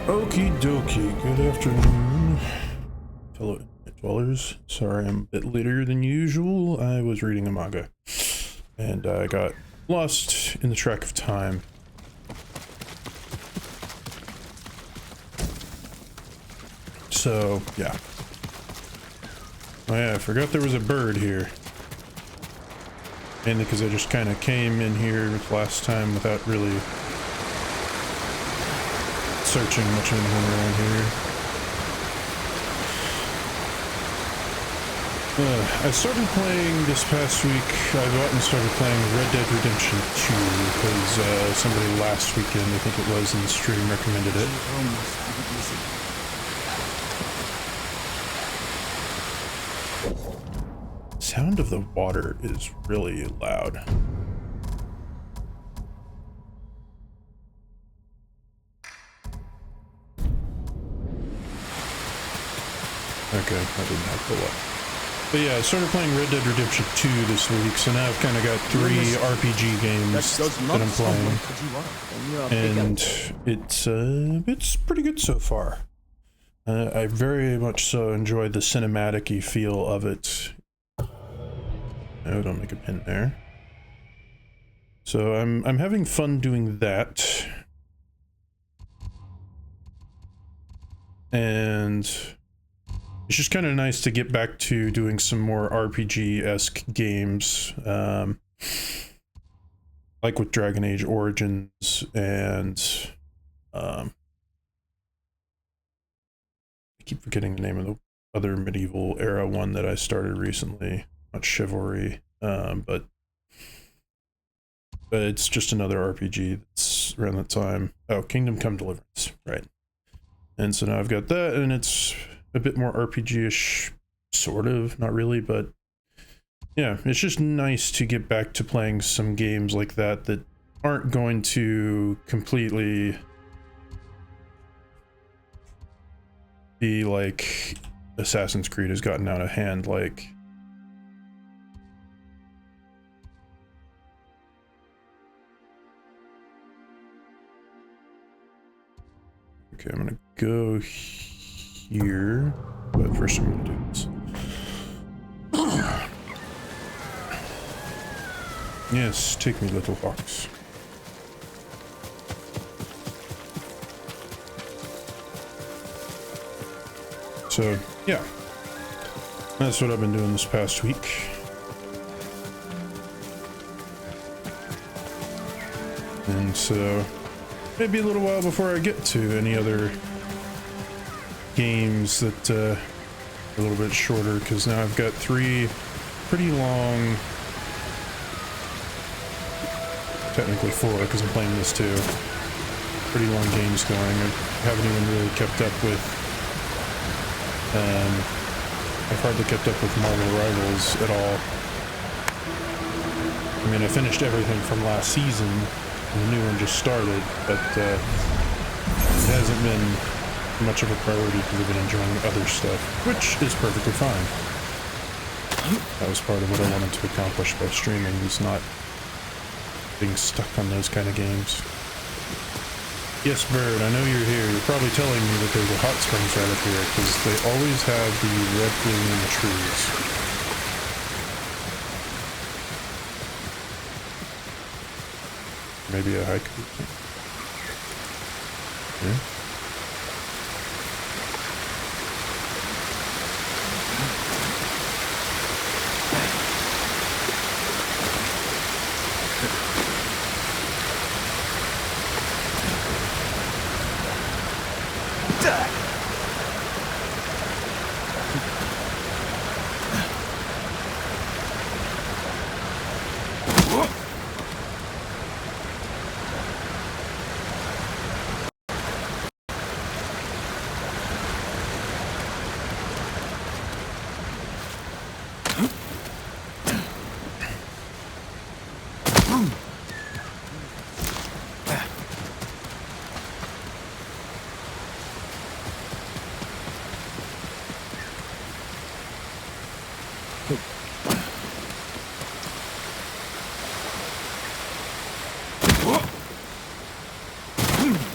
Okie dokie, good afternoon, fellow internet dwellers. Sorry I'm a bit later than usual. I was reading a manga, and I got lost in the track of time. So, yeah. Oh yeah, I forgot there was a bird here. Mainly because I just kind of came in here last time without really searching much anything around here. I started playing this past week. I bought and started playing Red Dead Redemption 2 because somebody last weekend, I think it was, in the stream recommended it. Sound of the water is really loud. Okay, that didn't help a lot. But yeah, I started playing Red Dead Redemption 2 this week, so now I've kind of got 3 RPG games that I'm playing. And it's pretty good so far. I very much so enjoyed the cinematic-y feel of it. Oh, don't make a pin there. So I'm having fun doing that. And it's just kind of nice to get back to doing some more RPG-esque games, like with Dragon Age Origins and I keep forgetting the name of the other medieval era one that I started recently. Not Chivalry, but it's just another RPG that's around that time. Oh, Kingdom Come Deliverance, right. And so now I've got that, and it's a bit more RPG-ish, sort of, not really, but yeah, it's just nice to get back to playing some games like that that aren't going to completely be like Assassin's Creed has gotten out of hand, like okay, I'm gonna go here, but first I'm gonna do this. Yes, take me, little fox. So, yeah. That's what I've been doing this past week. And so, maybe a little while before I get to any other games that are a little bit shorter, because now I've got 3 pretty long, technically 4 because I'm playing this too, pretty long games going. I haven't even really kept up with, I've hardly kept up with Marvel Rivals at all. I mean, I finished everything from last season, and the new one just started, but it hasn't been much of a priority because I've been enjoying other stuff, which is perfectly fine. That was part of what I wanted to accomplish by streaming, is not being stuck on those kind of games. Yes, Bird, I know you're here. You're probably telling me that there's a hot springs right up here, because they always have the red bloom in the trees. Maybe a haiku. Yeah.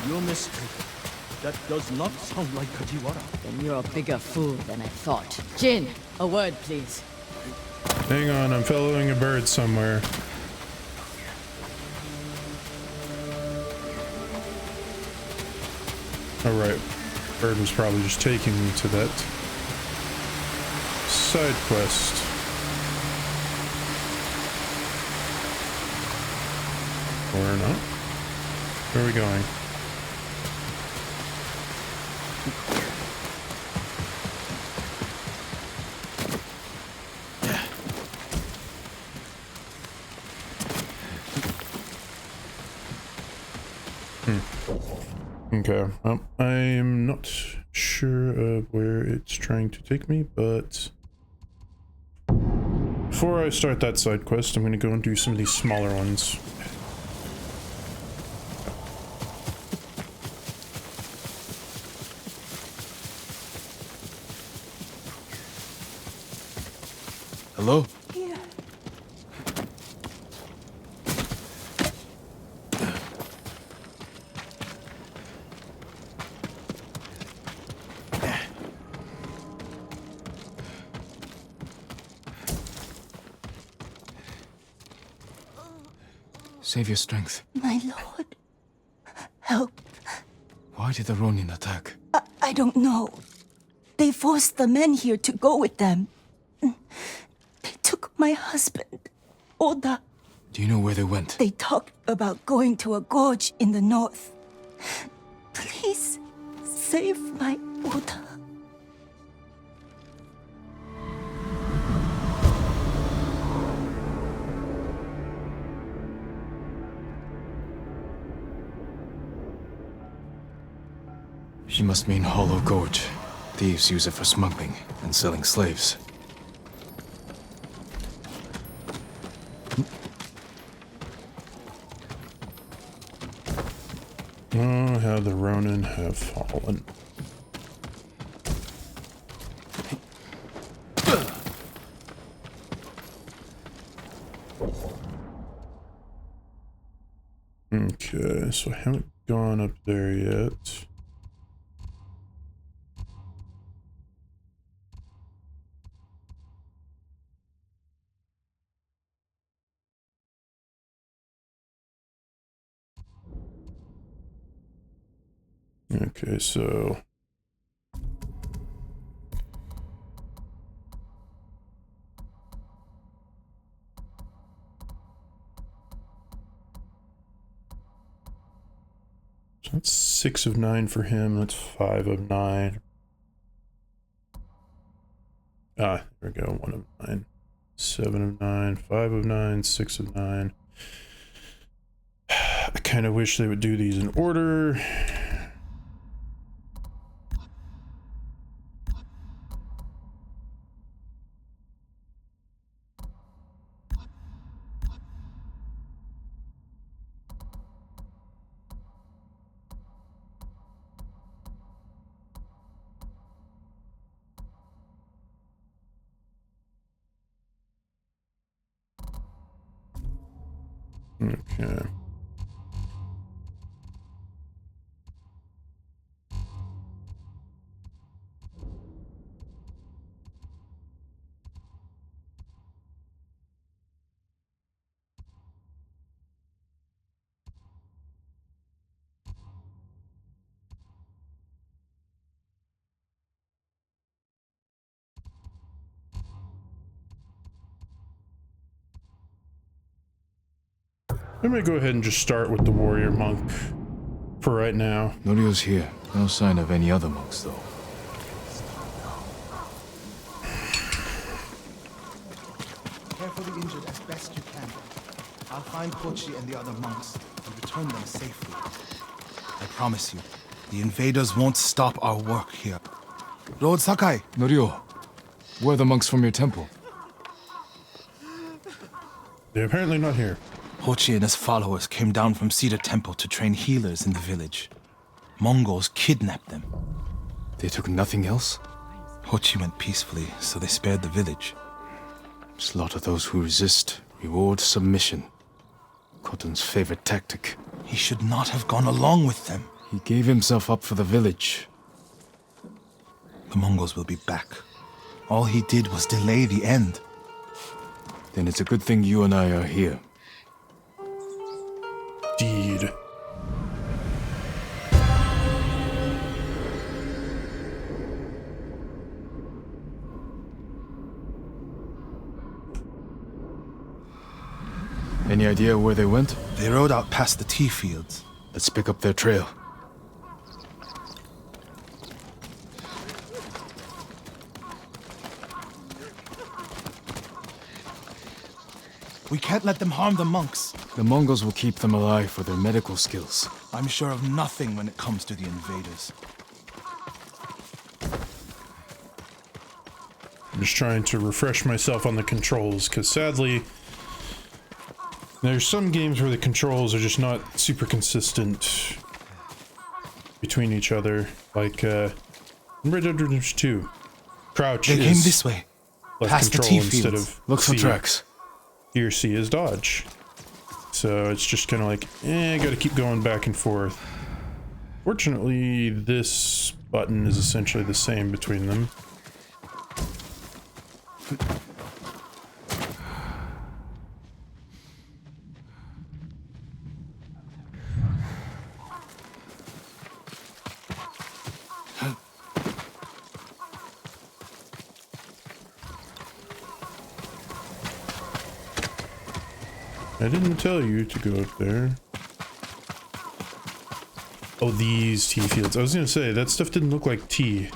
Your mistake. That does not sound like Kajiwara. Then you're a bigger fool than I thought. Jin, a word, please. Hang on, I'm following a bird somewhere. Alright. Bird was probably just taking me to that side quest. Or not. Where are we going? Okay, I'm not sure of where it's trying to take me, but before I start that side quest, I'm going to go and do some of these smaller ones. Hello? Here. Save your strength. My lord. Help. Why did the Ronin attack? I don't know. They forced the men here to go with them. They took my husband, Oda. Do you know where they went? They talked about going to a gorge in the north. Please, save my Oda. She must mean Hollow Gorge. Thieves use it for smuggling and selling slaves. Oh, how the Ronin have fallen. Okay, so I haven't gone up there yet. Okay, so that's 6 of 9 for him. That's 5 of 9. Ah, there we go. 1 of 9. 7 of 9. 5 of 9. 6 of 9. I kind of wish they would do these in order. Okay. I'm gonna go ahead and just start with the warrior monk for right now. Norio's here. No sign of any other monks, though. Care for the injured as best you can. I'll find Hochi and the other monks and return them safely. I promise you, the invaders won't stop our work here. Lord Sakai! Norio, where are the monks from your temple? They're apparently not here. Hochi and his followers came down from Cedar Temple to train healers in the village. Mongols kidnapped them. They took nothing else? Hochi went peacefully, so they spared the village. Slaughter those who resist, reward submission. Khotun's favorite tactic. He should not have gone along with them. He gave himself up for the village. The Mongols will be back. All he did was delay the end. Then it's a good thing you and I are here. Indeed. Any idea where they went? They rode out past the tea fields. Let's pick up their trail. We can't let them harm the monks. The Mongols will keep them alive for their medical skills. I'm sure of nothing when it comes to the invaders. I'm just trying to refresh myself on the controls, because sadly, there's some games where the controls are just not super consistent between each other, like Red Dead Redemption 2. Crouch They is came this way, left past the control tea instead fields. of Look for C. tracks. Here C is dodge. So it's just kind of like, gotta keep going back and forth. Fortunately, this button is essentially the same between them. I didn't tell you to go up there. Oh, these tea fields. I was gonna say, that stuff didn't look like tea.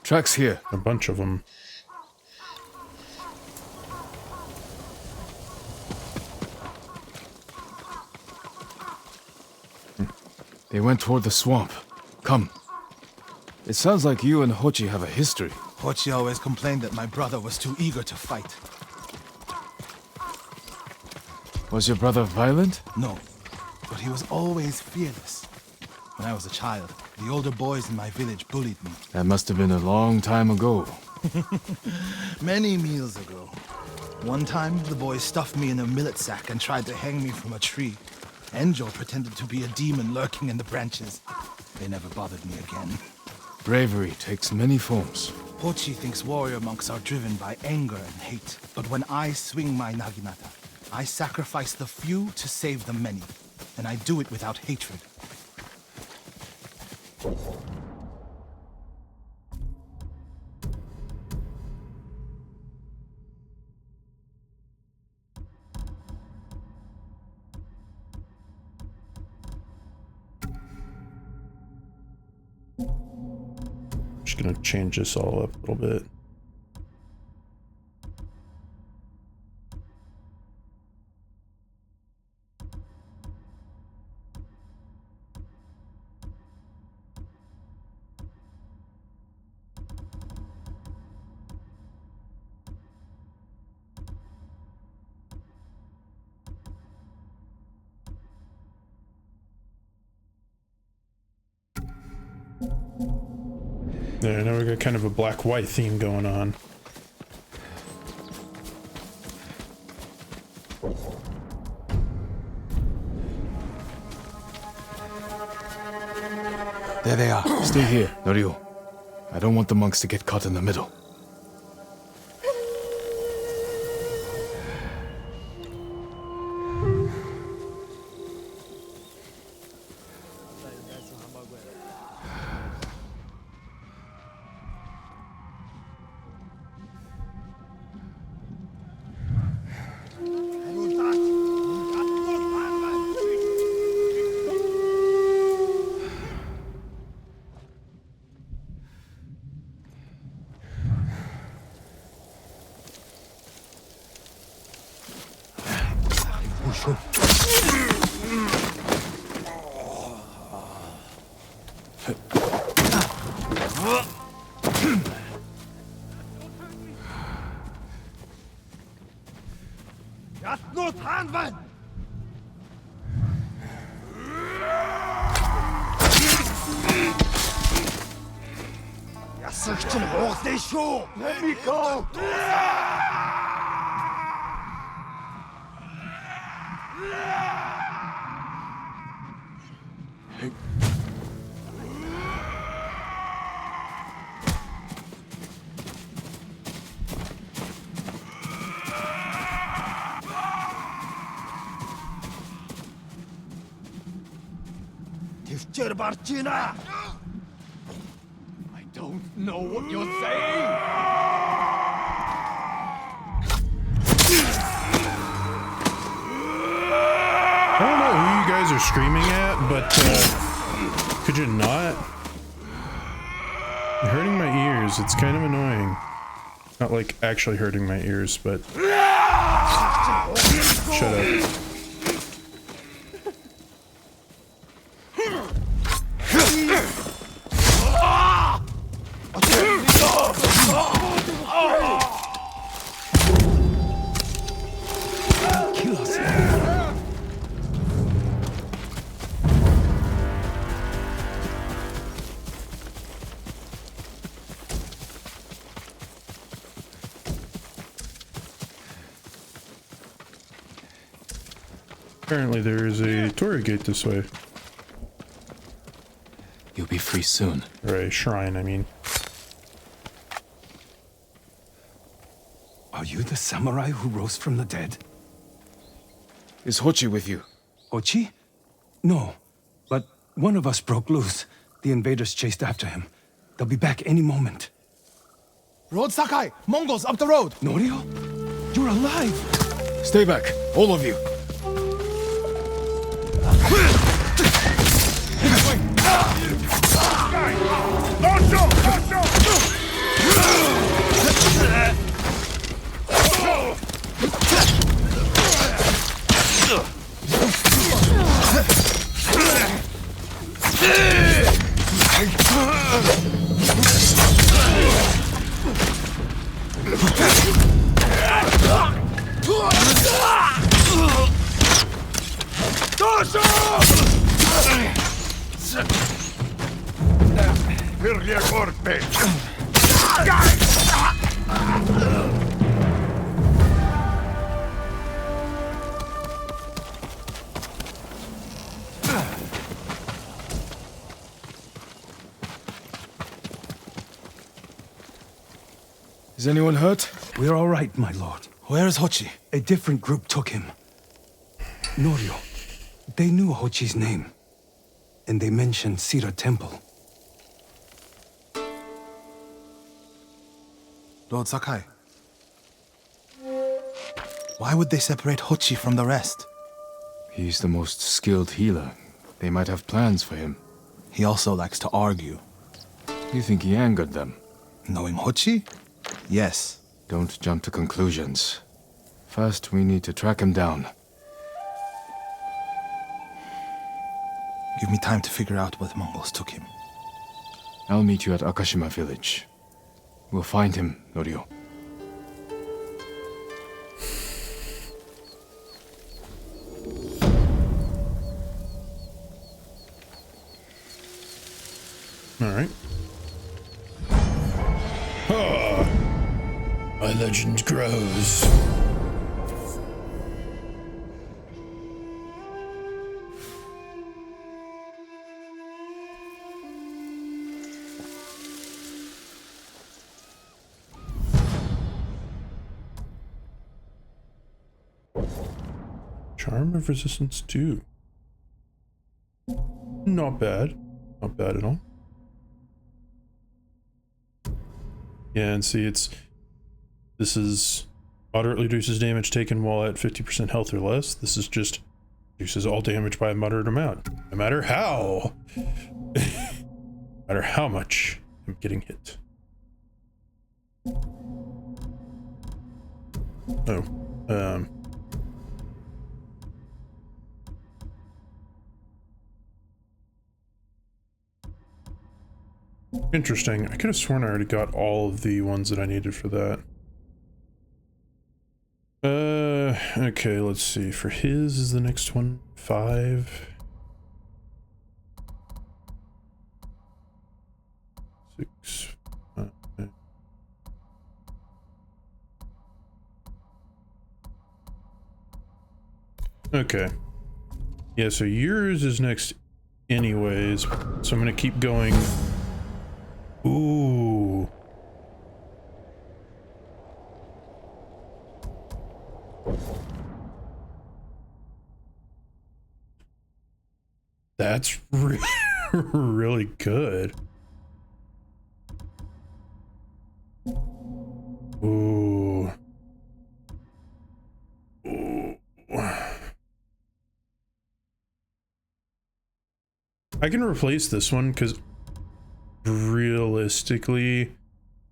Tracks here. A bunch of them. They went toward the swamp. Come. It sounds like you and Hochi have a history. Hochi always complained that my brother was too eager to fight. Was your brother violent? No, but he was always fearless. When I was a child, the older boys in my village bullied me. That must have been a long time ago. Many meals ago. One time, the boys stuffed me in a millet sack and tried to hang me from a tree. Enjo pretended to be a demon lurking in the branches. They never bothered me again. Bravery takes many forms. Hochi thinks warrior monks are driven by anger and hate. But when I swing my naginata, I sacrifice the few to save the many. And I do it without hatred. Just gonna change this all up a little bit. There, now we got kind of a black-white theme going on. There they are. Stay here, Norio. I don't want the monks to get caught in the middle. Let me go! I don't know what you're saying! I don't know who you guys are screaming at, but could you not? You're hurting my ears. It's kind of annoying. Not like actually hurting my ears, but shut up. Apparently there is a torii gate this way. You'll be free soon. Or a shrine, I mean. Are you the samurai who rose from the dead? Is Hochi with you? Ochi? No, but one of us broke loose. The invaders chased after him. They'll be back any moment. Road Sakai! Mongols up the road! Norio? You're alive! Stay back, all of you. Is anyone hurt? We're all right, my lord. Where is Hochi? A different group took him. Norio. They knew Hochi's name. And they mentioned Cedar Temple. Lord Sakai. Why would they separate Hochi from the rest? He's the most skilled healer. They might have plans for him. He also likes to argue. You think he angered them? Knowing Hochi? Yes. Don't jump to conclusions. First, we need to track him down. Give me time to figure out where the Mongols took him. I'll meet you at Akashima village. We'll find him, Norio. Alright. My legend grows. Charm of resistance 2. Not bad. Not bad at all. Yeah, and see, this is moderately reduces damage taken while at 50% health or less. This is just reduces all damage by a moderate amount. No matter how. No matter how much I'm getting hit. Oh. Interesting. I could have sworn I already got all of the ones that I needed for that. Okay, let's see. For his is the next one 5. 6. Okay. Yeah, so yours is next anyways, so I'm gonna keep going. Ooh. That's really good. Ooh. Ooh. I can replace this one because realistically,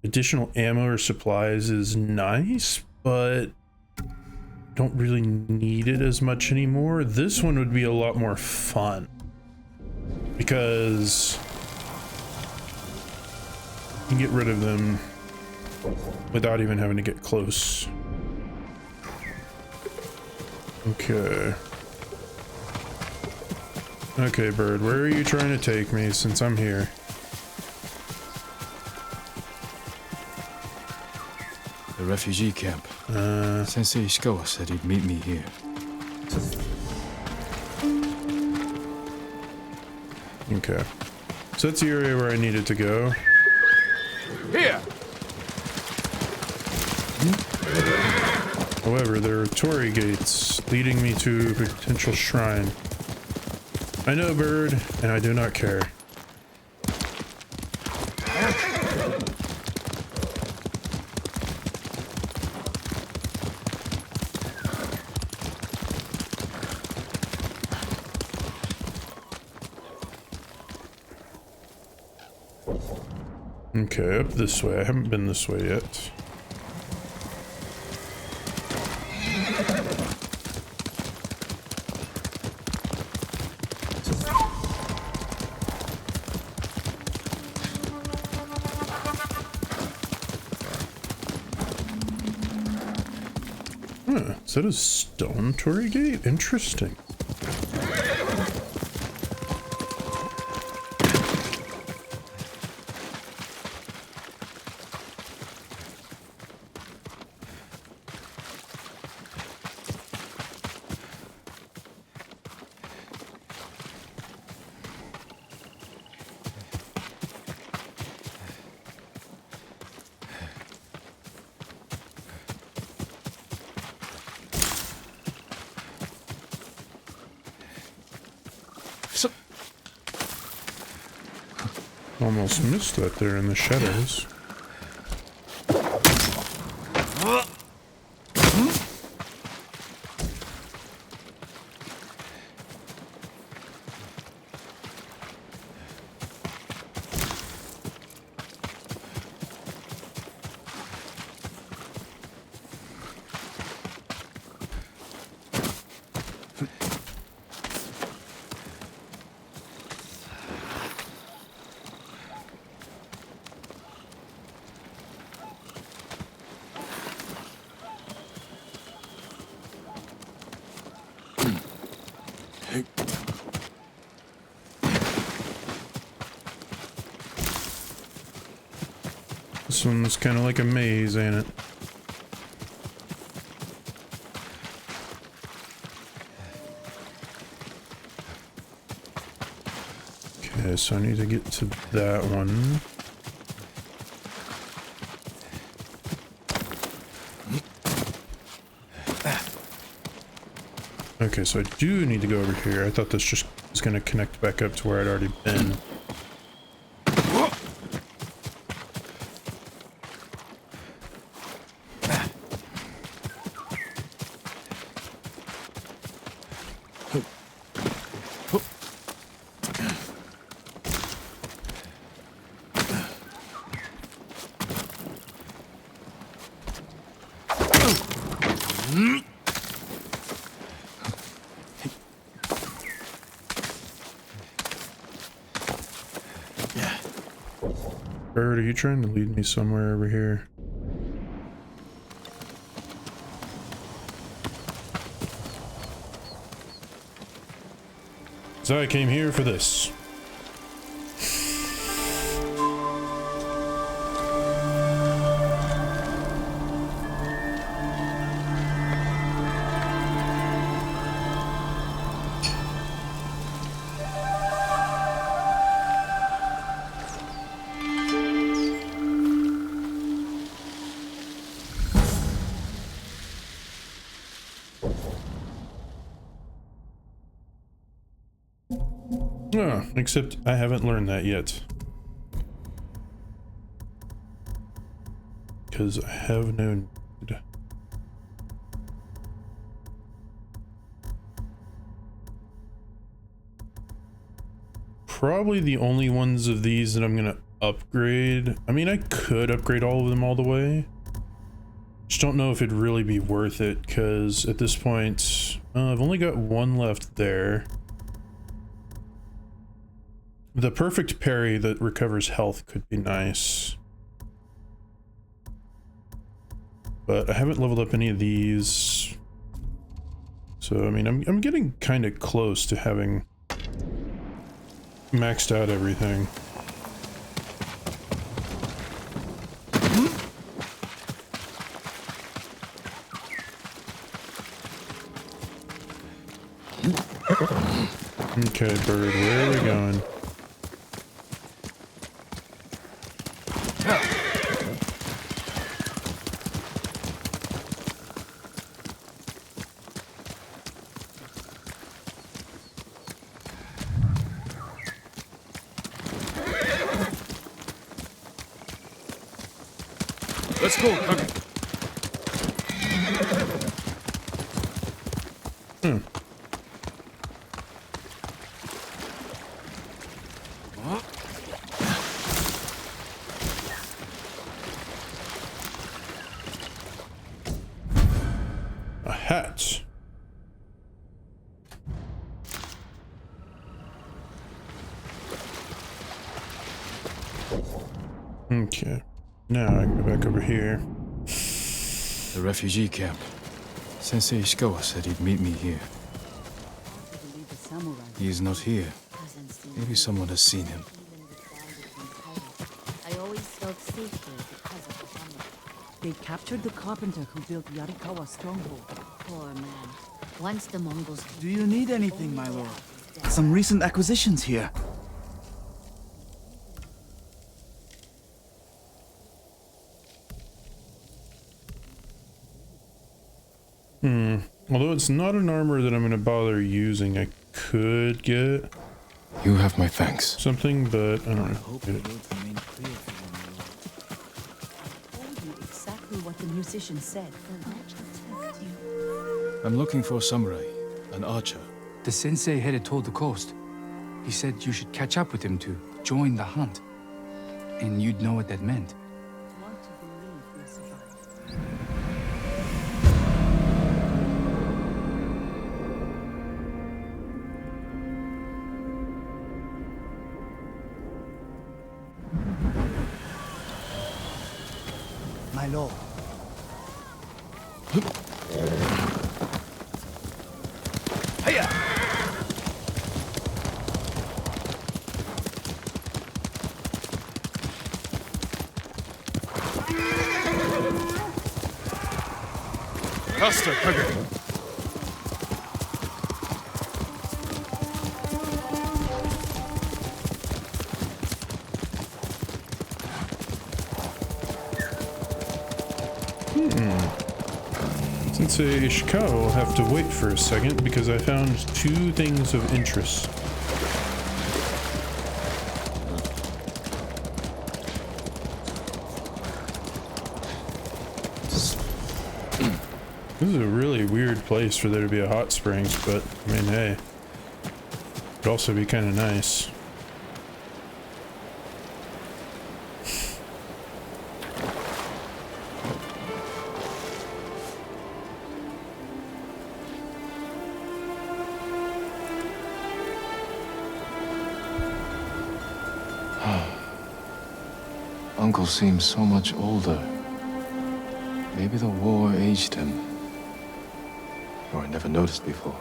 additional ammo or supplies is nice, but don't really need it as much anymore. This one would be a lot more fun because you can get rid of them without even having to get close. Okay. Okay, bird, where are you trying to take me since I'm here? The refugee camp. Sensei Ishikawa said he'd meet me here. Okay. So that's the area where I needed to go. Here! However, there are torii gates leading me to a potential shrine. I know, bird, and I do not care. Okay, up this way. I haven't been this way yet. Huh, is that a stone torii gate? Interesting. Almost missed that there in the shadows. This one's kind of like a maze, ain't it? Okay, so I need to get to that one. Okay, so I do need to go over here. I thought this just was going to connect back up to where I'd already been. Bird, are you trying to lead me somewhere over here? So I came here for this. Oh, except I haven't learned that yet. Because I have no need. Probably the only ones of these that I'm gonna upgrade. I mean, I could upgrade all of them all the way. Just don't know if it'd really be worth it, because at this point, I've only got one left there. The perfect parry that recovers health could be nice. But I haven't leveled up any of these. So, I mean, I'm getting kind of close to having maxed out everything. Okay, bird, where are we going? Let's go, Kage. A hat. Okay. Now I can go back over here. The refugee camp. Sensei Ishikawa said he'd meet me here. He is not here. Maybe someone has seen him. I always felt safe here because of the family. They captured the carpenter who built Yarikawa stronghold. Poor man. Once the Mongols... Do you need anything, my lord? Some recent acquisitions here. Although it's not an armor that I'm going to bother using, I could get You have my thanks. something, but I don't know. Hope the roads remain clear for you, my lord. Told you exactly what the musician said. I'm looking for a samurai, an archer. The sensei headed toward the coast. He said you should catch up with him to join the hunt. And you'd know what that meant. Want to believe we'll survive. My lord. Faster, Kage. Sensei Ishikawa will have to wait for a second because I found two things of interest. This is a really weird place for there to be a hot springs, but I mean, hey, it'd also be kind of nice. Uncle seems so much older. Maybe the war aged him. Or I never noticed before.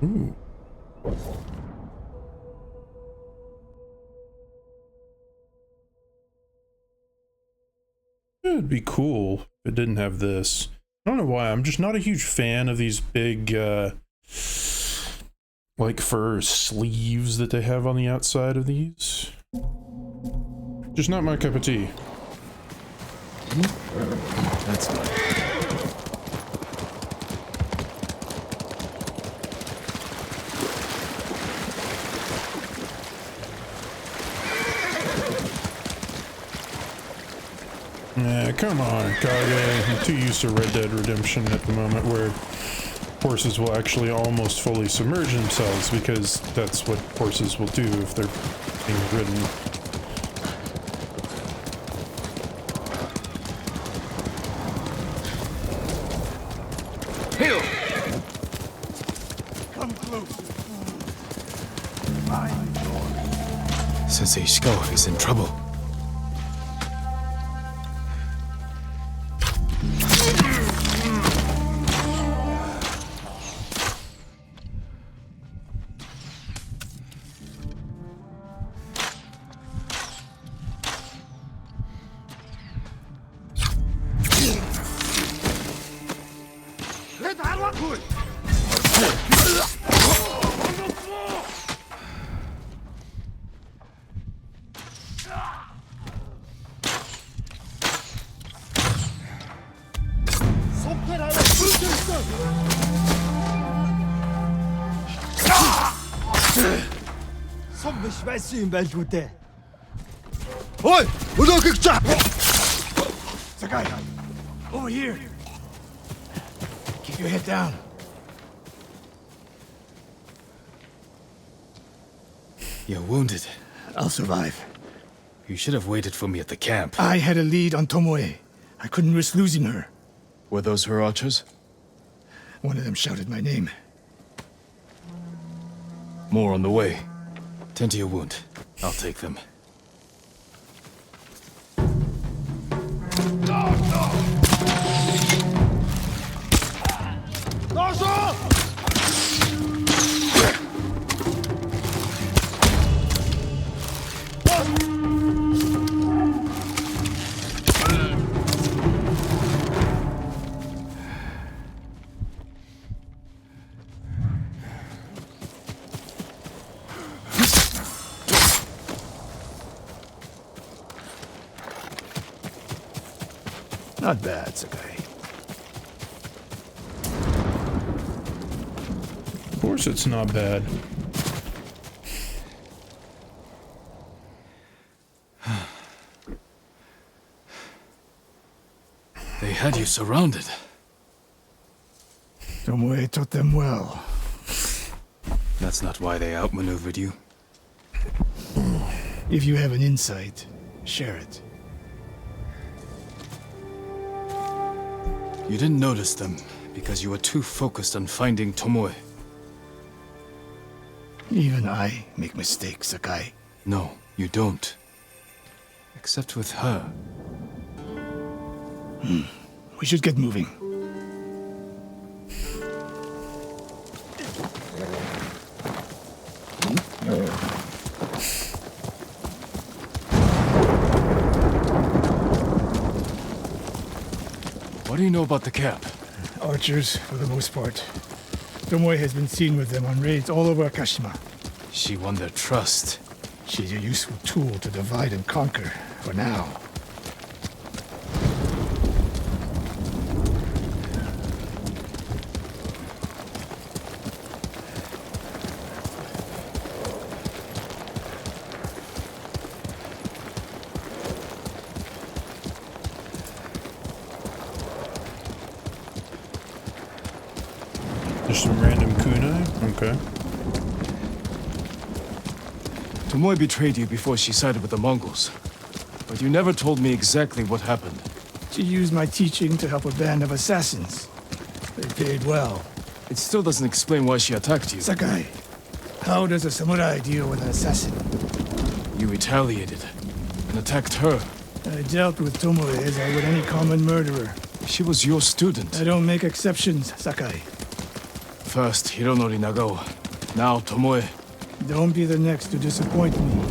Ooh. It'd be cool if it didn't have this. I don't know why. I'm just not a huge fan of these big, like fur sleeves that they have on the outside of these. Just not my cup of tea. That's fine. Yeah, come on, Kage. I'm too used to Red Dead Redemption at the moment where horses will actually almost fully submerge themselves because that's what horses will do if they're being ridden. Sensei Ishikawa is in trouble. Oi! Sakai! Over here! Keep your head down. You're wounded. I'll survive. You should have waited for me at the camp. I had a lead on Tomoe. I couldn't risk losing her. Were those her archers? One of them shouted my name. More on the way. Tend to your wound. I'll take them. Not bad, Sakai. Of course it's not bad. They had you surrounded. Tomoe taught them well. That's not why they outmaneuvered you. If you have an insight, share it. You didn't notice them because you were too focused on finding Tomoe. Even I make mistakes, Sakai. No, you don't. Except with her. We should get moving. What do you know about the camp? Archers, for the most part. Tomoe has been seen with them on raids all over Akashima. She won their trust. She's a useful tool to divide and conquer, for now. Just some random kunai? Okay. Tomoe betrayed you before she sided with the Mongols. But you never told me exactly what happened. She used my teaching to help a band of assassins. They paid well. It still doesn't explain why she attacked you. Sakai, how does a samurai deal with an assassin? You retaliated and attacked her. I dealt with Tomoe as I would any common murderer. She was your student. I don't make exceptions, Sakai. First Hironori Nagao, now Tomoe. Don't be the next to disappoint me.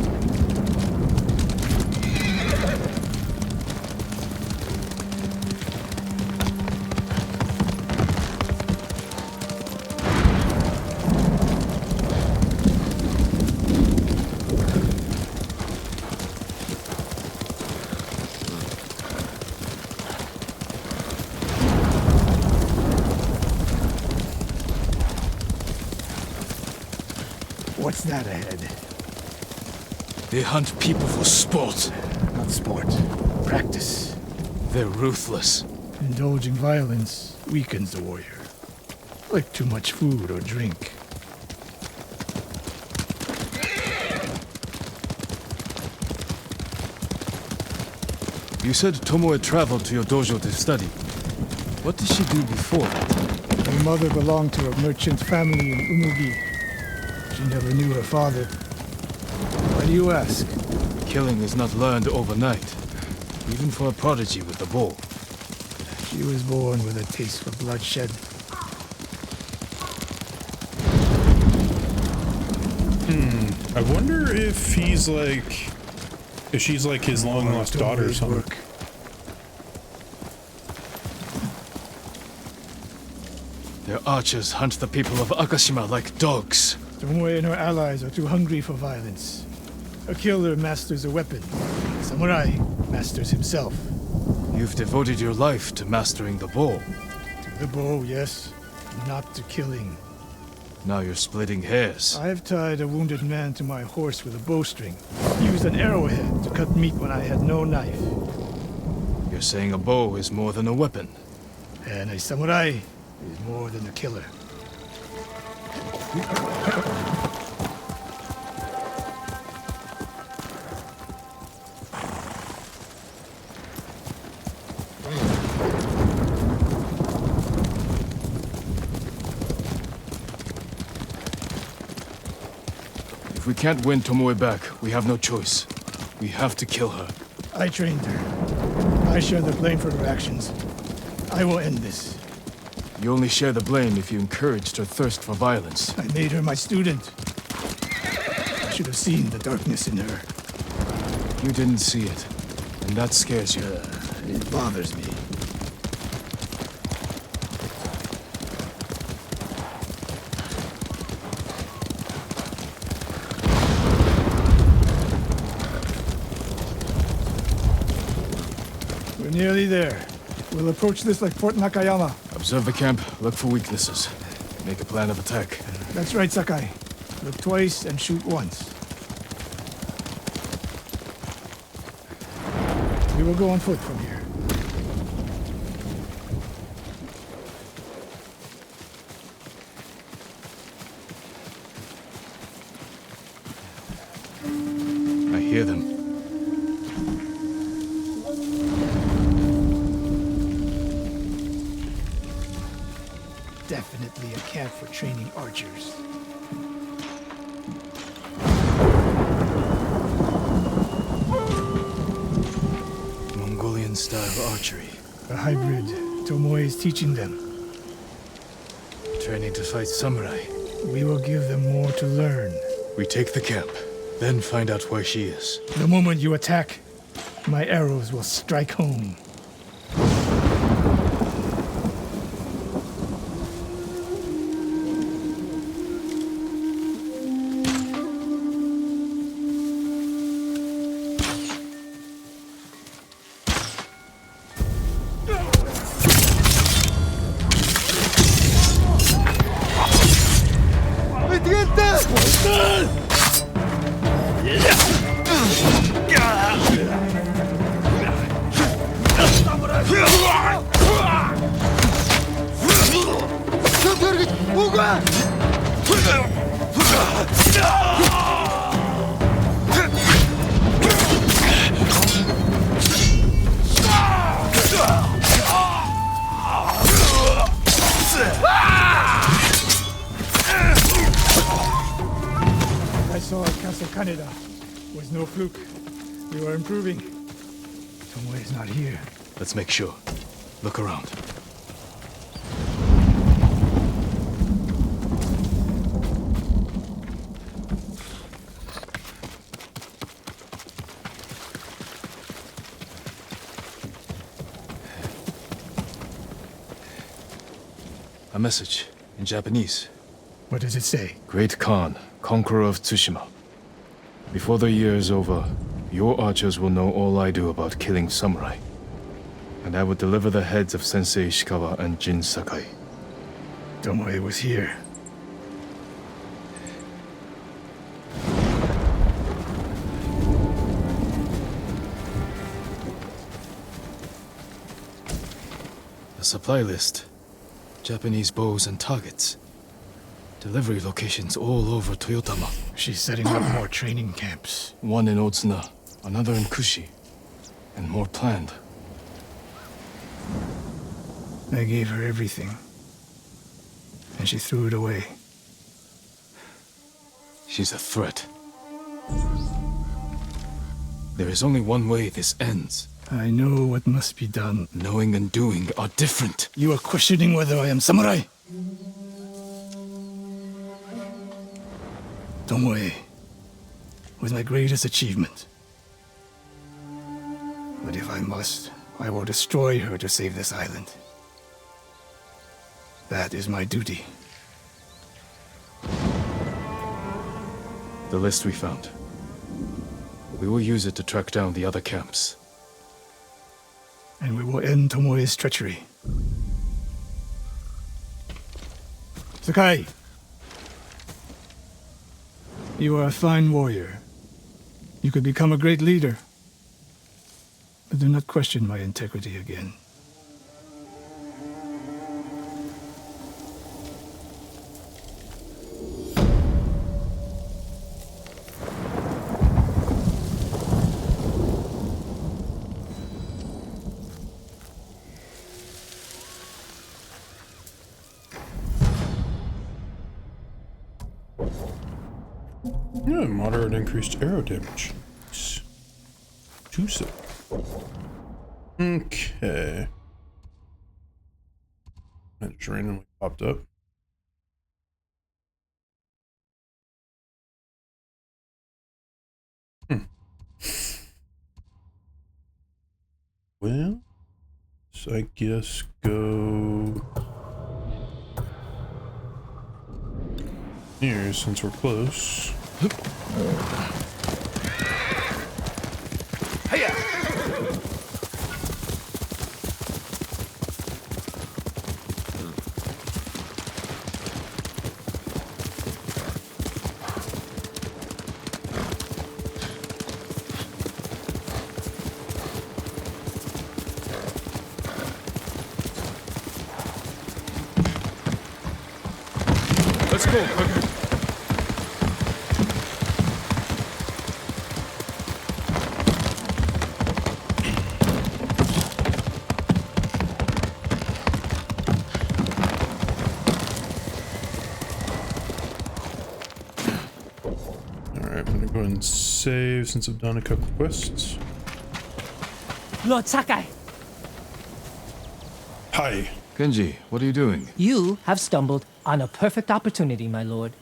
What's that ahead? They hunt people for sport. Not sport. Practice. They're ruthless. Indulging violence weakens the warrior. Like too much food or drink. You said Tomoe traveled to your dojo to study. What did she do before? Her mother belonged to a merchant family in Umugi. She never knew her father. Why do you ask? Killing is not learned overnight, even for a prodigy with the bow. She was born with a taste for bloodshed. I wonder if he's like... if she's like his long-lost daughter or something. Their archers hunt the people of Akashima like dogs. Tomoe and her allies are too hungry for violence. A killer masters a weapon. A samurai masters himself. You've devoted your life to mastering the bow. To the bow, yes. Not to killing. Now you're splitting hairs. I've tied a wounded man to my horse with a bowstring. Used an arrowhead to cut meat when I had no knife. You're saying a bow is more than a weapon. And a samurai is more than a killer. If we can't win Tomoe back, we have no choice. We have to kill her. I trained her. I share the blame for her actions. I will end this. You only share the blame if you encouraged her thirst for violence. I made her my student. I should have seen the darkness in her. You didn't see it, and that scares you. It bothers me. We're nearly there. We'll approach this like Fort Nakayama. Observe the camp, look for weaknesses. Make a plan of attack. That's right, Sakai. Look twice and shoot once. We will go on foot from here. I hear them. Definitely a camp for training archers. Mongolian-style archery. A hybrid. Tomoe is teaching them. Training to fight samurai. We will give them more to learn. We take the camp, then find out where she is. The moment you attack, my arrows will strike home. I saw at Castle Kaneda. Was no fluke. You are improving. Tomoe is not here. Let's make sure. Look around. message in Japanese. What does it say? Great Khan, conqueror of Tsushima. Before the year is over, your archers will know all I do about killing samurai. And I will deliver the heads of Sensei Ishikawa and Jin Sakai. Tomoe was here. A supply list. Japanese bows and targets. Delivery locations all over Toyotama. She's setting up more training camps. One in Otsuna, another in Kushi, and more planned. I gave her everything, and she threw it away. She's a threat. There is only one way this ends. I know what must be done. Knowing and doing are different. You are questioning whether I am samurai? Tomoe was my greatest achievement. But if I must, I will destroy her to save this island. That is my duty. The list we found. We will use it to track down the other camps. And we will end Tomoe's treachery. Sakai! You are a fine warrior. You could become a great leader. But do not question my integrity again. Yeah, moderate increased arrow damage. Too sick. Okay. That just randomly popped up. Well, so I guess go here since we're close. Let's go, quicker. Alright, I'm gonna go ahead and save since I've done a couple quests. Lord Sakai, Hi. Genji, what are you doing? you have stumbled on a perfect opportunity, my lord.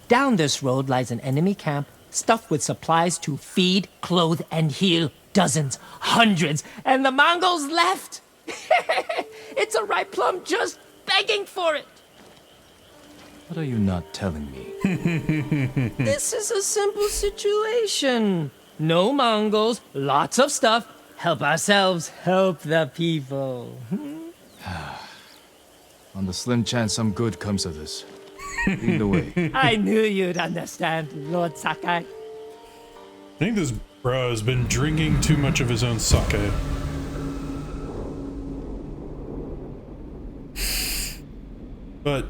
Down this road lies an enemy camp stuffed with supplies to feed, clothe, and heal dozens, hundreds, and the Mongols left. It's a ripe plum just begging for it. What are you not telling me? This is a simple situation. No Mongols, lots of stuff. Help ourselves, help the people. On the slim chance some good comes of this. Lead the way. I knew you'd understand, Lord Sakai. I think this bro has been drinking too much of his own sake. But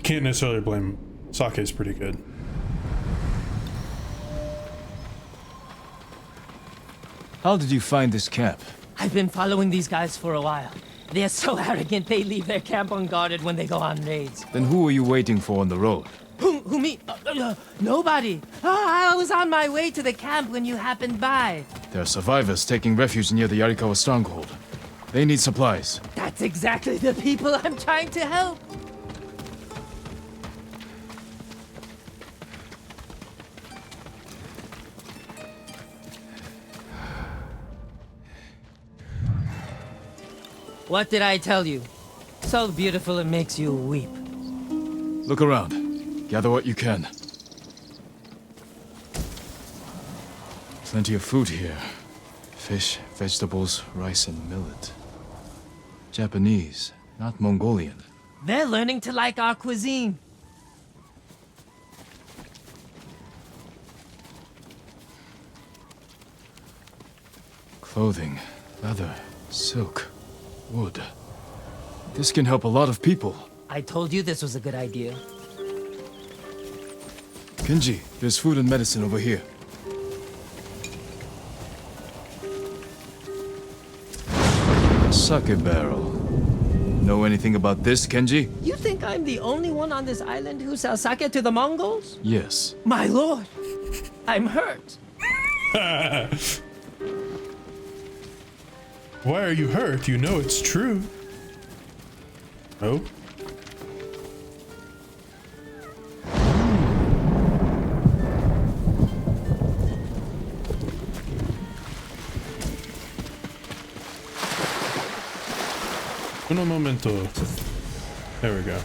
can't necessarily blame him. Sake is pretty good. How did you find this camp? I've been following these guys for a while. They're so arrogant they leave their camp unguarded when they go on raids. Then who were you waiting for on the road? Who me? Nobody. I was on my way to the camp when you happened by. There are survivors taking refuge near the Yarikawa stronghold. They need supplies. That's exactly the people I'm trying to help. What did I tell you? So beautiful it makes you weep. Look around. Gather what you can. Plenty of food here. Fish, vegetables, rice, and millet. Japanese, not Mongolian. They're learning to like our cuisine. Clothing, leather, silk, wood. This can help a lot of people. I told you this was a good idea. Kenji, there's food and medicine over here. Sake barrel. Know anything about this, Kenji? You think I'm the only one on this island who sells sake to the Mongols? Yes. My lord, I'm hurt. Why are you hurt? You know it's true. Oh? Uno momento. There we go.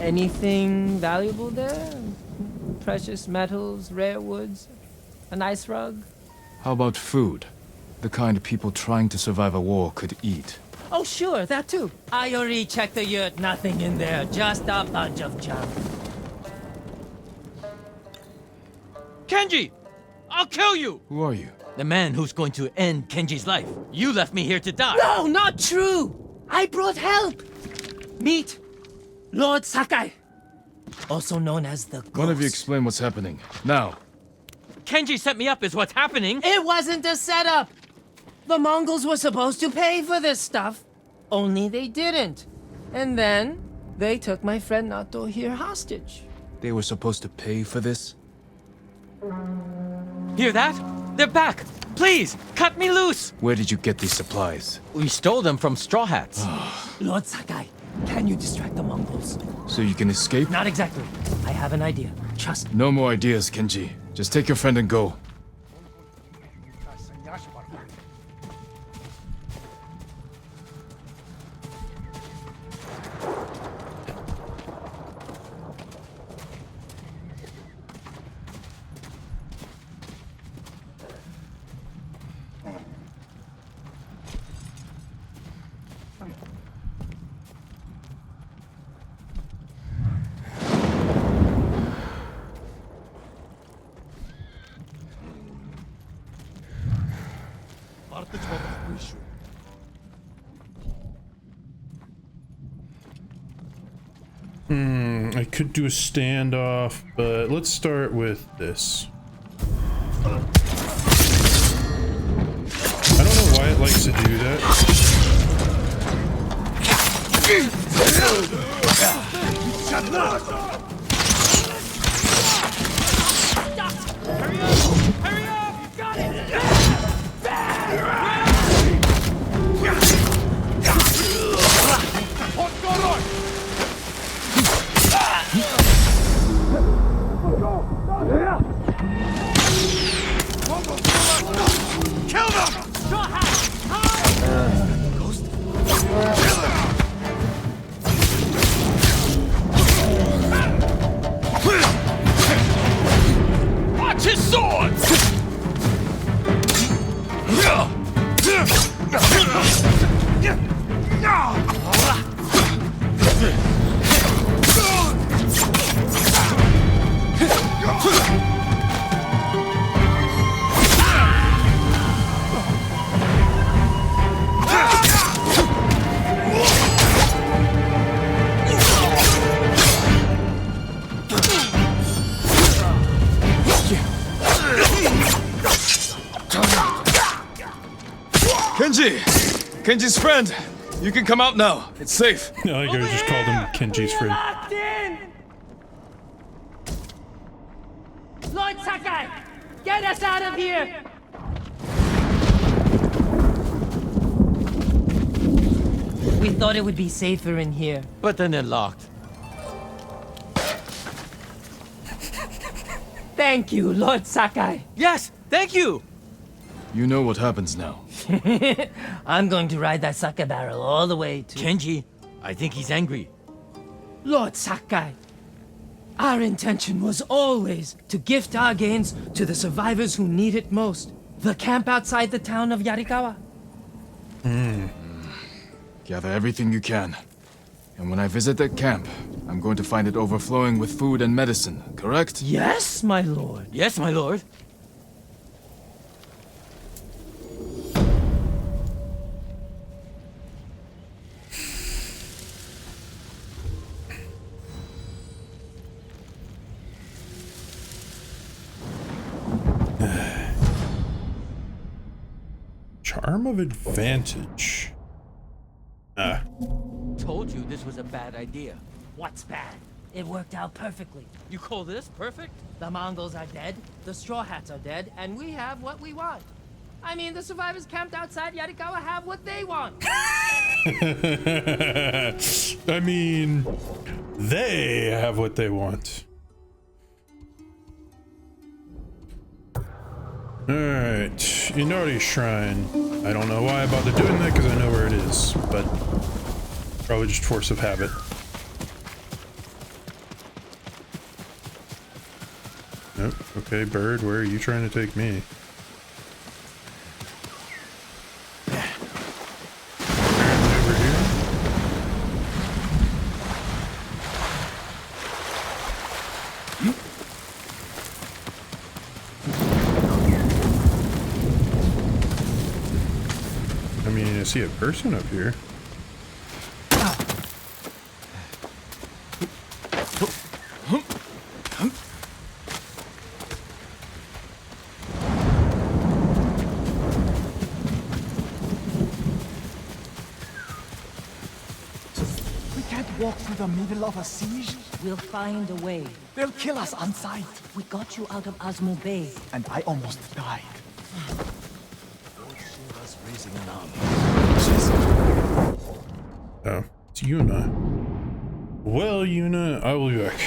Anything valuable there? Precious metals, rare woods, a nice rug? How about food? The kind people trying to survive a war could eat. Oh, sure, that too. I already checked the yurt, nothing in there, just a bunch of junk. Kenji! I'll kill you! Who are you? The man who's going to end Kenji's life. You left me here to die. No, not true! I brought help! Meet Lord Sakai, also known as the Ghost. One of you explain what's happening. Now. Kenji set me up is what's happening. It wasn't a setup! The Mongols were supposed to pay for this stuff, only they didn't. And then, they took my friend Nato here hostage. They were supposed to pay for this? Hear that? They're back! Please, cut me loose! Where did you get these supplies? We stole them from Straw Hats. Lord Sakai, can you distract the Mongols? So you can escape? Not exactly. I have an idea. Trust me. No more ideas, Kenji. Just take your friend and go. I could do a standoff, but let's start with this. I don't know why it likes to do that. Hurry up! Got it! Kill them! Ghost? Watch his sword! Kenji's friend! You can come out now. It's safe. I like I just called him Kenji's friend. Locked in! Lord Sakai, get us out of here! We thought it would be safer in here. But then they're locked. Thank you, Lord Sakai. Yes, thank you! You know what happens now. I'm going to ride that sake barrel all the way to... Kenji, I think he's angry. Lord Sakai, our intention was always to gift our gains to the survivors who need it most. The camp outside the town of Yarikawa. Gather everything you can. And when I visit that camp, I'm going to find it overflowing with food and medicine, correct? Yes, my lord. Yes, my lord. Charm of advantage. Told you this was a bad idea. What's bad? It worked out perfectly. You call this perfect? The Mongols are dead, the Straw Hats are dead, and we have what we want. I mean, the survivors camped outside Yarikawa have what they want. I mean, they have what they want. Alright, Inari Shrine. I don't know why I bothered doing that because I know where it is, but probably just force of habit. Nope. Okay, bird, where are you trying to take me? Over here. I mean, I see a person up here. We can't walk through the middle of a siege. We'll find a way. They'll kill us on sight. We got you out of Asmo Bay. And I almost died. Oh, it's Yuna. Well, Yuna, I will be back.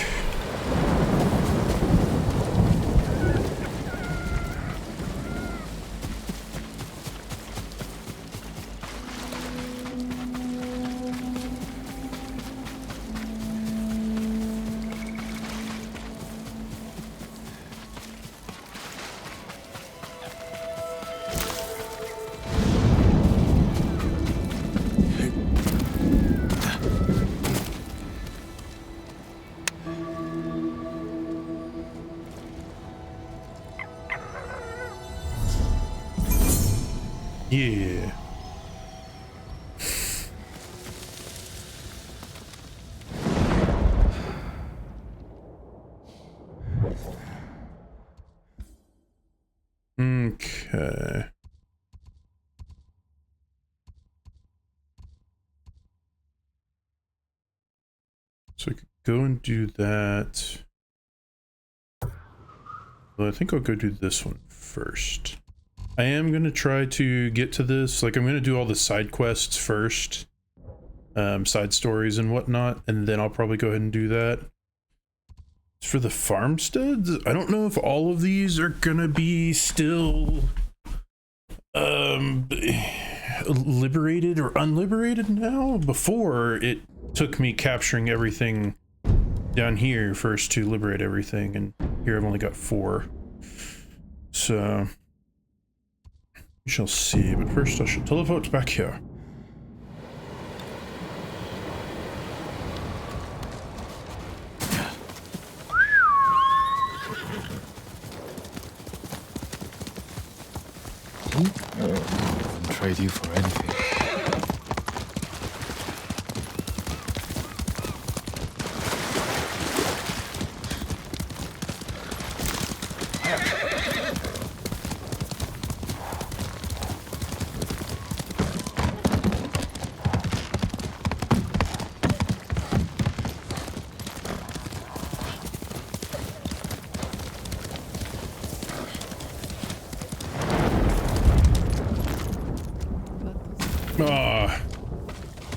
Yeah. Okay. So I could go and do that. Well, I think I'll go do this one first. I am going to try to get to this. Like, I'm going to do all the side quests first. Side stories and whatnot. And then I'll probably go ahead and do that. As for the farmsteads, I don't know if all of these are going to be still liberated or unliberated now. Before, it took me capturing everything down here first to liberate everything. And here I've only got 4. So... we shall see, but first I should teleport back here. I wouldn't trade you for anything.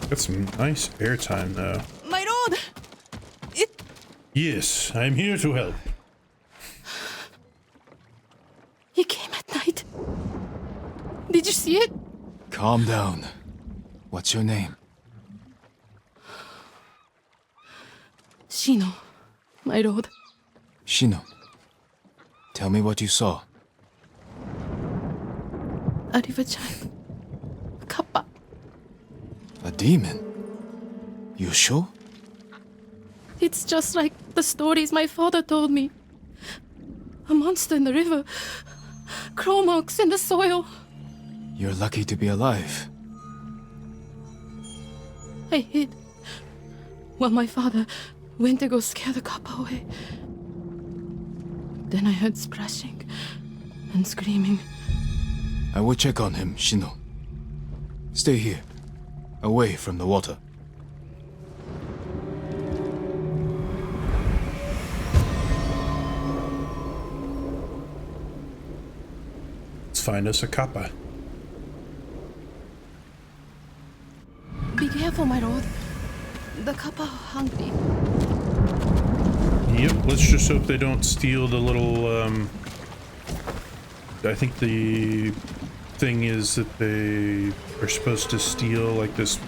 Got some nice airtime though. My lord! Yes, I'm here to help. Did you see it? Calm down. What's your name? Shino, my lord. Shino. Tell me what you saw. A river child. Kappa. A demon? You sure? It's just like the stories my father told me. A monster in the river. Claw marks in the soil. You're lucky to be alive. I hid while my father went to go scare the kappa away. Then I heard splashing and screaming. I will check on him, Shino. Stay here, away from the water. Let's find us a kappa. Be careful, my lord. The kappa are hungry. Yep, let's just hope they don't steal the little, I think the thing is that they are supposed to steal, like, this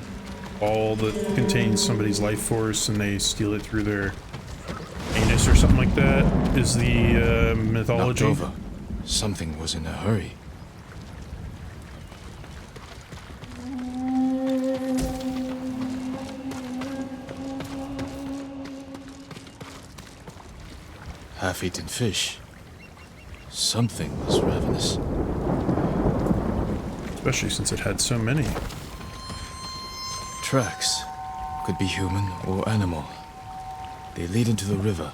ball that contains somebody's life force, and they steal it through their anus or something like that, is the, mythology. Knocked over. Something was in a hurry. Half-eaten fish. Something was ravenous. Especially since it had so many. Tracks. Could be human or animal. They lead into the river.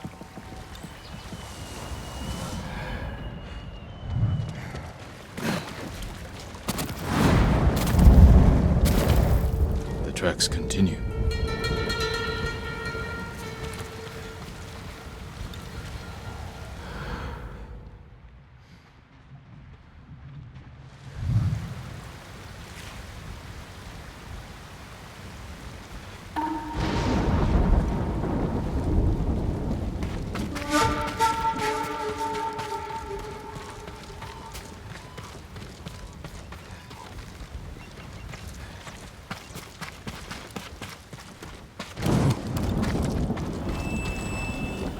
The tracks continue.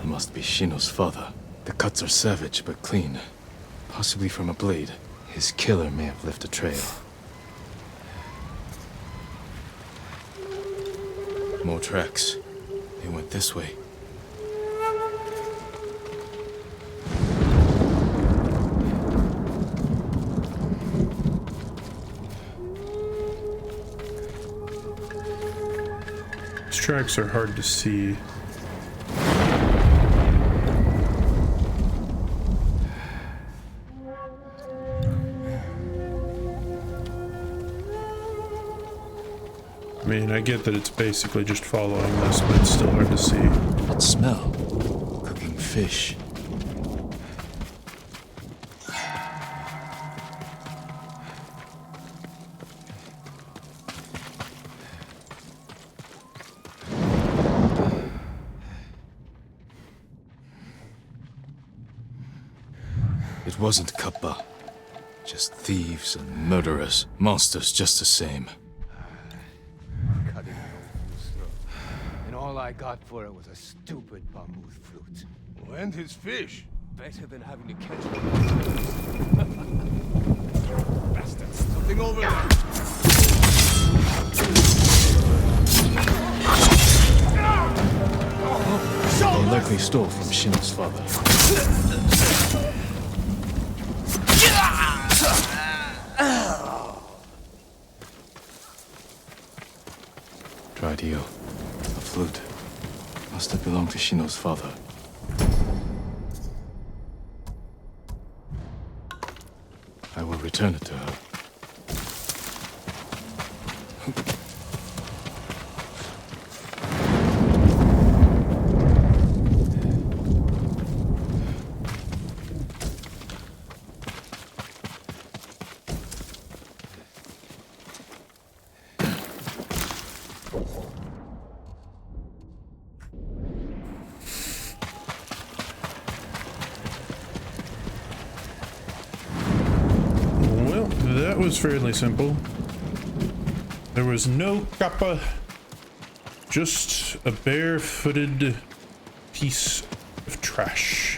Must be Shino's father. The cuts are savage but clean. Possibly from a blade. His killer may have left a trail. More tracks. They went this way. These tracks are hard to see. I mean, I get that it's basically just following this, but it's still hard to see. That smell. Cooking fish. It wasn't Kappa. Just thieves and murderers. Monsters just the same. Cutting an old fool's throat. And all I got for it was a stupid bamboo flute. Oh, and his fish. Better than having to catch one. Bastards. Something over there. They likely stole from Shino's father. Traitors. A flute. Must have belonged to Shino's father. I will return it to her. that was fairly simple. There was no kappa, just a bare-footed piece of trash.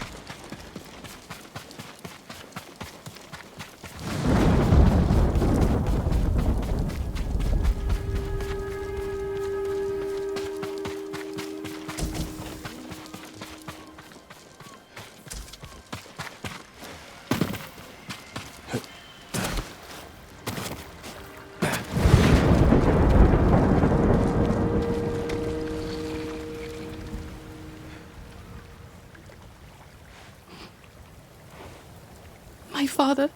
My father.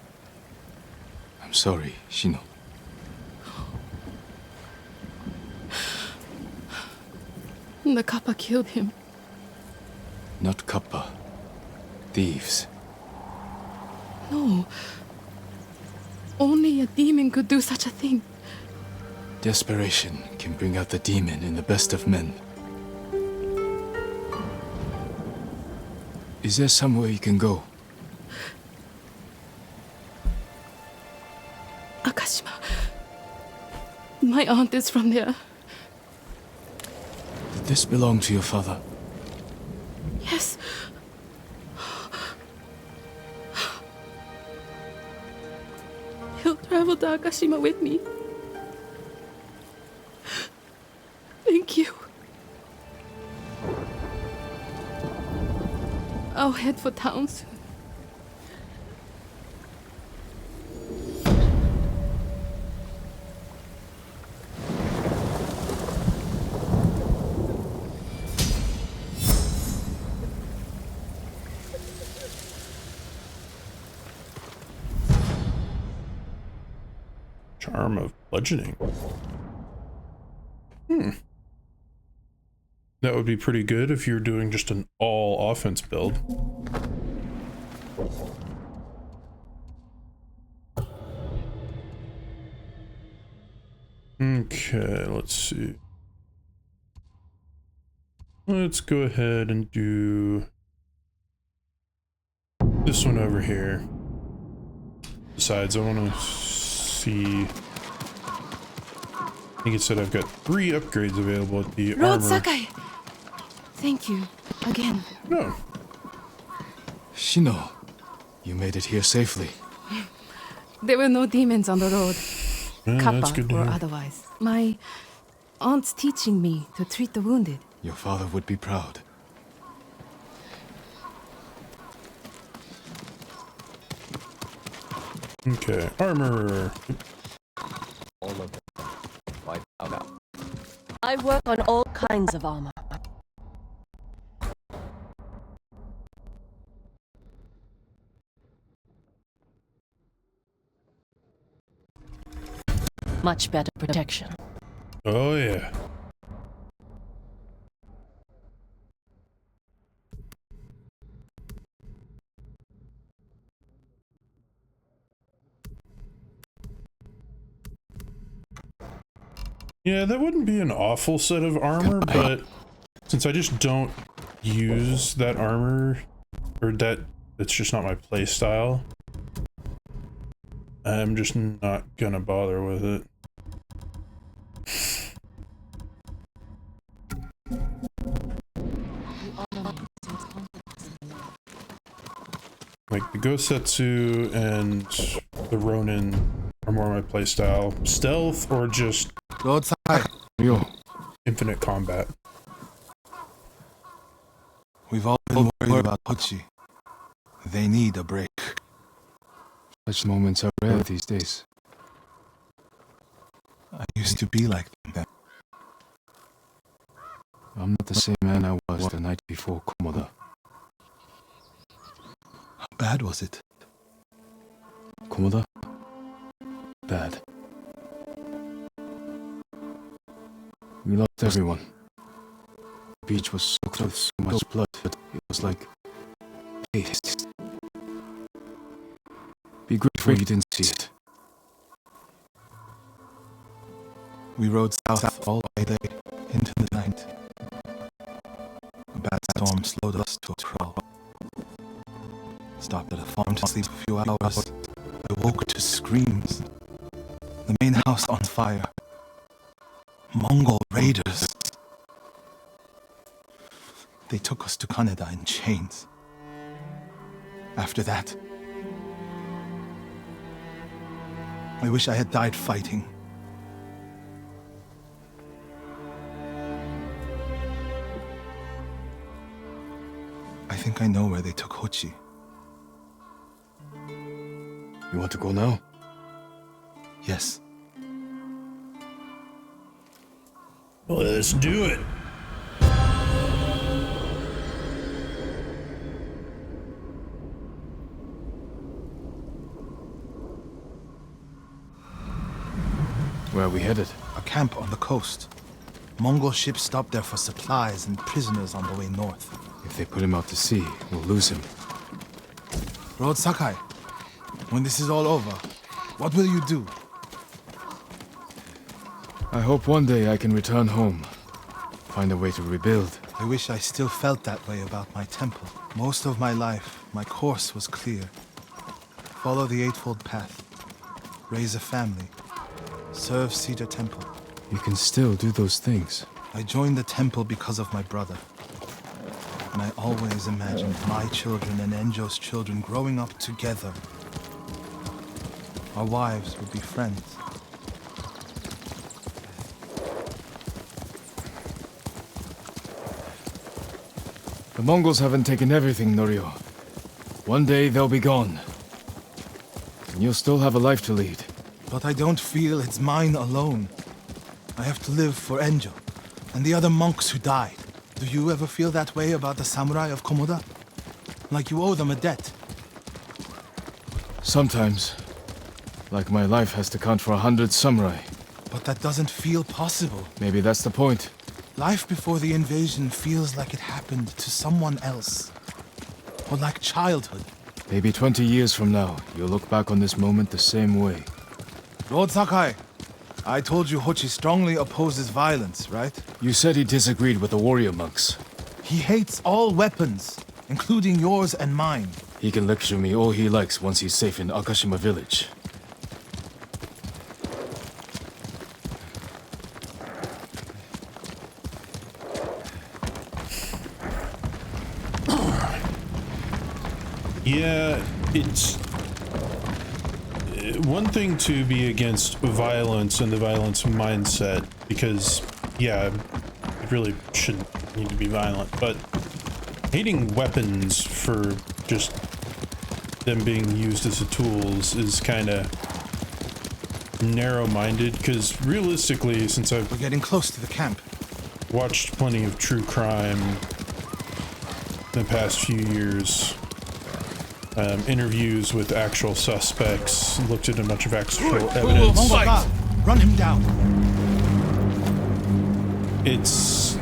I'm sorry, Shino. The Kappa killed him. Not Kappa. Thieves. No. Only a demon could do such a thing. Desperation can bring out the demon in the best of men. Is there somewhere you can go? Akashima. My aunt is from there. Did this belong to your father? Yes. He'll travel to Akashima with me. Thank you. I'll head for town soon. Charm of bludgeoning. That would be pretty good if you're doing just an all offense build. Okay, let's see. Let's go ahead and do this one over here. Besides, I want to see. I think it said I've got 3 upgrades available at the Road armor. Sakai! Thank you. Again. No. Shino, you made it here safely. There were no demons on the road. Yeah, that's Kappa good to or hear. otherwise. My aunt's teaching me to treat the wounded. Your father would be proud. Okay, armor. All of them. Wipe out. I work on all kinds of armor. Much better protection. Oh yeah. Yeah, that wouldn't be an awful set of armor, but since I just don't use that armor, or that's just not my play style, I'm just not gonna bother with it. Like the Gosetsu and the Ronin are more my playstyle. Stealth or just infinite combat. We've all been worried about Hochi. They need a break. Such moments are rare these days. I used to be like them. I'm not the same man I was the night before Komoda. How bad was it? Komoda? Bad. We lost everyone. The beach was soaked with so much blood that it was like paste. Be grateful you didn't see it. We rode south all the way into the night. A bad storm slowed us to a crawl. Stopped at a farm to sleep a few hours. I woke to screams. The main house on fire. Mongol raiders. They took us to Kaneda in chains. After that, I wish I had died fighting. I think I know where they took Hochi. You want to go now? Yes. Let's do it. Where are we headed? A camp on the coast. Mongol ships stopped there for supplies and prisoners on the way north. If they put him out to sea, we'll lose him. Lord Sakai, when this is all over, what will you do? I hope one day I can return home. Find a way to rebuild. I wish I still felt that way about my temple. Most of my life, my course was clear. Follow the Eightfold Path. Raise a family. Serve Cedar Temple. You can still do those things. I joined the temple because of my brother. And I always imagined my children and Enjo's children growing up together. Our wives would be friends. The Mongols haven't taken everything, Norio. One day they'll be gone. And you'll still have a life to lead. But I don't feel it's mine alone. I have to live for Enjo and the other monks who died. Do you ever feel that way about the samurai of Komoda? Like you owe them a debt? Sometimes. Like my life has to count for 100 samurai. But that doesn't feel possible. Maybe that's the point. Life before the invasion feels like it happened to someone else. Or like childhood. Maybe 20 years from now, you'll look back on this moment the same way. Lord Sakai, I told you Hochi strongly opposes violence, right? You said he disagreed with the warrior monks. He hates all weapons, including yours and mine. He can lecture me all he likes once he's safe in Akashima village. Yeah, it's one thing to be against violence and the violence mindset, because, yeah, it really shouldn't need to be violent, but hating weapons for just them being used as a tools is kind of narrow-minded, because realistically, since I've... We're getting close to the camp. Watched plenty of true crime in the past few years. Interviews with actual suspects, looked at a bunch of actual evidence. Oh my God! Run him down! It's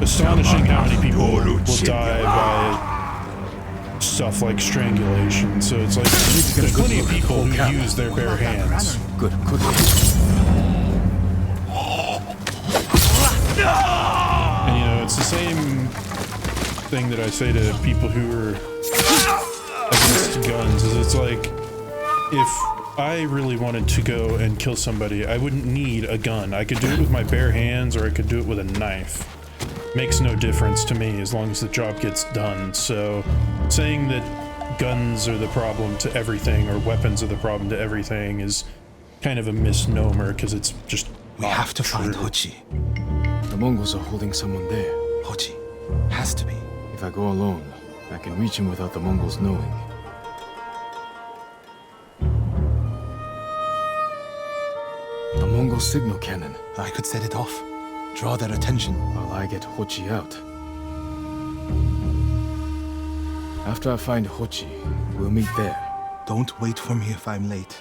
astonishing how many people will die by stuff like strangulation. So it's like, there's plenty of people who use their bare hands. Good. And you know, it's the same thing that I say to people who are against guns, is it's like, if I really wanted to go and kill somebody, I wouldn't need a gun. I could do it with my bare hands, or I could do it with a knife. Makes no difference to me as long as the job gets done. So saying that guns are the problem to everything, or weapons are the problem to everything, is kind of a misnomer, because it's just we have to find Hochi. The Mongols are holding someone there. Hochi. Has to be. If I go alone, I can reach him without the Mongols knowing. A Mongol signal cannon. I could set it off. Draw their attention. While I get Hochi out. After I find Hochi, we'll meet there. Don't wait for me if I'm late.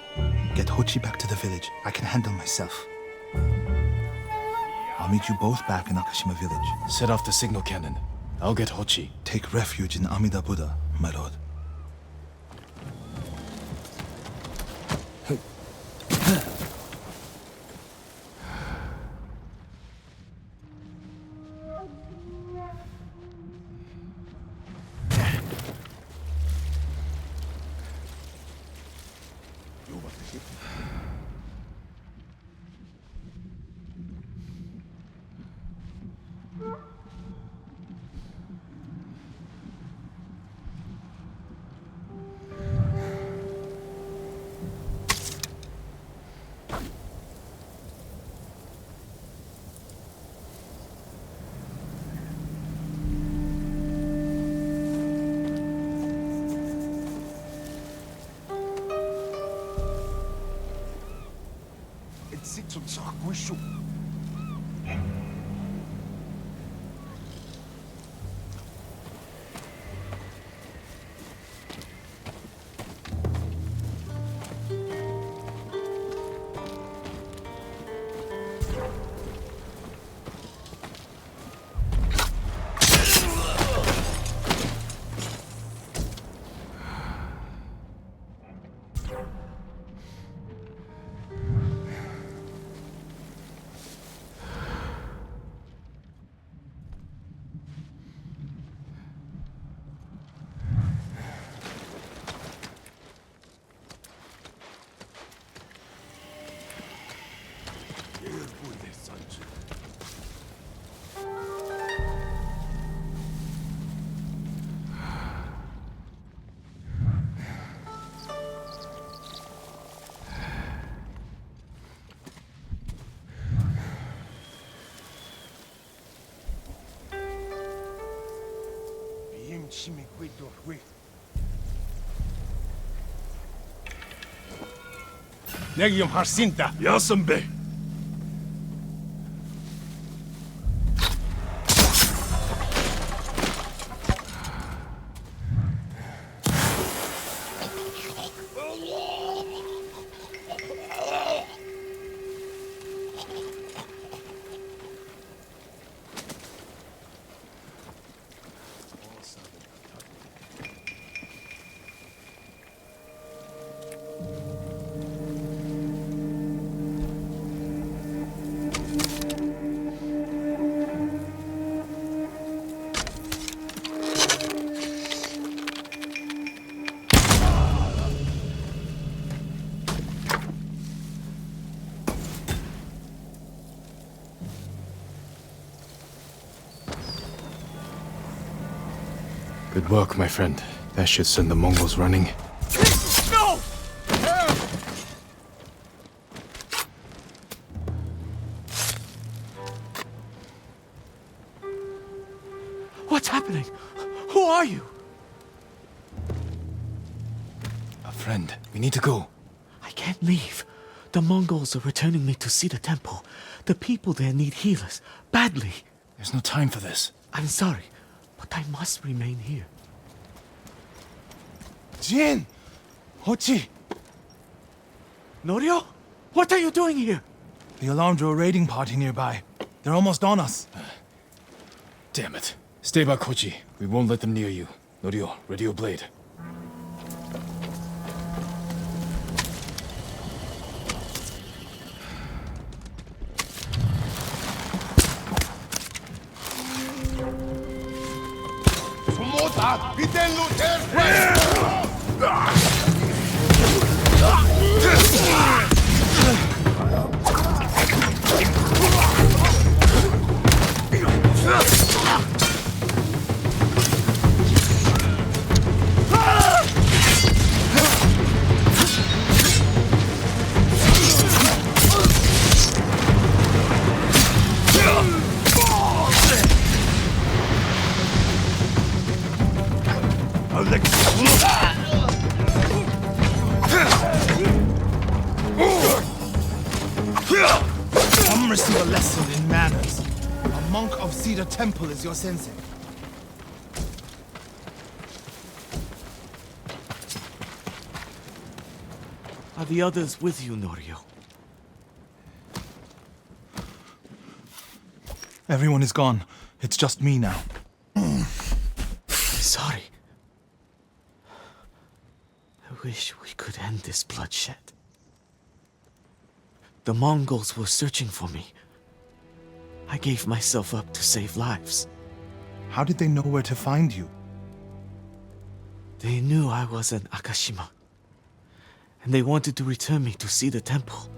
Get Hochi back to the village. I can handle myself. I'll meet you both back in Akashima village. Set off the signal cannon. I'll get Hochi. Take refuge in Amida Buddha, my lord. zum Sargwishu. Negium Harsinta. Yasambe. Good work, my friend. That should send the Mongols running. No! What's happening? Who are you? A friend. We need to go. I can't leave. The Mongols are returning me to see the temple. The people there need healers. Badly. There's no time for this. I'm sorry, but I must remain here. Jin! Hochi! Norio? What are you doing here? The alarm drew a raiding party nearby. They're almost on us. Damn it. Stay back, Hochi. We won't let them near you. Norio, ready your blade. Come receive a lesson in manners. A monk of Cedar Temple is your sensei. Are the others with you, Norio? Everyone is gone. It's just me now. I'm sorry. I wish we could end this bloodshed. The Mongols were searching for me. I gave myself up to save lives. How did they know where to find you? They knew I was an Akashima. and they wanted to return me to see the temple.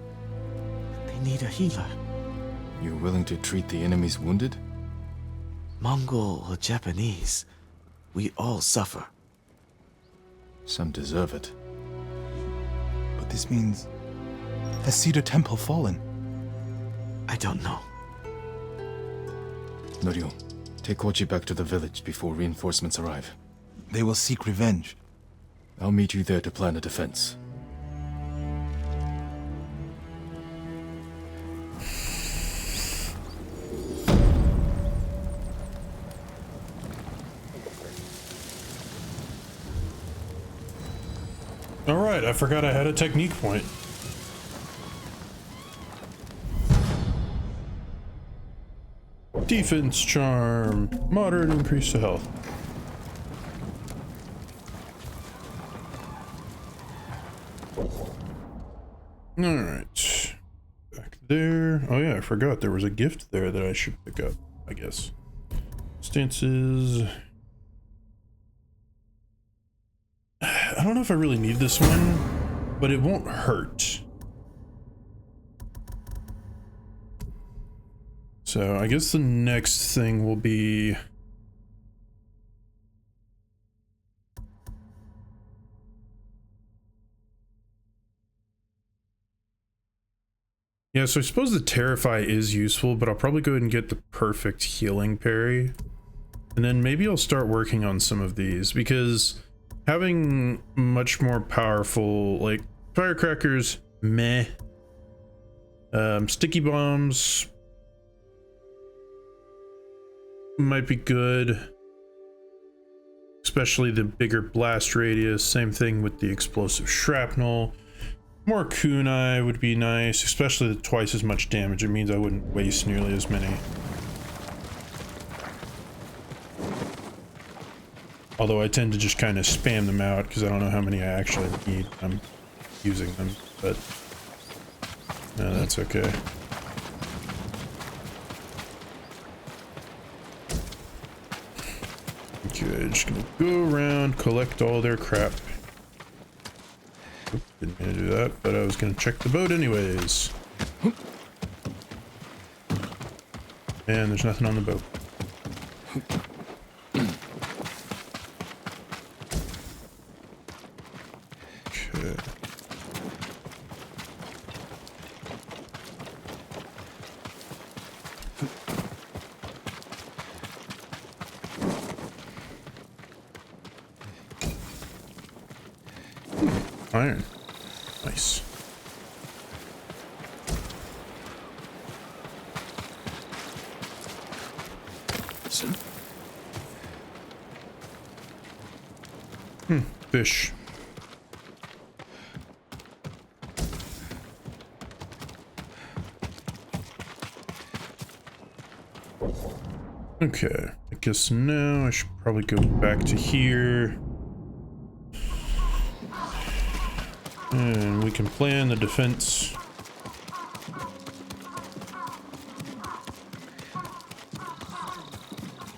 They need a healer. You're willing to treat the enemy's wounded? Mongol or Japanese, we all suffer. Some deserve it. But this means... has Cedar Temple fallen? I don't know. Norio, take Kochi back to the village before reinforcements arrive. They will seek revenge. I'll meet you there to plan a defense. Alright, I forgot I had a technique point. Defense charm. Moderate increase to health. Alright. Back there. Oh yeah, I forgot there was a gift there that I should pick up, I guess. Stances. I don't know if I really need this one, but it won't hurt. So I guess the next thing will be... yeah, so I suppose the Terrify is useful, but I'll probably go ahead and get the perfect healing parry. And then maybe I'll start working on some of these, because having much more powerful, like, firecrackers, meh. Sticky bombs might be good, especially the bigger blast radius. Same thing with the explosive shrapnel. More kunai would be nice, especially the twice as much damage. It means I wouldn't waste nearly as many. Although I tend to just kind of spam them out because I don't know how many I actually need. I'm using them, but no, that's okay. Okay, just gonna go around, collect all their crap. Oop, didn't mean to do that, but I was gonna check the boat anyways. And there's nothing on the boat. Okay. Iron. Nice. Fish. Okay, I guess now I should probably go back to here. And we can plan the defense.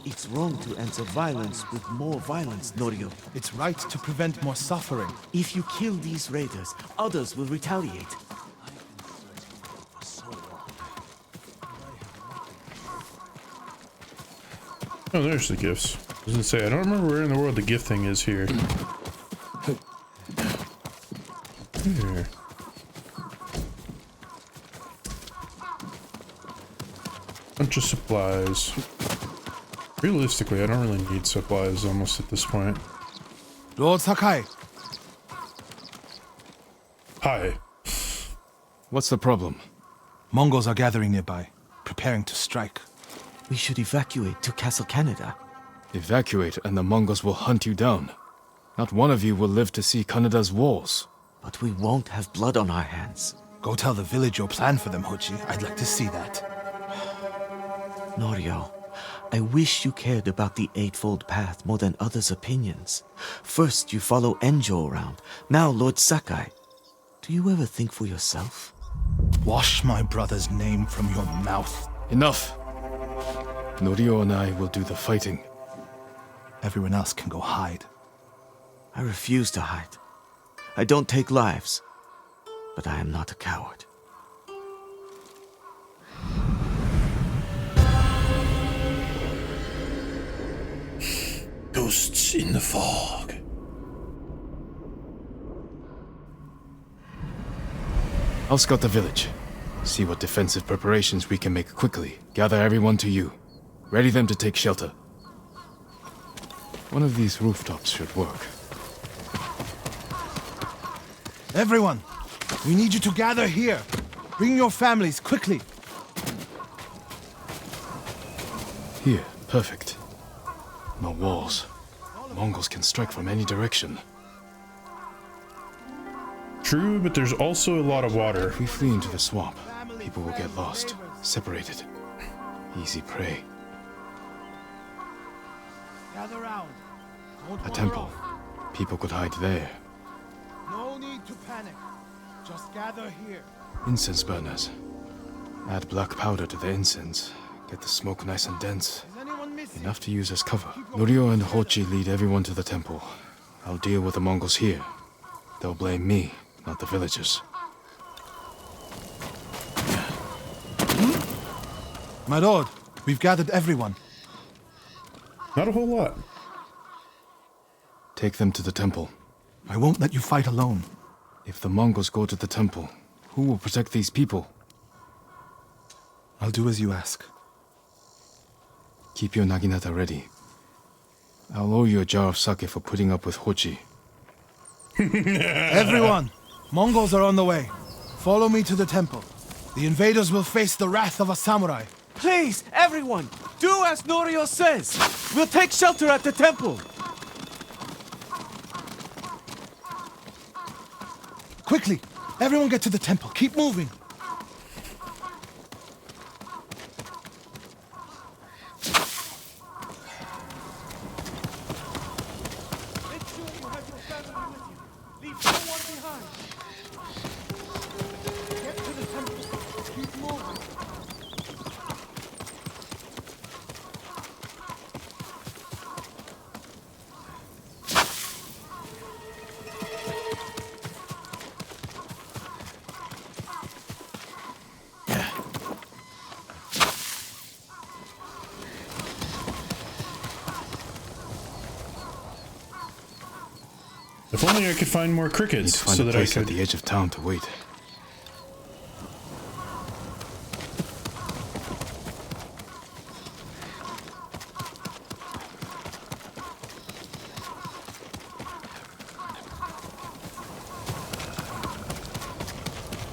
It's wrong to answer violence with more violence, Norio. It's right to prevent more suffering. If you kill these raiders, others will retaliate. Oh, there's the gifts. I was gonna say, I don't remember where in the world the gift thing is here. Here. Bunch of supplies. Realistically, I don't really need supplies almost at this point. Lord Sakai. Hi. What's the problem? Mongols are gathering nearby, preparing to strike. We should evacuate to Castle Canada. Evacuate and the Mongols will hunt you down. Not one of you will live to see Kanada's walls. But we won't have blood on our hands. Go tell the village your plan for them, Hochi. I'd like to see that. Norio, I wish you cared about the Eightfold Path more than others' opinions. First you follow Enjo around, now Lord Sakai. Do you ever think for yourself? Wash my brother's name from your mouth. Enough! Norio and I will do the fighting. Everyone else can go hide. I refuse to hide. I don't take lives, but I am not a coward. Ghosts in the fog. I'll scout the village. See what defensive preparations we can make quickly. Gather everyone to you. Ready them to take shelter. One of these rooftops should work. Everyone, we need you to gather here. Bring your families, quickly. Here, perfect. No walls. Mongols can strike from any direction. True, but there's also a lot of water. If we flee into the swamp, people will get lost, separated. Easy prey. Gather round. A temple. People could hide there. No need to panic. Just gather here. Incense burners. Add black powder to the incense. Get the smoke nice and dense. Enough to use as cover. Norio and Hochi lead everyone to the temple. I'll deal with the Mongols here. They'll blame me, not the villagers. My lord, we've gathered everyone. Not a whole lot. Take them to the temple. I won't let you fight alone. If the Mongols go to the temple, who will protect these people? I'll do as you ask. Keep your naginata ready. I'll owe you a jar of sake for putting up with Hochi. Everyone, Mongols are on the way. Follow me to the temple. The invaders will face the wrath of a samurai. Please, everyone, do as Norio says. We'll take shelter at the temple. Quickly, everyone get to the temple. Keep moving. If only I could find more crickets so that I could... at the edge of town to wait.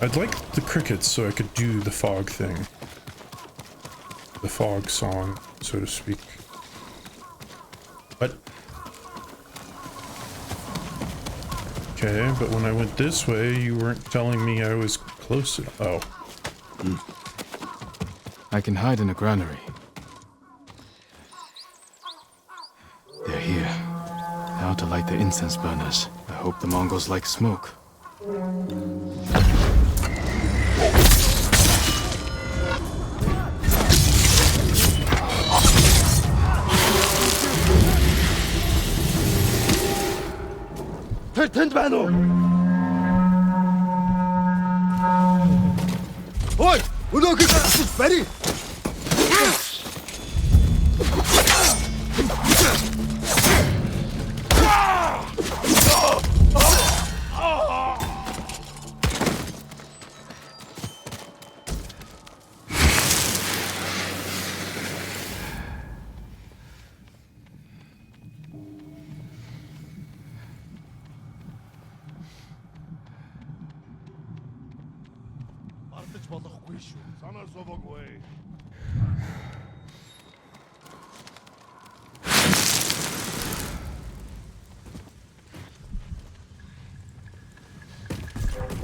I'd like the crickets so I could do the fog thing. The fog song, so to speak. But... Okay, but when I went this way, you weren't telling me I was close enough. Oh. I can hide in a granary. They're here. Now to light the incense burners. I hope the Mongols like smoke. Oi! We're not good at ready!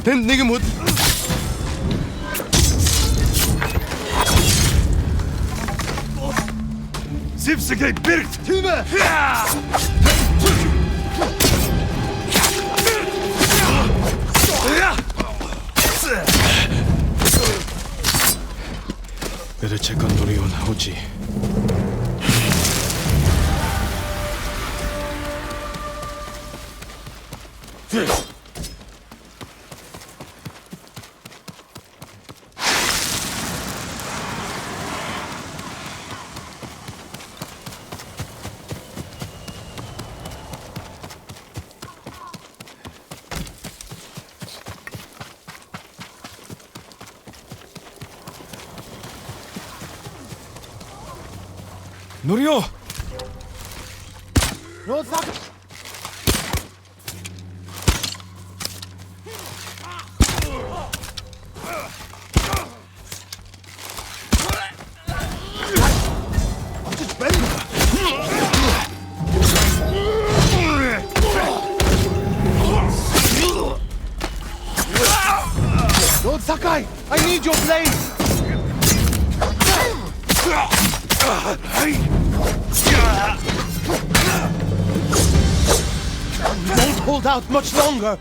Den ligger mod. Sipsegay birgt. Time. Better check on Norio and Hochi. Norio! No, Sakai! Lord Sakai, I need your blade! Don't hold out much longer!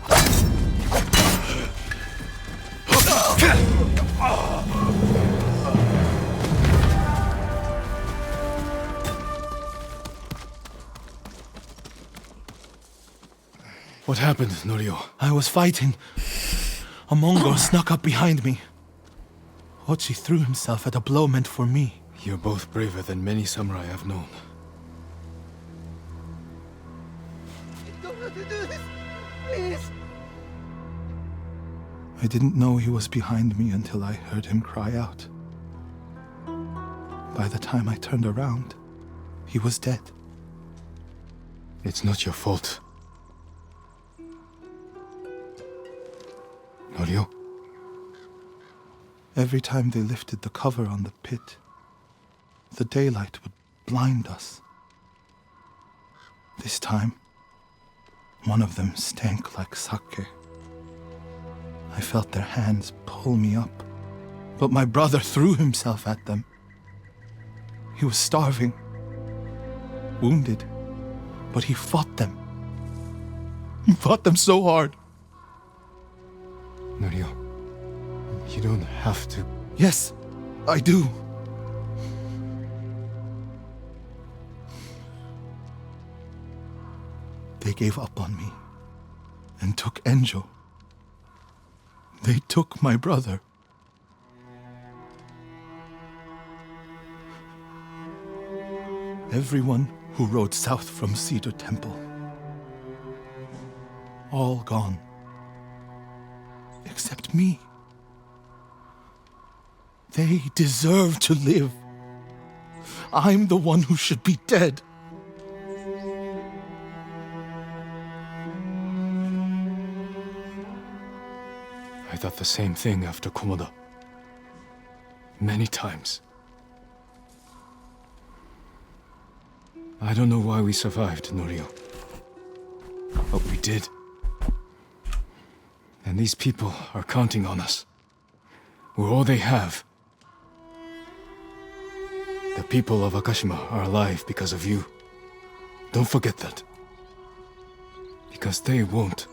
What happened, Norio? I was fighting. A Mongol snuck up behind me. Hochi threw himself at a blow meant for me. You're both braver than many samurai I've known. Don't let me do this! Please! I didn't know he was behind me until I heard him cry out. By the time I turned around, he was dead. It's not your fault. Norio? Every time they lifted the cover on the pit, the daylight would blind us. This time, one of them stank like sake. I felt their hands pull me up, but my brother threw himself at them. He was starving, wounded, but he fought them. He fought them so hard. Norio, you don't have to. Yes, I do. They gave up on me and took Enjo. They took my brother. Everyone who rode south from Cedar Temple. All gone. Except me. They deserve to live. I'm the one who should be dead. I thought the same thing after Komoda. Many times. I don't know why we survived, Norio. But we did. And these people are counting on us. We're all they have. The people of Akashima are alive because of you. Don't forget that. Because they won't.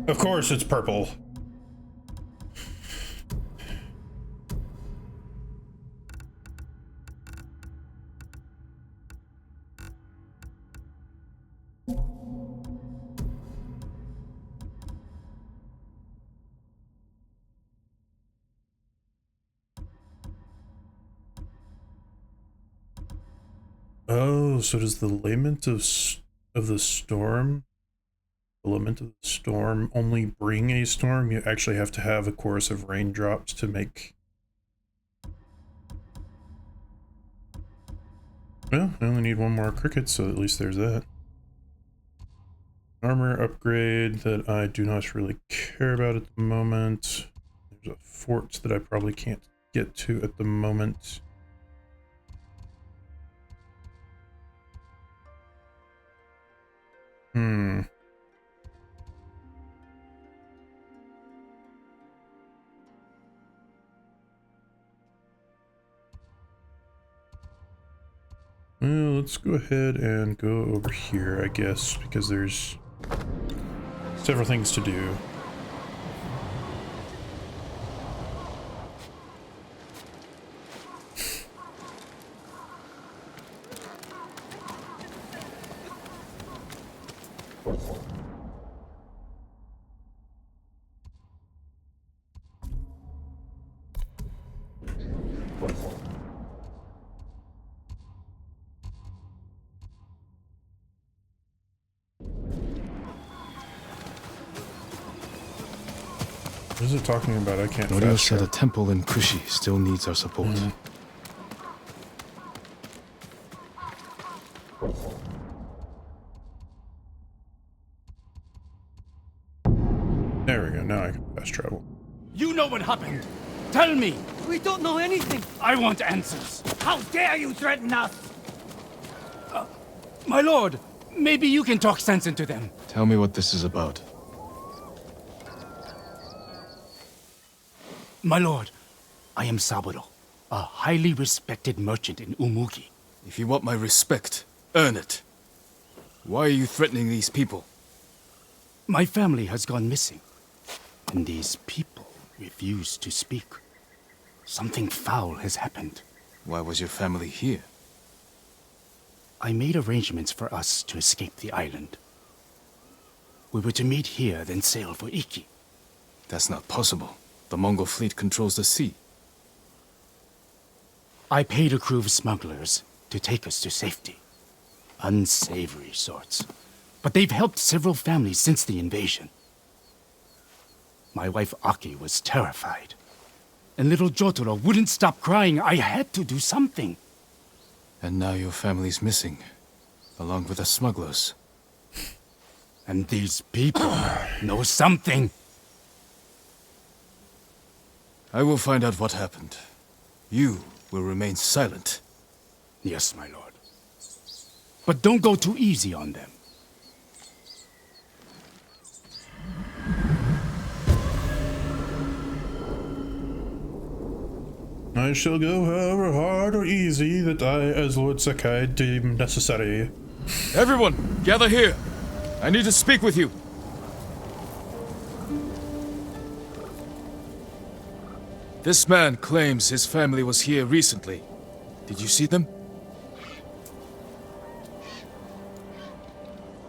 Of course it's purple. Oh, so does the lament of the storm, the lament of the storm, only bring a storm? You actually have to have a chorus of raindrops to make. Well, I only need one more cricket, so at least there's that. Armor upgrade that I do not really care about at the moment. There's a fort that I probably can't get to at the moment. Well, let's go ahead and go over here, I guess, because there's several things to do. What is it talking about? I can't Norio fast said a travel. temple in Kushi still needs our support. There we go. Now I can fast travel. You know what happened. Tell me. We don't know anything. I want answers. How dare you threaten us? My lord, maybe you can talk sense into them. Tell me what this is about. My lord, I am Saburo, a highly respected merchant in Umugi. If you want my respect, earn it. Why are you threatening these people? My family has gone missing, and these people refuse to speak. Something foul has happened. Why was your family here? I made arrangements for us to escape the island. We were to meet here, then sail for Iki. That's not possible. The Mongol fleet controls the sea. I paid a crew of smugglers to take us to safety. Unsavory sorts. But they've helped several families since the invasion. My wife Aki was terrified. And little Jotaro wouldn't stop crying. I had to do something. And now your family's missing, along with the smugglers. And these people know something. I will find out what happened. You will remain silent. Yes, my lord. But don't go too easy on them. I shall go however hard or easy that I, as Lord Sakai, deem necessary. Everyone, gather here. I need to speak with you. This man claims his family was here recently. Did you see them?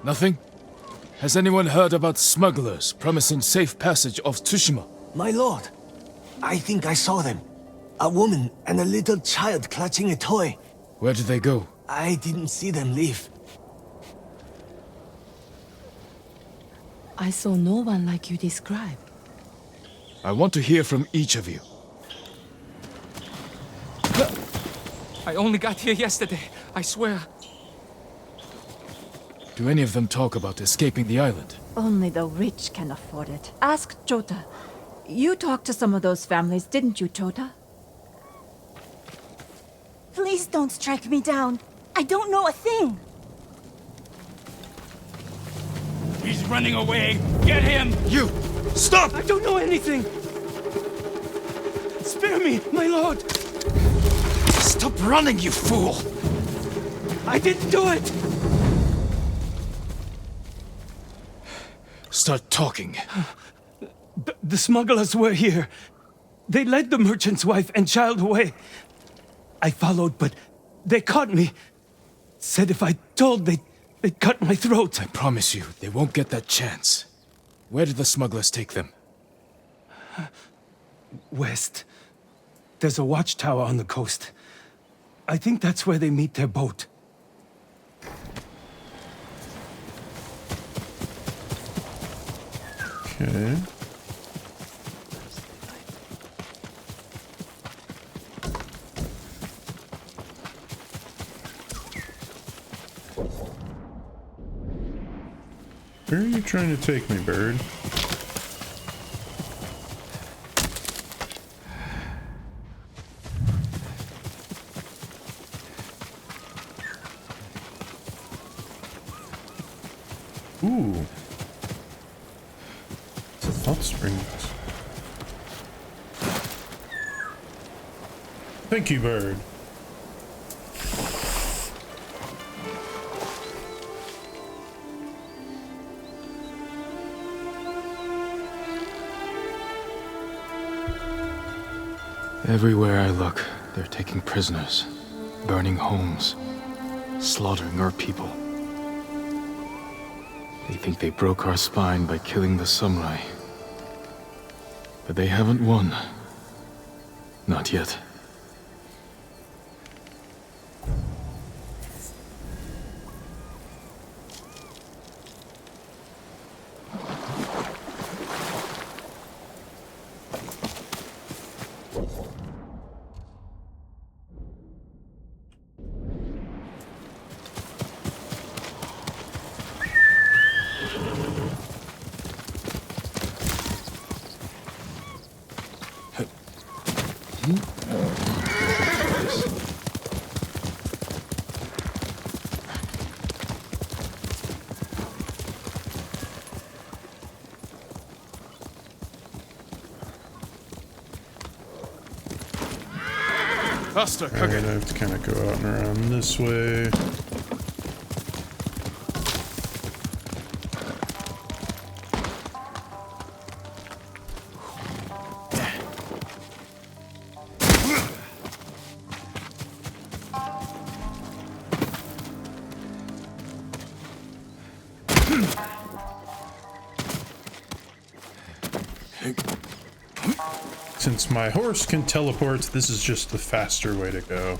Nothing? Has anyone heard about smugglers promising safe passage of Tsushima? My lord, I think I saw them. A woman and a little child clutching a toy. Where did they go? I didn't see them leave. I saw no one like you describe. I want to hear from each of you. I only got here yesterday, I swear. Do any of them talk about escaping the island? Only the rich can afford it. Ask Chota. You talked to some of those families, didn't you, Chota? Please don't strike me down. I don't know a thing. He's running away. Get him! You! Stop! I don't know anything. Spare me, my lord. Stop running, you fool! I didn't do it. Start talking. The smugglers were here. They led the merchant's wife and child away. I followed, but they caught me. Said if I told, they'd cut my throat. I promise you, they won't get that chance. Where did the smugglers take them? West. There's a watchtower on the coast. I think that's where they meet their boat. Okay. Where are you trying to take me, bird? Ooh. Hot springs. Thank you, bird. Everywhere I look, they're taking prisoners, burning homes, slaughtering our people. They think they broke our spine by killing the samurai. But they haven't won. Not yet. Alright, I have to kind of go out and around this way. Since my horse can teleport, this is just the faster way to go.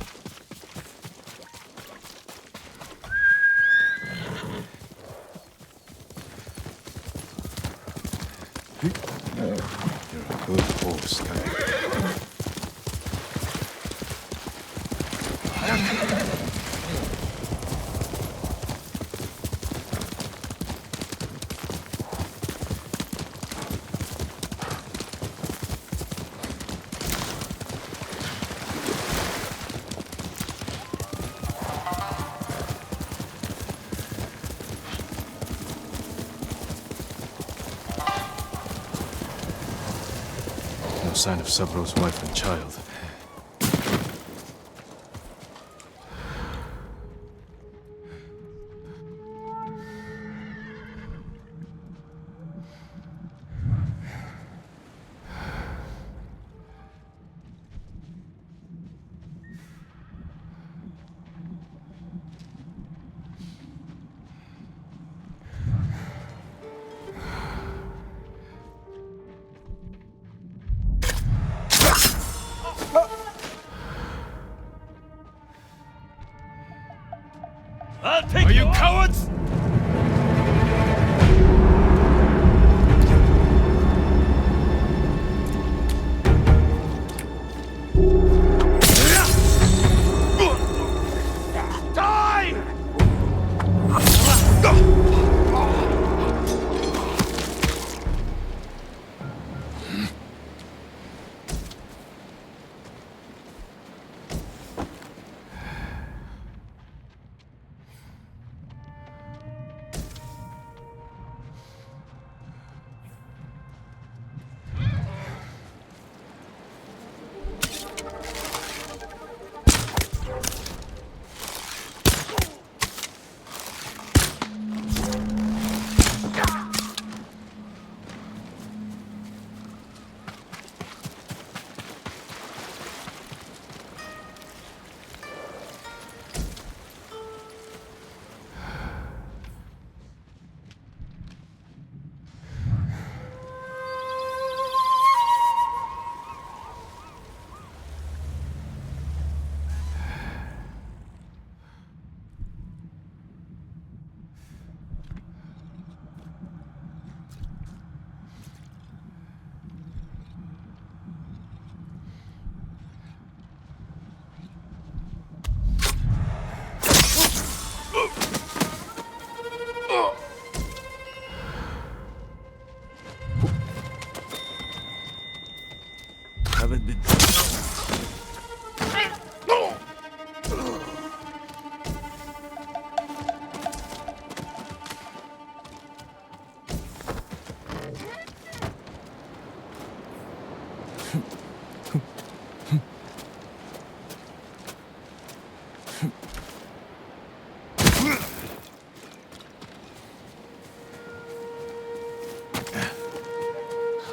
You're a good horse, No sign of Sabro's wife and child. Are you cowards?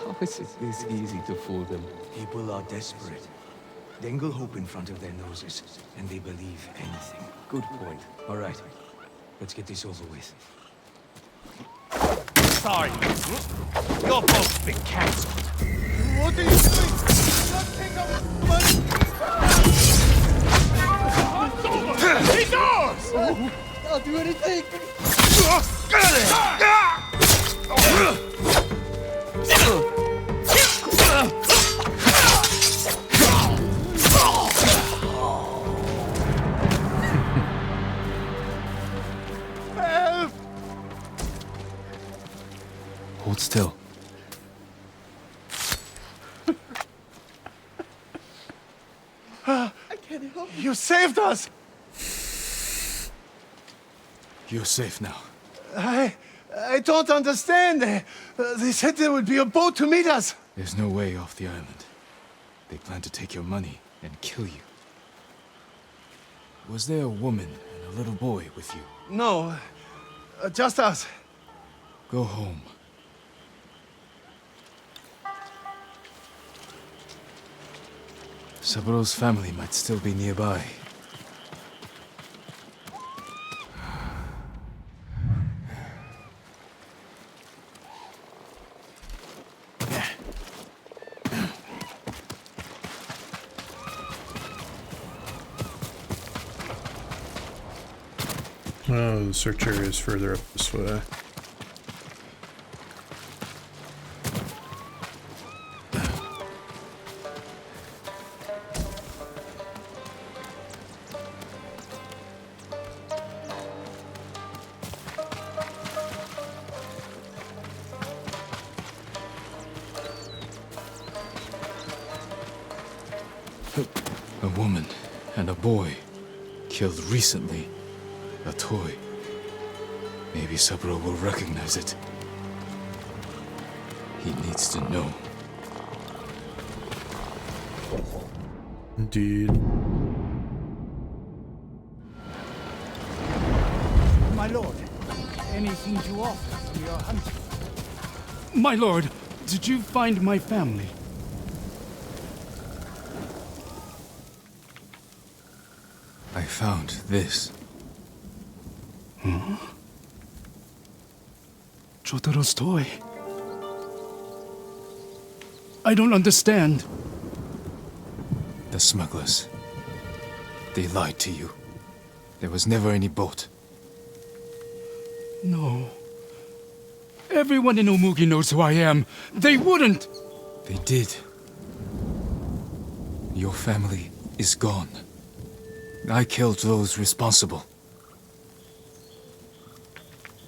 How is it this easy to fool them? People are desperate. Dangle hope in front of their noses, and they believe anything. Good point. All right, let's get this over with. Sorry. You're both been cancelled. What are you doing? Don't take our money! He's ours! I'll do anything! Help! Hold still. I can't help you. You saved us! You're safe now. I don't understand. They said there would be a boat to meet us. There's no way off the island. They plan to take your money and kill you. Was there a woman and a little boy with you? No, just us. Go home. Saburo's family might still be nearby. Oh, the search area is further up this way. A woman and a boy killed recently. A toy. Maybe Saburo will recognize it. He needs to know. Indeed. My lord, anything to offer from your hunting? My lord, did you find my family? I found this. Huh? Jotaro's toy. I don't understand. The smugglers. They lied to you. There was never any boat. No. Everyone in Umugi knows who I am. They wouldn't! They did. Your family is gone. I killed those responsible.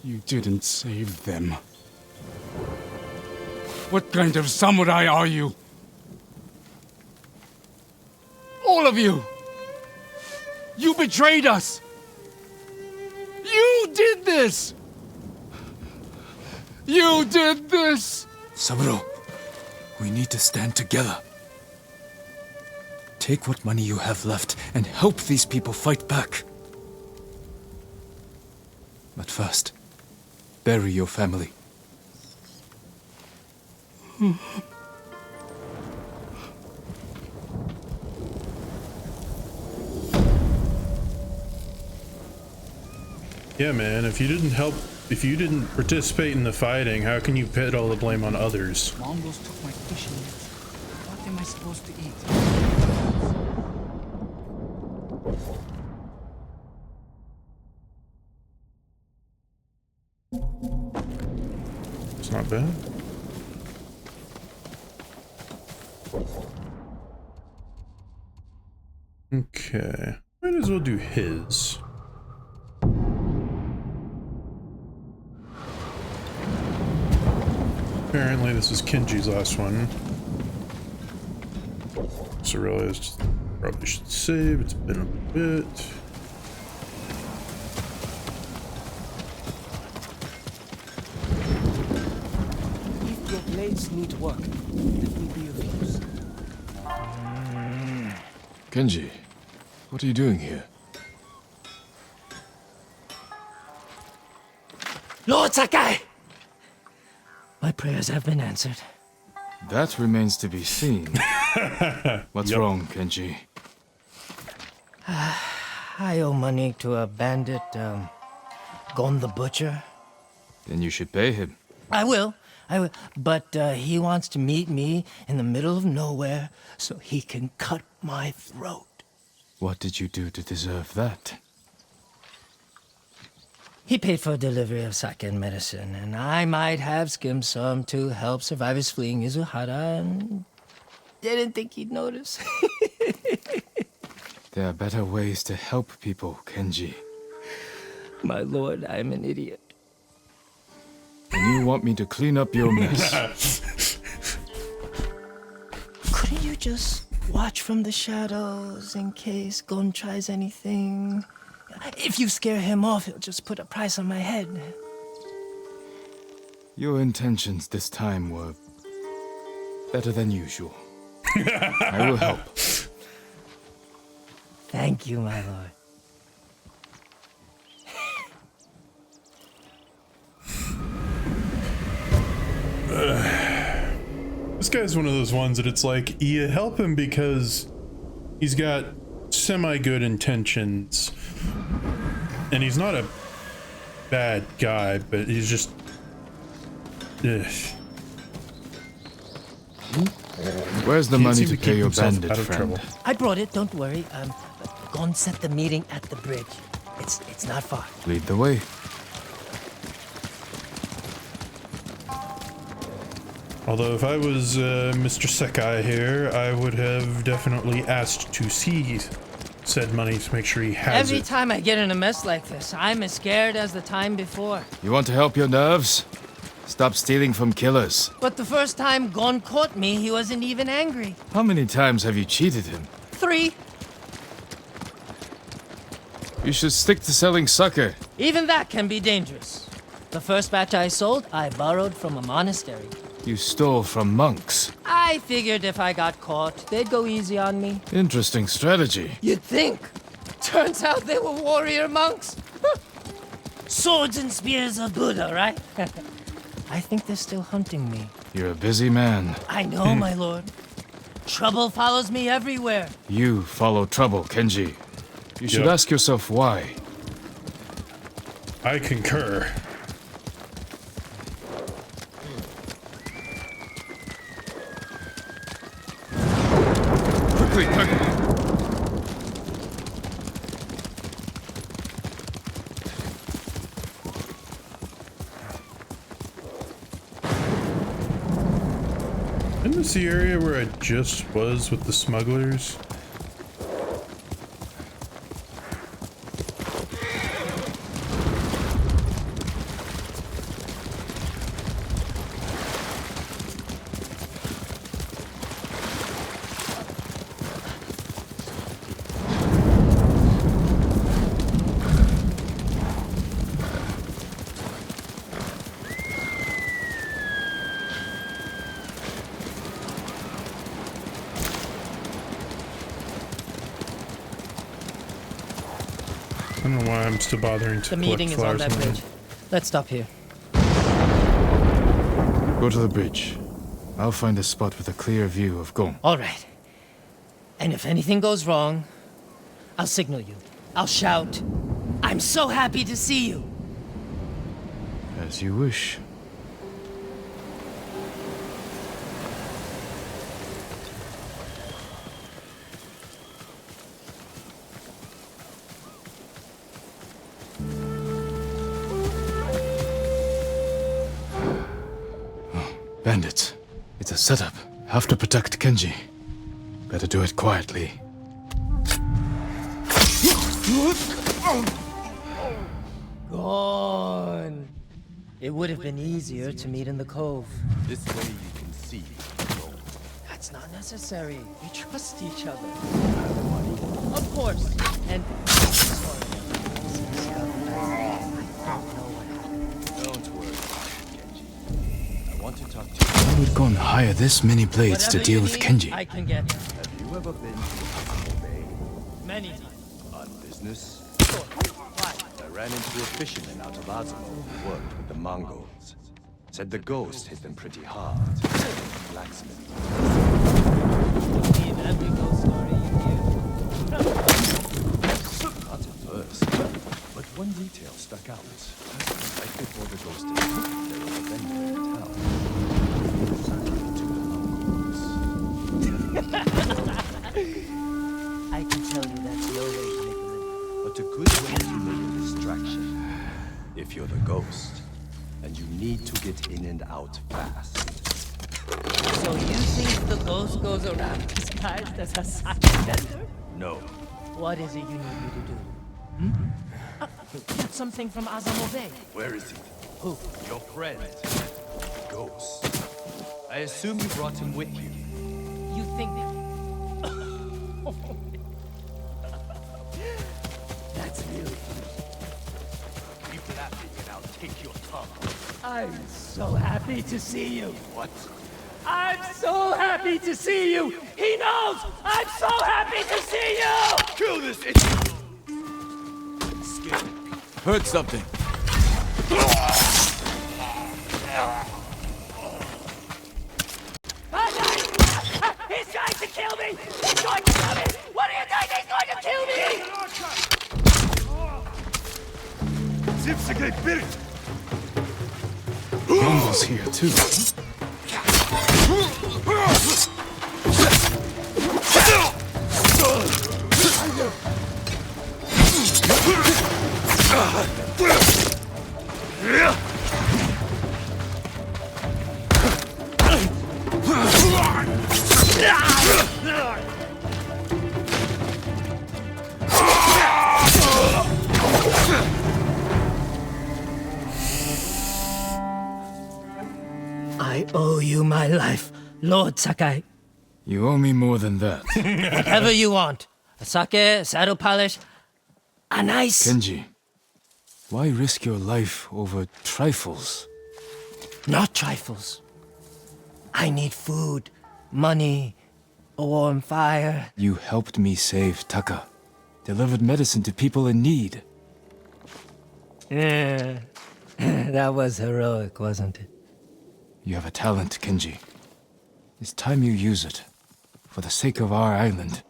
You didn't save them. What kind of samurai are you? All of you! You betrayed us! You did this! You did this! Saburo, we need to stand together. Take what money you have left and help these people fight back. But first, bury your family. Yeah, man, if you didn't participate in the fighting, how can you put all the blame on others? Mongols took my fishing nets. What am I supposed to eat? It's not bad. Okay, might as well do his. Apparently this is Kenji's last one. So I realized probably should save, it's been a bit. If your blades need work, let me be of use. Kenji, what are you doing here? Lord Sakai! My prayers have been answered. That remains to be seen. What's wrong, Kenji? I owe money to a bandit, Gon the Butcher. Then you should pay him. I will. But he wants to meet me in the middle of nowhere so he can cut my throat. What did you do to deserve that? He paid for delivery of sake and medicine, and I might have skimmed some to help survivors fleeing Izuhara, and didn't think he'd notice. There are better ways to help people, Kenji. My lord, I'm an idiot. And you want me to clean up your mess? Couldn't you just watch from the shadows in case Gon tries anything? If you scare him off, he'll just put a price on my head. Your intentions this time were better than usual. I will help. Thank you, my lord. guy's one of those ones that it's like, you help him because he's got semi-good intentions. And he's not a bad guy, but he's just... Ugh. Where's the Can't money seem to keep pay your himself bandit out of friend? trouble. I brought it, don't worry. Go and set the meeting at the bridge. It's not far. Lead the way. Although if I was Mr. Sekai here, I would have definitely asked to see said money to make sure he has Every it. time I get in a mess like this, I'm as scared as the time before. You want to help your nerves? Stop stealing from killers. But the first time Gon caught me, he wasn't even angry. How many times have you cheated him? 3. You should stick to selling sucker. Even that can be dangerous. The first batch I sold, I borrowed from a monastery. You stole from monks. I figured if I got caught, they'd go easy on me. Interesting strategy. You'd think. Turns out they were warrior monks. Swords and spears of Buddha, right? I think they're still hunting me. You're a busy man. I know, my lord. Trouble follows me everywhere. You follow trouble, Kenji. You should ask yourself why. I concur. Quickly, quick. Isn't this the area where I just was with the smugglers? I don't know why I'm still bothering to The collect meeting is on flowers that and bridge. Let's stop here. Go to the bridge. I'll find a spot with a clear view of Gong. All right. And if anything goes wrong, I'll signal you. I'll shout, "I'm so happy to see you!" As you wish. Bandits. It's a setup. Have to protect Kenji. Better do it quietly. Gone. It would have been easier to meet in the cove. This way you can see. That's not necessary. We trust each other. Of course. And Don't worry, Kenji. I want to talk to you. Why would Gon hire this many blades to whatever deal you with need, Kenji? I can get. Have you ever been to Tsushima Bay? Many times. On business? I ran into a fisherman out of Azamo who worked with the Mongols. Said the ghost hit them pretty hard. Blacksmith. Believe every ghost story you hear. Not at first, but one detail stuck out. Right before the ghost attack, there was a vendor in town. Selling to the Mongols. I can tell you that's no way to make a living. But a good way to make a distraction. If you're the ghost, and you need to get in and out fast. So you think the ghost goes around disguised as a side vendor? No. What is it you need me to do? Get something from Azamo Bay. Where is he? Who? Your friend. Ghost. I assume you brought him with you. You think... That's really... Keep laughing and I'll take your tongue. I'm so happy to see you. What? I'm so happy to see you. He knows. I'm so happy to see you. Kill this idiot. Scared. Heard something. Mongols here too. I owe you my life, Lord Sakai. You owe me more than that. Whatever you want. A sake, a saddle polish, a nice... Kenji, why risk your life over trifles? Not trifles. I need food, money, a warm fire. You helped me save Taka. Delivered medicine to people in need. Yeah, that was heroic, wasn't it? You have a talent, Kenji. It's time you use it. For the sake of our island.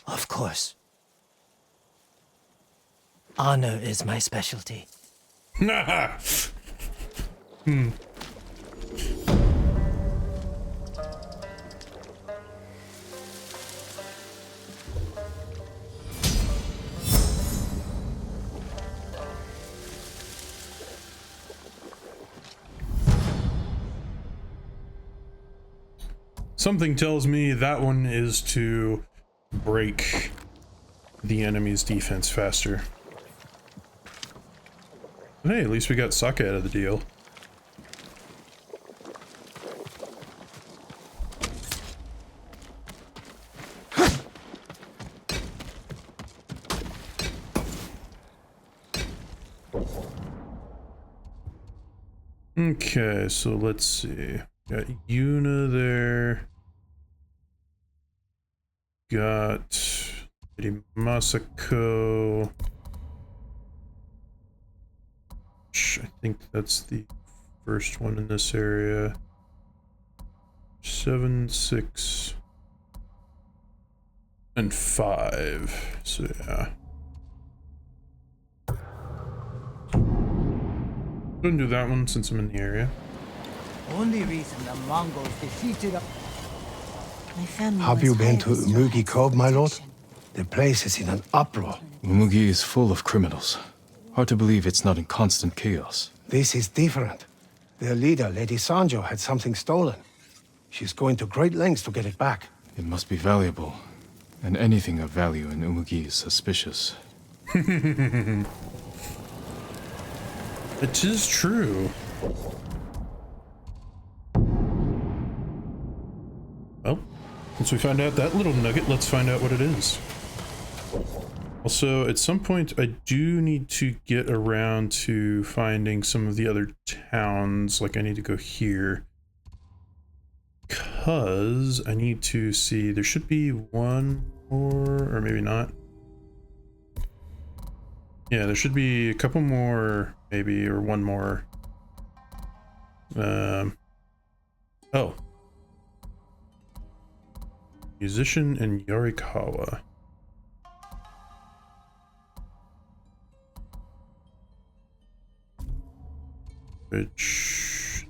Of course. Honor is my specialty. Something tells me that one is to break the enemy's defense faster. But hey, at least we got sake out of the deal. Okay, so let's see. Got Yuna there. Got Lady Masako. I think that's the first one in this area. 7, 6, and 5. So yeah. Couldn't do that one since I'm in the area. Only reason the Mongols defeated us. My family Have was you been hired to as Umugi Cove, my lord? The place is in an uproar. Umugi is full of criminals. Hard to believe it's not in constant chaos. This is different. Their leader, Lady Sanjo, had something stolen. She's going to great lengths to get it back. It must be valuable. And anything of value in Umugi is suspicious. It is true. Well, once we find out that little nugget, let's find out what it is. Also, at some point, I do need to get around to finding some of the other towns. Like, I need to go here. Because I need to see, there should be one more, or maybe not. Yeah, there should be a couple more, maybe, or one more. Oh. Musician in Yorikawa. Which...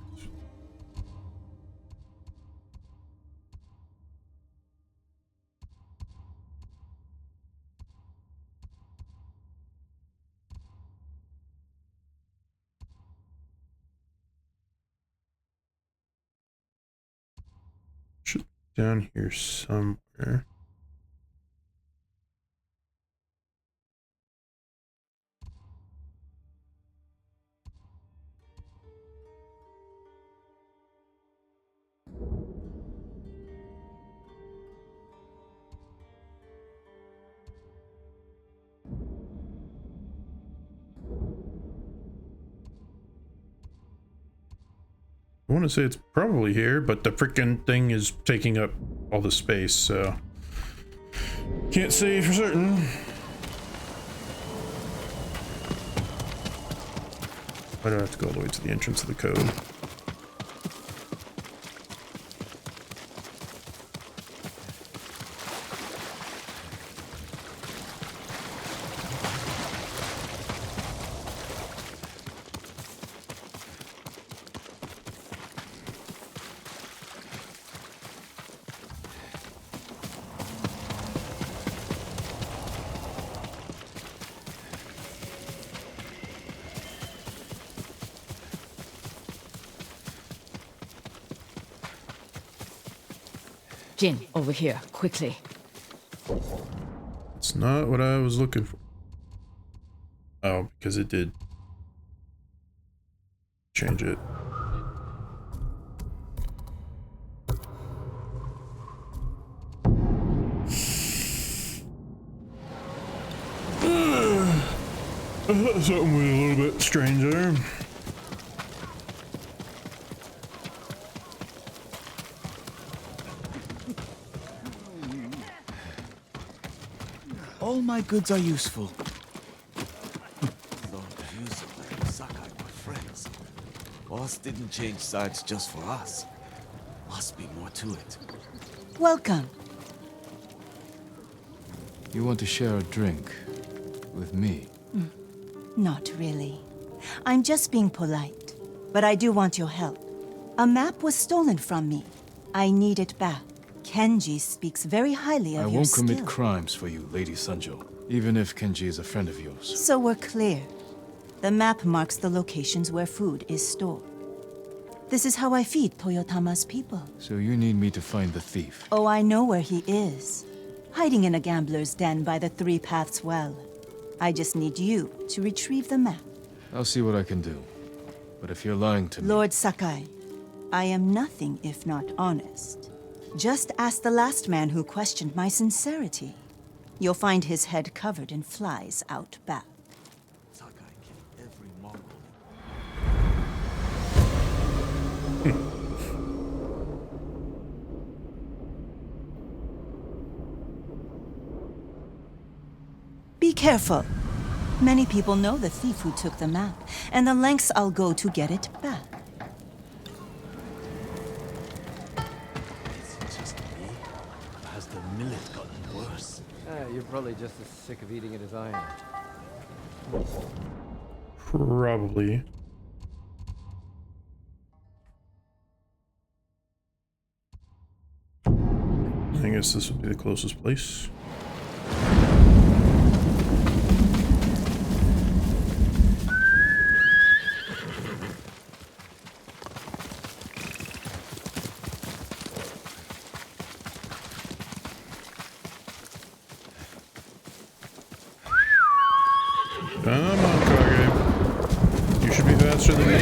should be down here somewhere. I want to say it's probably here, but the freaking thing is taking up all the space, so can't say for certain. Why do I have to go all the way to the entrance of the code? Jin, over here, quickly. It's not what I was looking for. Oh, because it did change it. Something was a little bit strange there. All my goods are useful. Lord Yuzo and Sakai were friends. Boss didn't change sides just for us. Must be more to it. Welcome. You want to share a drink with me? Not really. I'm just being polite. But I do want your help. A map was stolen from me. I need it back. Kenji speaks very highly of I your won't skill. commit crimes for you, Lady Sanjo, even if Kenji is a friend of yours. So we're clear. The map marks the locations where food is stored. This is how I feed Toyotama's people. So you need me to find the thief. Oh, I know where he is. Hiding in a gambler's den by the Three Paths Well. I just need you to retrieve the map. I'll see what I can do. But if you're lying to me... Lord Sakai, I am nothing if not honest. Just ask the last man who questioned my sincerity. You'll find his head covered in flies out back. Sakai killed every Mongol. Be careful. Many people know the thief who took the map, and the lengths I'll go to get it back. Is it just me? Or has the millet gotten worse? You're probably just as sick of eating it as I am. Probably. I guess this would be the closest place. Come on, Kage. You should be faster than me.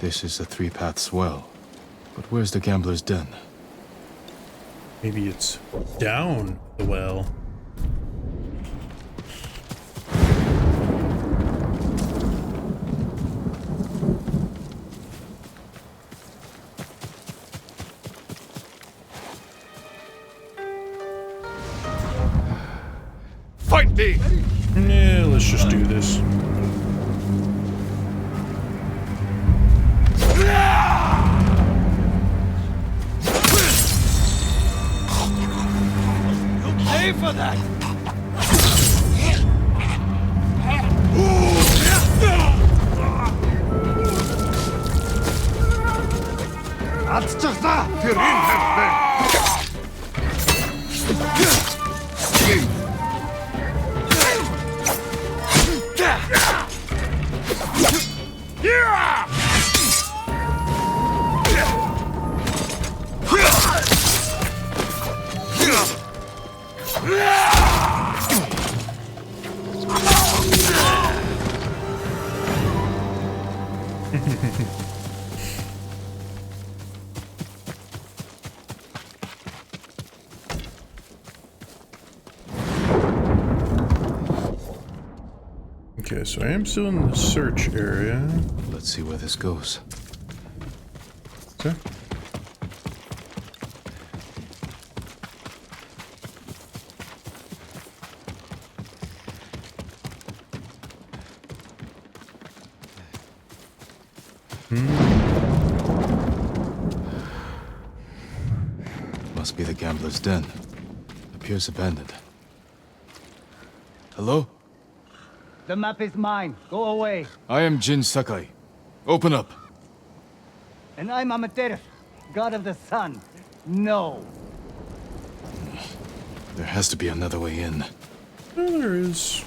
This is the Three Paths Well. But where's the gambler's den? Maybe it's down the well. Fight me! Yeah, let's just do this. Pay for that! Atstasa! Tyrin Okay, so I am still in the search area. Let's see where this goes. Okay. Must be the gambler's den. Appears abandoned. Hello? The map is mine. Go away. I am Jin Sakai. Open up. And I'm Amaterasu, god of the sun. No. There has to be another way in. There is.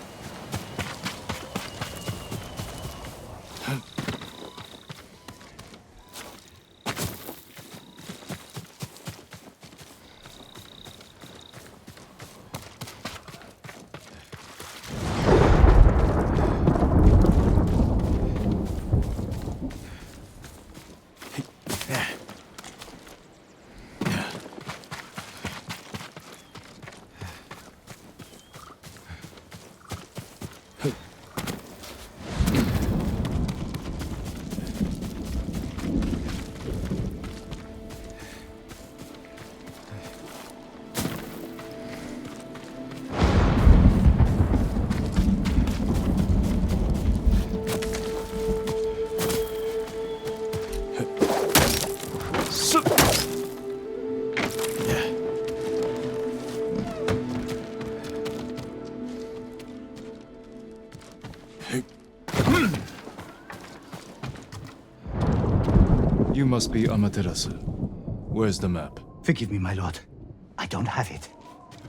You must be Amaterasu. Where's the map? Forgive me, my lord. I don't have it.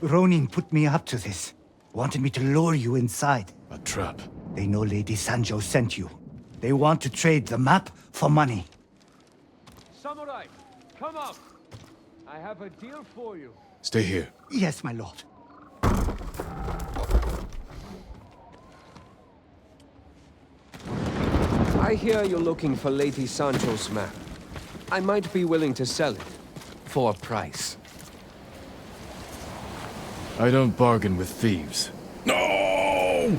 Ronin put me up to this. Wanted me to lure you inside. A trap. They know Lady Sanjo sent you. They want to trade the map for money. Samurai, come up. I have a deal for you. Stay here. Yes, my lord. I hear you're looking for Lady Sancho's map. I might be willing to sell it. For a price. I don't bargain with thieves. No!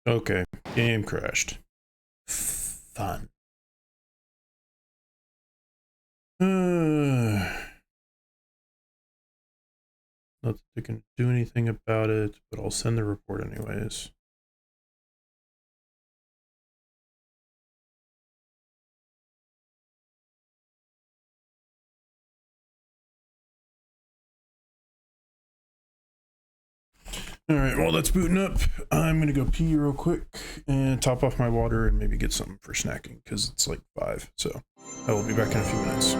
Okay, game crashed. Fun. Not that they can do anything about it, but I'll send the report anyways. Alright, while that's booting up, I'm gonna go pee real quick and top off my water and maybe get something for snacking, because it's like 5, so I will be back in a few minutes.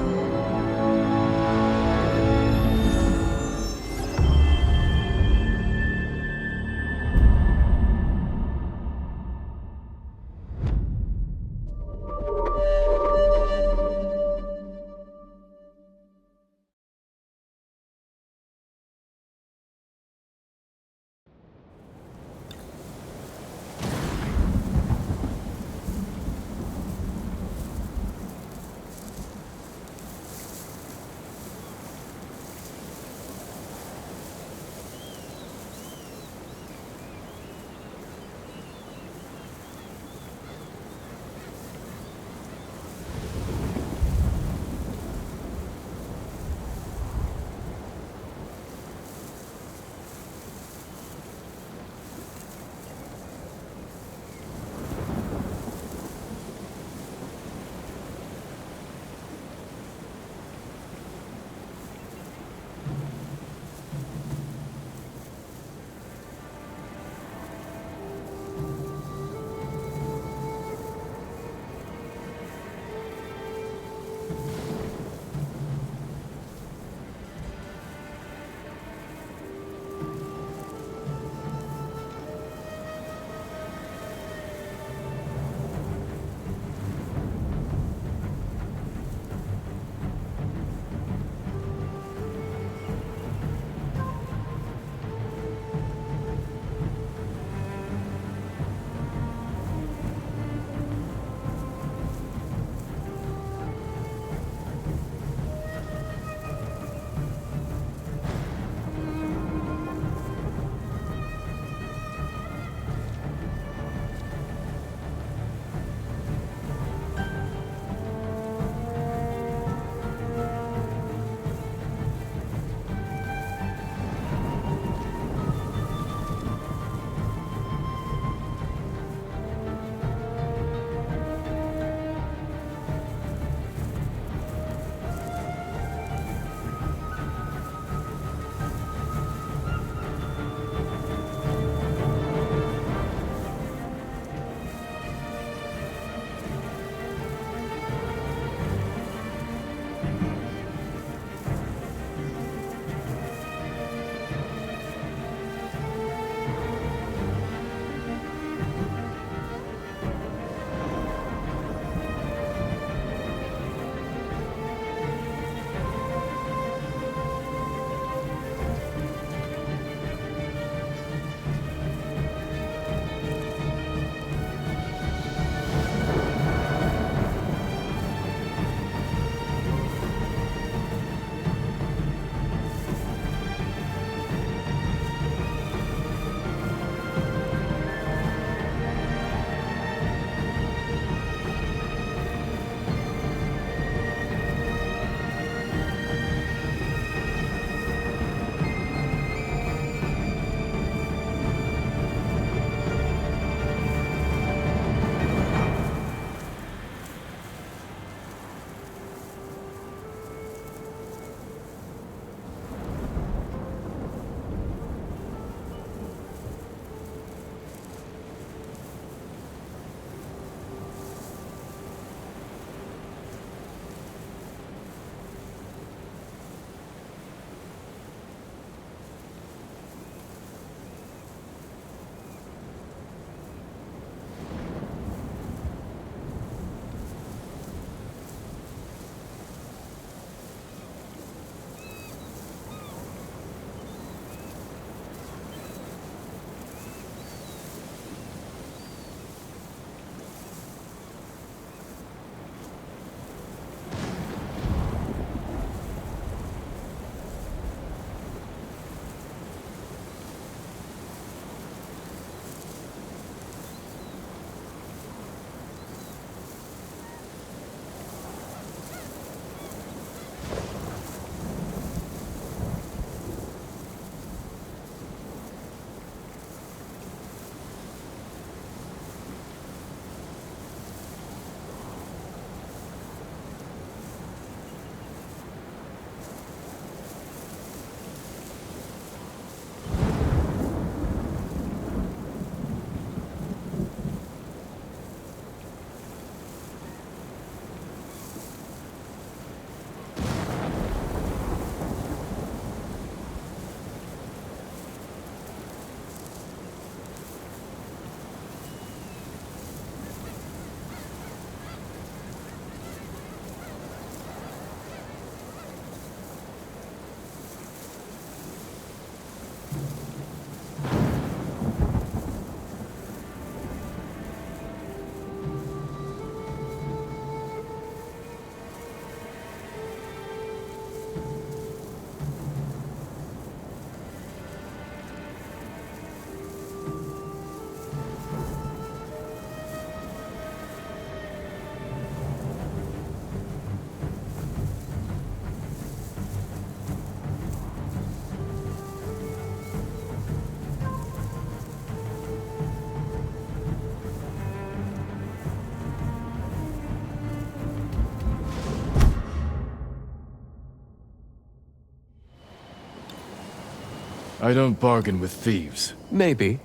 I don't bargain with thieves. Maybe.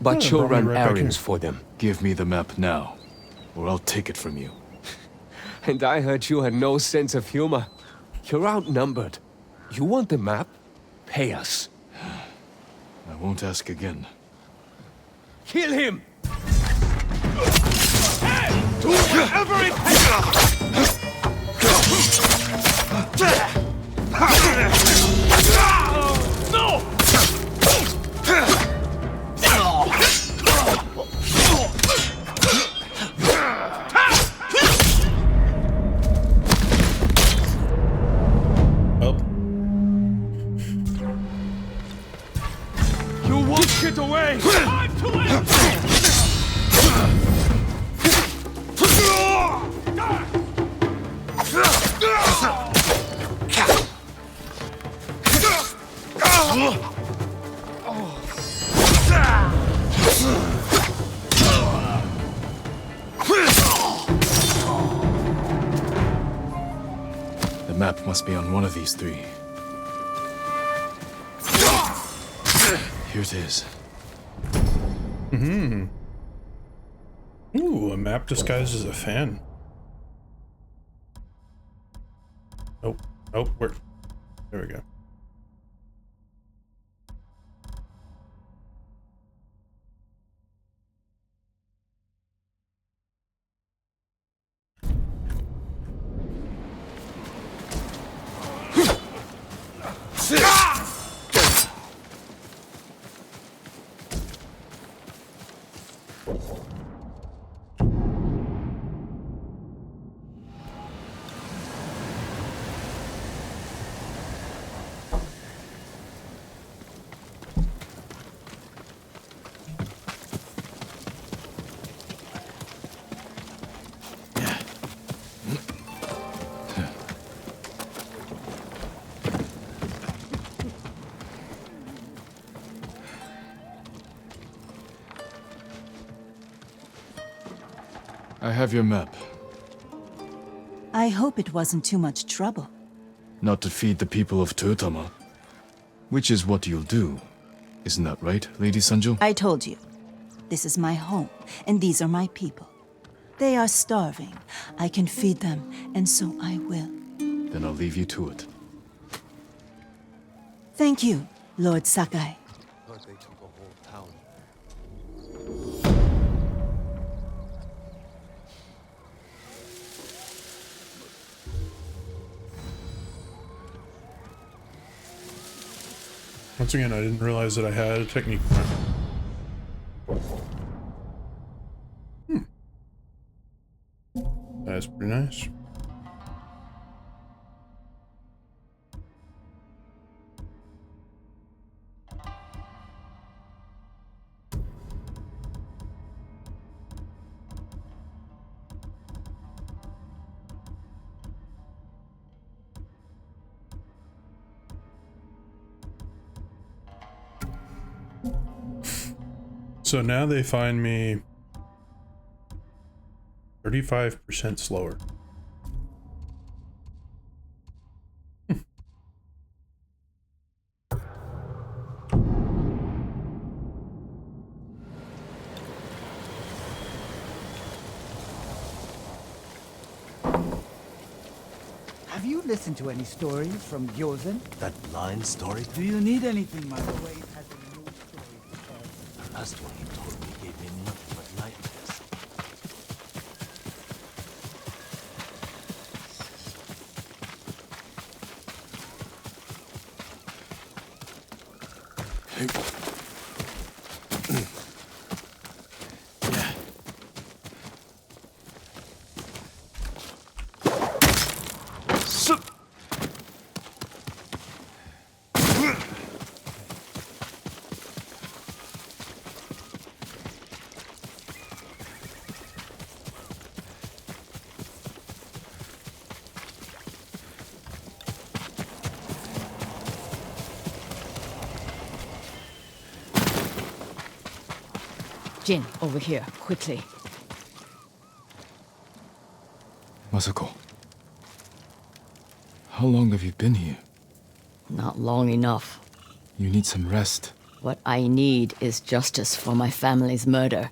But you'll run errands for them. Give me the map now, or I'll take it from you. And I heard you had no sense of humor. You're outnumbered. You want the map? Pay us. I won't ask again. Kill him! Do whatever it takes! No! You won't get away! Time to end! The map must be on one of these three. Here it is. Mm-hmm. Ooh, a map disguised as a fan. Oh, oh, where? There we go. I have your map. I hope it wasn't too much trouble. Not to feed the people of Tsushima. Which is what you'll do. Isn't that right, Lady Sanjo? I told you. This is my home, and these are my people. They are starving. I can feed them, and so I will. Then I'll leave you to it. Thank you, Lord Sakai. They took a whole town. Once again, I didn't realize that I had a technique for it. That's pretty nice. So now they find me 35% slower. Have you listened to any stories from Gyozen? That blind story? Do you need anything, my boy? Has a new story to tell. The last one you told me gave me nothing but nightmares. Jin, over here, quickly. Masako. How long have you been here? Not long enough. You need some rest. What I need is justice for my family's murder.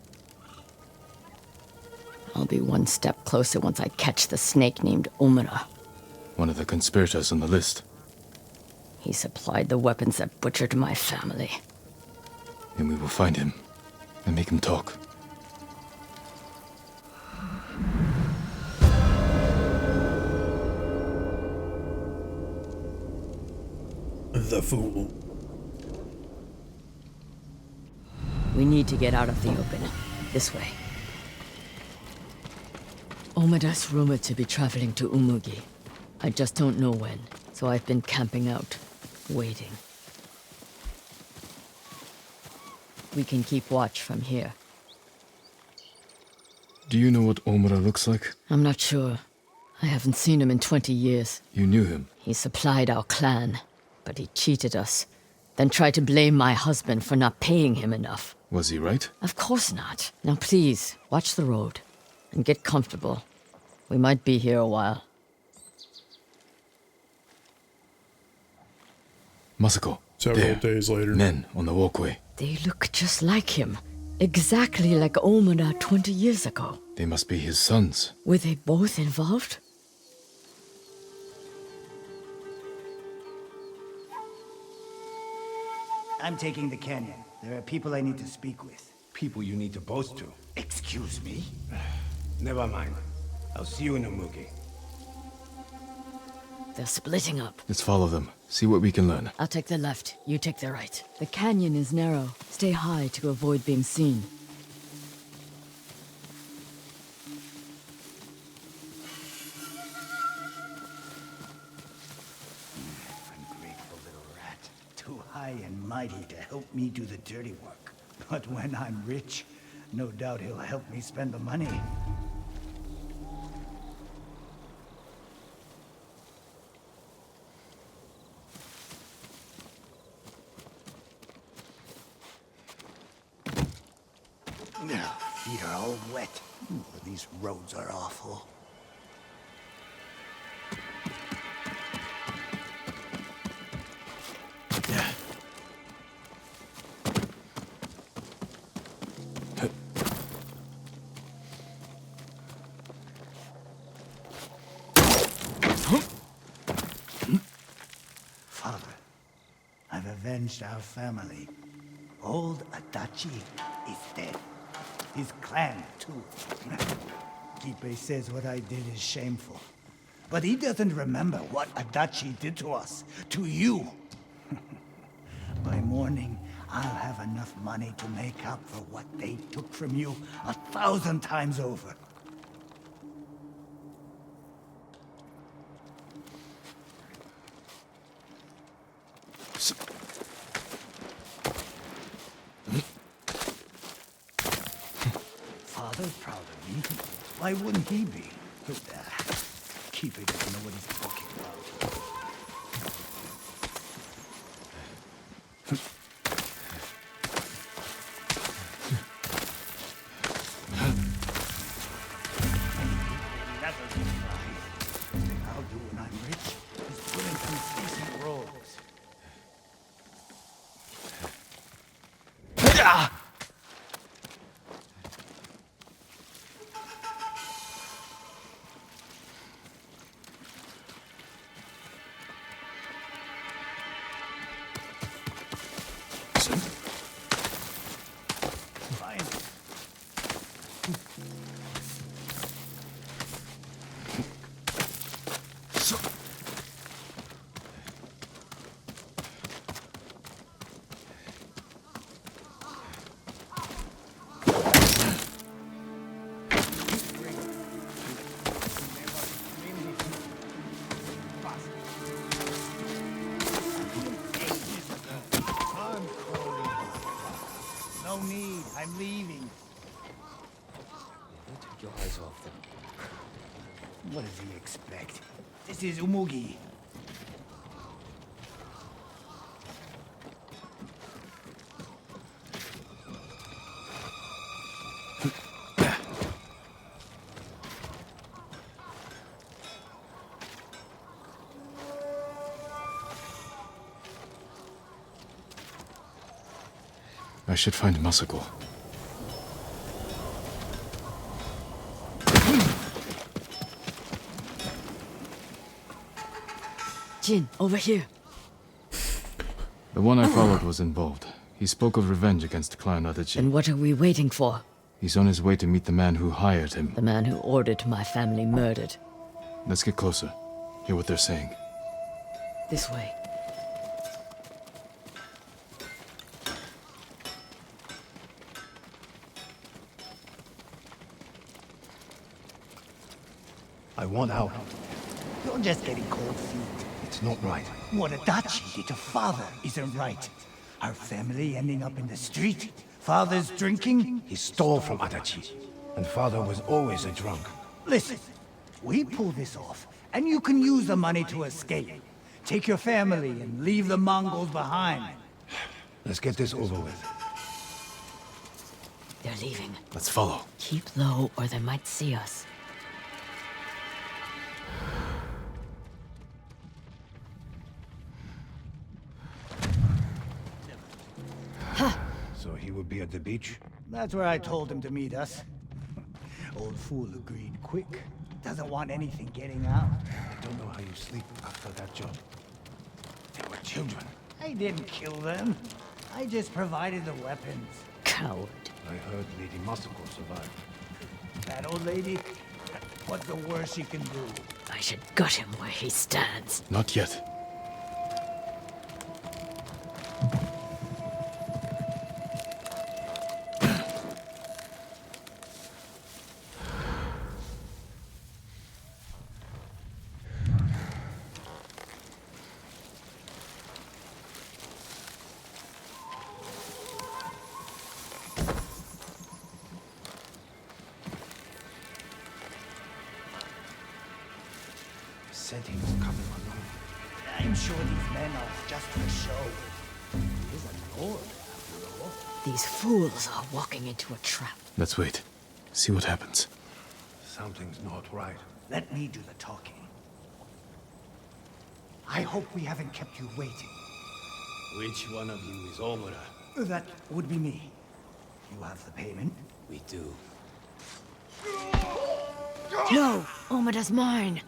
I'll be one step closer once I catch the snake named Umara. One of the conspirators on the list. He supplied the weapons that butchered my family. And we will find him and make him talk. The fool. We need to get out of the open. This way. Omada's rumored to be traveling to Umugi. I just don't know when, so I've been camping out, waiting. We can keep watch from here. Do you know what Omura looks like? I'm not sure. I haven't seen him in 20 years. You knew him? He supplied our clan, but he cheated us. Then tried to blame my husband for not paying him enough. Was he right? Of course not. Now please, watch the road. And get comfortable. We might be here a while. Masako. Several days later. Men on the walkway. They look just like him. Exactly like Omada 20 years ago. They must be his sons. Were they both involved? I'm taking the canyon. There are people I need to speak with. People you need to boast to. Excuse me? Never mind. I'll see you in Umugi. They're splitting up. Let's follow them. See what we can learn. I'll take the left, you take the right. The canyon is narrow. Stay high to avoid being seen. Ungrateful little rat. Too high and mighty to help me do the dirty work. But when I'm rich, no doubt he'll help me spend the money. Feet are all wet. These roads are awful. Father, I've avenged our family. Old Adachi is dead. His clan, too. Kipe says what I did is shameful. But he doesn't remember what Adachi did to us, to you. By morning, I'll have enough money to make up for what they took from you 1,000 times over. Father's proud of me. Why wouldn't he be? Keep it doesn't know what he's talking about. Never surprised. Thing I'll do when I'm rich is put in some decent roles. No need. I'm leaving. Take your eyes off them. What does he expect? This is Umugi. I should find Masako. Jin, over here. The one I followed was involved. He spoke of revenge against Clan Adachi. And what are we waiting for? He's on his way to meet the man who hired him. The man who ordered my family murdered. Let's get closer. Hear what they're saying. This way. I want out. You're just getting cold feet. It's not right. What Adachi did to Father isn't right. Our family ending up in the street. Father's drinking. He stole from Adachi, and Father was always a drunk. Listen, we pull this off, and you can use the money to escape. Take your family and leave the Mongols behind. Let's get this over with. They're leaving. Let's follow. Keep low, or they might see us. So he would be at the beach? That's where I told him to meet us. Old fool agreed quick. Doesn't want anything getting out. I don't know how you sleep after that job. They were children. I didn't kill them. I just provided the weapons. Coward. I heard Lady Masako survived. That old lady? What's the worst she can do? I should gut him where he stands. Not yet. Said he was coming alone. I'm sure these men are just for show. He is a lord, after all. These fools are walking into a trap. Let's wait. See what happens. Something's not right. Let me do the talking. I hope we haven't kept you waiting. Which one of you is Omura? That would be me. You have the payment? We do. No! Omada's mine!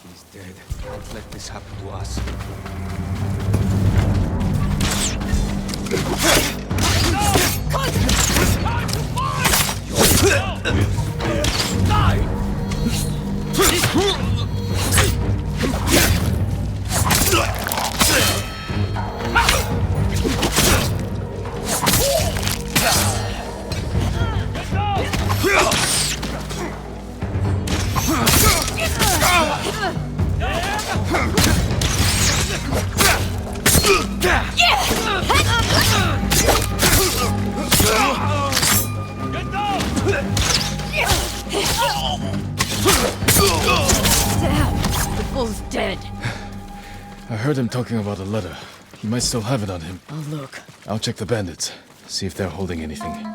He's dead. Can't let this happen to us. Damn! The bull's dead. I heard him talking about a letter. He might still have it on him. I'll look. I'll check the bandits. See if they're holding anything.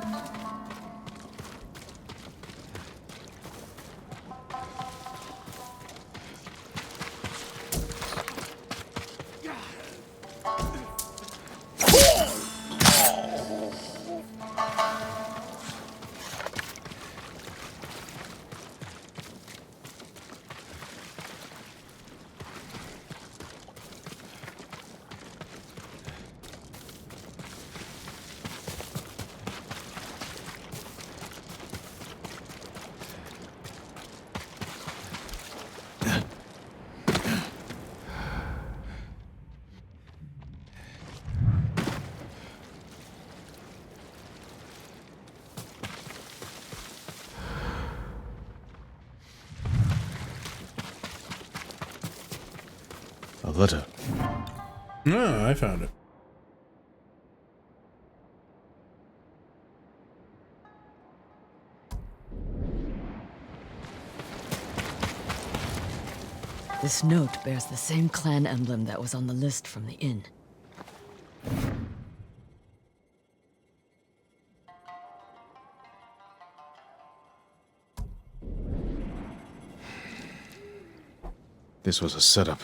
A letter. No, I found it. This note bears the same clan emblem that was on the list from the inn. This was a setup.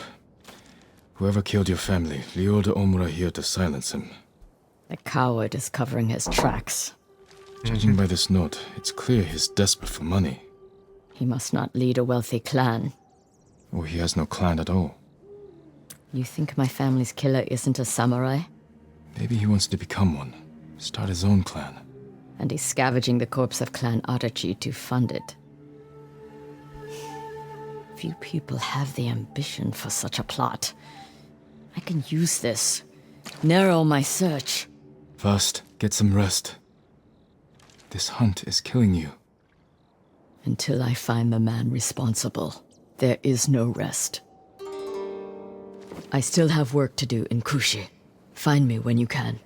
Whoever killed your family lured Omura here to silence him. The coward is covering his tracks. Judging by this note, it's clear he's desperate for money. He must not lead a wealthy clan. Or he has no clan at all. You think my family's killer isn't a samurai? Maybe he wants to become one. Start his own clan. And he's scavenging the corpse of Clan Adachi to fund it. Few people have the ambition for such a plot. I can use this. Narrow my search. First, get some rest. This hunt is killing you. Until I find the man responsible, there is no rest. I still have work to do in Kushi. Find me when you can.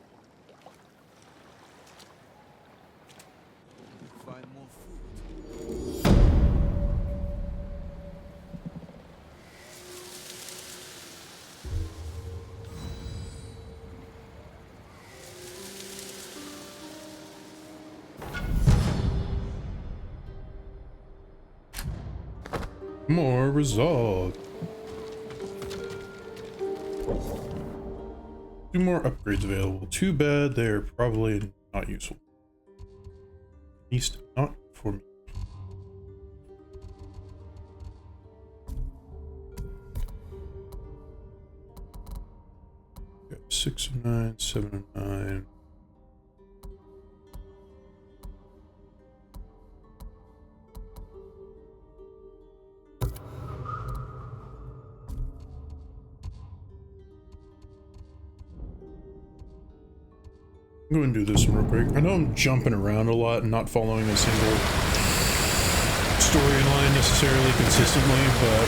More resolve. 2 more upgrades available. Too bad they're probably not useful. At least not for me. Got 6 of 9, 7 of 9. Go and do this one real quick. I know I'm jumping around a lot and not following a single storyline necessarily consistently, but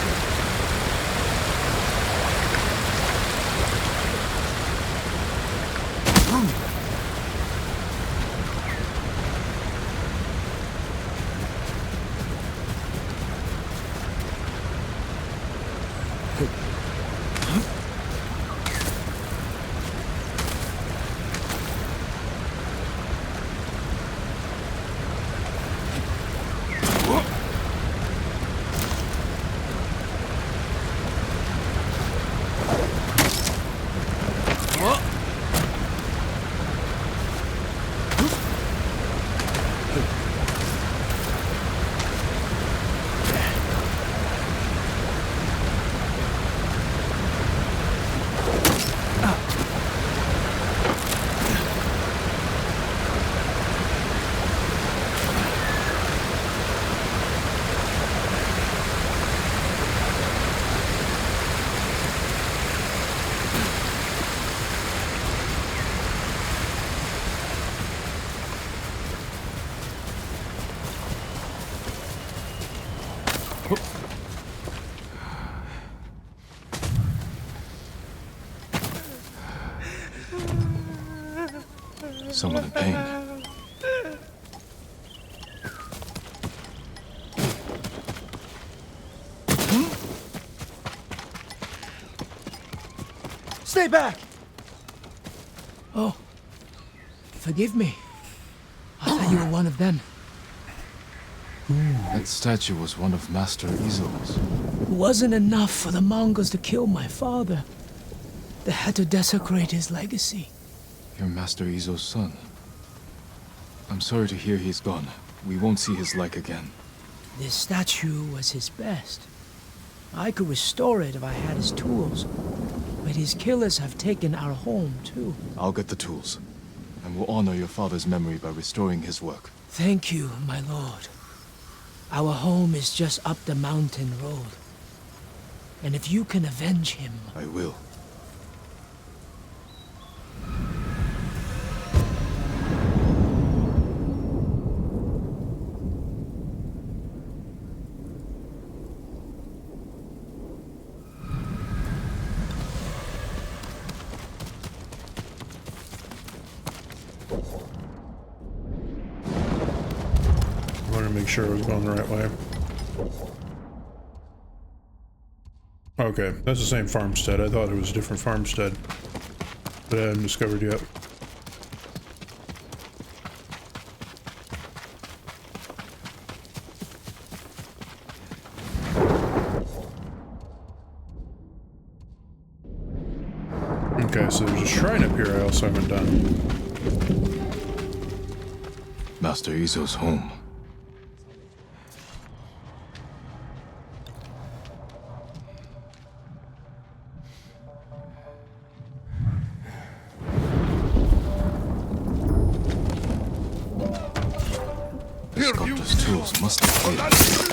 Someone in pain. Stay back! Oh, forgive me. I thought you were one of them. That statue was one of Master Izo's. It wasn't enough for the Mongols to kill my father. They had to desecrate his legacy. You're Master Izo's son. I'm sorry to hear he's gone. We won't see his like again. This statue was his best. I could restore it if I had his tools. But his killers have taken our home, too. I'll get the tools. And we'll honor your father's memory by restoring his work. Thank you, my lord. Our home is just up the mountain road. And if you can avenge him... I will. Make sure I was going the right way. Okay, that's the same farmstead. I thought it was a different farmstead that I hadn't discovered yet. Okay, so there's a shrine up here I also haven't done. Master Izo's home. The sculptor's tools must have failed.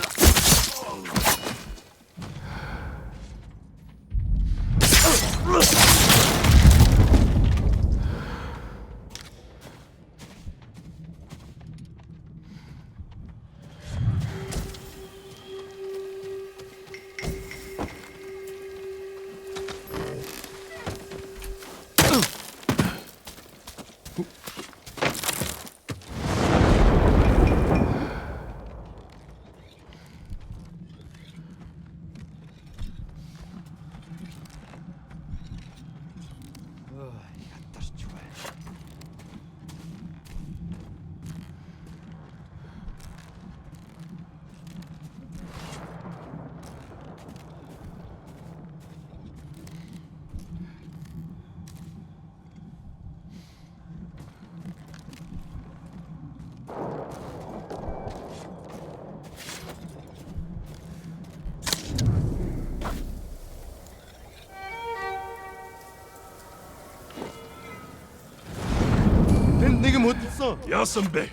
네가 못했어. 야 선배.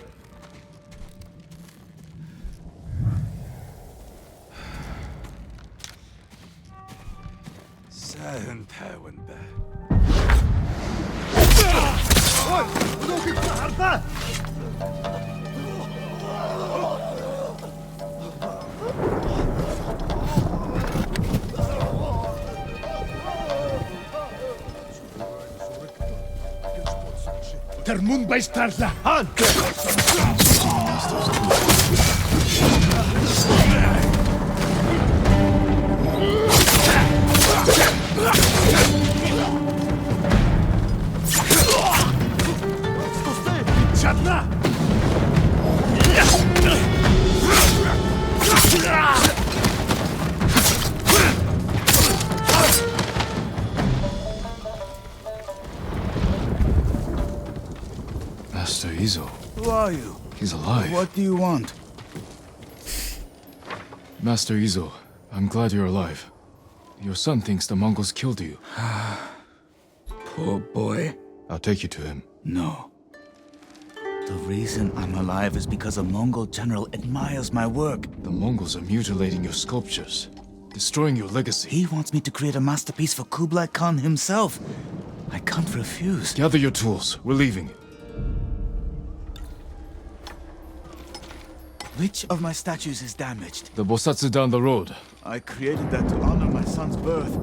사은 타원다. Der Mund bei Starla. Hand! Żadna! Master Izo. Who are you? He's alive. What do you want? Master Izo, I'm glad you're alive. Your son thinks the Mongols killed you. Poor boy. I'll take you to him. No. The reason I'm alive is because a Mongol general admires my work. The Mongols are mutilating your sculptures, destroying your legacy. He wants me to create a masterpiece for Kublai Khan himself. I can't refuse. Gather your tools. We're leaving. Which of my statues is damaged? The Bosatsu down the road. I created that to honor my son's birth.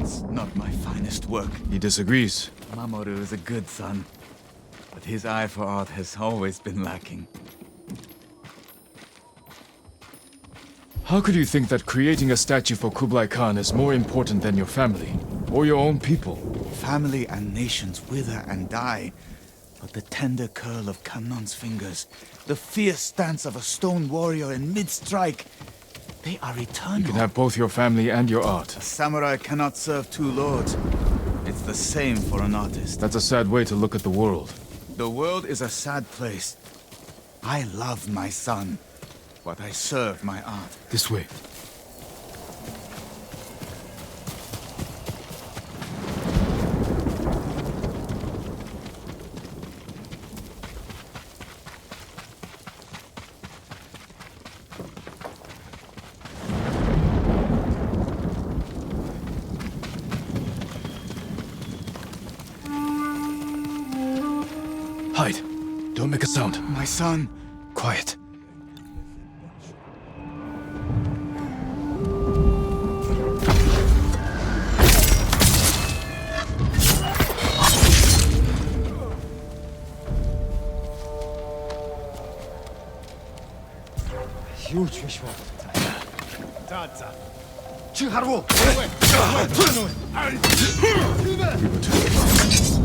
It's not my finest work. He disagrees. Mamoru is a good son, but his eye for art has always been lacking. How could you think that creating a statue for Kublai Khan is more important than your family? Or your own people? Family and nations wither and die. But the tender curl of Kanon's fingers, the fierce stance of a stone warrior in mid-strike, they are eternal. You can have both your family and your art. A samurai cannot serve two lords. It's the same for an artist. That's a sad way to look at the world. The world is a sad place. I love my son, but I serve my art. This way. Hide. Don't make a sound. My son. Quiet. Huge fish water. Tata. Chiharu! We were too fast.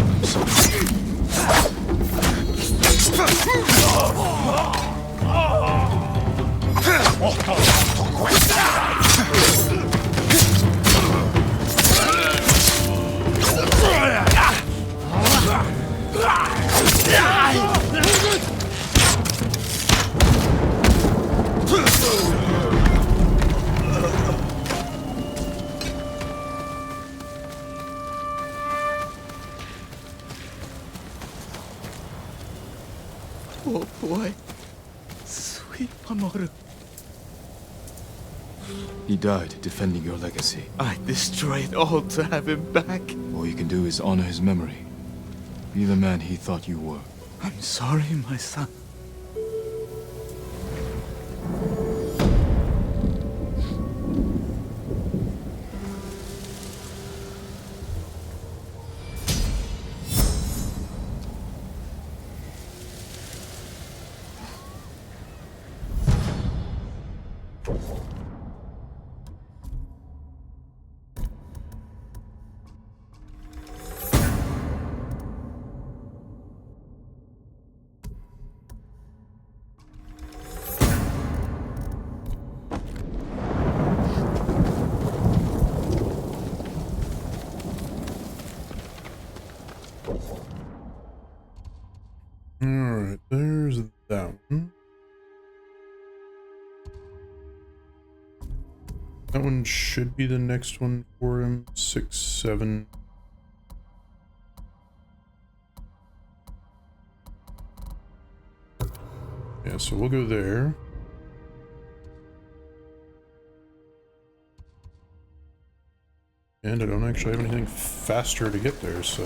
He died defending your legacy. I destroyed all to have him back. All you can do is honor his memory. Be the man he thought you were. I'm sorry, my son. Alright, there's that one. That one should be the next one for him. 6, 7. Yeah, so we'll go there. And I don't actually have anything faster to get there, so...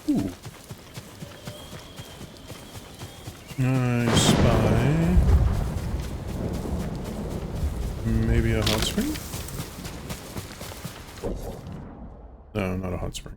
Ooh. I spy... maybe a hot spring? No, not a hot spring.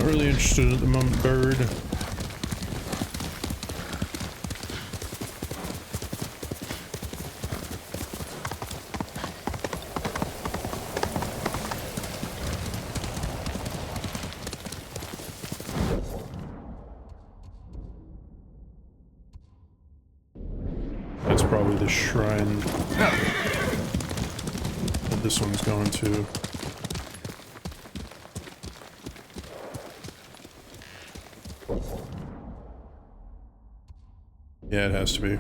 Really interested at the moment, bird. That's probably the shrine that this one's going to. Yeah, it has to be.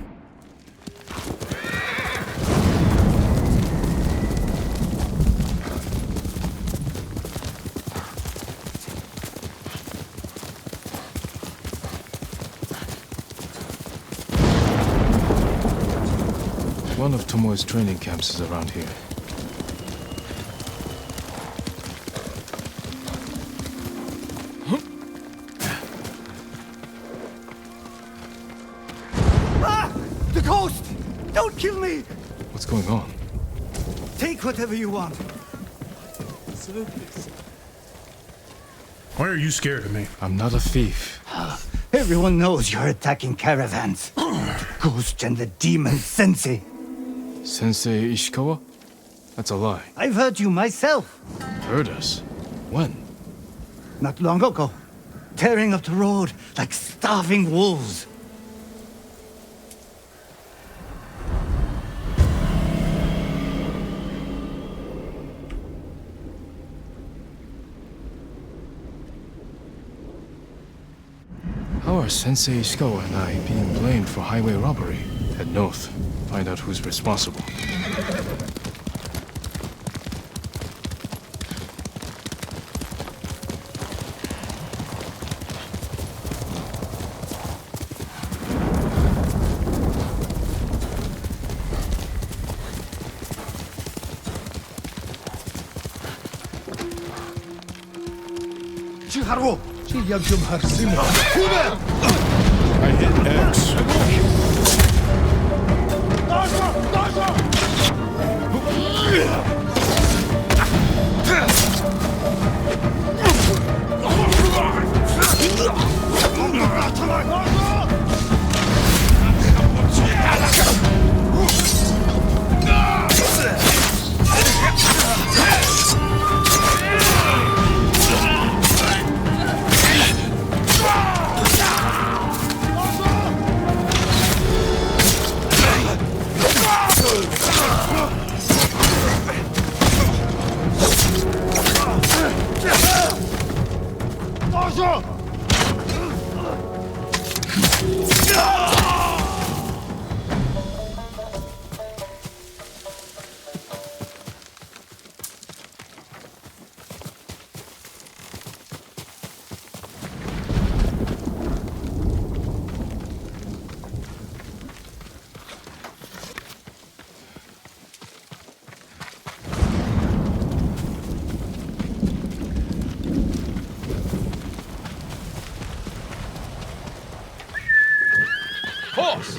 One of Tomoe's training camps is around here. The ghost! Don't kill me! What's going on? Take whatever you want. Why are you scared of me? I'm not a thief. Everyone knows you're attacking caravans. The ghost and the demon Sensei. Sensei Ishikawa? That's a lie. I've heard you myself. Heard us? When? Not long ago. Tearing up the road like starving wolves. How are Sensei Ishikawa and I being blamed for highway robbery? Head north. Find out who's responsible. Chiharu! I hit X. Horse!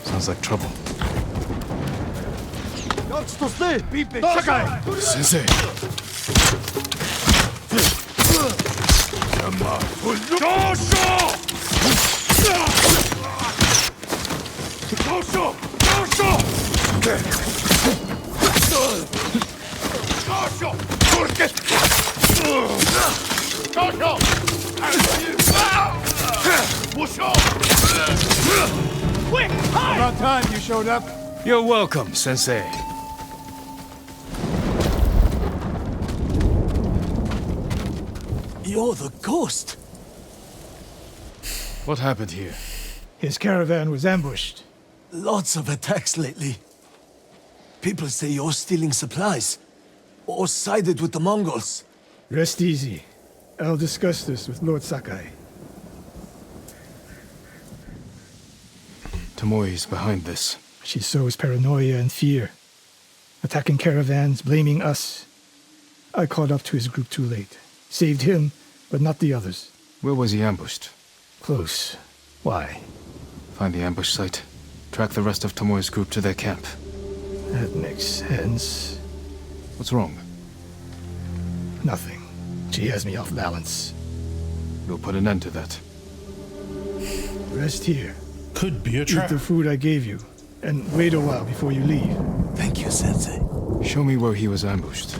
Sounds like trouble. Sensei! About time you showed up. You're welcome, Sensei. You're the ghost. What happened here? His caravan was ambushed. Lots of attacks lately. People say you're stealing supplies. Or sided with the Mongols. Rest easy. I'll discuss this with Lord Sakai. Tomoe's behind this. She sows paranoia and fear. Attacking caravans, blaming us. I caught up to his group too late. Saved him, but not the others. Where was he ambushed? Close. Why? Find the ambush site. Track the rest of Tomoe's group to their camp. That makes sense. What's wrong? Nothing. She has me off balance. We'll put an end to that. Rest here. Could be a trap. Eat the food I gave you, and wait a while before you leave. Thank you, Sensei. Show me where he was ambushed.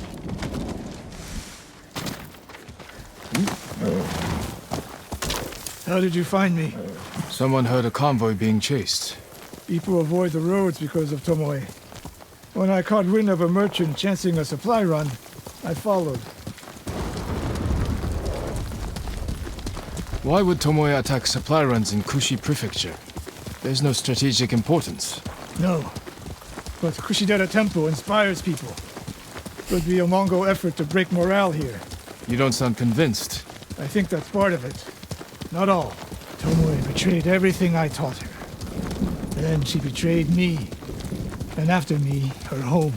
How did you find me? Someone heard a convoy being chased. People avoid the roads because of Tomoe. When I caught wind of a merchant chancing a supply run, I followed. Why would Tomoe attack supply runs in Kushi Prefecture? There's no strategic importance. No. But Kushidera Temple inspires people. Could be a Mongol effort to break morale here. You don't sound convinced. I think that's part of it. Not all. Tomoe betrayed everything I taught her. Then she betrayed me. And after me, her home.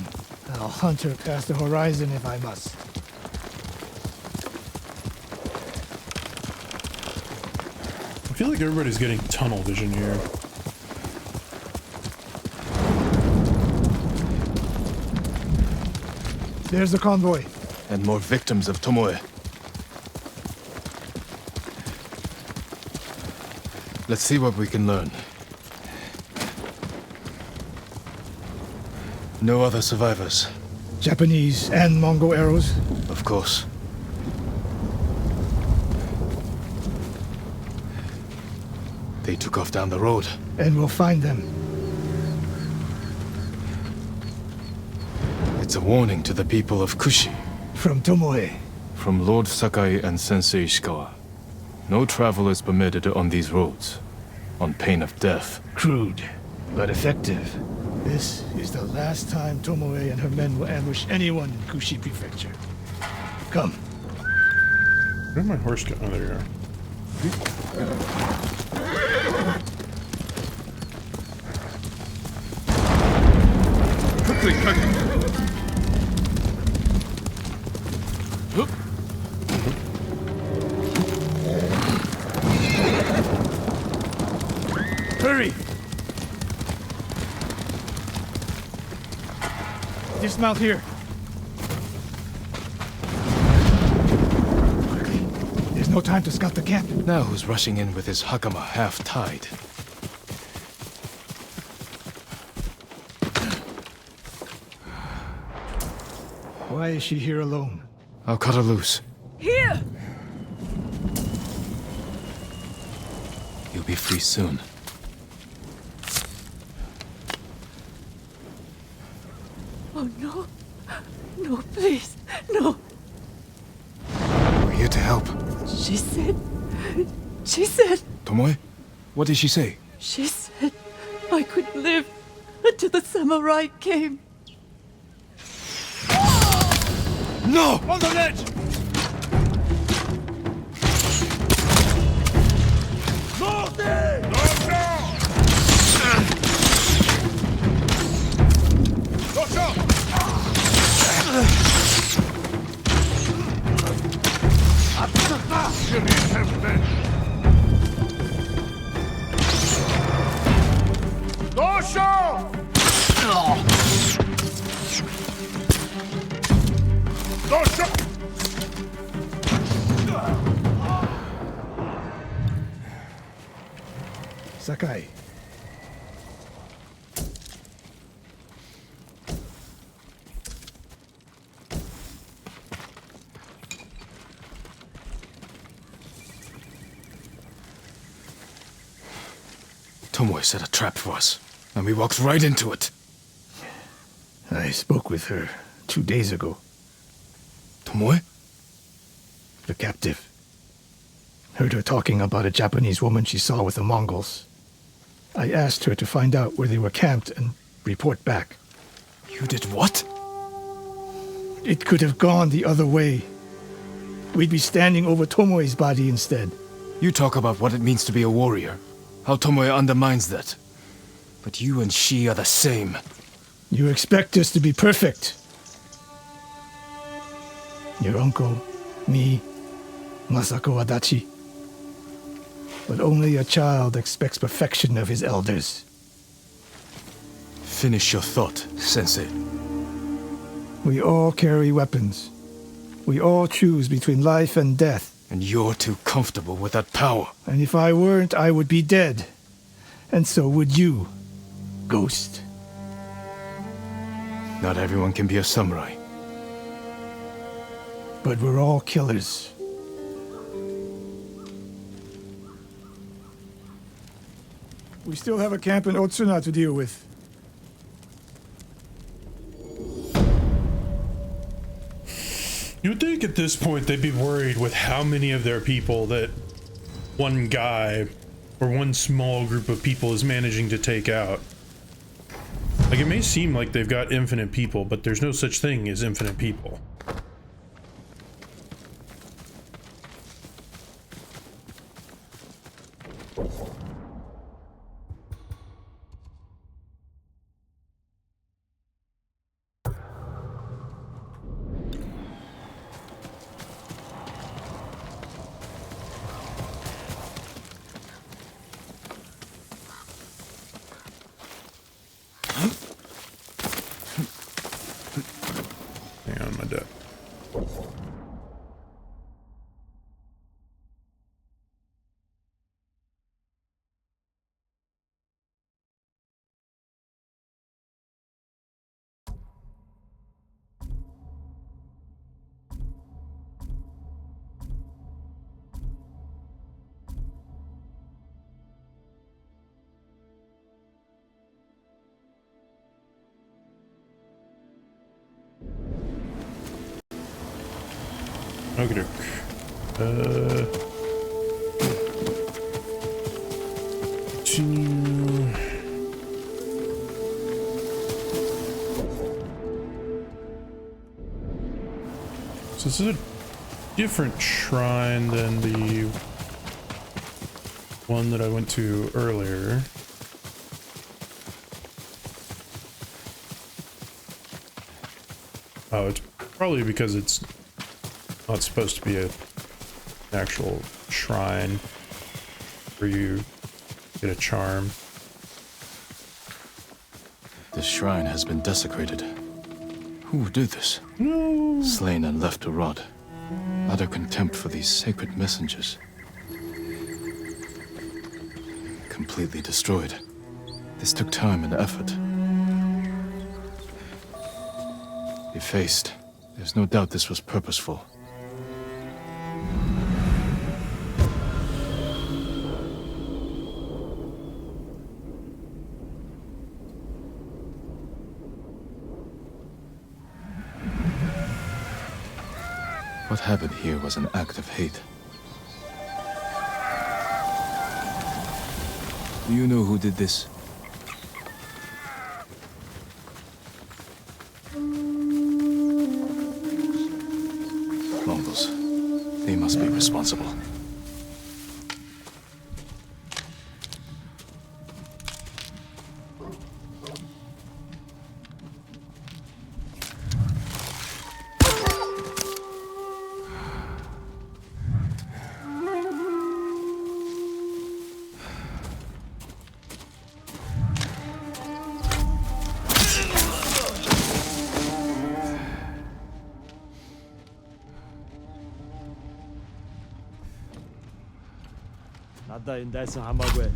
I'll hunt her past the horizon if I must. I feel like everybody's getting tunnel vision here. There's the convoy. And more victims of Tomoe. Let's see what we can learn. No other survivors. Japanese and Mongol arrows? Of course. They took off down the road. And we'll find them. It's a warning to the people of Kushi. From Tomoe. From Lord Sakai and Sensei Ishikawa. No travel is permitted on these roads, on pain of death. Crude, but effective. This is the last time Tomoe and her men will ambush anyone in Kushi Prefecture. Come. Where'd my horse go? Oh, there you are. Quickly, quickly! Hurry! Dismount here. Quickly. There's There's no time to scout the camp. Now who's rushing in with his hakama half-tied? Why is she here alone? I'll cut her loose. Here! You'll be free soon. Oh, no. No, please. No. We're here to help. She said... She said... Tomoe? What did she say? She said I could live until the samurai came. No! On the ledge! Sakai. Tomoe set a trap for us, and we walked right into it. I spoke with her 2 days ago. Tomoe? The captive. Heard her talking about a Japanese woman she saw with the Mongols. I asked her to find out where they were camped and report back. You did what? It could have gone the other way. We'd be standing over Tomoe's body instead. You talk about what it means to be a warrior, how Tomoe undermines that. But you and she are the same. You expect us to be perfect. Your uncle, me, Masako Adachi. But only a child expects perfection of his elders. Finish your thought, Sensei. We all carry weapons. We all choose between life and death. And you're too comfortable with that power. And if I weren't, I would be dead. And so would you, Ghost. Not everyone can be a samurai. But we're all killers. We still have a camp in Otsuna to deal with. You would think at this point they'd be worried with how many of their people that one guy or one small group of people is managing to take out. Like, it may seem like they've got infinite people, but there's no such thing as infinite people. Hang on, my duck. Okay, continue. So this is a different shrine than the one that I went to earlier. Oh, it's probably because it's not supposed to be an actual shrine where you get a charm. This shrine has been desecrated. Who would do this? No. Slain and left to rot. Utter contempt for these sacred messengers. Completely destroyed. This took time and effort. Effaced. There's no doubt this was purposeful. What happened here was an act of hate. Do you know who did this? Mongols. They must be responsible. надаа энэ дайсан хамаагүй.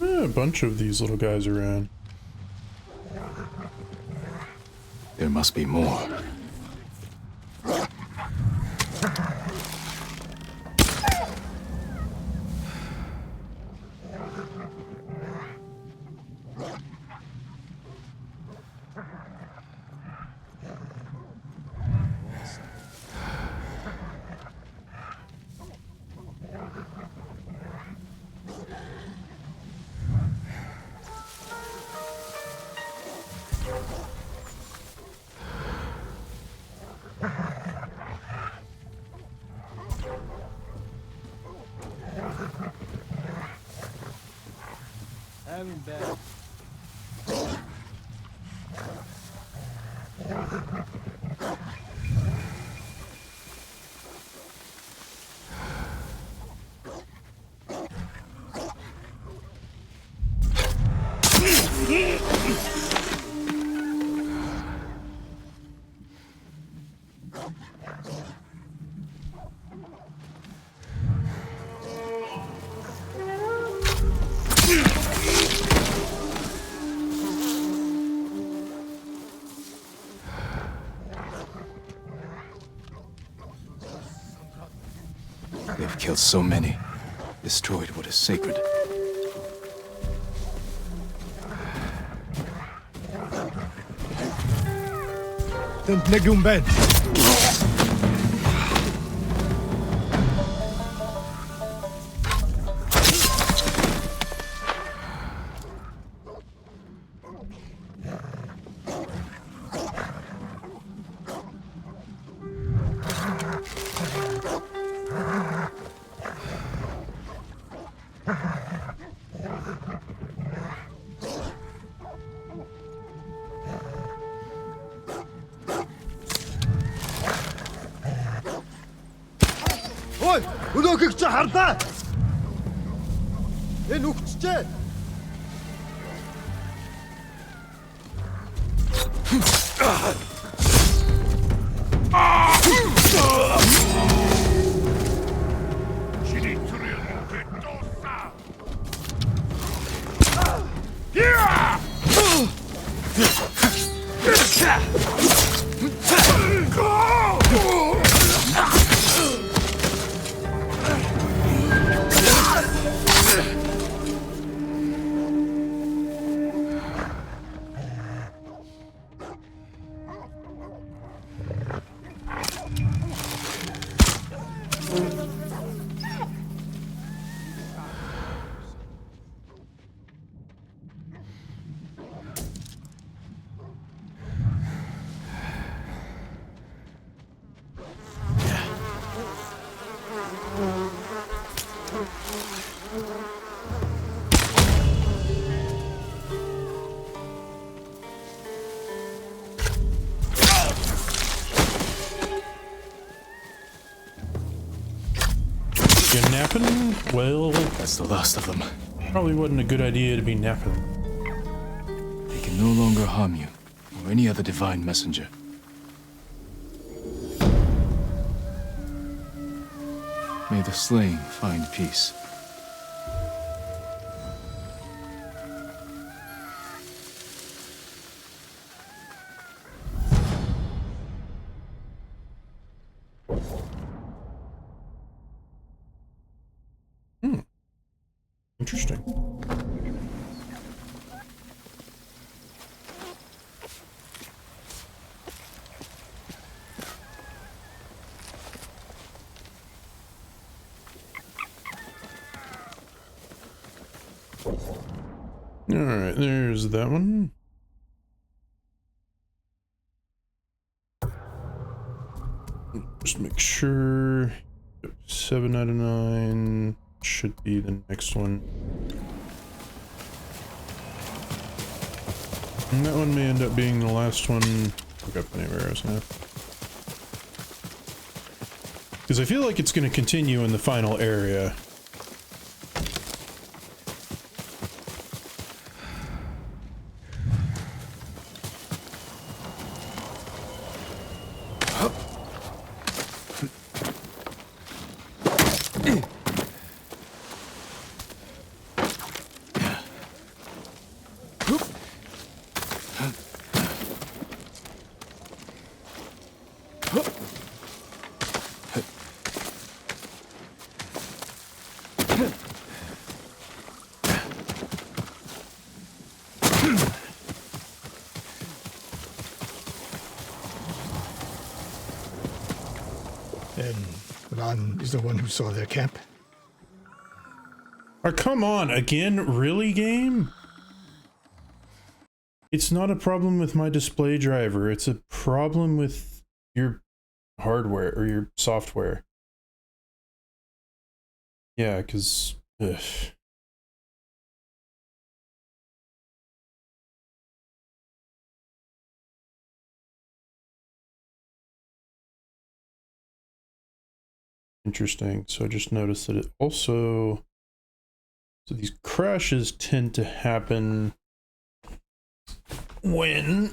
A bunch of these little guys around. There must be more. Having bad. They've killed so many, destroyed what is sacred. Tentlegumben. Ой, өнөөхийг чи харлаа. Энэ үхчихээ. You napping? Well, that's the last of them. Probably wasn't a good idea to be napping. They can no longer harm you, or any other divine messenger. May the slain find peace. Interesting. Alright, there's that one. Just make sure. 7 out of 9 should be the next one. And that one may end up being the last one. I've got plenty of arrows now. Because I feel like it's going to continue in the final area. And Ran is the one who saw their camp. Oh, come on, again? Really, game? It's not a problem with my display driver, it's a problem with your hardware, or your software. Yeah, because... Interesting. So I just noticed that it also... So these crashes tend to happen when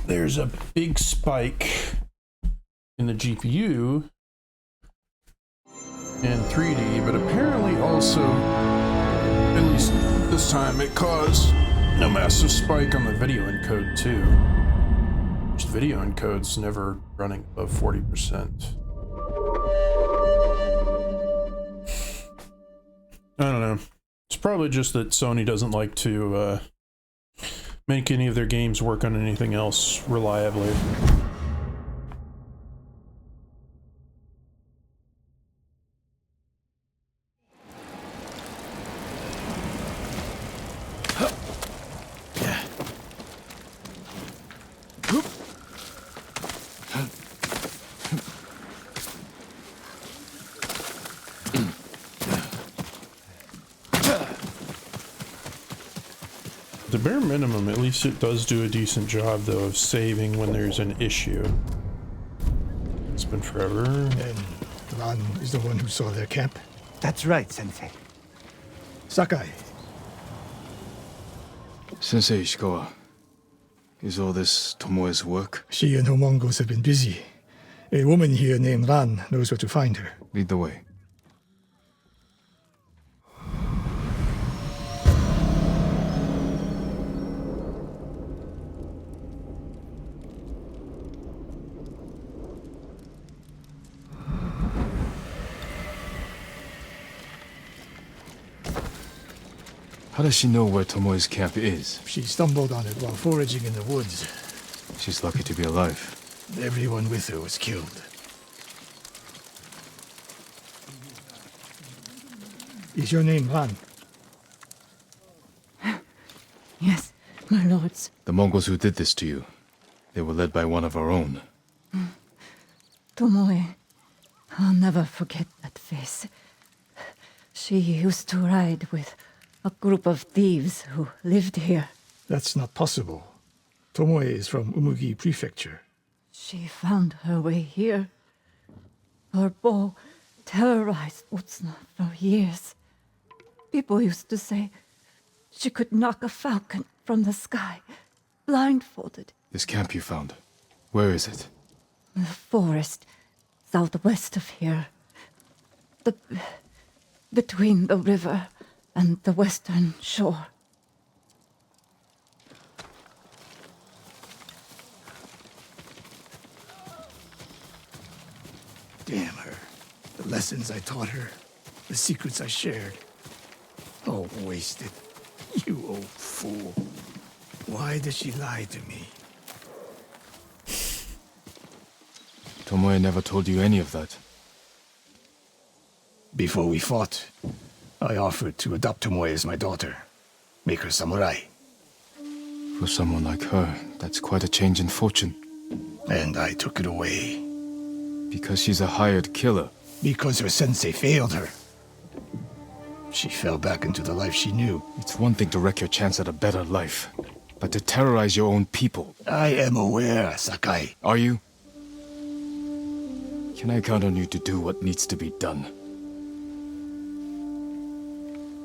there's a big spike in the GPU and 3D, but apparently also, at least this time, it caused a massive spike on the video encode too. Which the video encode's never running above 40%. I don't know. It's probably just that Sony doesn't like to make any of their games work on anything else reliably. The bare minimum, at least it does do a decent job, though, of saving when there's an issue. It's been forever. And Ran is the one who saw their camp? That's right, Sensei. Sakai. Sensei Ishikawa, is all this Tomoe's work? She and her Mongols have been busy. A woman here named Ran knows where to find her. Lead the way. How does she know where Tomoe's camp is? She stumbled on it while foraging in the woods. She's lucky to be alive. Everyone with her was killed. Is your name Han? Yes, my lords. The Mongols who did this to you, they were led by one of our own. Tomoe. I'll never forget that face. She used to ride with a group of thieves who lived here. That's not possible. Tomoe is from Umugi Prefecture. She found her way here. Her bow terrorized Utsuna for years. People used to say she could knock a falcon from the sky, blindfolded. This camp you found, where is it? The forest southwest of here. Between the river and the western shore. Damn her. The lessons I taught her. The secrets I shared. All wasted. You old fool. Why did she lie to me? Tomoe never told you any of that. Before we fought, I offered to adopt Tomoe as my daughter. Make her samurai. For someone like her, that's quite a change in fortune. And I took it away. Because she's a hired killer. Because her sensei failed her. She fell back into the life she knew. It's one thing to wreck your chance at a better life, but to terrorize your own people. I am aware, Sakai. Are you? Can I count on you to do what needs to be done?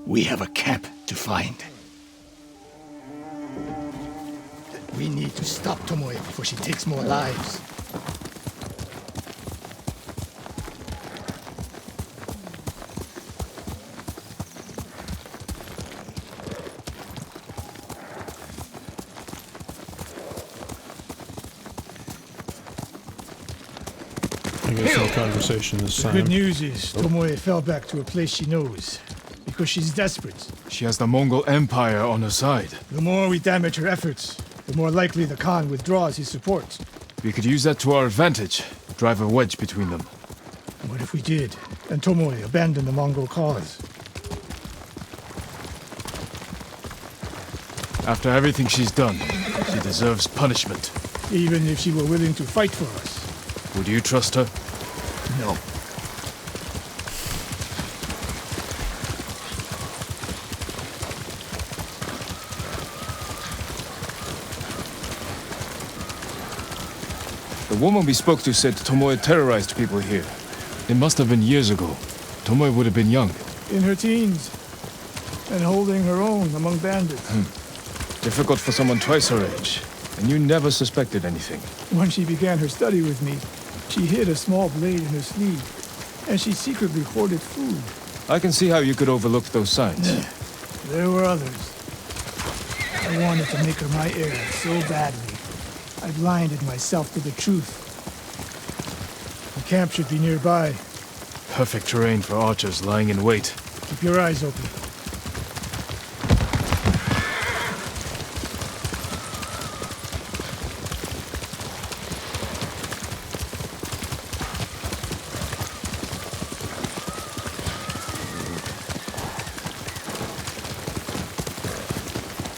We have a camp to find. We need to stop Tomoe before she takes more lives. I guess no conversation this time. The good news is Tomoe fell back to a place she knows. Because she's desperate. She has the Mongol Empire on her side. The more we damage her efforts, the more likely the Khan withdraws his support. We could use that to our advantage. Drive a wedge between them. What if we did, and Tomoe abandoned the Mongol cause? After everything she's done, she deserves punishment. Even if she were willing to fight for us. Would you trust her? No. The woman we spoke to said Tomoe terrorized people here. It must have been years ago. Tomoe would have been young. In her teens. And holding her own among bandits. Difficult for someone twice her age. And you never suspected anything. When she began her study with me, she hid a small blade in her sleeve. And she secretly hoarded food. I can see how you could overlook those signs. There were others. I wanted to make her my heir so badly. I blinded myself to the truth. The camp should be nearby. Perfect terrain for archers lying in wait. Keep your eyes open.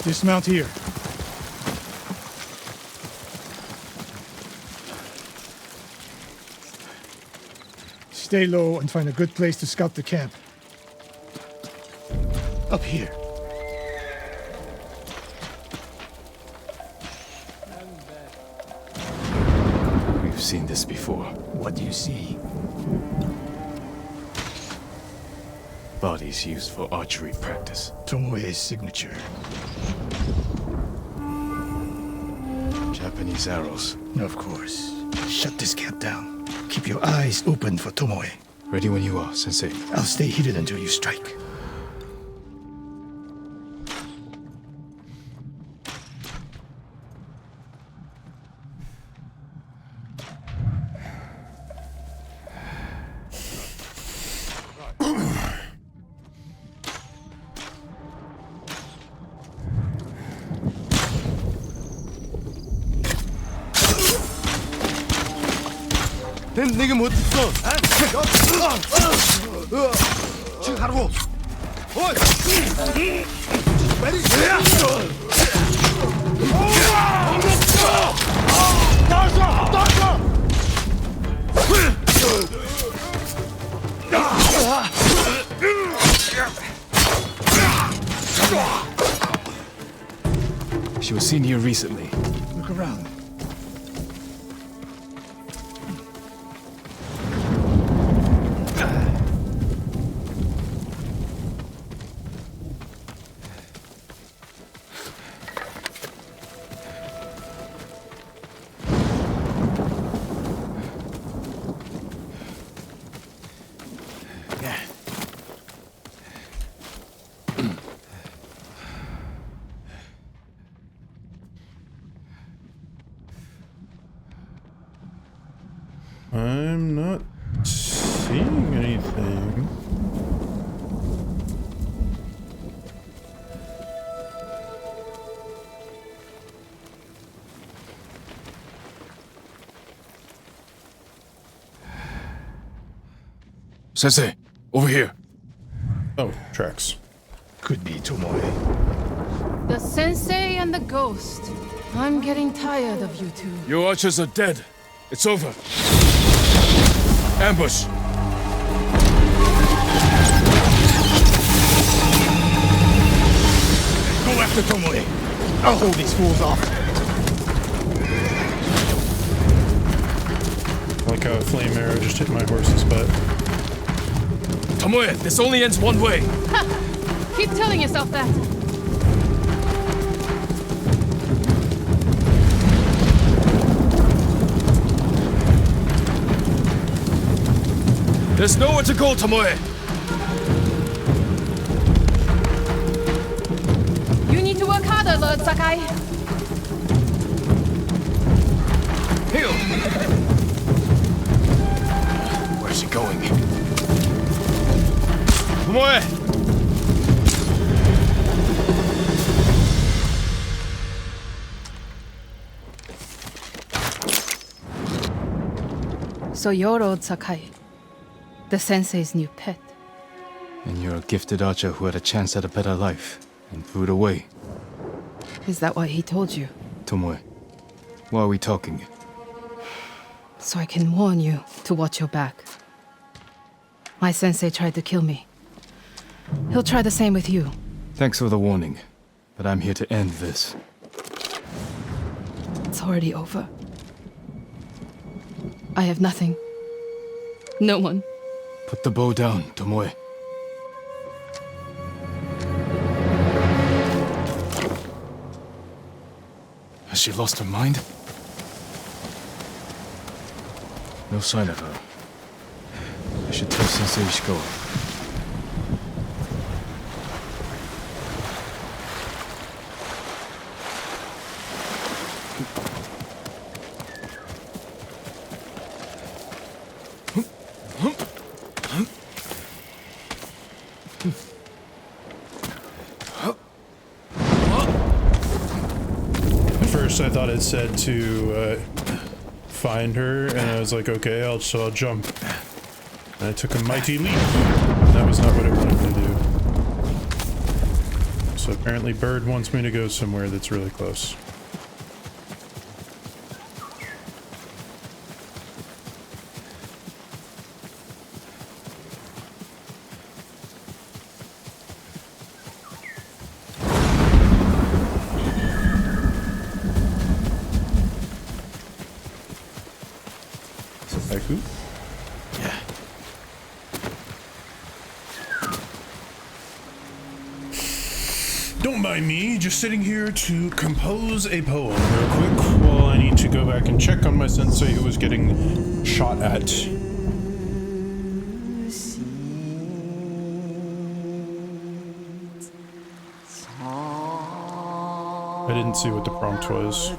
Dismount here. Stay low and find a good place to scout the camp. Up here. We've seen this before. What do you see? Bodies used for archery practice. Tomoe's signature. Japanese arrows. Of course. Shut this camp down. Keep your eyes open for Tomoe. Ready when you are, Sensei. I'll stay hidden until you strike. 내게 못 있어. 지금 가라고. 어이. 메리. She was seen here recently. Look around. I'm not seeing anything. Sensei, over here. Oh, tracks. Could be Tomoe. The sensei and the ghost. I'm getting tired of you two. Your archers are dead. It's over. Ambush! Go after Tomoe. I'll hold these fools off. I like how a flame arrow just hit my horse's butt. Tomoe, this only ends one way. Ha! Keep telling yourself that. There's nowhere to go, Tomoe! You need to work harder, Lord Sakai. Heal! Where's she going? Tomoe! So you're Lord Sakai, the sensei's new pet. And you're a gifted archer who had a chance at a better life and threw it away. Is that what he told you? Tomoe, why are we talking? So I can warn you to watch your back. My sensei tried to kill me. He'll try the same with you. Thanks for the warning, but I'm here to end this. It's already over. I have nothing. No one. Put the bow down, Tomoe. Has she lost her mind? No sign of her. I should tell Sensei Ishikawa. I thought it said to find her, and I was like, okay, I'll jump. And I took a mighty leap. That was not what it wanted me to do. So apparently Bird wants me to go somewhere that's really close. Don't mind me, just sitting here to compose a poem real quick while I need to go back and check on my sensei who was getting shot at. I didn't see what the prompt was.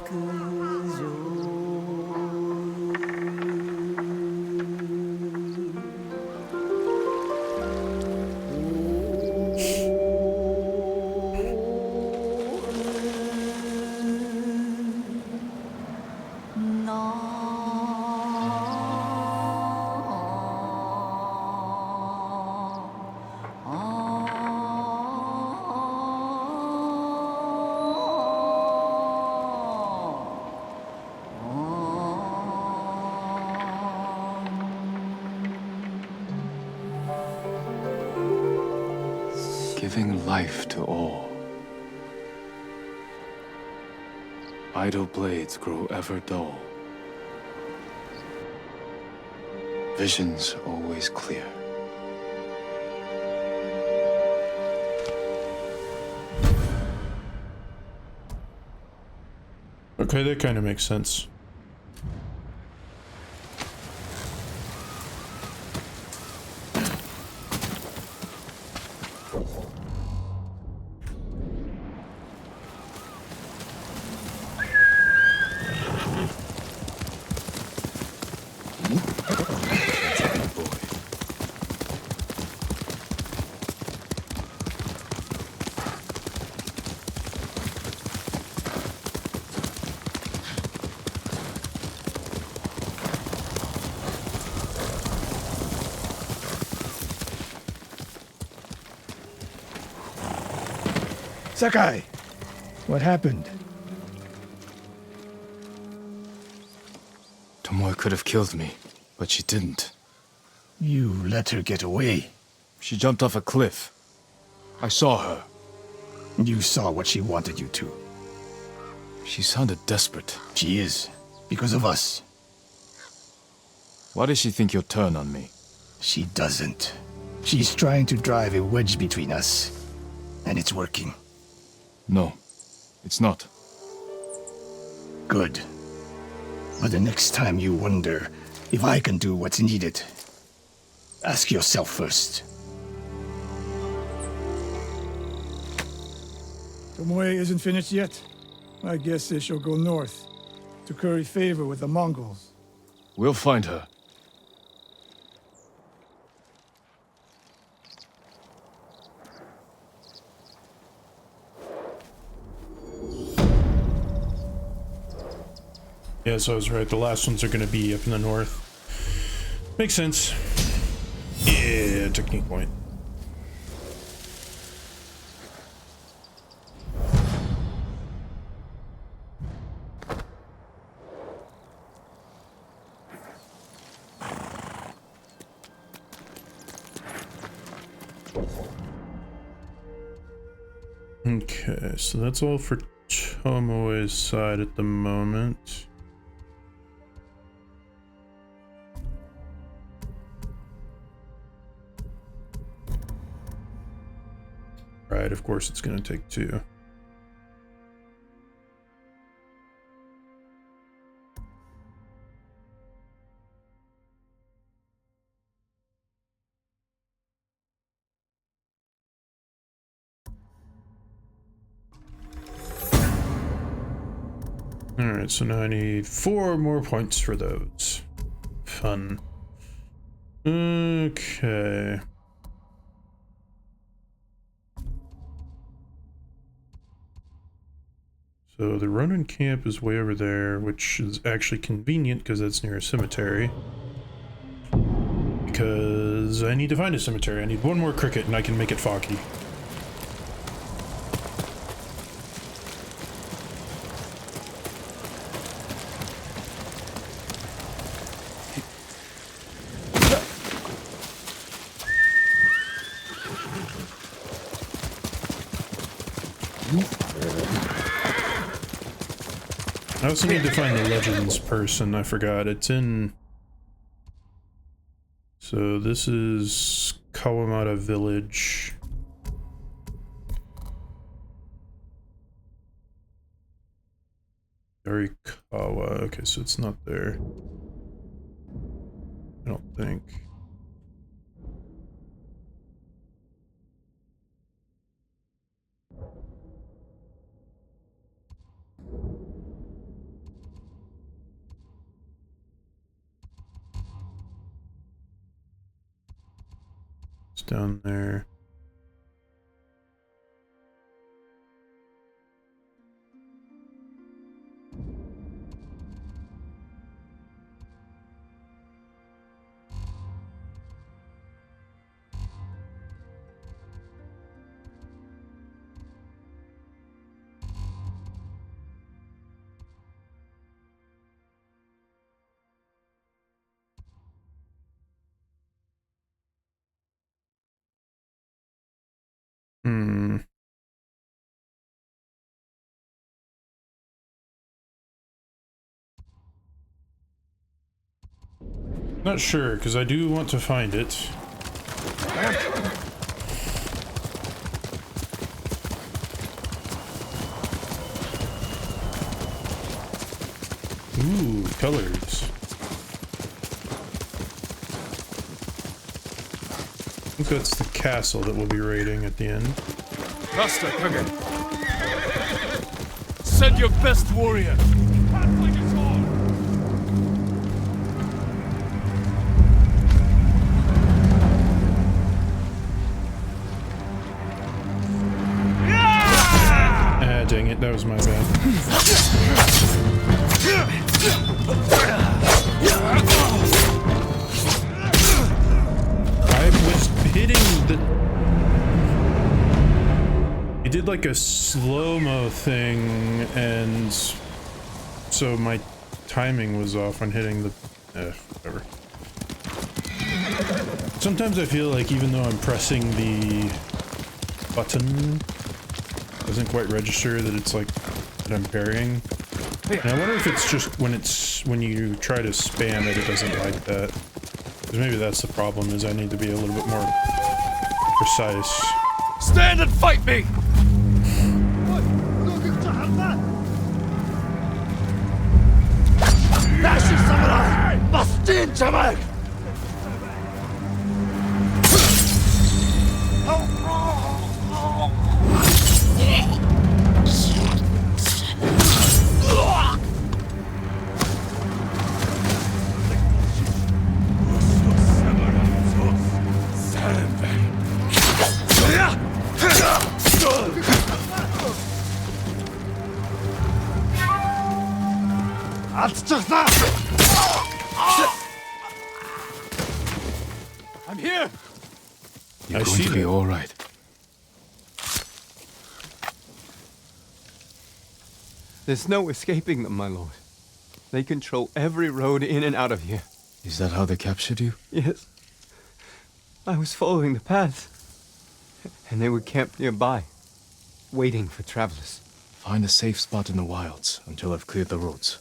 giving life to all. Idle blades grow ever dull. Visions always clear. Okay, that kind of makes sense. Sakai! What happened? Tomoe could have killed me, but she didn't. You let her get away. She jumped off a cliff. I saw her. You saw what she wanted you to. She sounded desperate. She is. Because of us. Why does she think you'll turn on me? She doesn't. She's trying to drive a wedge between us. And it's working. No, it's not. Good. But the next time you wonder if I can do what's needed, ask yourself first. Tomoe isn't finished yet. I guess she'll go north to curry favor with the Mongols. We'll find her. Yeah, so I was right. The last ones are going to be up in the north. Makes sense. Yeah, technique point. Okay, so that's all for Tomoe's side at the moment. Right, of course it's going to take two. Alright, so now I need 4 more points for those. Fun. Okay. So the Ronin camp is way over there, which is actually convenient because that's near a cemetery. Because I need to find a cemetery. I need 1 more cricket and I can make it foggy. I also need to find the Legends person. I forgot. It's in... So this is Kawamata Village. Yarikawa. Okay, so it's not there. I don't think. It's down there. Not sure, because I do want to find it. Ooh, colors. I think that's the castle that we'll be raiding at the end. Master, Kage. Send your best warrior. Ah, dang it, that was my bad. I was hitting the... It did like a slow-mo thing, and so my timing was off on hitting the... whatever. Sometimes I feel like even though I'm pressing the button, it doesn't quite register that it's like that I'm parrying. And I wonder if it's just when you try to spam it, it doesn't like that. Because maybe that's the problem, is I need to be a little bit more precise. Stand and fight me! ماشي ساموراي بسطين جمال I'm here! You're going to be all right. There's no escaping them, my lord. They control every road in and out of here. Is that how they captured you? Yes. I was following the paths, and they were camped nearby, waiting for travelers. Find a safe spot in the wilds until I've cleared the roads.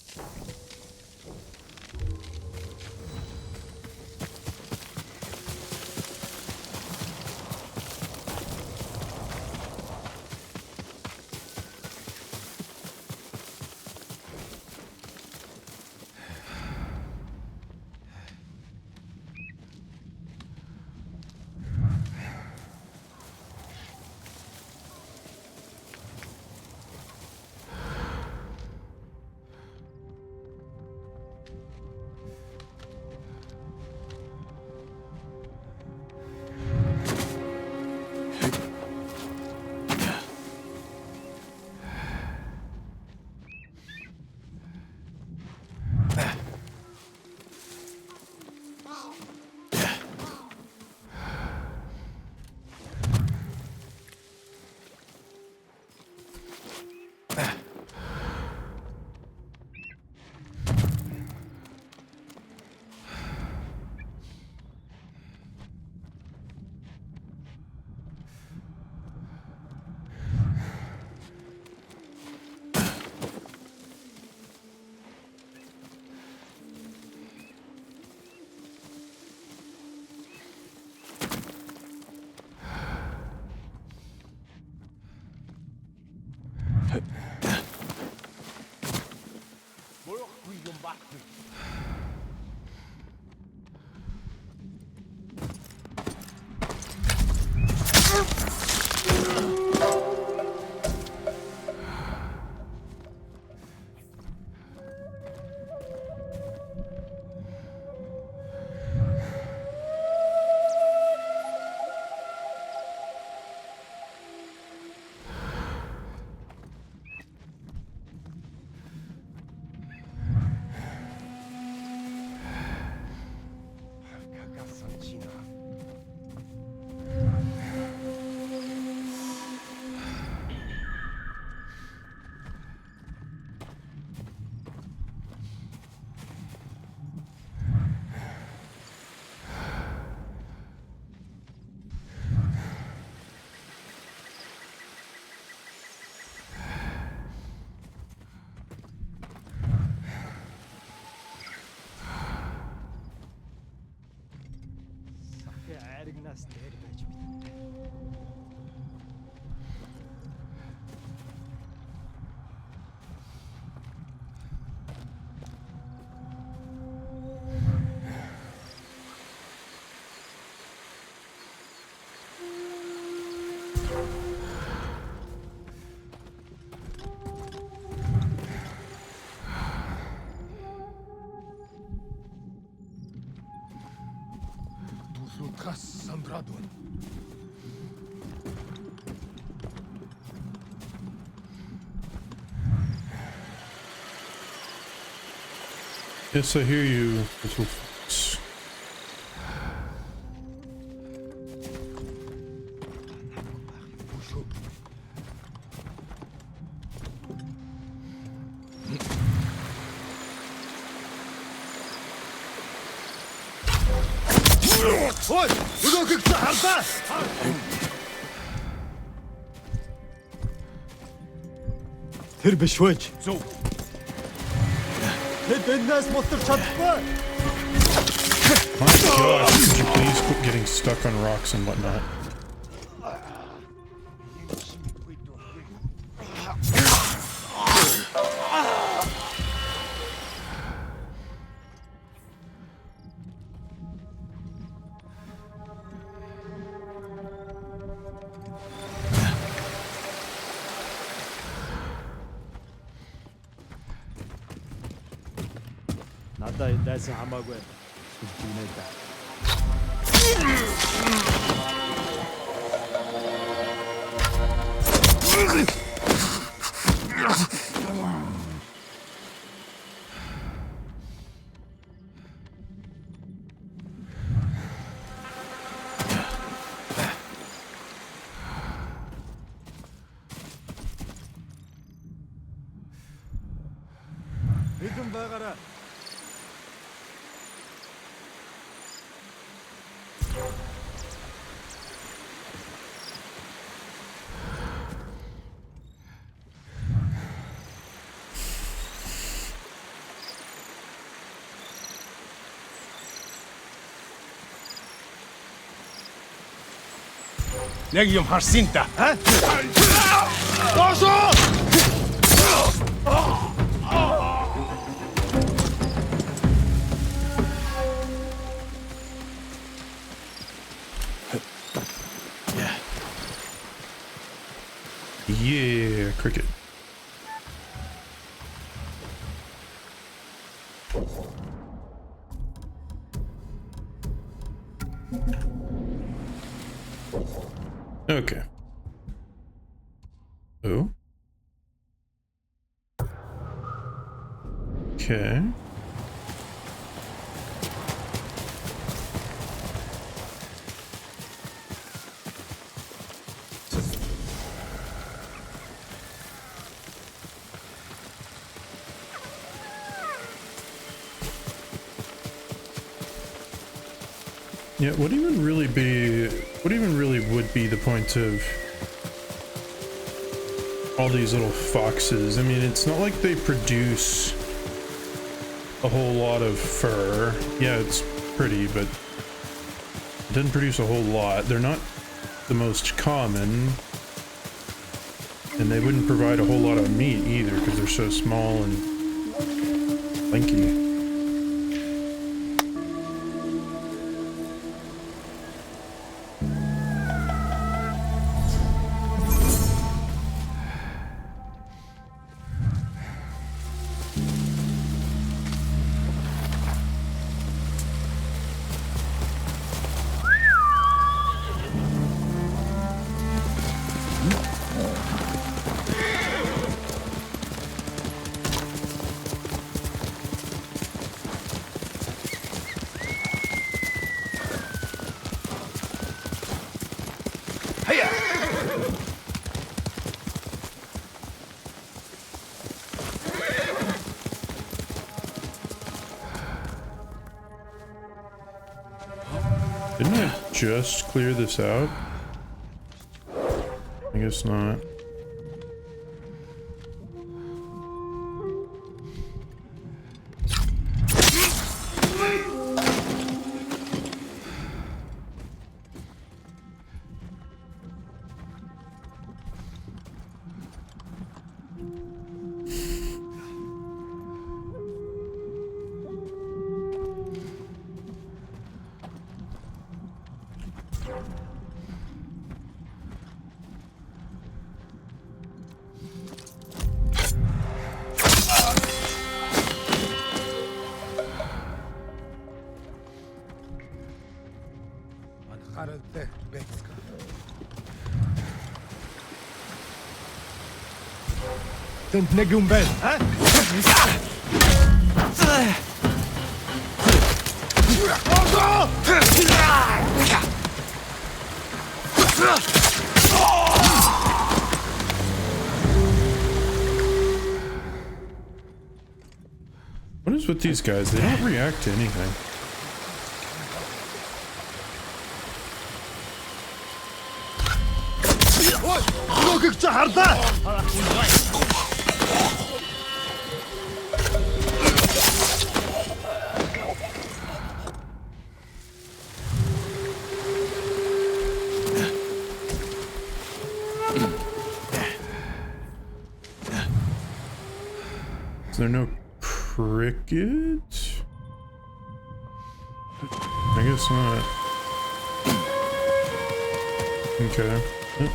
Yes, I hear you, little folks. Ой! Вы как-то арта! Тэр биш байж. Зөв. Тэд энэс мотор чадахгүй. My gosh, could you please quit getting stuck on rocks and whatnot? Надаа энэ дайсан хамаагүй. Сүлжээ да. Бидэн байгаараа. Нэг юм харсан та. Доошоо! Yeah, cricket. Okay. Oh. Okay. Yeah, what even really would be the point of all these little foxes? I mean, it's not like they produce a whole lot of fur. Yeah, it's pretty, but it doesn't produce a whole lot. They're not the most common, and they wouldn't provide a whole lot of meat either because they're so small and lanky. Didn't I just clear this out? I guess not. Den negumbel, What is with these guys? They don't react to anything. Is there no cricket? I guess not. Okay. Yep.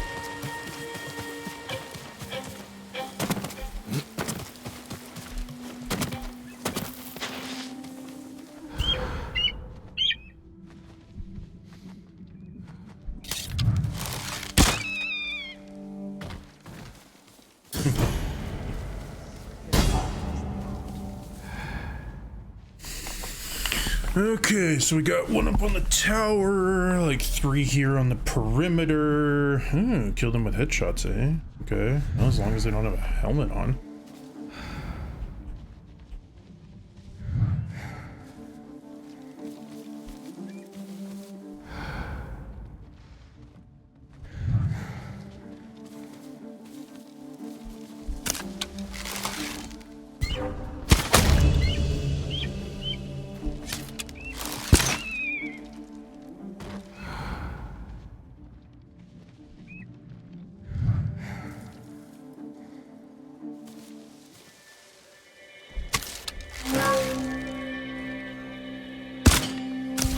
Okay, so we got one up on the tower, like 3 here on the perimeter. Killed them with headshots, eh? Okay, well, as long as they don't have a helmet on.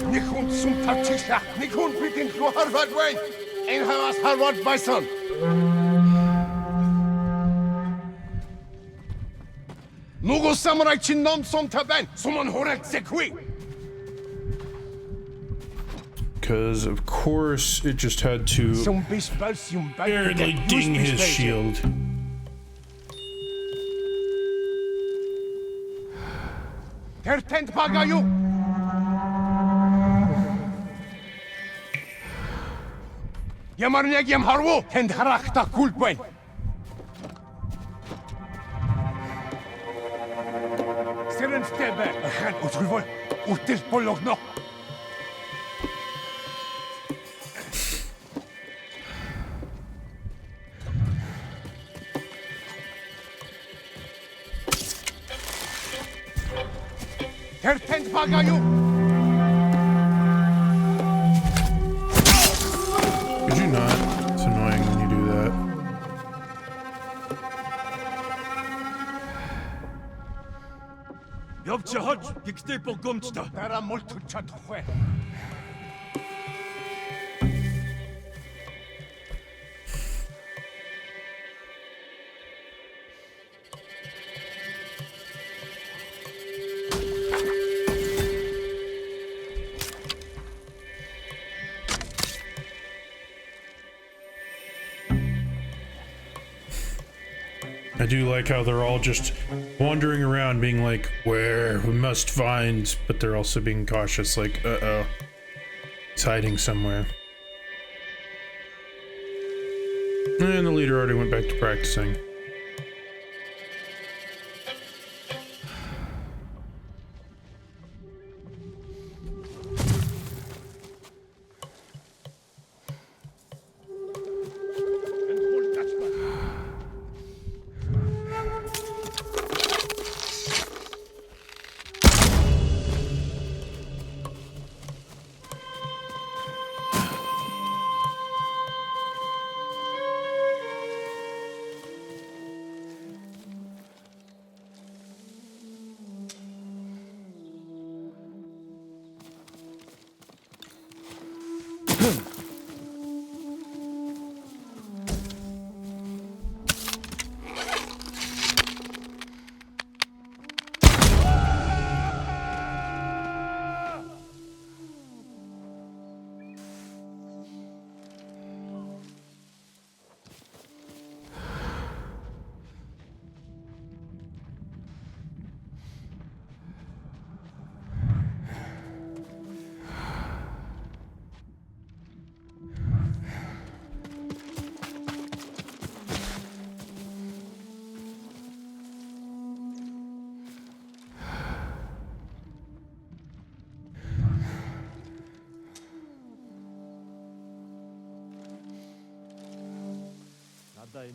Nikun sum taktisha, Nikun bitin through Harvard way. Ein havas Harvard bison. Nugo samurai chin nom som taben, summon horak sekui. Because, of course, it just had to barely ding his shield. Tertent bagayu. Yamarnyagiem harwo, tend harakta kulpen. Seren stebe, han utruvol, util pologno. Tertent bagayu. Could you not? It's annoying when you do that. Yobcha hot, gikste pogumsta. Dara multu chatwe. I do like how they're all just wandering around being like, where we must find, but they're also being cautious, like, uh-oh, it's hiding somewhere. And the leader already went back to practicing.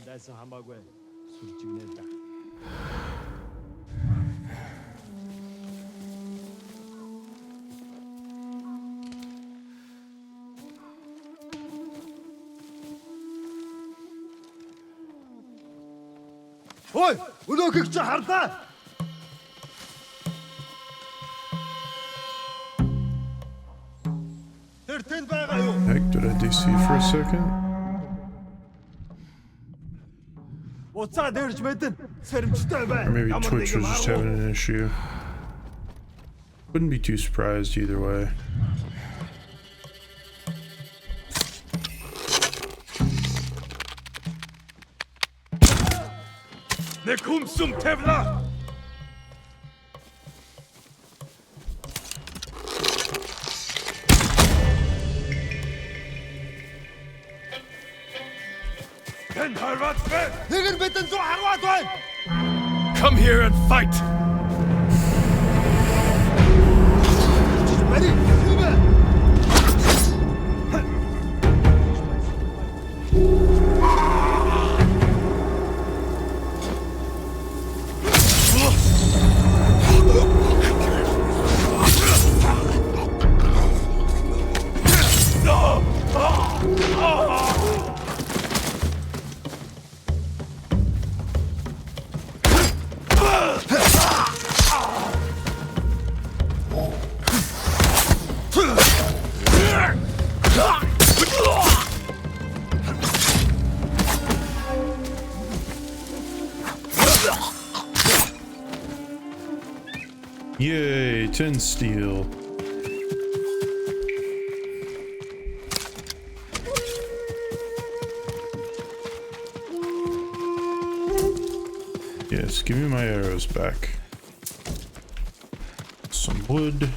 나에서 하마고에 술집냈다. Ой, өнөөгч чи хардаа. Тэр тэнд байгаа юу? Heck, did I DC for a second? Уцаа дэрж мэдэн. Сэрэмжтэй бай. Or maybe Twitch was just having an issue. Wouldn't be too surprised either way. 내 곰숨 태블라! Come here and fight! Yay, 10 steel. Yes, give me my arrows back. Some wood.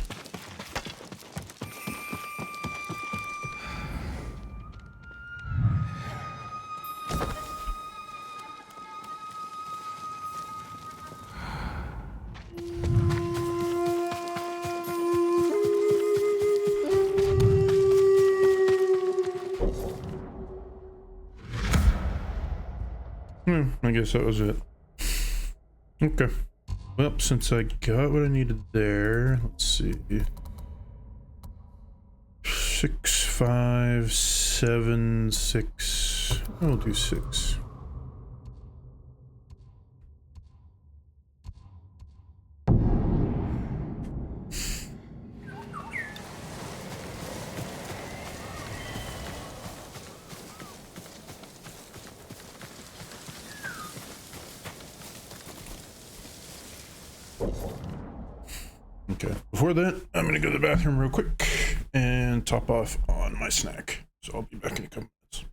I guess that was it. Okay. Well, since I got what I needed there, let's see. 6, 5, 7, 6. I'll do 6. Okay, before that, I'm gonna go to the bathroom real quick and top off on my snack. So I'll be back in a couple minutes.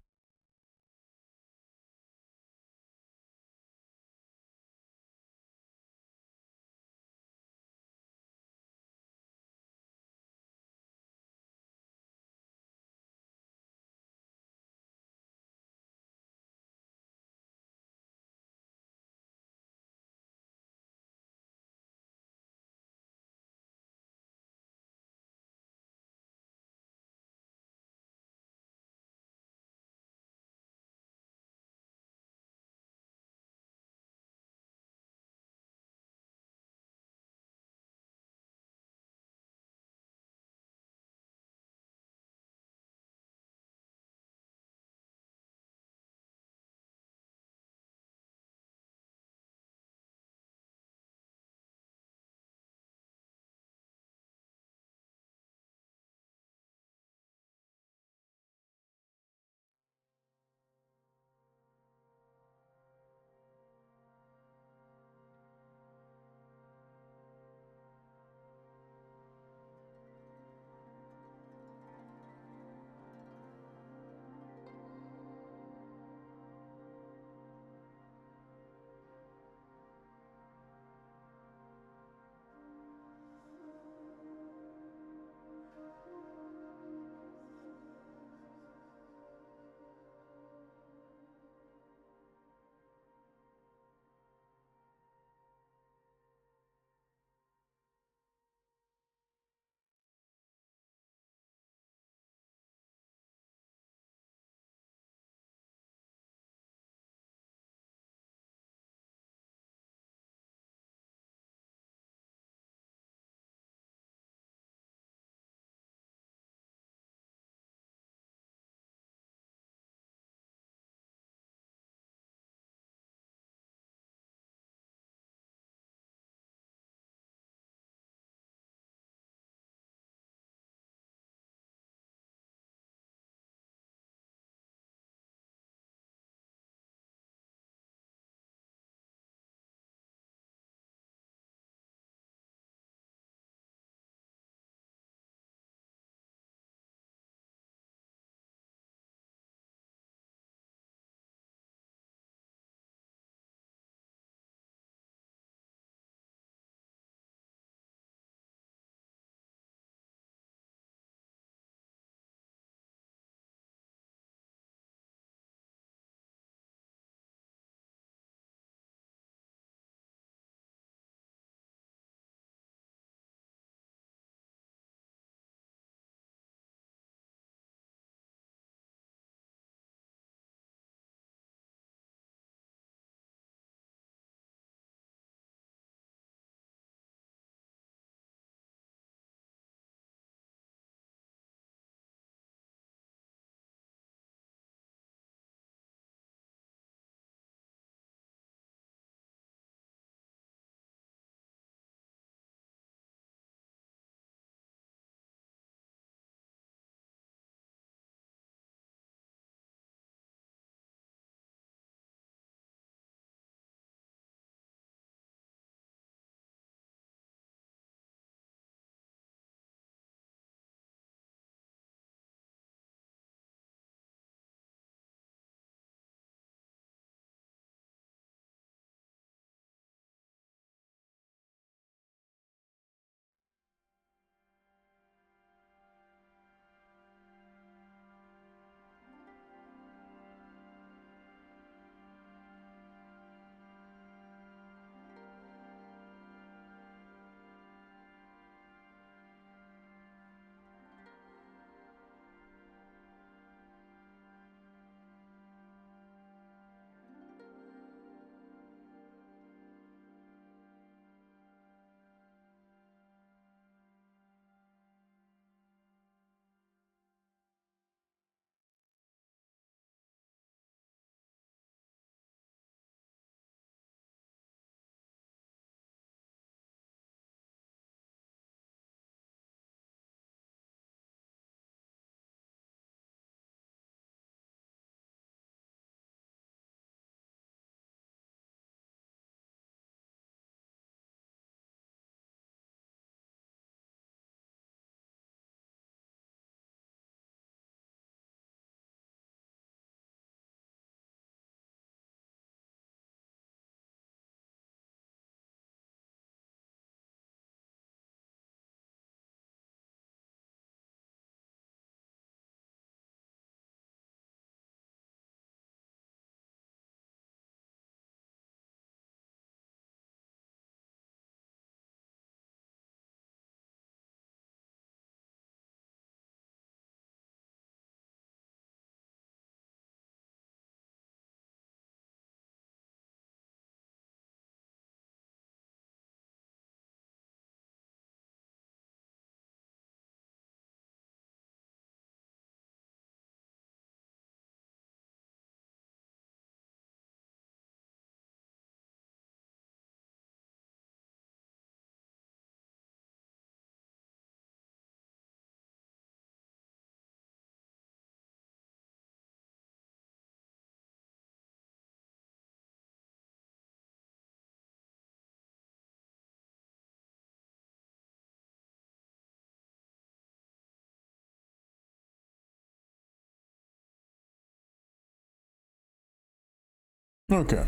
Okay.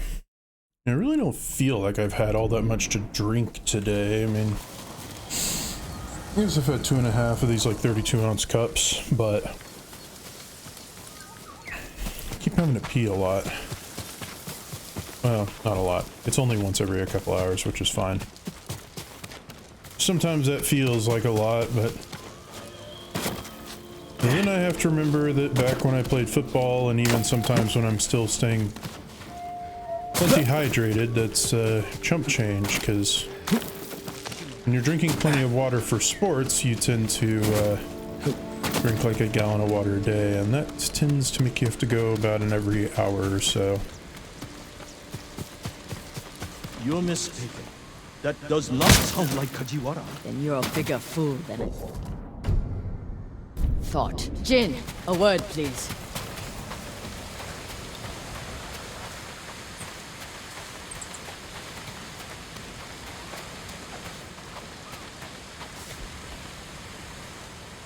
I really don't feel like I've had all that much to drink today. I mean, I guess I've had 2.5 of these like 32-ounce cups, but I keep having to pee a lot. Well, not a lot. It's only once every a couple hours, which is fine. Sometimes that feels like a lot, but then I have to remember that back when I played football, and even sometimes when I'm still staying plenty hydrated, that's chump change, because when you're drinking plenty of water for sports, you tend to drink like a gallon of water a day, and that tends to make you have to go about in every hour or so. You're mistaken. That does not sound like Kajiwara. Then you're a bigger fool than I thought. Jin, a word, please.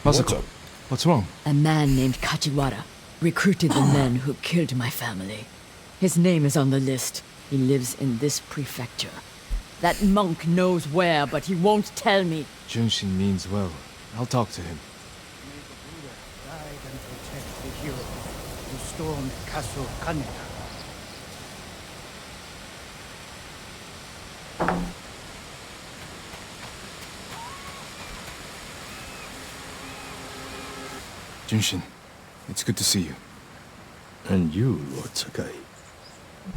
Masako, what's wrong? A man named Kajiwara recruited the men who killed my family. His name is on the list. He lives in this prefecture. That monk knows where, but he won't tell me. Junshin means well. I'll talk to him. May the Buddha guide and protect the hero who stormed Castle Kaneda. Junshin, it's good to see you. And you, Lord Sakai.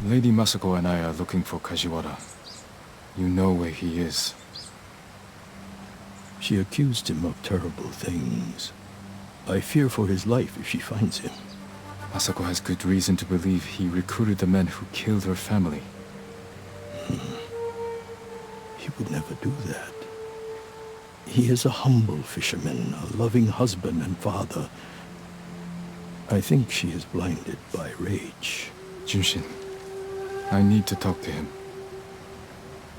Lady Masako and I are looking for Kajiwara. You know where he is. She accused him of terrible things. I fear for his life if she finds him. Masako has good reason to believe he recruited the men who killed her family. He would never do that. He is a humble fisherman, a loving husband and father. I think she is blinded by rage. Junshin, I need to talk to him.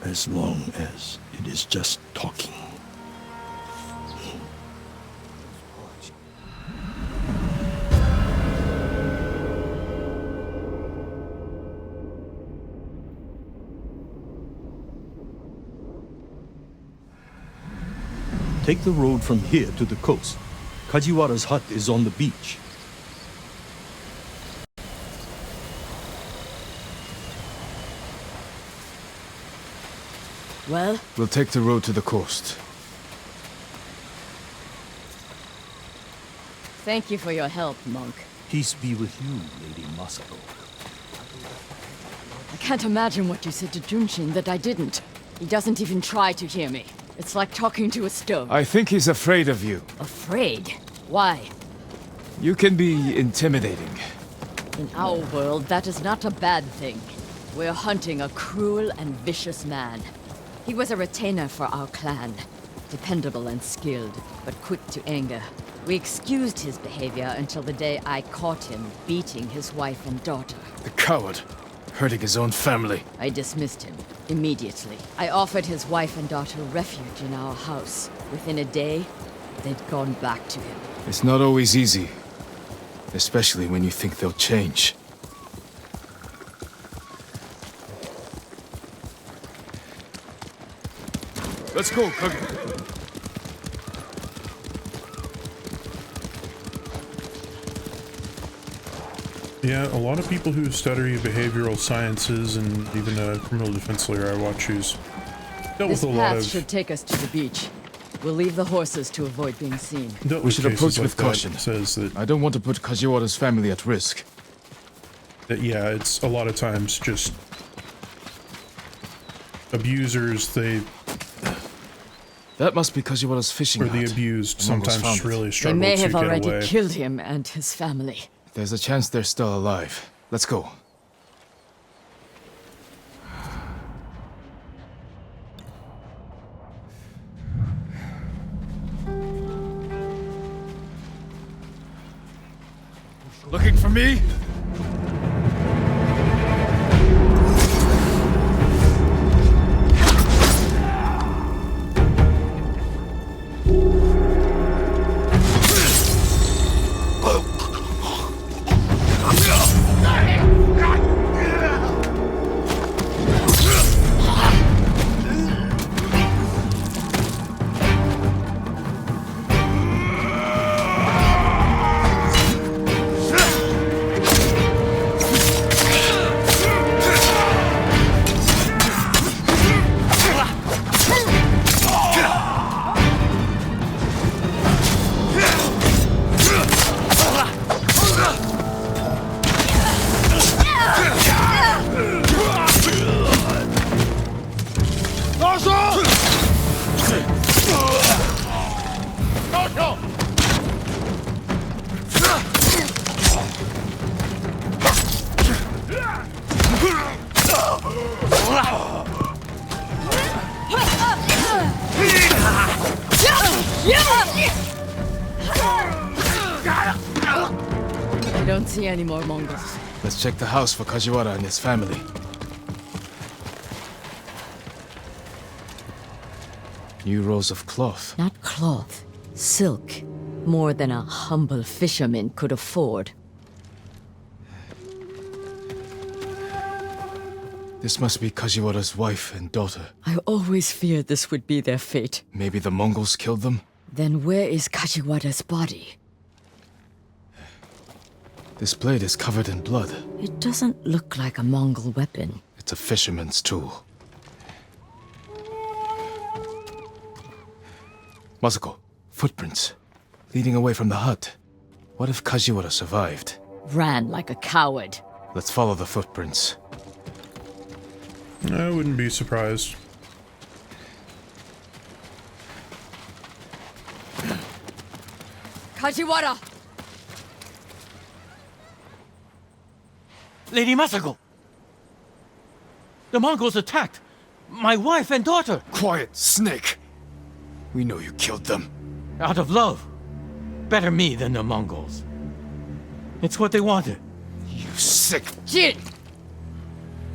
As long as it is just talking. Take the road from here to the coast. Kajiwara's hut is on the beach. Well? We'll take the road to the coast. Thank you for your help, monk. Peace be with you, Lady Masako. I can't imagine what you said to Junshin that I didn't. He doesn't even try to hear me. It's like talking to a stone. I think he's afraid of you. Afraid? Why? You can be intimidating. In our world, that is not a bad thing. We're hunting a cruel and vicious man. He was a retainer for our clan. Dependable and skilled, but quick to anger. We excused his behavior until the day I caught him beating his wife and daughter. The coward. Hurting his own family. I dismissed him immediately. I offered his wife and daughter refuge in our house. Within a day, they'd gone back to him. It's not always easy. Especially when you think they'll change. Let's go, Kage. Yeah, a lot of people who study behavioral sciences and even a criminal defense lawyer I watch who's dealt This with a lot path of... should take us to the beach. We'll leave the horses to avoid being seen. We should approach with caution. Says that I don't want to put Kajiwara's family at risk. That, yeah, it's a lot of times just abusers, That must be Kajiwara's fishing or the hut. abused The Mongols sometimes found it. really They struggle may to have get already away. killed him and his family. There's a chance they're still alive. Let's go. Looking for me? I don't see any more Mongols. Let's check the house for Kajiwara and his family. New rolls of cloth. Not cloth, silk. More than a humble fisherman could afford. This must be Kajiwara's wife and daughter. I always feared this would be their fate. Maybe the Mongols killed them? Then where is Kajiwara's body? This blade is covered in blood. It doesn't look like a Mongol weapon. It's a fisherman's tool. Masako, footprints. Leading away from the hut. What if Kajiwara survived? Ran like a coward. Let's follow the footprints. I wouldn't be surprised. Kajiwara! Lady Masako! The Mongols attacked my wife and daughter! Quiet, snake! We know you killed them. Out of love. Better me than the Mongols. It's what they wanted. You sick... Jin!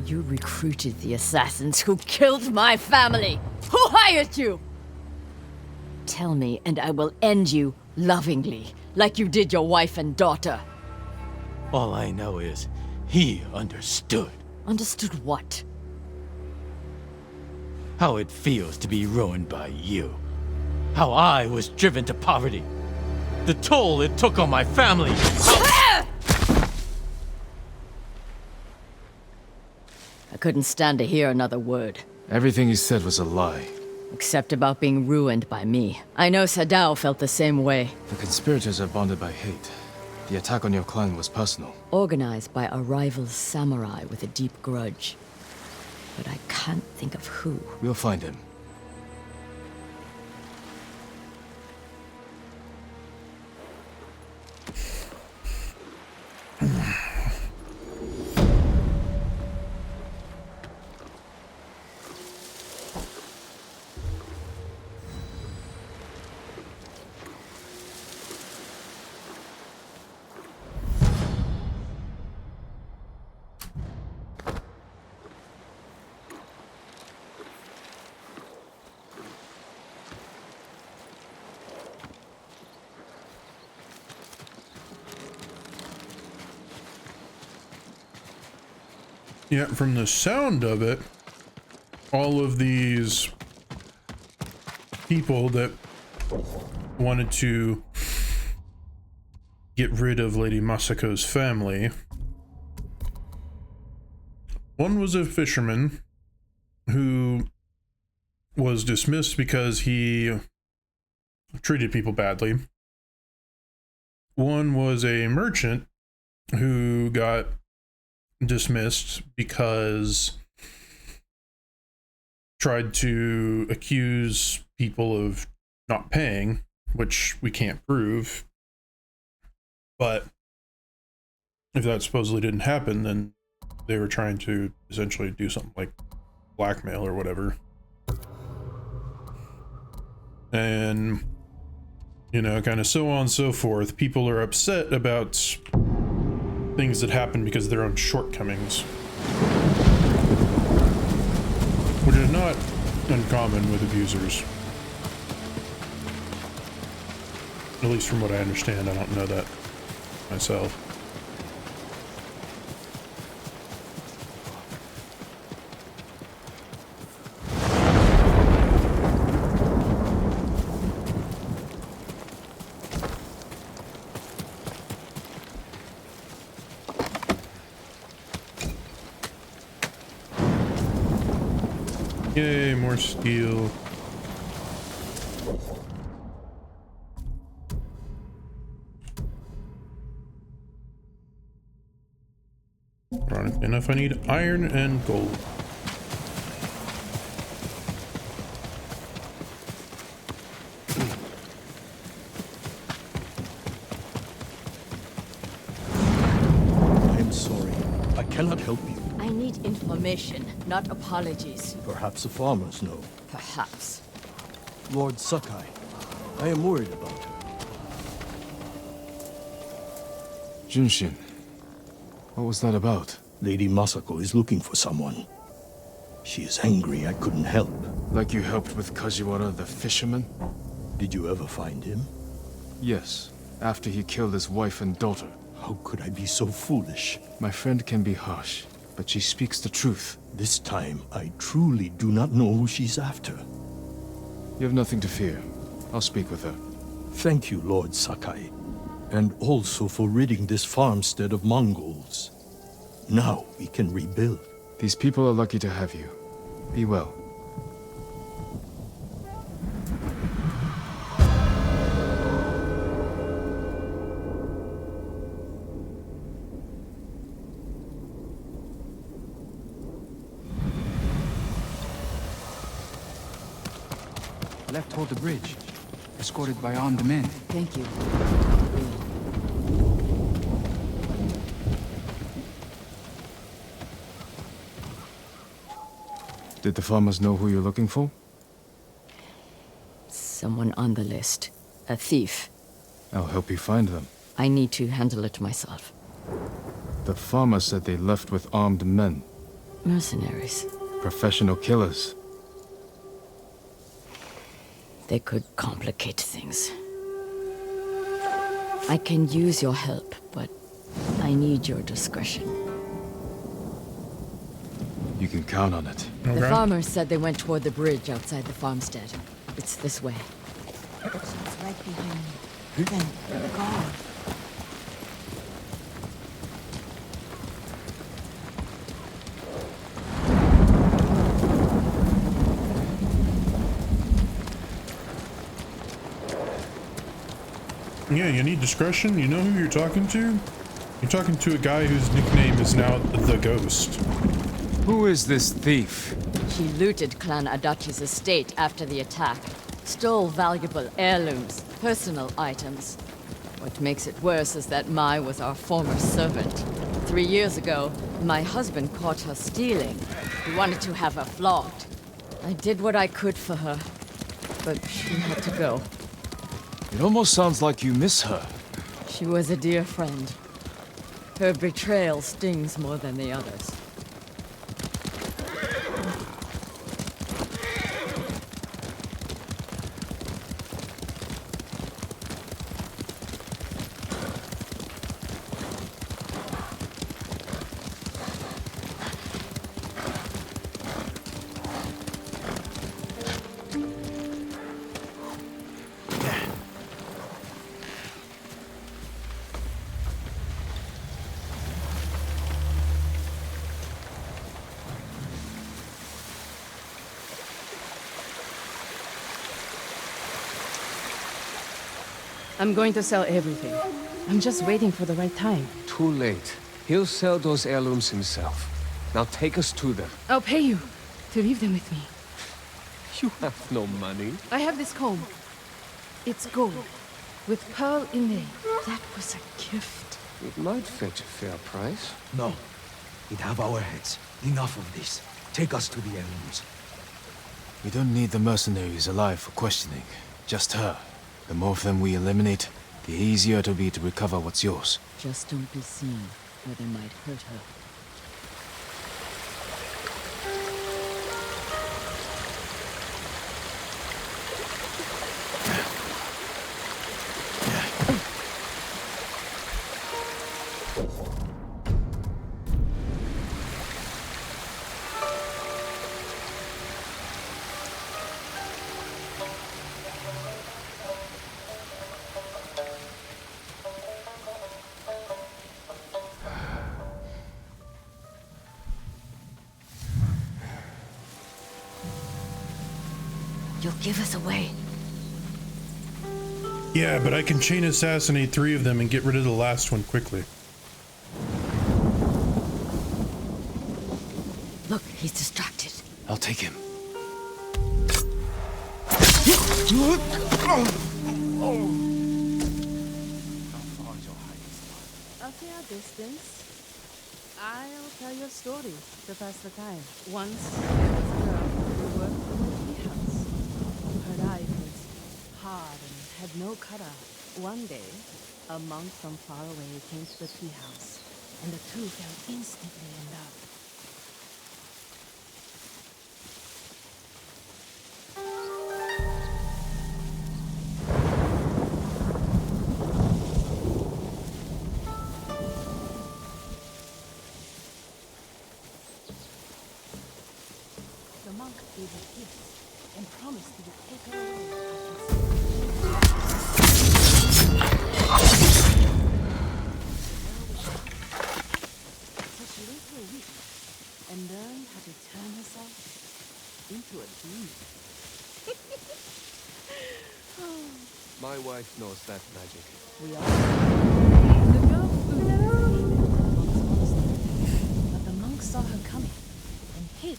You recruited the assassins who killed my family! Who hired you? Tell me, and I will end you lovingly, like you did your wife and daughter. All I know is, he understood. Understood what? How it feels to be ruined by you. How I was driven to poverty. The toll it took on my family. I couldn't stand to hear another word. Everything you said was a lie. Except about being ruined by me. I know Sadao felt the same way. The conspirators are bonded by hate. The attack on your clan was personal. Organized by a rival samurai with a deep grudge. But I can't think of who. We'll find him. Yeah, from the sound of it, all of these people that wanted to get rid of Lady Masako's family, one was a fisherman who was dismissed because he treated people badly. One was a merchant who got dismissed because tried to accuse people of not paying, which we can't prove. But if that supposedly didn't happen, then they were trying to essentially do something like blackmail or whatever. And, you know, kind of so on and so forth. People are upset about things that happen because of their own shortcomings, which is not uncommon with abusers. At least from what I understand. I don't know that myself. Yay, more steel. Ironically enough, I need iron and gold. cannot help you. I need information, not apologies. Perhaps the farmers know. Perhaps. Lord Sakai, I am worried about her. Junshin, what was that about? Lady Masako is looking for someone. She is angry I couldn't help. Like you helped with Kajiwara the fisherman? Did you ever find him? Yes, after he killed his wife and daughter. How could I be so foolish? My friend can be harsh, but she speaks the truth. This time, I truly do not know who she's after. You have nothing to fear. I'll speak with her. Thank you, Lord Sakai. And also for ridding this farmstead of Mongols. Now we can rebuild. These people are lucky to have you. Be well. Left toward the bridge, escorted by armed men. Thank you. Did the farmers know who you're looking for? Someone on the list. A thief. I'll help you find them. I need to handle it myself. The farmer said they left with armed men. Mercenaries. Professional killers. They could complicate things. I can use your help, but I need your discretion. You can count on it. The farmers said they went toward the bridge outside the farmstead. It's this way. She's right behind me. Then go. Yeah, you need discretion. You know who you're talking to? You're talking to a guy whose nickname is now the Ghost. Who is this thief? She looted Clan Adachi's estate after the attack. Stole valuable heirlooms, personal items. What makes it worse is that Mai was our former servant. 3 years ago, my husband caught her stealing. He wanted to have her flogged. I did what I could for her, but she had to go. It almost sounds like you miss her. She was a dear friend. Her betrayal stings more than the others. I'm going to sell everything. I'm just waiting for the right time. Too late. He'll sell those heirlooms himself. Now take us to them. I'll pay you to leave them with me. You have no money. I have this comb. It's gold, with pearl inlay. That was a gift. It might fetch a fair price. No. We'd have our heads. Enough of this. Take us to the heirlooms. We don't need the mercenaries alive for questioning. Just her. The more of them we eliminate, the easier it'll be to recover what's yours. Just don't be seen, or they might hurt her. You'll give us away. Yeah, but I can chain assassinate 3 of them and get rid of the last one quickly. Look, he's distracted. I'll take him. I'll see our distance. I'll tell you a story to pass the time. Once, there was a girl who worked in a tea house. Her life was hard and had no cutout. One day, a monk from far away came to the tea house, and the two fell instantly in love. The monk gave her gifts and promised he would take her away. So she lived for a week and learned how to turn herself into a demon. My wife knows that magic. We all the girl flew came into the monk's monastery, but the monk saw her coming and hid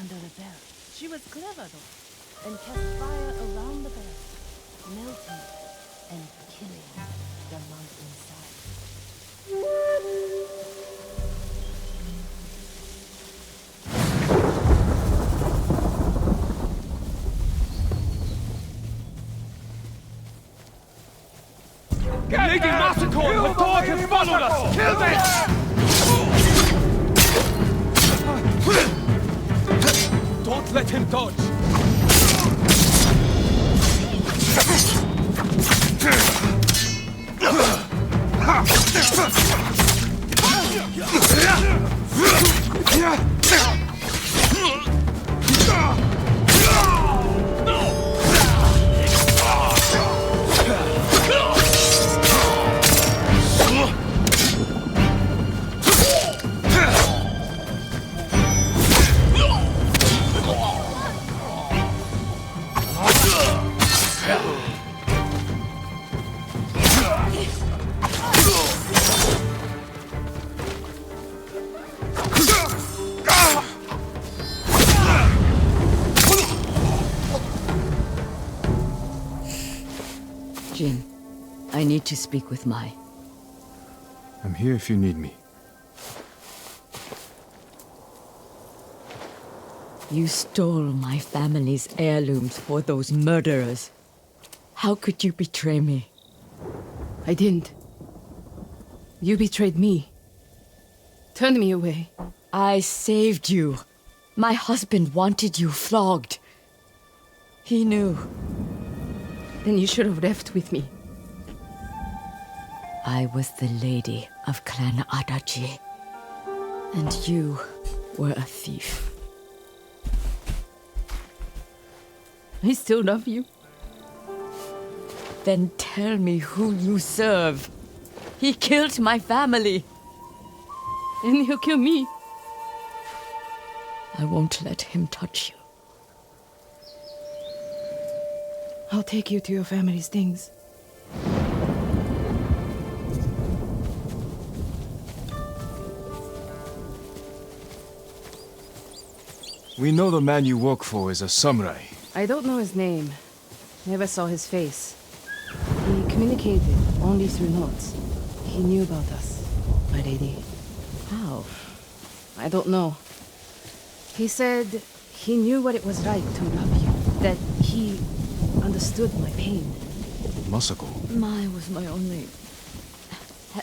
under a bell. She was clever though, and cast fire around the bell, melting and killing the monk inside. They're making massacre! The dog has followed us! Kill them! Don't let him dodge! Jin, I need to speak with Mai. I'm here if you need me. You stole my family's heirlooms for those murderers. How could you betray me? I didn't. You betrayed me. Turned me away. I saved you. My husband wanted you flogged. He knew. Then you should have left with me. I was the lady of Clan Adachi. And you were a thief. I still love you. Then tell me who you serve. He killed my family. And he'll kill me. I won't let him touch you. I'll take you to your family's things. We know the man you work for is a samurai. I don't know his name. Never saw his face. He communicated only through notes. He knew about us, my lady. How? I don't know. He said he knew what it was like to love you. That he understood my pain. Masako. Mai was my only...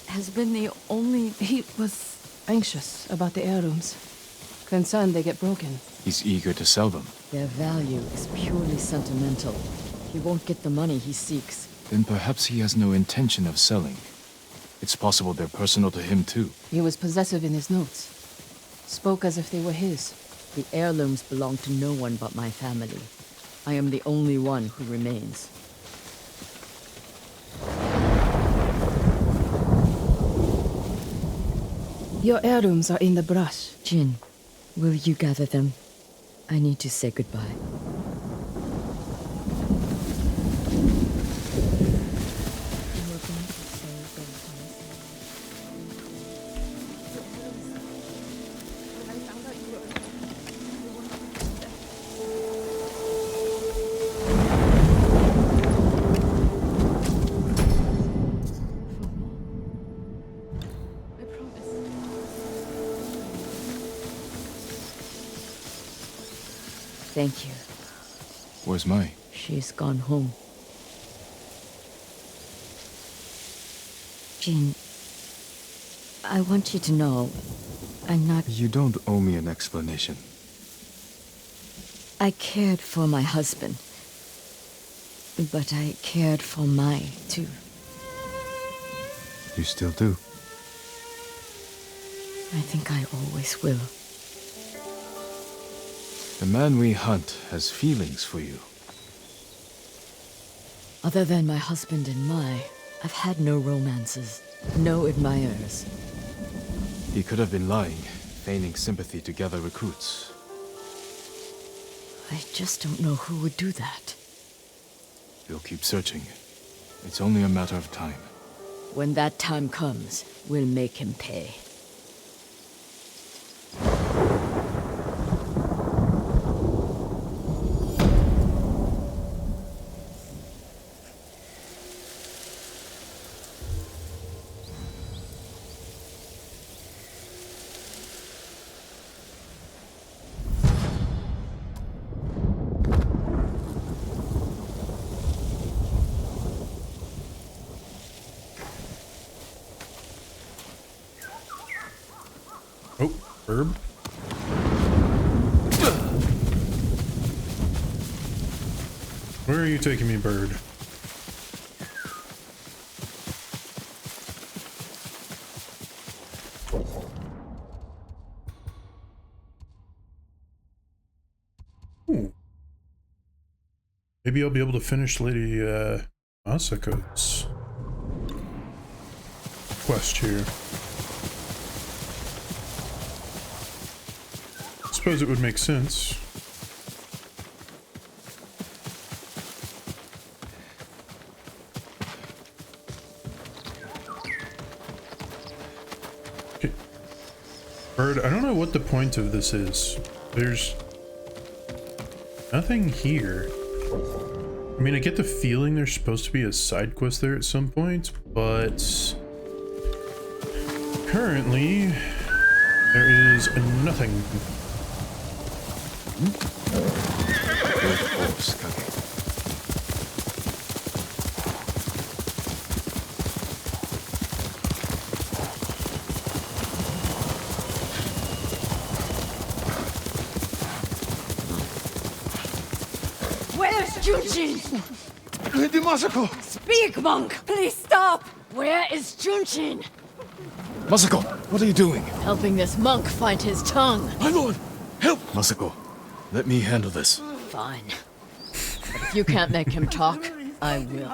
has been the only... He was anxious about the heirlooms. Concerned they get broken. He's eager to sell them. Their value is purely sentimental. He won't get the money he seeks. Then perhaps he has no intention of selling. It's possible they're personal to him too. He was possessive in his notes. Spoke as if they were his. The heirlooms belong to no one but my family. I am the only one who remains. Your heirlooms are in the brush. Jin, will you gather them? I need to say goodbye. thank you. Where's Mai? She's gone home. Jin, I want you to know, I'm not... You don't owe me an explanation. I cared for my husband. But I cared for Mai, too. You still do? I think I always will. The man we hunt has feelings for you. Other than my husband and Mai, I've had no romances, no admirers. He could have been lying, feigning sympathy to gather recruits. I just don't know who would do that. We'll keep searching. It's only a matter of time. When that time comes, we'll make him pay. Oh, herb. Where are you taking me, bird? Ooh. Maybe I'll be able to finish Lady Masako's quest here. Suppose it would make sense. Okay. Bird, I don't know what the point of this is. There's nothing here. I mean, I get the feeling there's supposed to be a side quest there at some point, but currently there is nothing. Where's Junshin? Lady Masako! Speak, monk! Please stop! Where is Junshin? Masako, what are you doing? Helping this monk find his tongue. My lord, help! Masako, let me handle this. Fine. But if you can't make him talk, I will.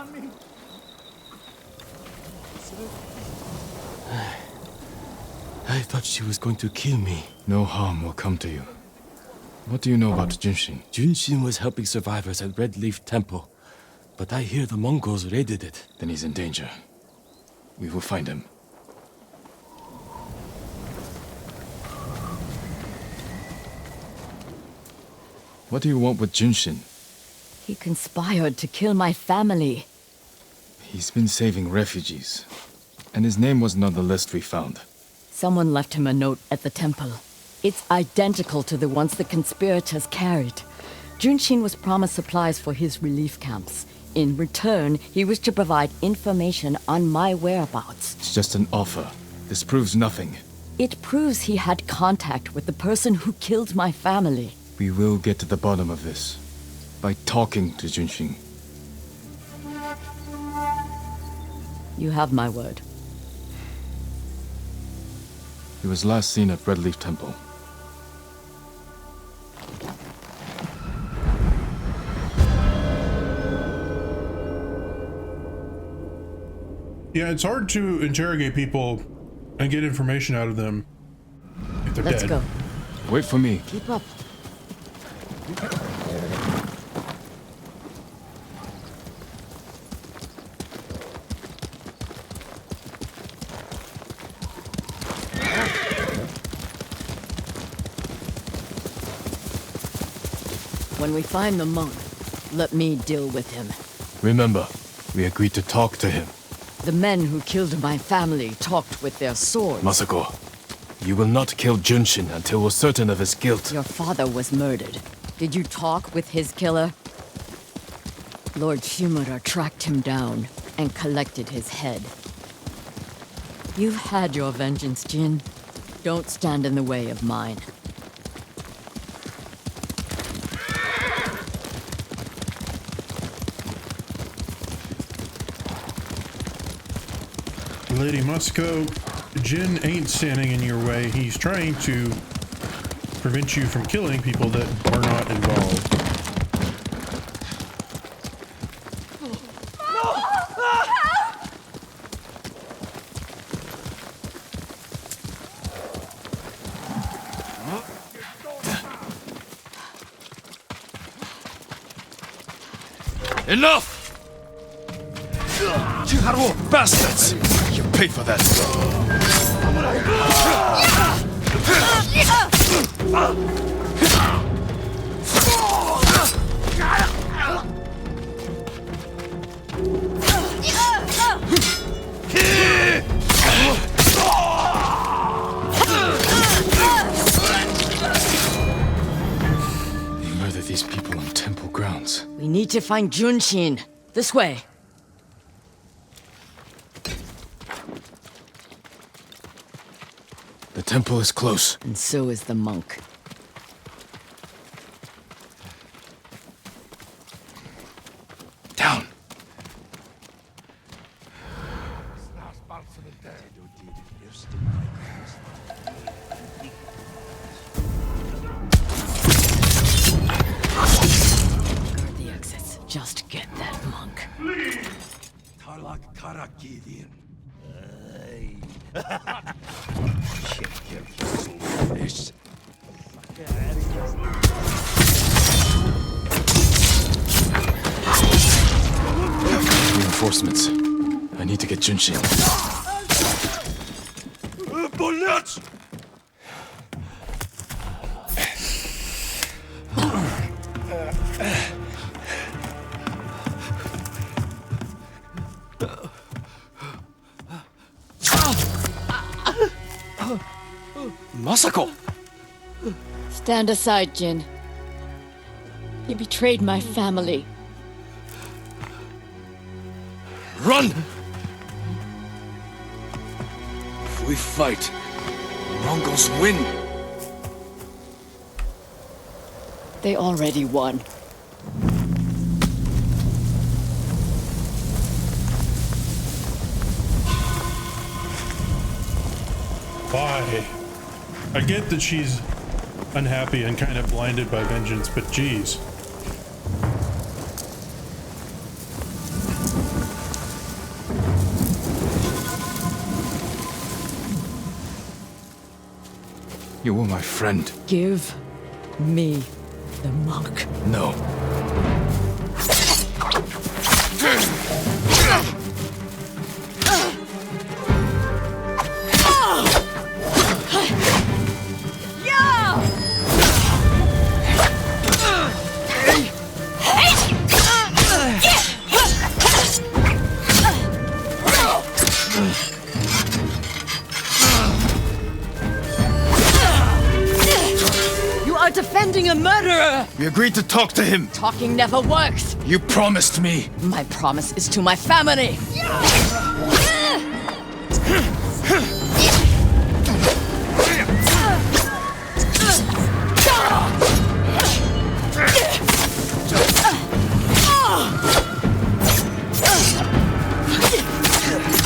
I thought she was going to kill me. No harm will come to you. What do you know about Junshin? Junshin was helping survivors at Red Leaf Temple, but I hear the Mongols raided it. Then he's in danger. We will find him. What do you want with Junshin? He conspired to kill my family. He's been saving refugees, and his name wasn't on the list we found. Someone left him a note at the temple. It's identical to the ones the conspirators carried. Junshin was promised supplies for his relief camps. In return, he was to provide information on my whereabouts. It's just an offer. This proves nothing. It proves he had contact with the person who killed my family. We will get to the bottom of this by talking to Junshin. You have my word. He was last seen at Red Leaf Temple. Yeah, it's hard to interrogate people and get information out of them if they're Let's dead. go. Wait for me. Keep up. When we find the monk, let me deal with him. Remember, we agreed to talk to him. The men who killed my family talked with their swords. Masako, you will not kill Junshin until we're certain of his guilt. Your father was murdered. Did you talk with his killer? Lord Shumura tracked him down and collected his head. You've had your vengeance, Jin. Don't stand in the way of mine. Lady Musco, Jin ain't standing in your way. He's trying to prevent you from killing people that are not involved. Enough! Chiharu, bastards! You pay for that. They murder these people on temple grounds. We need to find Junshin. This way. The temple is close. And so is the monk. Down. Guard the exits. Just get that monk. Tarlak Karakidian. Fish. Reinforcements. I need to get Junshin. Bullets! Masako! Stand aside, Jin. You betrayed my family. Run! If we fight, the Mongols win. They already won. Why? I get that she's unhappy and kind of blinded by vengeance, but geez. You were my friend. Give me the monk. No. Defending a murderer! We agreed to talk to him. Talking never works. You promised me. My promise is to my family.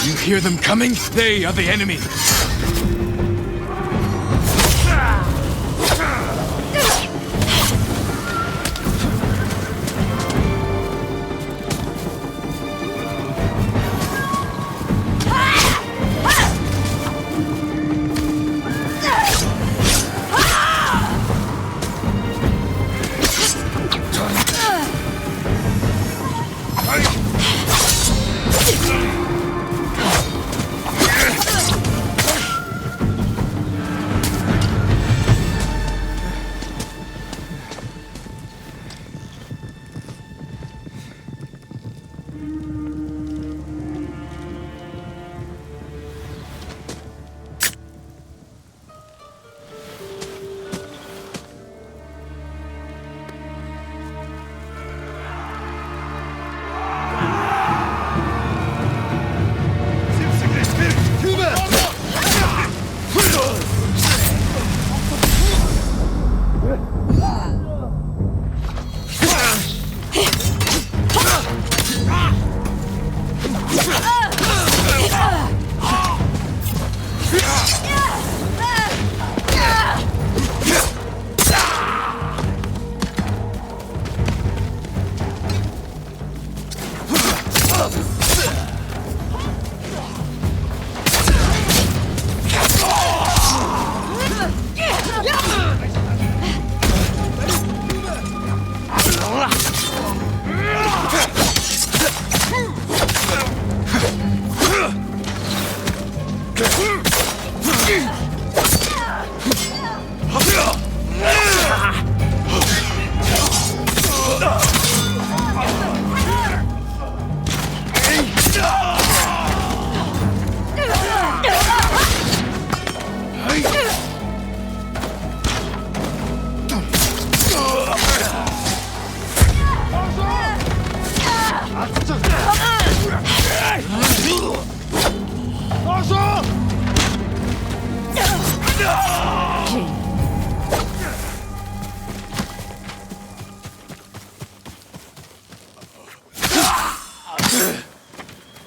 You hear them coming? They are the enemy.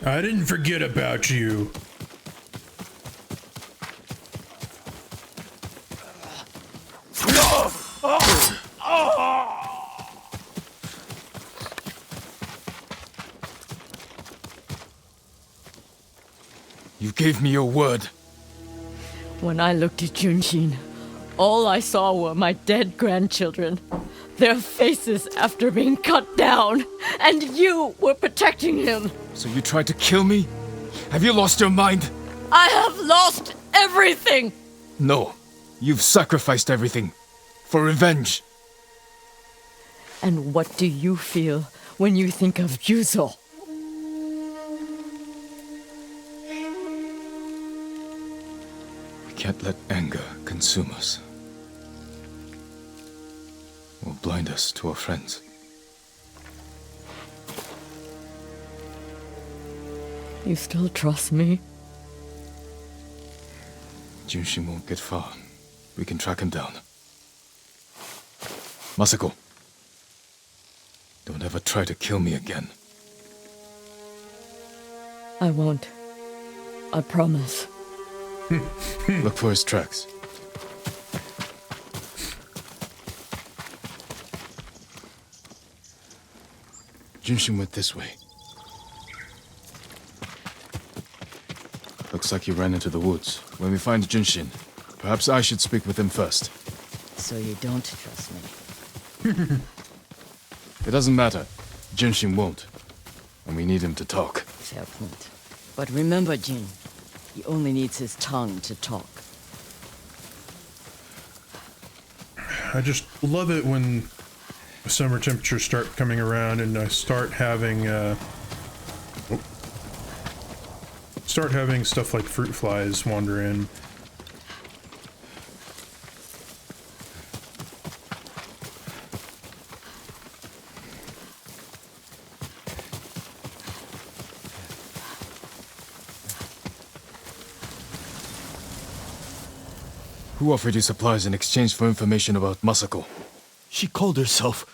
I didn't forget about you. You gave me your word. When I looked at Junshin, all I saw were my dead grandchildren. Their faces after being cut down. And you were protecting him. So you tried to kill me? Have you lost your mind? I have lost everything! No. You've sacrificed everything. For revenge. And what do you feel when you think of Yuzo? We can't let anger consume us. Or blind us to our friends. You still trust me? Junshin won't get far. We can track him down. Masako. Don't ever try to kill me again. I won't. I promise. Look for his tracks. Junshin went this way. Looks like he ran into the woods. When we find Junshin, perhaps I should speak with him first. So you don't trust me? It doesn't matter. Junshin won't. And we need him to talk. Fair point. But remember, Jin, he only needs his tongue to talk. I just love it when summer temperatures start coming around and I start having stuff like fruit flies wander in. Who offered you supplies in exchange for information about Masako? She called herself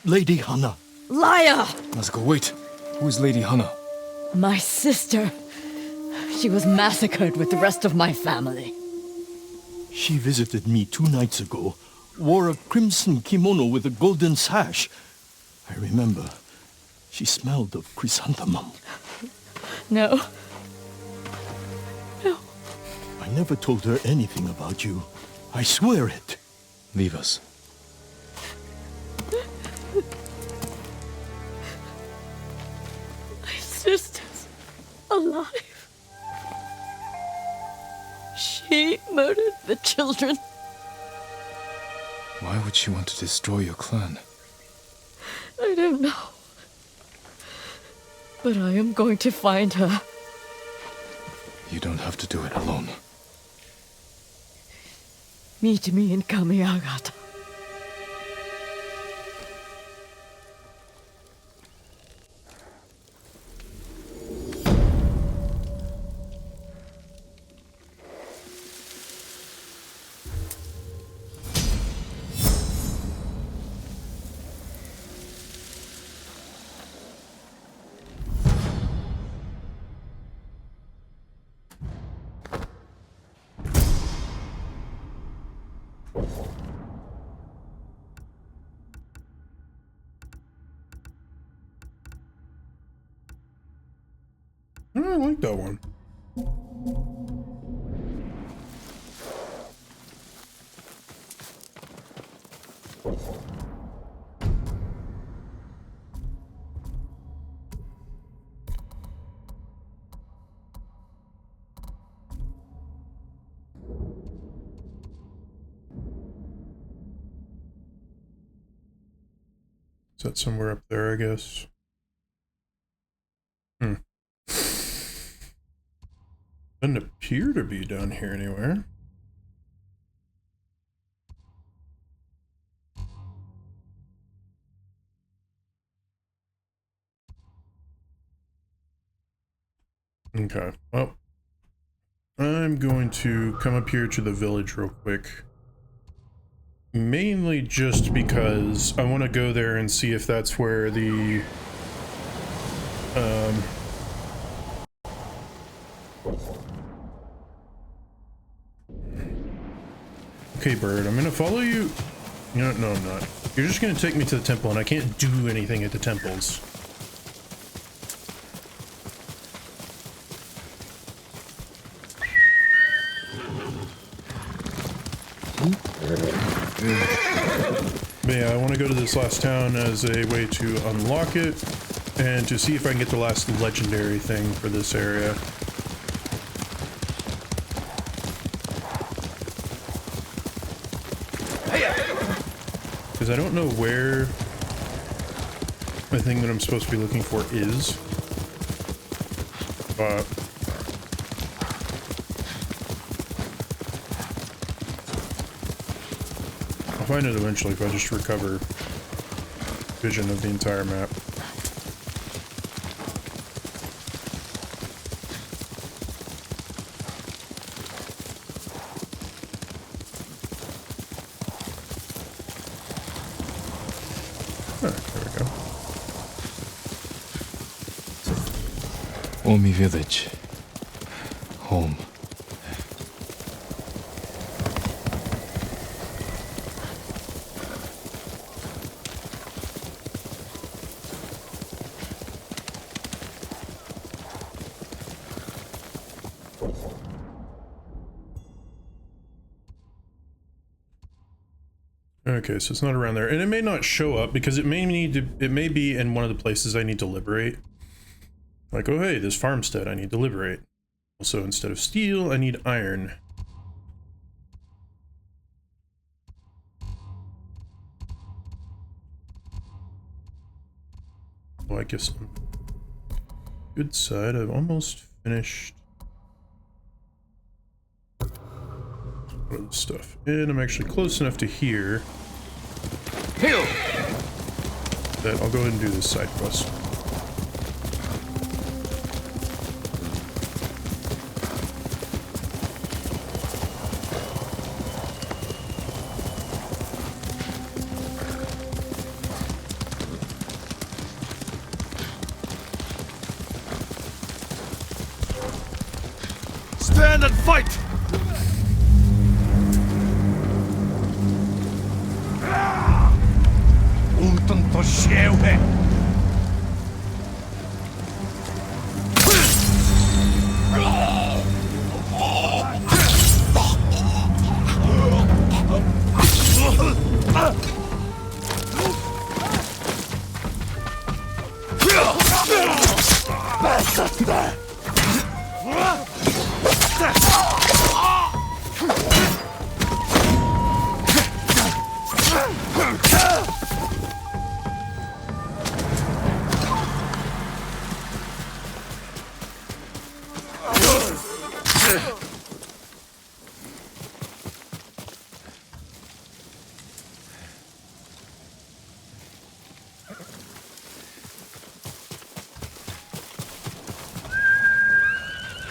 Lady Hana. Liar! Masako, wait. Who is Lady Hana? My sister. She was massacred with the rest of my family. She visited me 2 nights ago, wore a crimson kimono with a golden sash. I remember. She smelled of chrysanthemum. No. No. I never told her anything about you. I swear it. Leave us. My sister's alive. She murdered the children. Why would she want to destroy your clan? I don't know. But I am going to find her. You don't have to do it alone. Meet me in Kamiagata. I like that one. Is that somewhere up there, I guess? Doesn't appear to be down here anywhere. Okay, well, I'm going to come up here to the village real quick. Mainly just because I want to go there and see if that's where the okay, bird, I'm gonna follow you. No, I'm not. You're just gonna take me to the temple, and I can't do anything at the temples. But yeah, I want to go to this last town as a way to unlock it and to see if I can get the last legendary thing for this area. Because I don't know where the thing that I'm supposed to be looking for is. But I'll find it eventually if I just recover vision of the entire map. Omi village. Home. Okay, so it's not around there, and it may not show up because it may be in one of the places I need to liberate. Like, oh hey, this farmstead I need to liberate. Also, instead of steel, I need iron. Well, I guess on the good side, I've almost finished a lot of this stuff. And I'm actually close enough to here that I'll go ahead and do this side quest. Stand and fight! Un tanto sieuhe!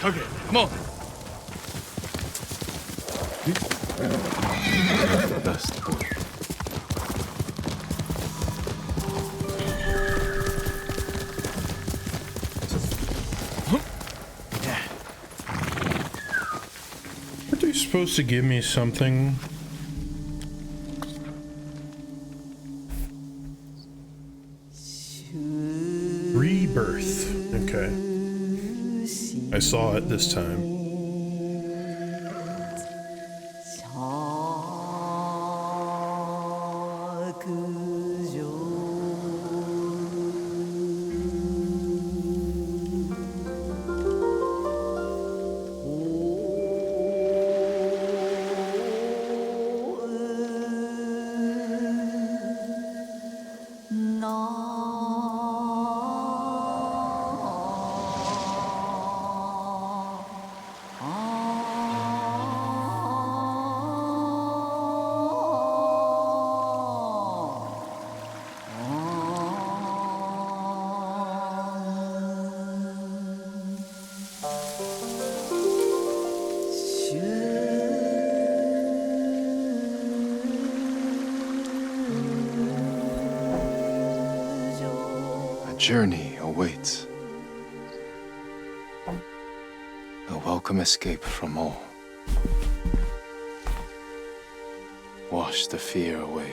Okay, come on. Dust boy. Aren't they supposed to give me something? Rebirth. Okay. I saw it this time. journey awaits. A welcome escape from all. Wash the fear away.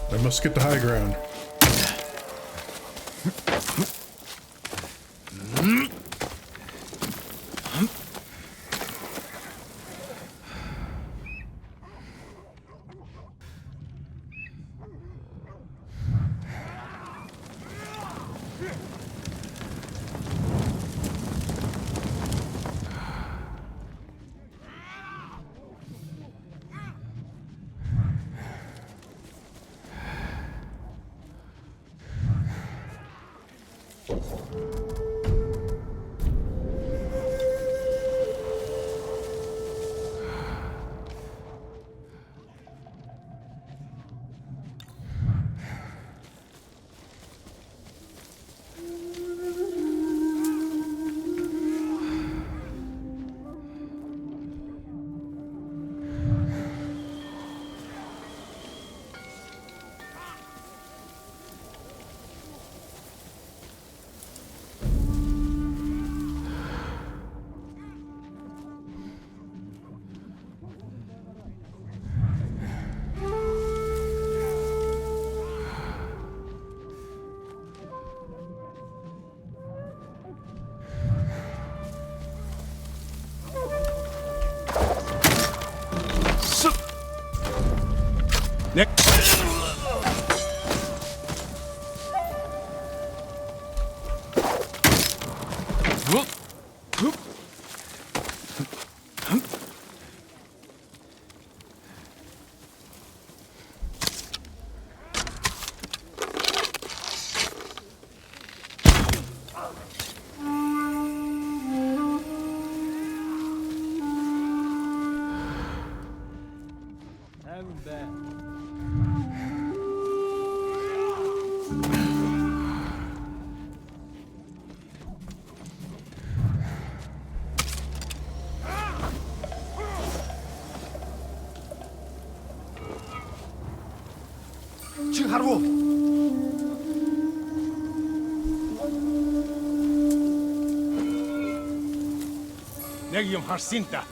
I must get the high ground. Negium Harsinta.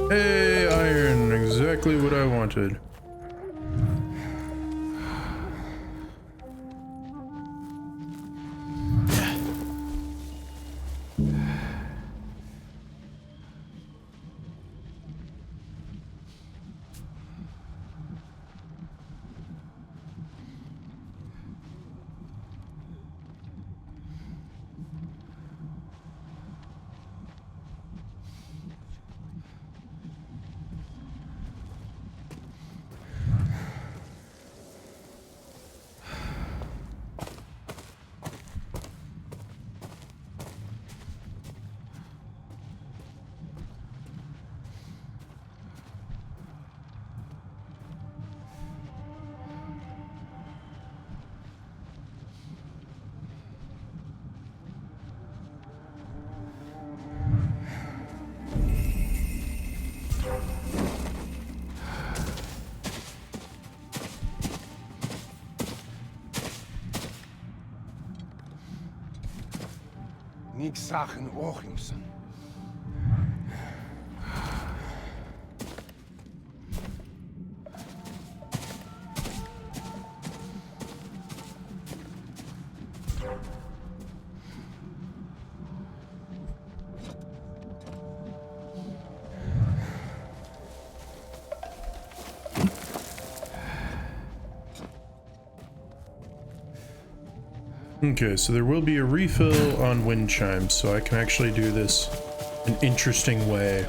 Hey, iron, exactly what I wanted. Niks zagen oogimsen. Okay, so there will be a refill on wind chimes, so I can actually do this an interesting way.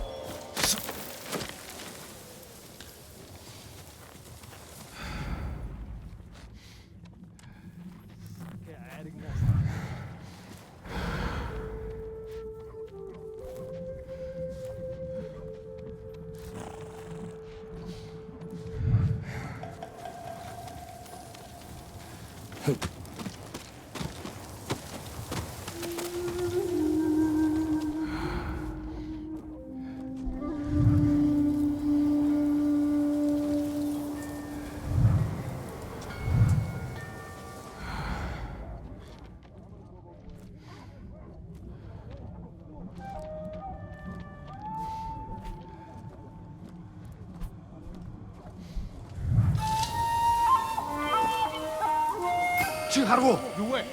칭하르고 유해.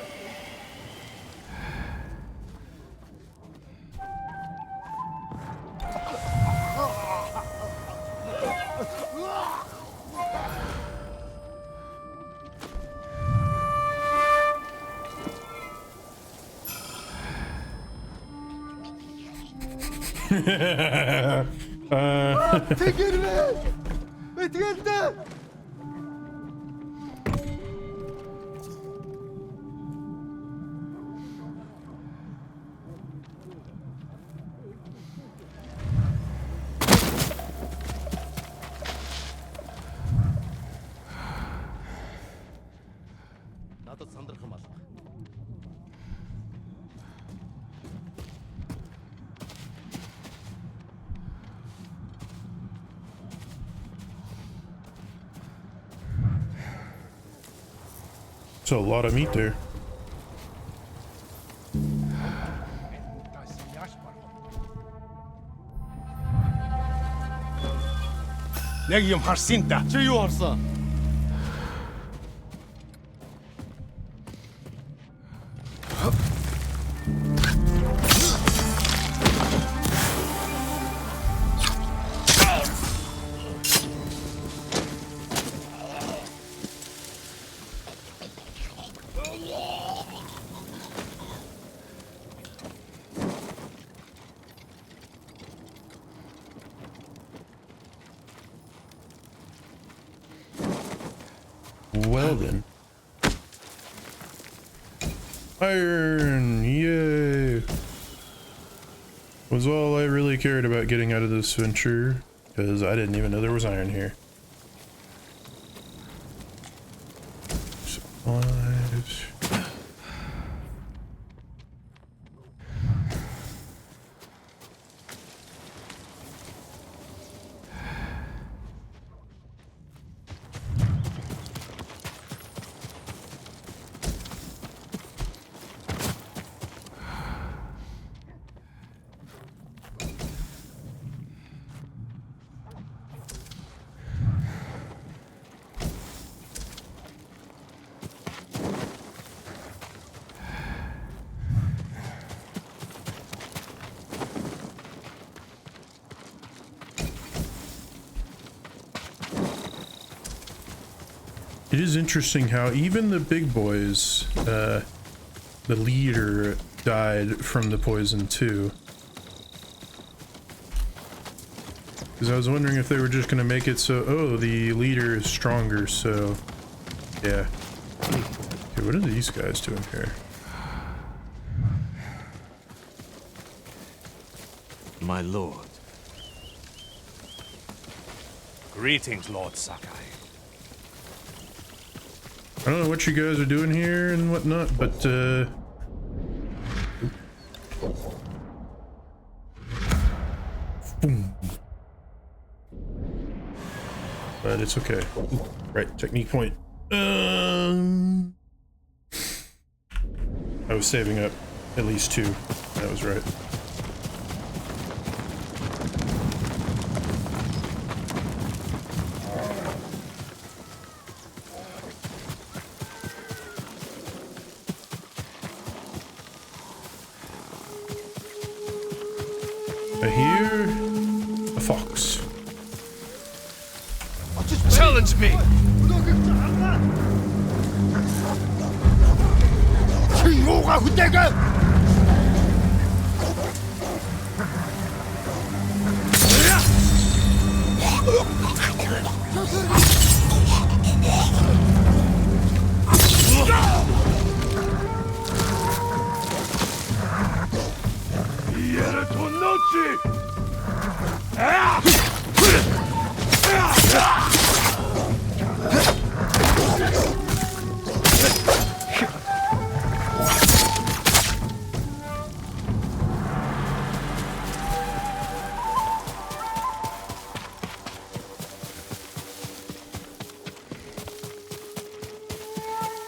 Tekerme! Betkente! 나도 산들խ마다. So a lot of meat there. 내기um harsinta. 주유할사. Well then. Iron! Yay! Was all I really cared about getting out of this venture, because I didn't even know there was iron here. Supplies. It is interesting how even the big boys, the leader died from the poison too. Because I was wondering if they were just going to make it so, oh, the leader is stronger, so yeah. Okay, what are these guys doing here? My lord. Greetings, Lord Sakai. I don't know what you guys are doing here and whatnot, but boom. But it's okay. Ooh, right, technique point. I was saving up. At least 2. That was right. I hear a fox. Challenge me!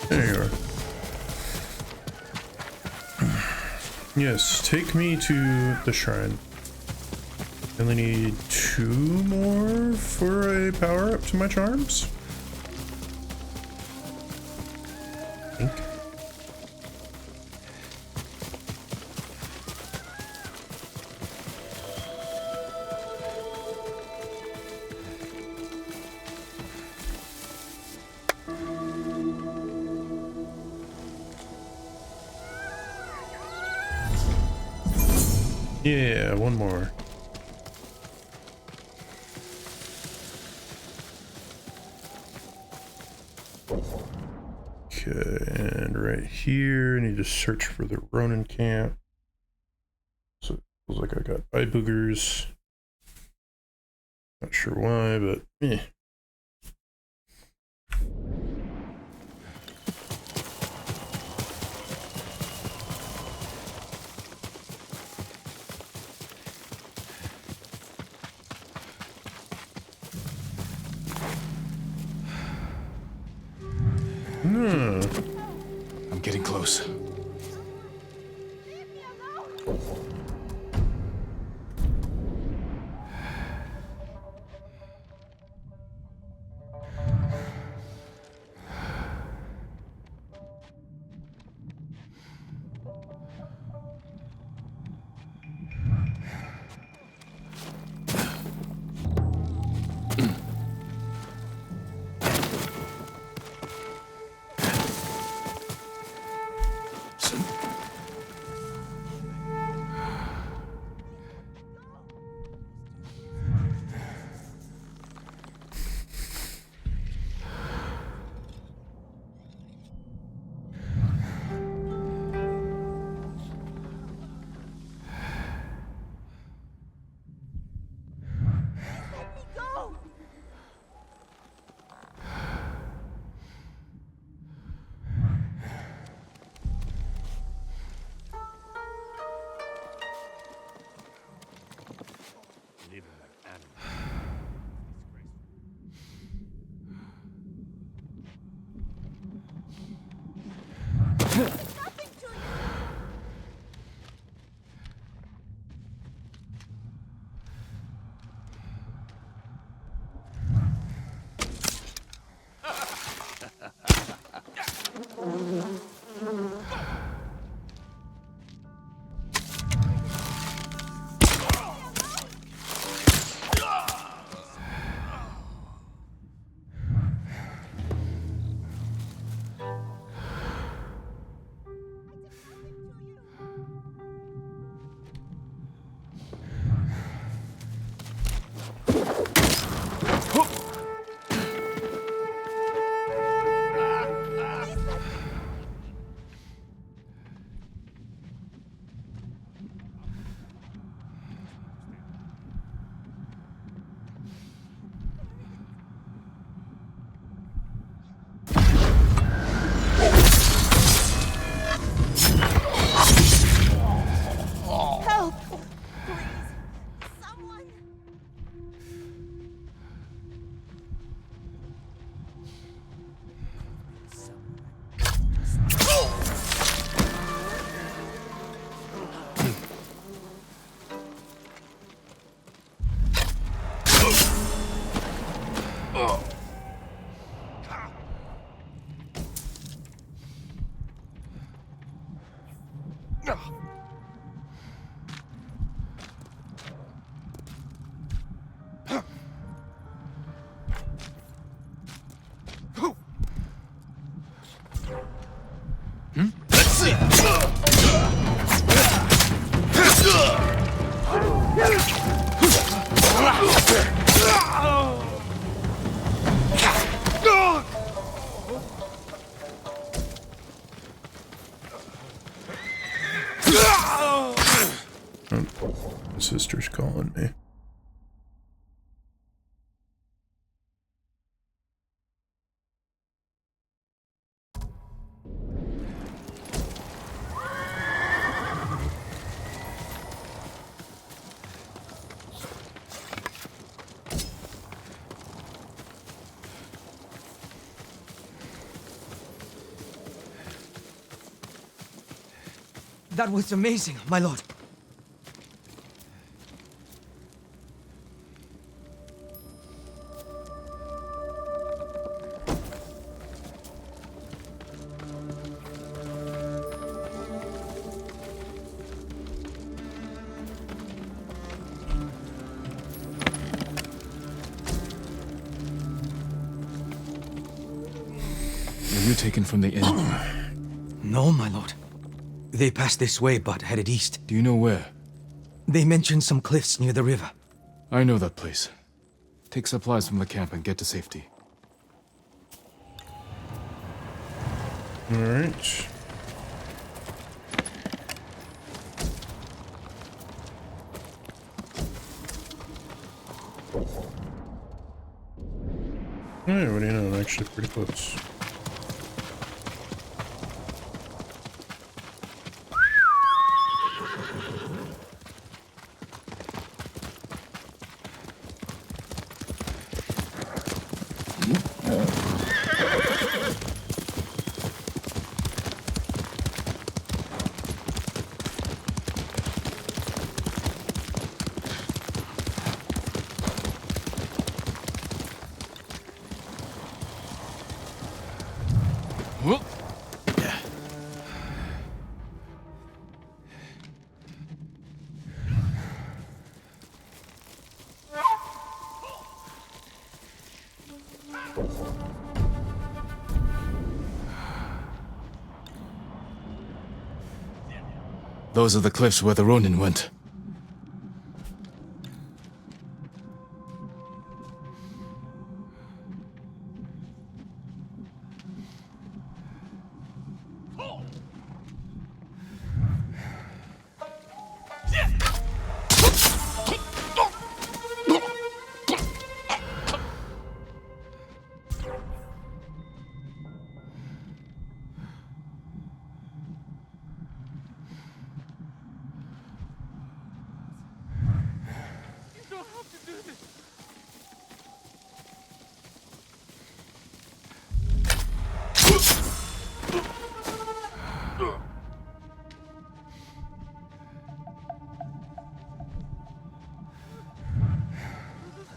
There you are. Yes, take me to the shrine. I only need 2 more for a power up to my charms. I think. Yeah, 1 more. Okay, and right here, I need to search for the Ronin camp. So it feels like I got eye boogers. Not sure why, but eh. I'm getting close. Let's see. My sister's calling me. That was amazing, my lord. Were you taken from the inn? No, my lord. They passed this way, but headed east. Do you know where? They mentioned some cliffs near the river. I know that place. Take supplies from the camp and get to safety. Alright. Alright, what do you know? I'm actually pretty close. Those are the cliffs where the Ronin went.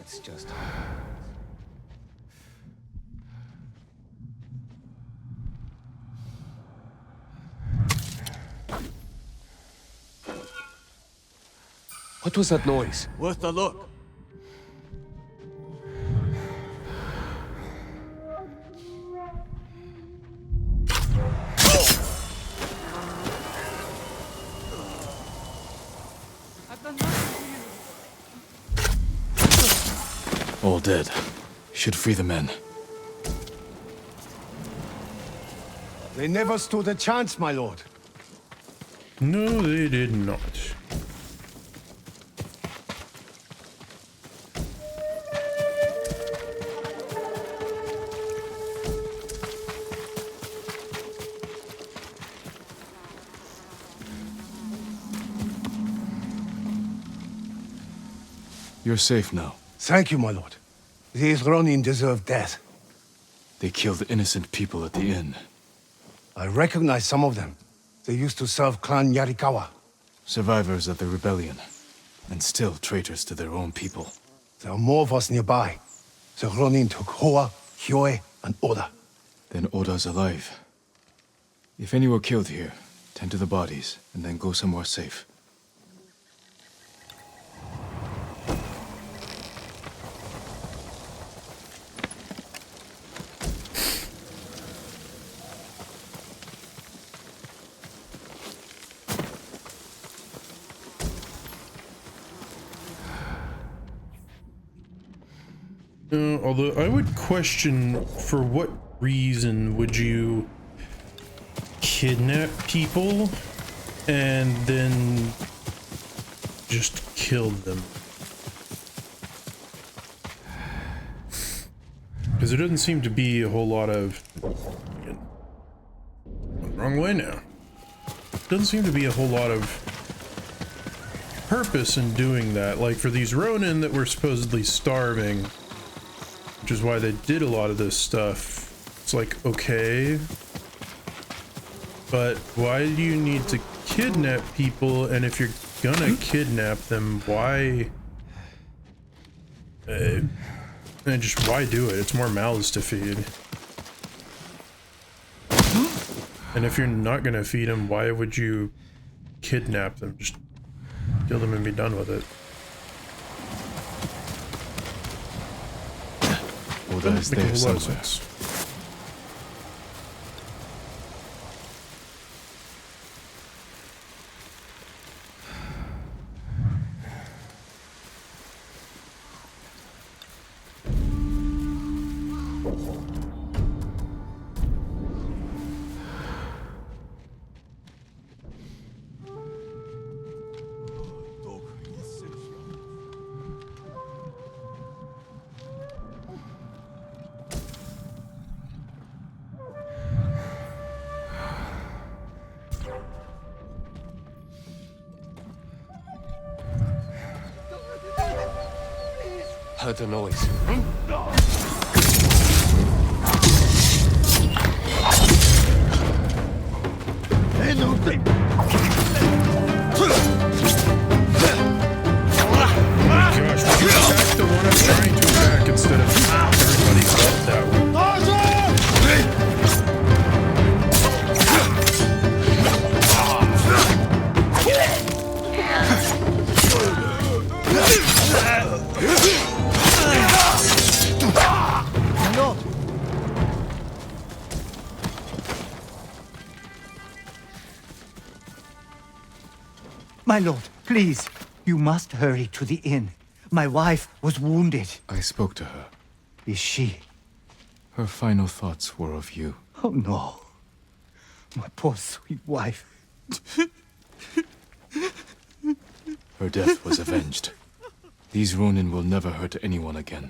That's just... What was that noise? Worth a look. All dead. Should free the men. They never stood a chance, my lord. No, they did not. You're safe now. Thank you, my lord. These Ronin deserve death. They killed innocent people at the inn. I recognize some of them. They used to serve Clan Yarikawa. Survivors of the rebellion. And still traitors to their own people. There are more of us nearby. The Ronin took Hoa, Hyoe, and Oda. Then Oda's alive. If any were killed here, Tend to the bodies, and then go somewhere safe. Although I would question, for what reason would you kidnap people and then just kill them? Because there doesn't seem to be a whole lot of... Wrong way now. Doesn't seem to be a whole lot of purpose in doing that. Like for these Ronin that were supposedly starving, which is why they did a lot of this stuff. It's like, okay, but why do you need to kidnap people? And if you're gonna kidnap them, why? And just why do it? It's more mouths to feed. And if you're not gonna feed them, why would you kidnap them? Just kill them and be done with it. Oda is there somewhere. Heard the noise. The one I'm trying to attack instead of everybody but that one. My lord, please, you must hurry to the inn. My wife was wounded. I spoke to her. Is she? Her final thoughts were of you. Oh no. My poor sweet wife. Her death was avenged. These Ronin will never hurt anyone again.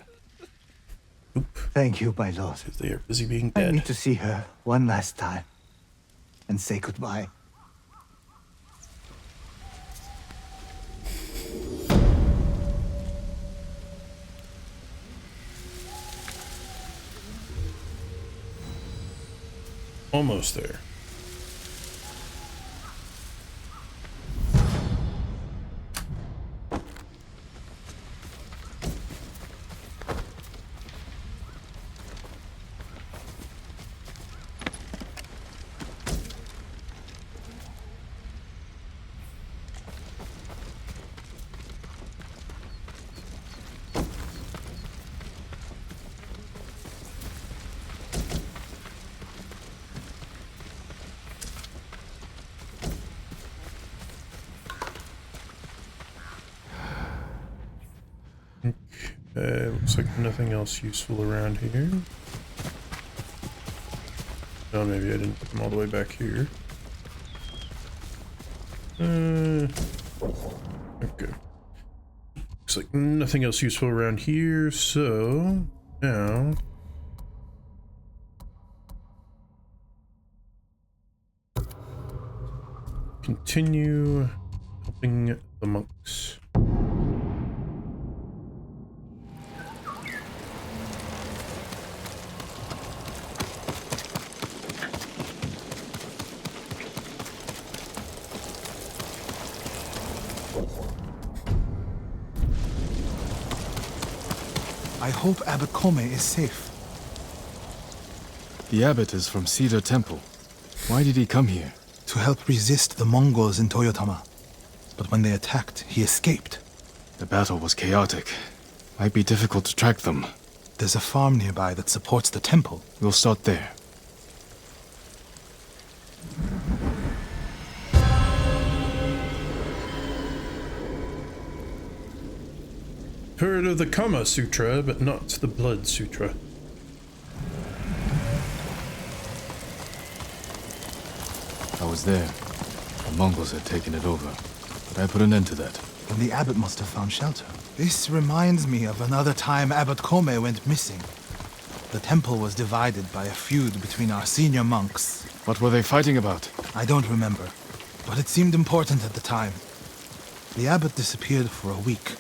Thank you, my lord. They are busy being dead. I need to see her one last time and say goodbye. Almost there. Looks like nothing else useful around here. Oh, maybe I didn't put them all the way back here. Okay. Looks like nothing else useful around here, so now continue helping the monks. I hope Abbot Kome is safe. The abbot is from Cedar Temple. Why did he come here? to help resist the Mongols in Toyotama. But when they attacked, he escaped. The battle was chaotic. Might be difficult to track them. There's a farm nearby that supports the temple. We'll start there. Heard of the Kama Sutra, but not the Blood Sutra. I was there. The Mongols had taken it over, but I put an end to that. Then the abbot must have found shelter. This reminds me of another time Abbot Kome went missing. The temple was divided by a feud between our senior monks. What were they fighting about? I don't remember, but it seemed important at the time. The abbot disappeared for a week.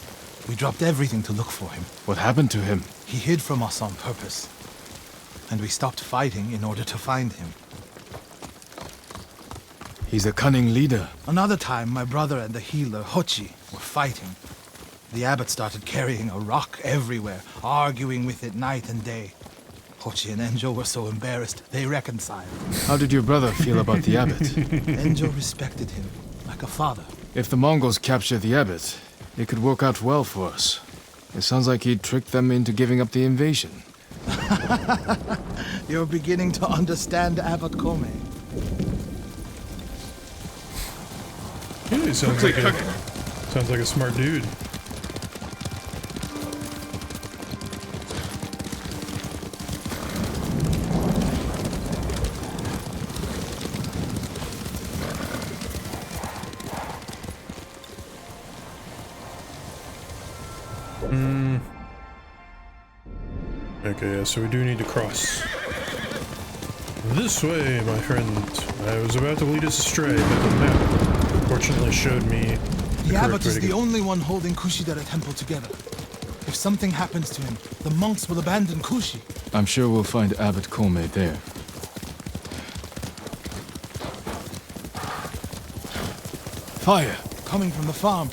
We dropped everything to look for him. What happened to him? He hid from us on purpose. And we stopped fighting in order to find him. He's a cunning leader. Another time, my brother and the healer, Hochi, were fighting. The abbot started carrying a rock everywhere, arguing with it night and day. Hochi and Enjo were so embarrassed, they reconciled. How did your brother feel about the abbot? Enjo respected him, like a father. If the Mongols capture the abbot, it could work out well for us. It sounds like he tricked them into giving up the invasion. You're beginning to understand Abbot Kome. Yeah, he sounds like a smart dude. Okay, yeah, so we do need to cross. This way, my friend. I was about to lead us astray, but the map unfortunately showed me The abbot is the only one holding Kushidera Temple together. If something happens to him, the monks will abandon Kushi. I'm sure we'll find Abbot Kome there. Fire! Coming from the farm.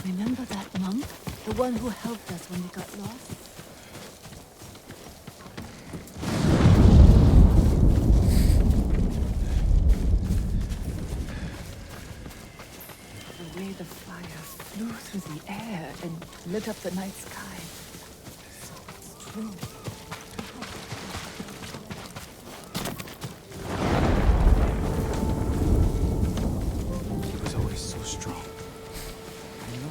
Remember that monk? The one who helped us when we got lost? The way the fire flew through the air and lit up the night sky. So it's true. He was always so strong. I know.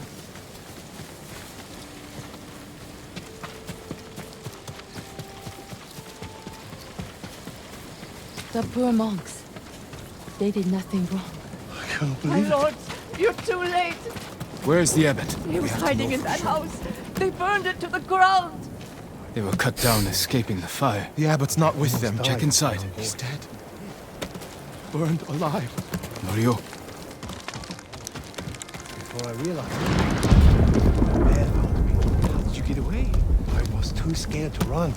The poor monks. They did nothing wrong. I can't My believe it. lord, you're too late. Where's the abbot? He was hiding in that house. They burned it to the ground. They were cut down escaping the fire. The abbot's not with them. Check inside. He's dead. Burned alive. Norio. Before I realized it, the bear found me. How did you get away? I was too scared to run.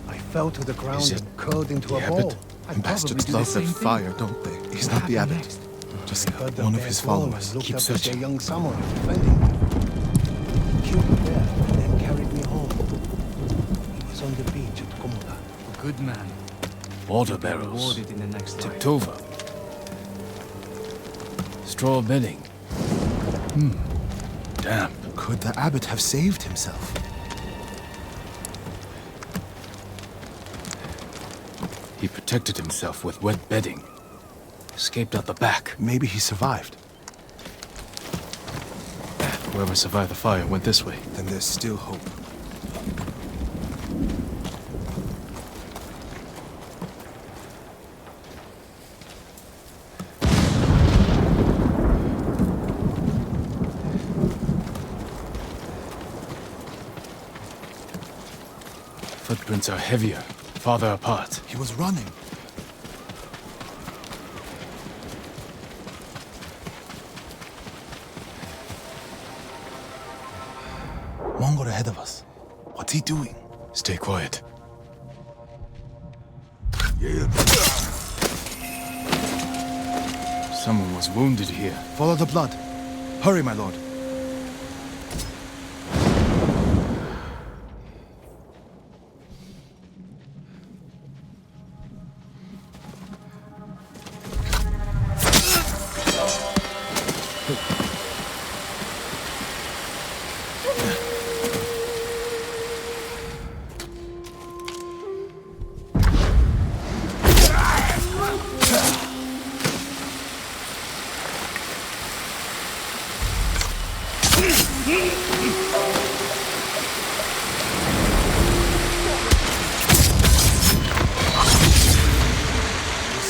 I fell to the ground and curled into a ball. Bastards love their fire, don't they? He's not the abbot. Just one of his followers. Keep Searching. searching. A young samurai defending me. Killed the bear and then carried me home. He was on the beach at Komoda. A good man. Water You'll be barrels. rewarded in the next life. Tipped over. Straw bedding. Damp. Could the abbot have saved himself? He protected himself with wet bedding. Escaped out the back. Maybe he survived. Whoever survived the fire went this way. Then there's still hope. Footprints are heavier, farther apart. He was running. Mongol ahead of us. What's he doing? Stay quiet. Someone was wounded here. Follow the blood. Hurry, my lord.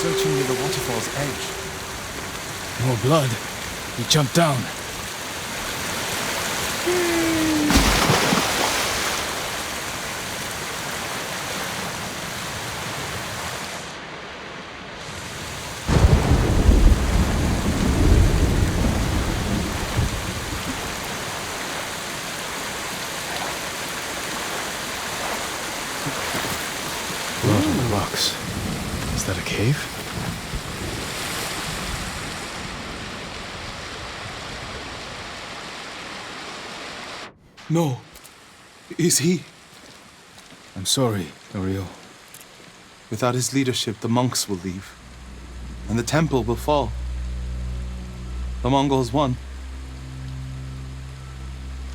Searching near the waterfall's edge. More blood. He jumped down. Blood on the rocks. Is that a cave? No. Is he? I'm sorry, Norio. Without his leadership, the monks will leave. And the temple will fall. The Mongols won.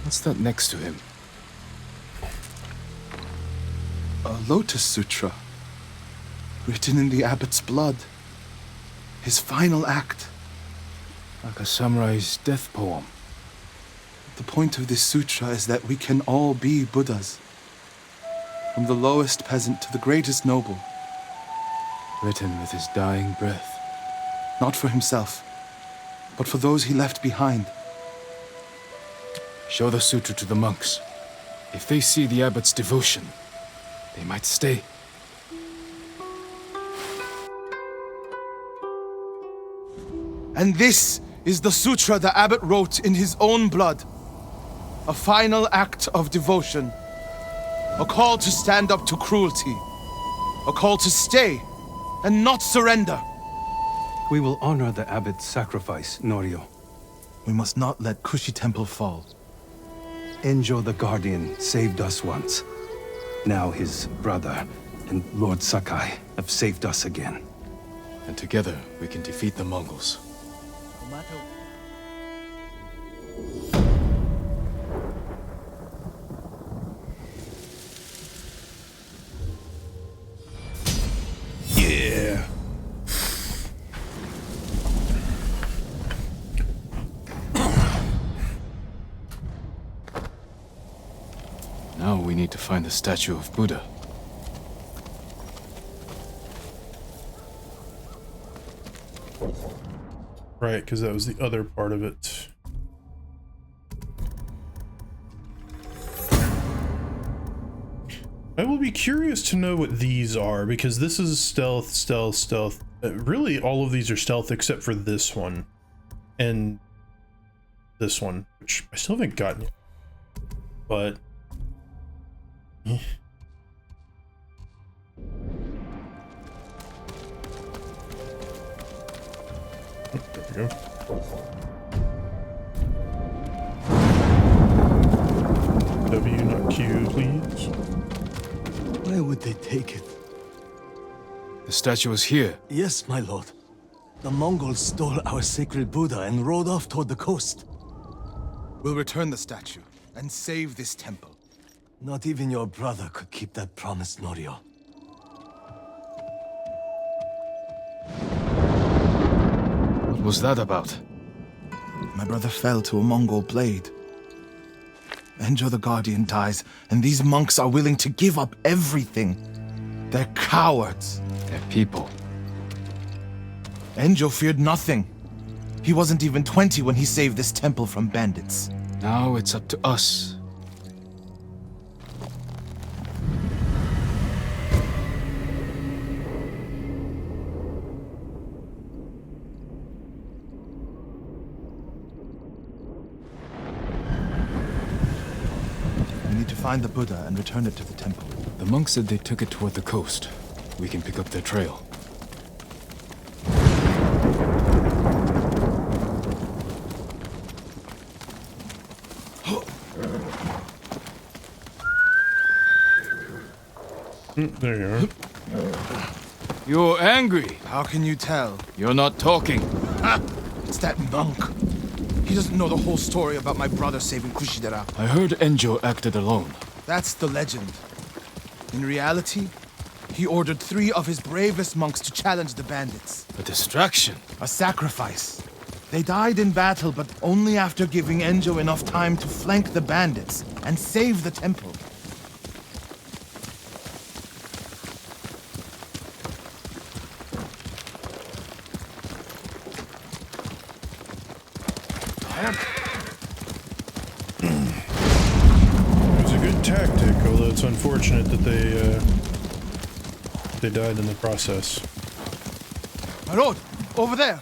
What's that next to him? A Lotus Sutra. Written in the abbot's blood. His final act. Like a samurai's death poem. The point of this sutra is that we can all be Buddhas. From the lowest peasant to the greatest noble. Written with his dying breath. Not for himself, but for those he left behind. Show the sutra to the monks. If they see the abbot's devotion, they might stay. And this is the sutra the abbot wrote in his own blood. A final act of devotion. A call to stand up to cruelty. A call to stay and not surrender. We will honor the abbot's sacrifice, Norio. We must not let Kushi Temple fall. Enjo the Guardian saved us once. Now his brother and Lord Sakai have saved us again. And together we can defeat the Mongols. Yeah. Now we need to find the statue of Buddha. Right, because that was the other part of it. I will be curious to know what these are, because this is stealth, stealth, stealth. Really, all of these are stealth except for this one. And this one, which I still haven't gotten yet. But... eh. There we go. W, not Q, please. Where would they take it? The statue is here. Yes, my lord. The Mongols stole our sacred Buddha and rode off toward the coast. We'll return the statue and save this temple. Not even your brother could keep that promise, Norio. What was that about? My brother fell to a Mongol blade. Enjo the Guardian dies, and these monks are willing to give up everything. They're cowards. They're people. Enjo feared nothing. He wasn't even 20 when he saved this temple from bandits. Now it's up to us. We need to find the Buddha and return it to the temple. The monks said they took it toward the coast. We can pick up their trail. There you are. You're angry. How can you tell? You're not talking. Ha! It's that monk. He doesn't know the whole story about my brother saving Kushidera. I heard Enjo acted alone. That's the legend. In reality, he ordered 3 of his bravest monks to challenge the bandits. A distraction. A sacrifice. They died in battle, but only after giving Enjo enough time to flank the bandits and save the temple. It was a good tactic, although it's unfortunate that they died in the process. My lord, over there.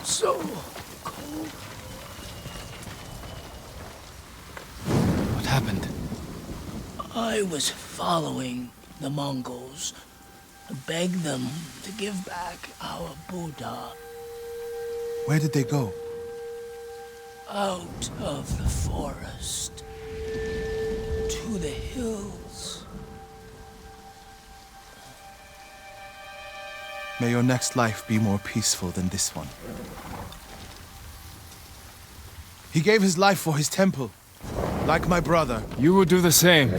So cold. What happened? I was following the Mongols to beg them to give back our Buddha. Where did they go? Out of the forest. To the hills. May your next life be more peaceful than this one. He gave his life for his temple, like my brother. You will do the same.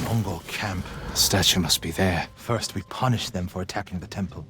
Mongol camp. The statue must be there. First, we punish them for attacking the temple.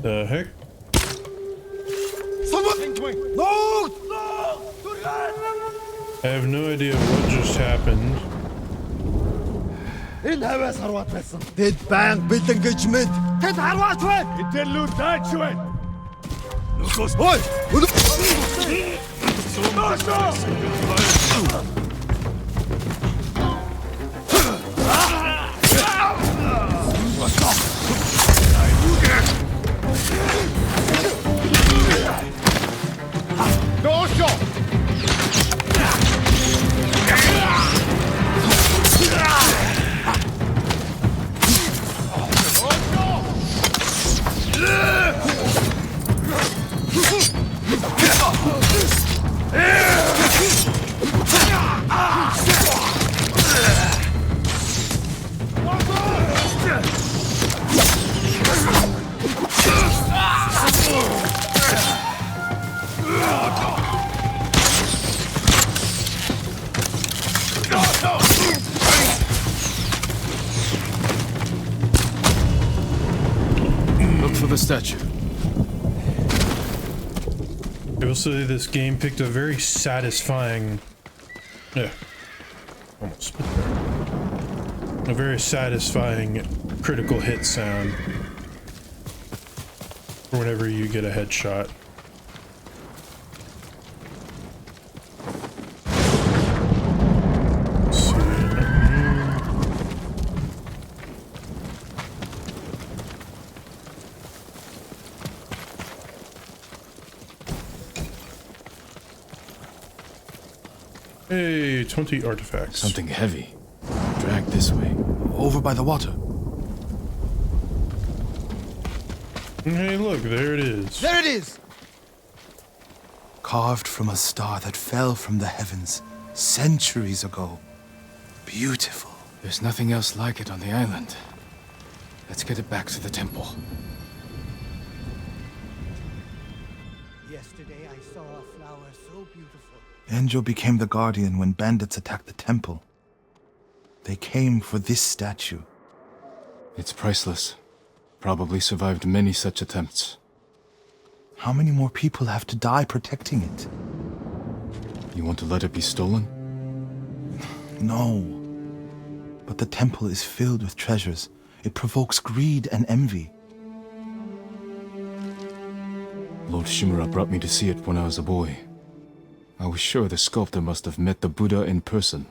The heck? No! I have no idea what just happened. Did bang built engagement. Ted harwatwen. Itellu dachwen. Nukos. Oi! Look for the statue. I will say this game picked a very satisfying... Yeah. Almost spit there. A very satisfying critical hit sound for whenever you get a headshot. Let's see, nothing here. Hey, 20 artifacts. Something heavy. Dragged this way. Over by the water. Hey, look, there it is. There it is! Carved from a star that fell from the heavens centuries ago. Beautiful. There's nothing else like it on the island. Let's get it back to the temple. Yesterday I saw a flower so beautiful. Enjo became the guardian when bandits attacked the temple. They came for this statue. It's priceless. Probably survived many such attempts. How many more people have to die protecting it? You want to let it be stolen? No. But the temple is filled with treasures. It provokes greed and envy. Lord Shimura brought me to see it when I was a boy. I was sure the sculptor must have met the Buddha in person.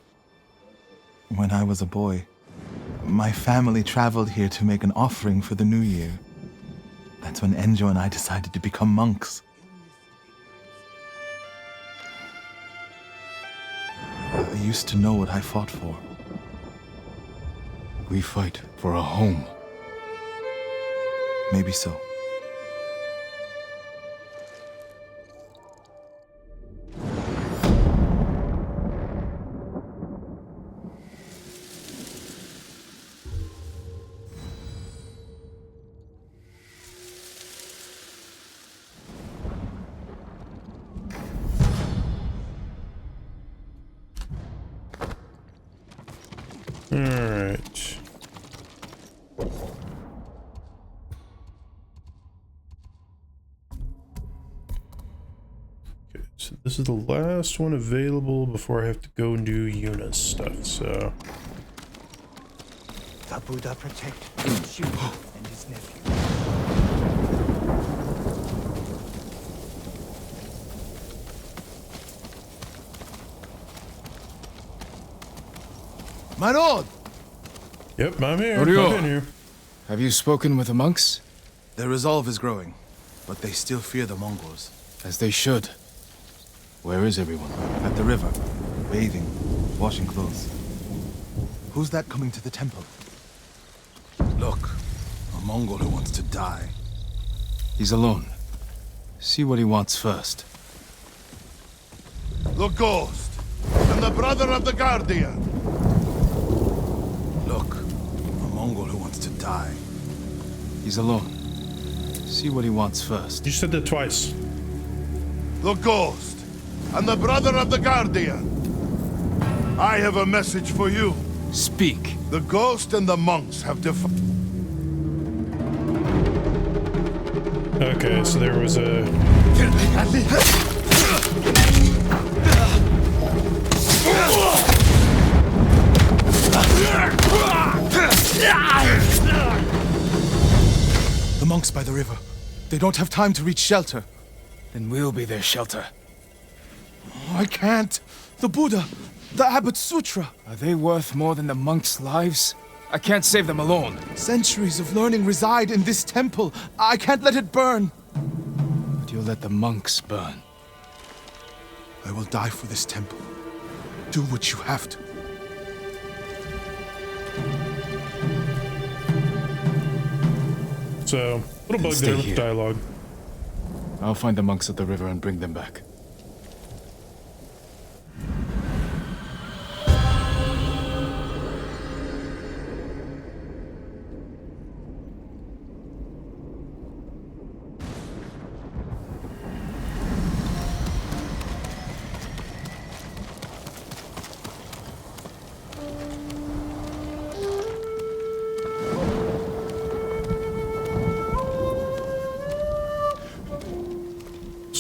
When I was a boy, my family traveled here to make an offering for the new year. That's when Enjo and I decided to become monks. I used to know what I fought for. We fight for a home. Maybe so. Alright. Okay, so this is the last one available before I have to go and do Yuna's stuff, so... The Buddha protect Tsushima and his nephew. My lord! Yep, I'm here. Ryo, I'm in here. have you spoken with the monks? Their resolve is growing, but they still fear the Mongols. As they should. Where is everyone? At the river, bathing, washing clothes. Who's that coming to the temple? Look, a Mongol who wants to die. He's alone. See what he wants first. The ghost, and the brother of the Guardian. Look, a Mongol who wants to die. He's alone. See what he wants first. You said that twice. The ghost, and the brother of the Guardian. I have a message for you. Speak. The ghost and the monks have Okay, so there was a... The monks by the river. They don't have time to reach shelter. Then we'll be their shelter. I can't. The Buddha, the Abbot's Sutra. Are they worth more than the monks' lives? I can't save them alone. Centuries of learning reside in this temple. I can't let it burn. But you'll let the monks burn. I will die for this temple. Do what you have to. So, little bug there with the dialogue. I'll find the monks at the river and bring them back.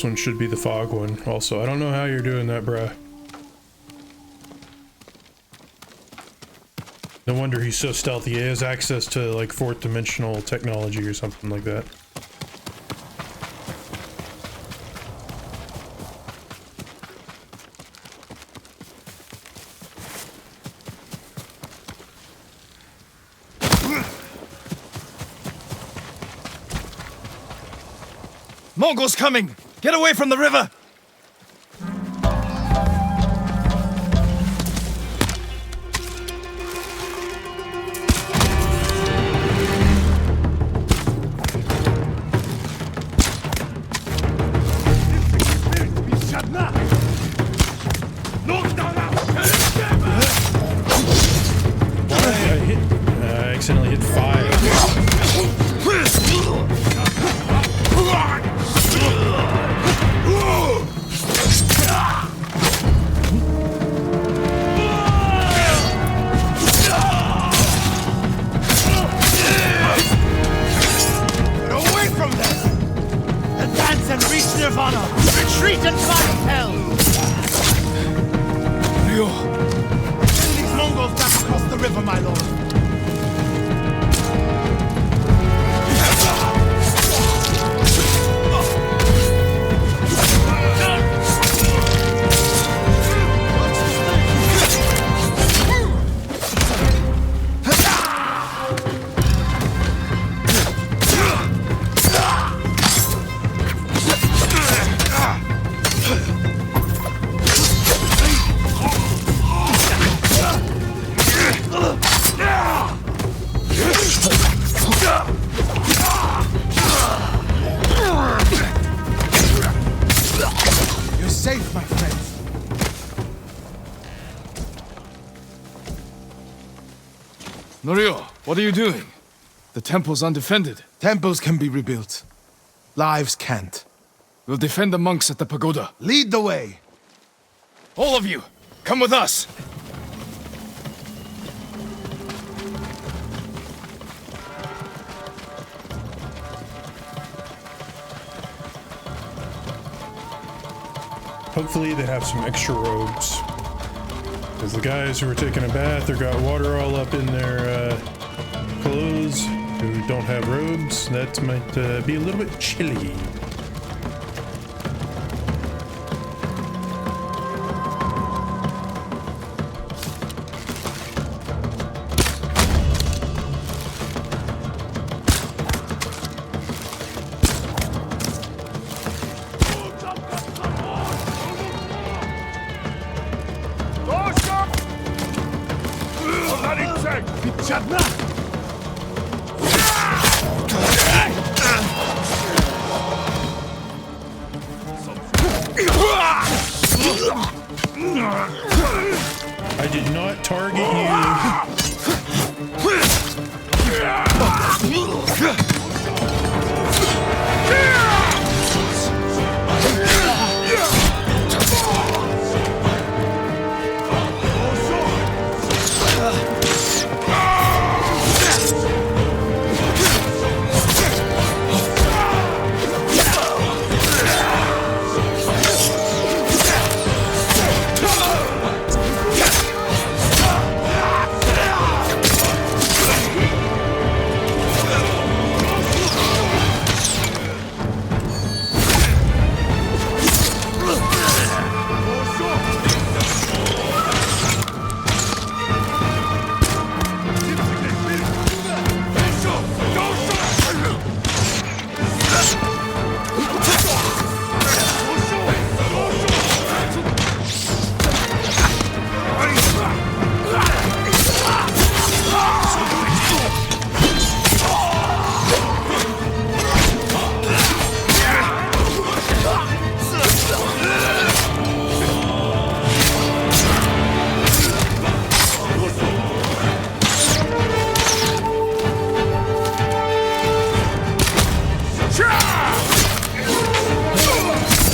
This one should be the fog one. Also, I don't know how you're doing that, bruh. No wonder he's so stealthy. He has access to, like, fourth dimensional technology or something like that. Mongols coming! Get away from the river! I accidentally hit fire. Norio! Send these Mongols back across the river, my lord. You're safe, my friends. Norio, what are you doing? The temple's undefended. Temples can be rebuilt. Lives can't. We'll defend the monks at the pagoda. Lead the way. All of you, come with us! Hopefully they have some extra robes. Because the guys who are taking a bath or got water all up in their clothes, who don't have robes, that might be a little bit chilly. I did not target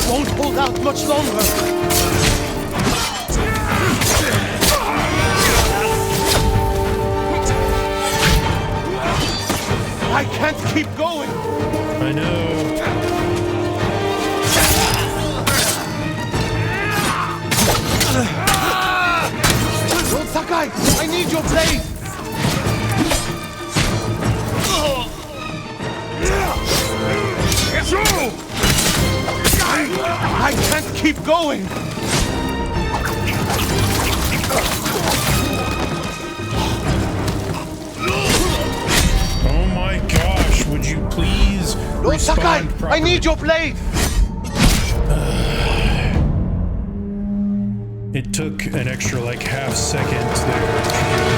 Won't hold out much longer. I can't keep going. I know. Lord Sakai, I need your blade. I can't keep going! Oh my gosh, would you please Lord Sakai, properly? I need your blade! It took an extra like half second there.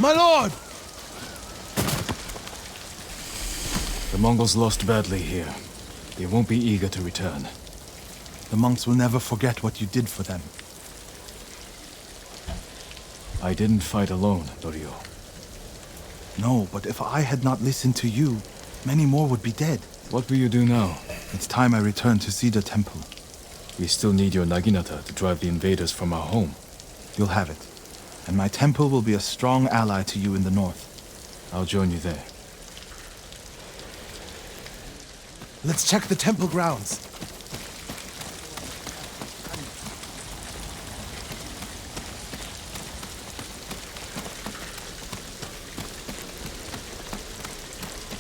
My lord! The Mongols lost badly here. They won't be eager to return. The monks will never forget what you did for them. I didn't fight alone, Dorio. No, but if I had not listened to you, many more would be dead. What will you do now? It's time I return to Cedar Temple. We still need your Naginata to drive the invaders from our home. You'll have it. And my temple will be a strong ally to you in the north. I'll join you there. Let's check the temple grounds.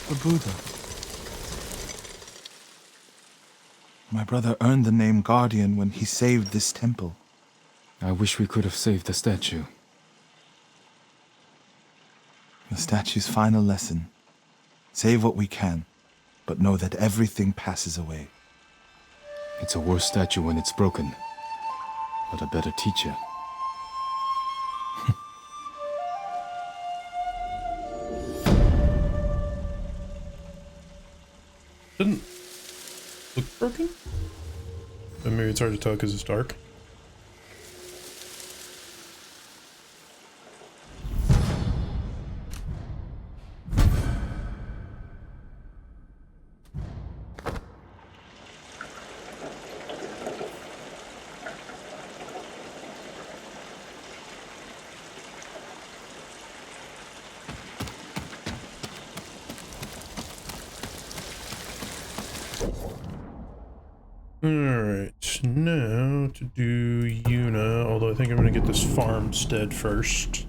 The Buddha. My brother earned the name Guardian when he saved this temple. I wish we could have saved the statue. The statue's final lesson. Save what we can, but know that everything passes away. It's a worse statue when it's broken, but a better teacher. Didn't look broken? But maybe it's hard to tell because it's dark. Alright, now to do Yuna, although I think I'm going to get this farmstead first.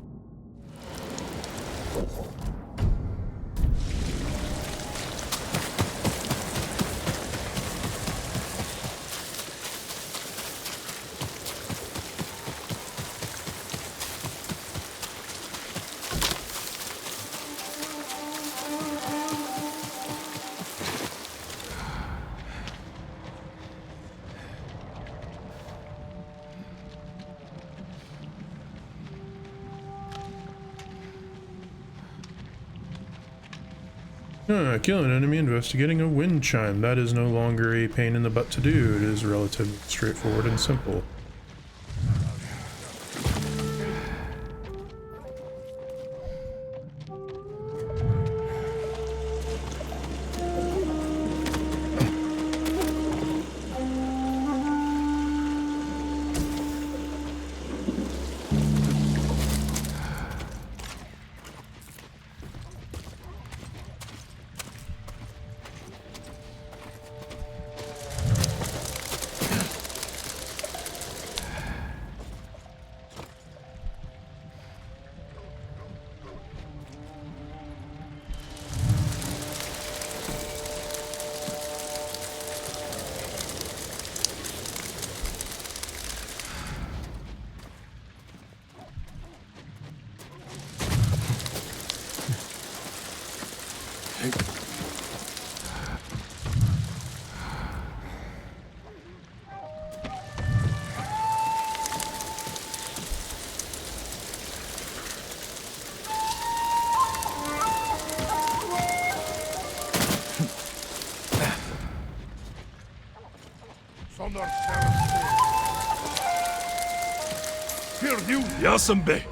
Kill an enemy investigating a wind chime. That is no longer a pain in the butt to do. It is relatively straightforward and simple. Yasambe.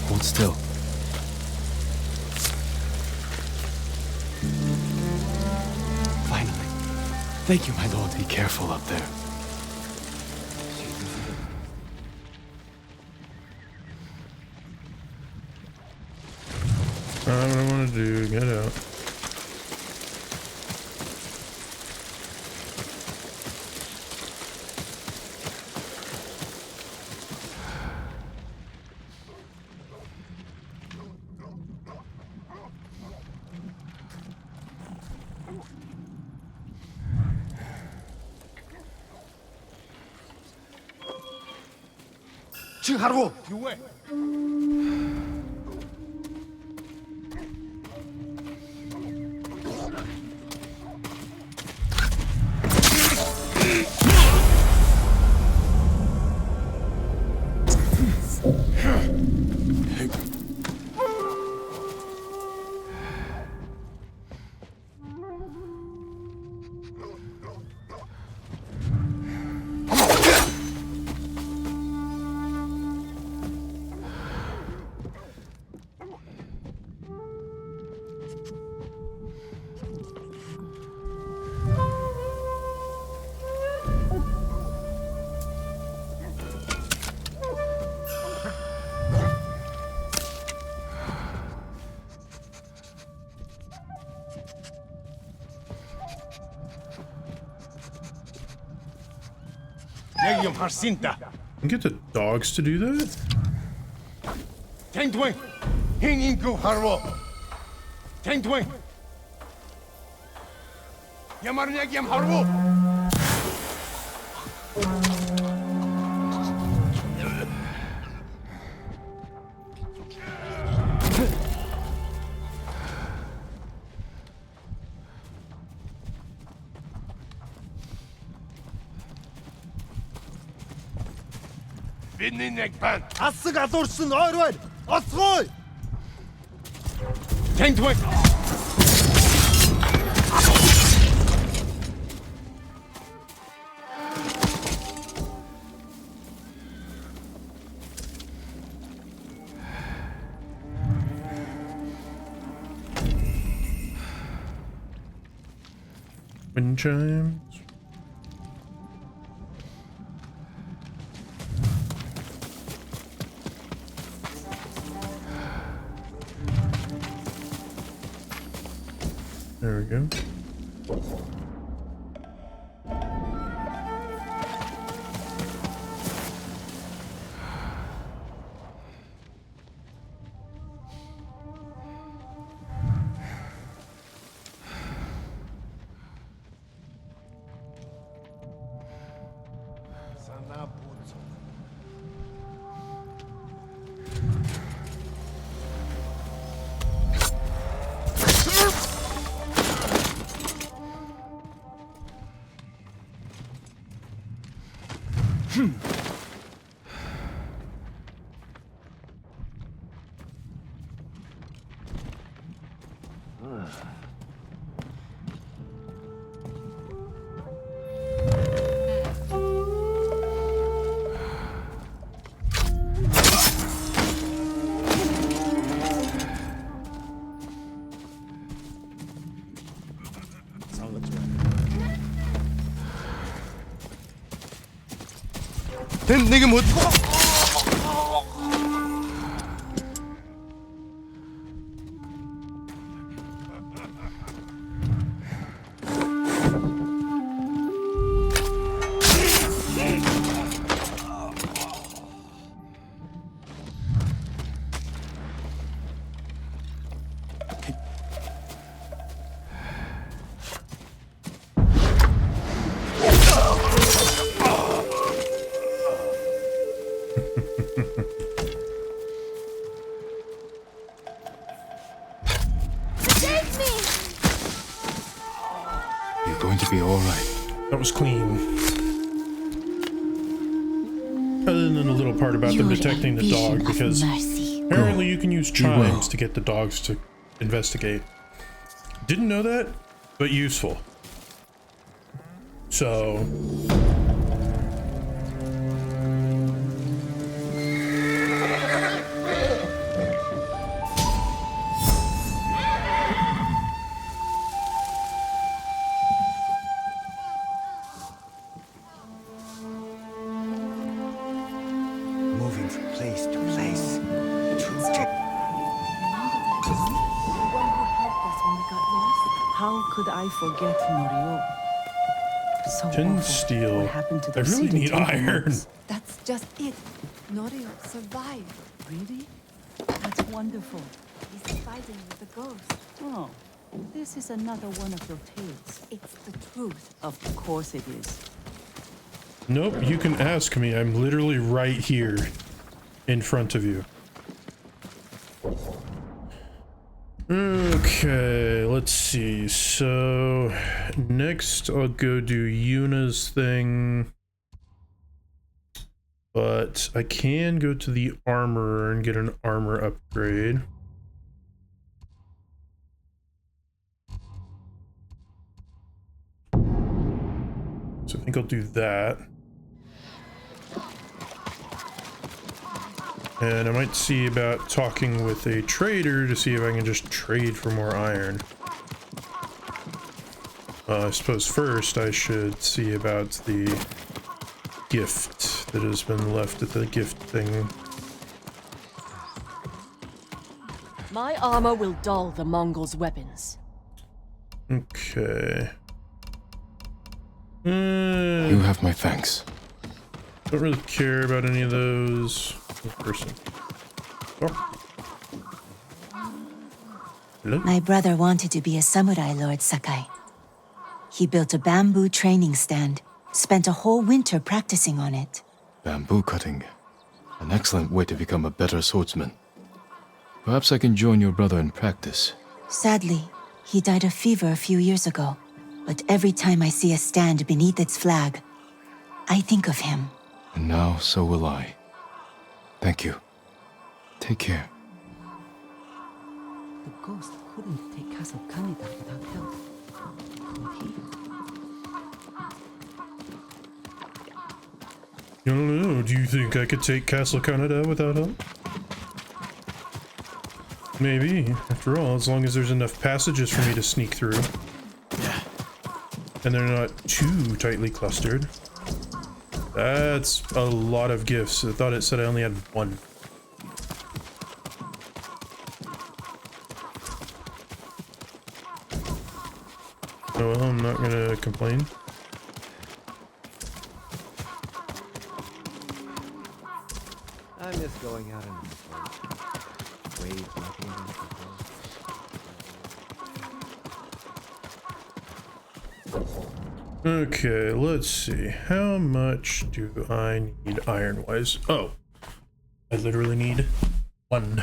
Hold still. Finally. Thank you, my lord. Be careful up there. do. Get out. 하라고. You get the dogs to do that? 아스가 돌슨 어르원 어스골. Wind chimes. There we go. 내게 못. You're going to be all right. That was clean. Other than the little part about them detecting the dog, because apparently you can use chimes to get the dogs to investigate. Didn't know that, but useful. So... Moving from place to place. The one who How could I forget Norio? So Tin awful. steel. What happened to I those really seeded need temple iron. monks? That's just it. Norio survived. Really? That's wonderful. He's fighting with the ghost. Oh, this is another one of your tales. It's the truth. Of course it is. Nope, you can ask me. I'm literally right here in front of you. Okay, let's see. So next I'll go do Yuna's thing. But I can go to the armorer and get an armor upgrade. So I think I'll do that. And I might see about talking with a trader to see if I can just trade for more iron. I suppose first I should see about the gift that has been left at the gift thing. My armor will dull the Mongols' weapons. Okay. You have my thanks. Don't really care about any of those. Person. Oh. Hello? My brother wanted to be a samurai, Lord Sakai. He built a bamboo training stand, spent a whole winter practicing on it. Bamboo cutting. An excellent way to become a better swordsman. Perhaps I can join your brother in practice. Sadly, he died of fever a few years ago. But every time I see a stand beneath its flag, I think of him. And now, so will I. Thank you. Take care. The ghost couldn't take Castle Kaneda without help. Could he? I don't know. Do you think I could take Castle Kaneda without help? Maybe. After all, as long as there's enough passages for me to sneak through. And they're not too tightly clustered. That's a lot of gifts. I thought it said I only had one. Oh well, I'm not gonna complain. I miss going out in the boat. Waves knocking against the Okay, let's see. How much do I need iron-wise? Oh, I literally need one.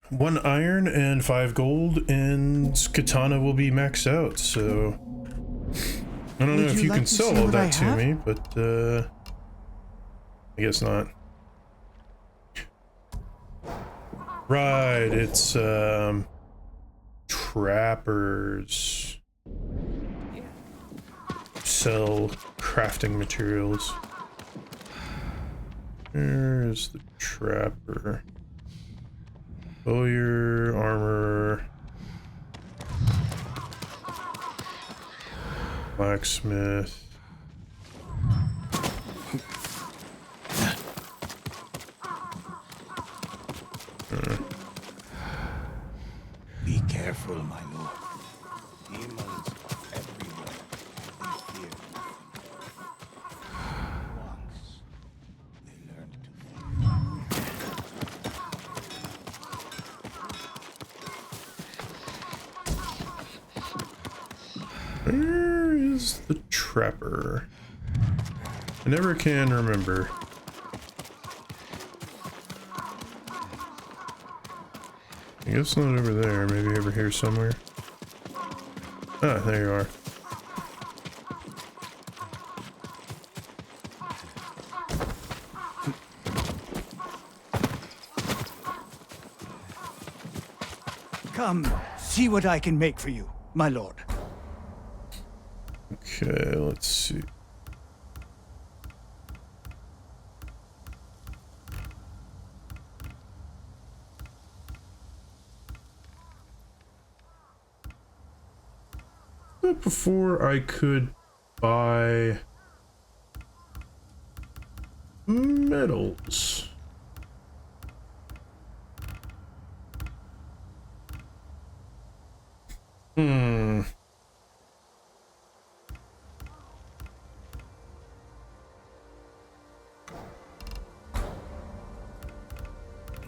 One iron and 5 gold, and katana will be maxed out, so... I don't know if you can sell all that to me, but, I guess not. Right, it's, trappers sell crafting materials. There's the trapper. Bowyer, armor, blacksmith. Be careful, my lord. Demons are everywhere. They fear once they learned to Where is the trapper? I never can remember. I guess not over there, maybe over here somewhere. Ah, there you are. Come, see what I can make for you, my lord. Okay, let's see. But before I could buy metals.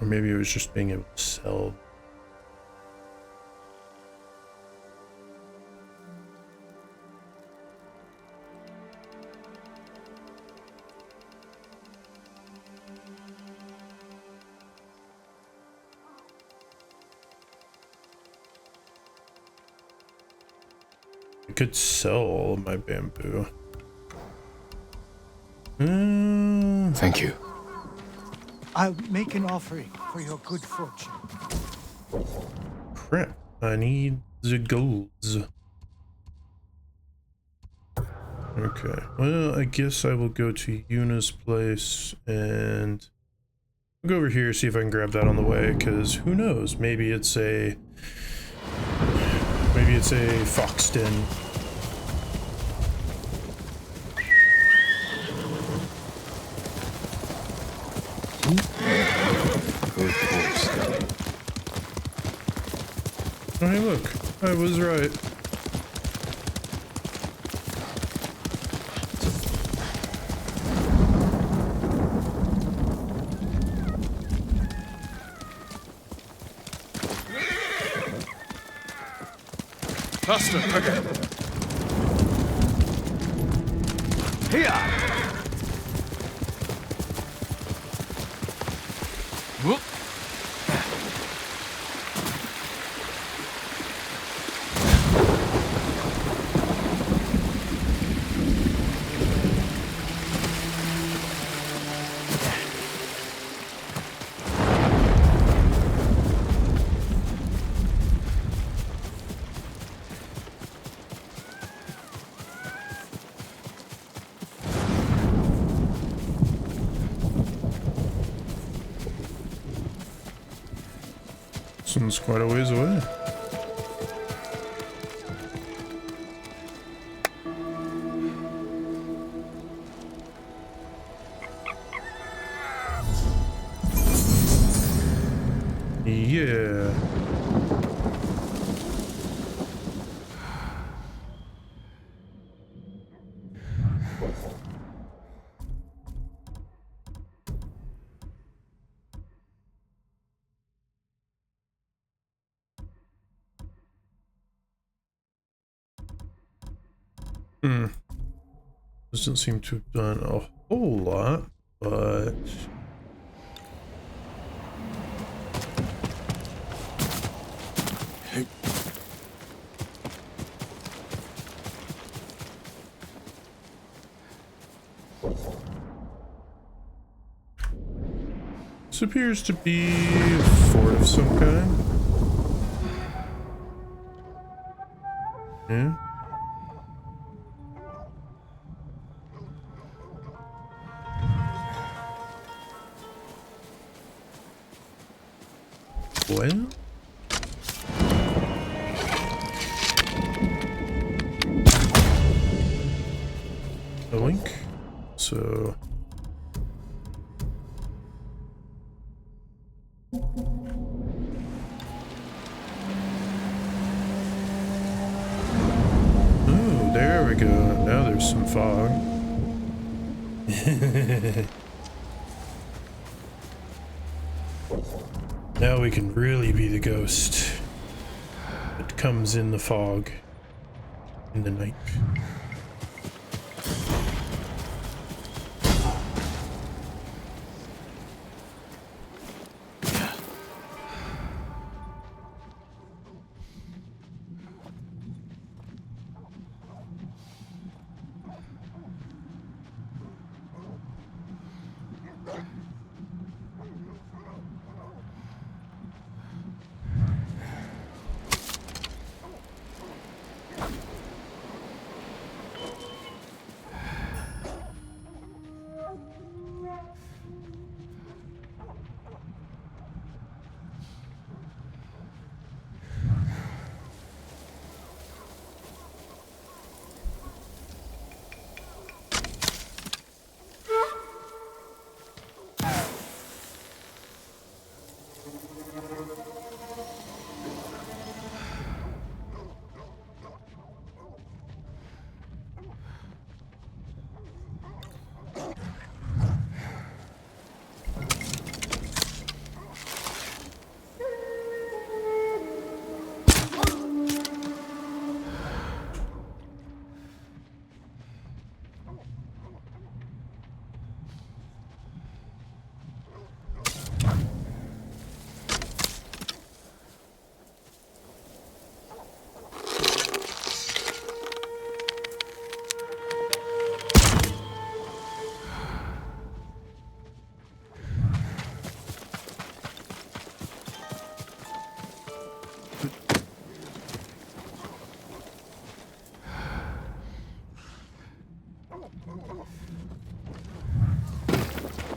maybe it was just being able to sell. I could sell all of my bamboo. Thank you. I'll make an offering for your good fortune. Crap, I need the golds. Okay, well, I guess I will go to Yuna's place and I'll go over here, see if I can grab that on the way, because who knows, maybe it's a fox den. Oh, hey, look, I was right. Faster, quicker! Here! Whoop! This one's quite a ways away. Yeah. Doesn't seem to have done a whole lot, but this appears to be a fort of some kind. Yeah. Well, a link. So oh, there we go. Now there's some fog. Now we can really be the ghost that comes in the fog in the night.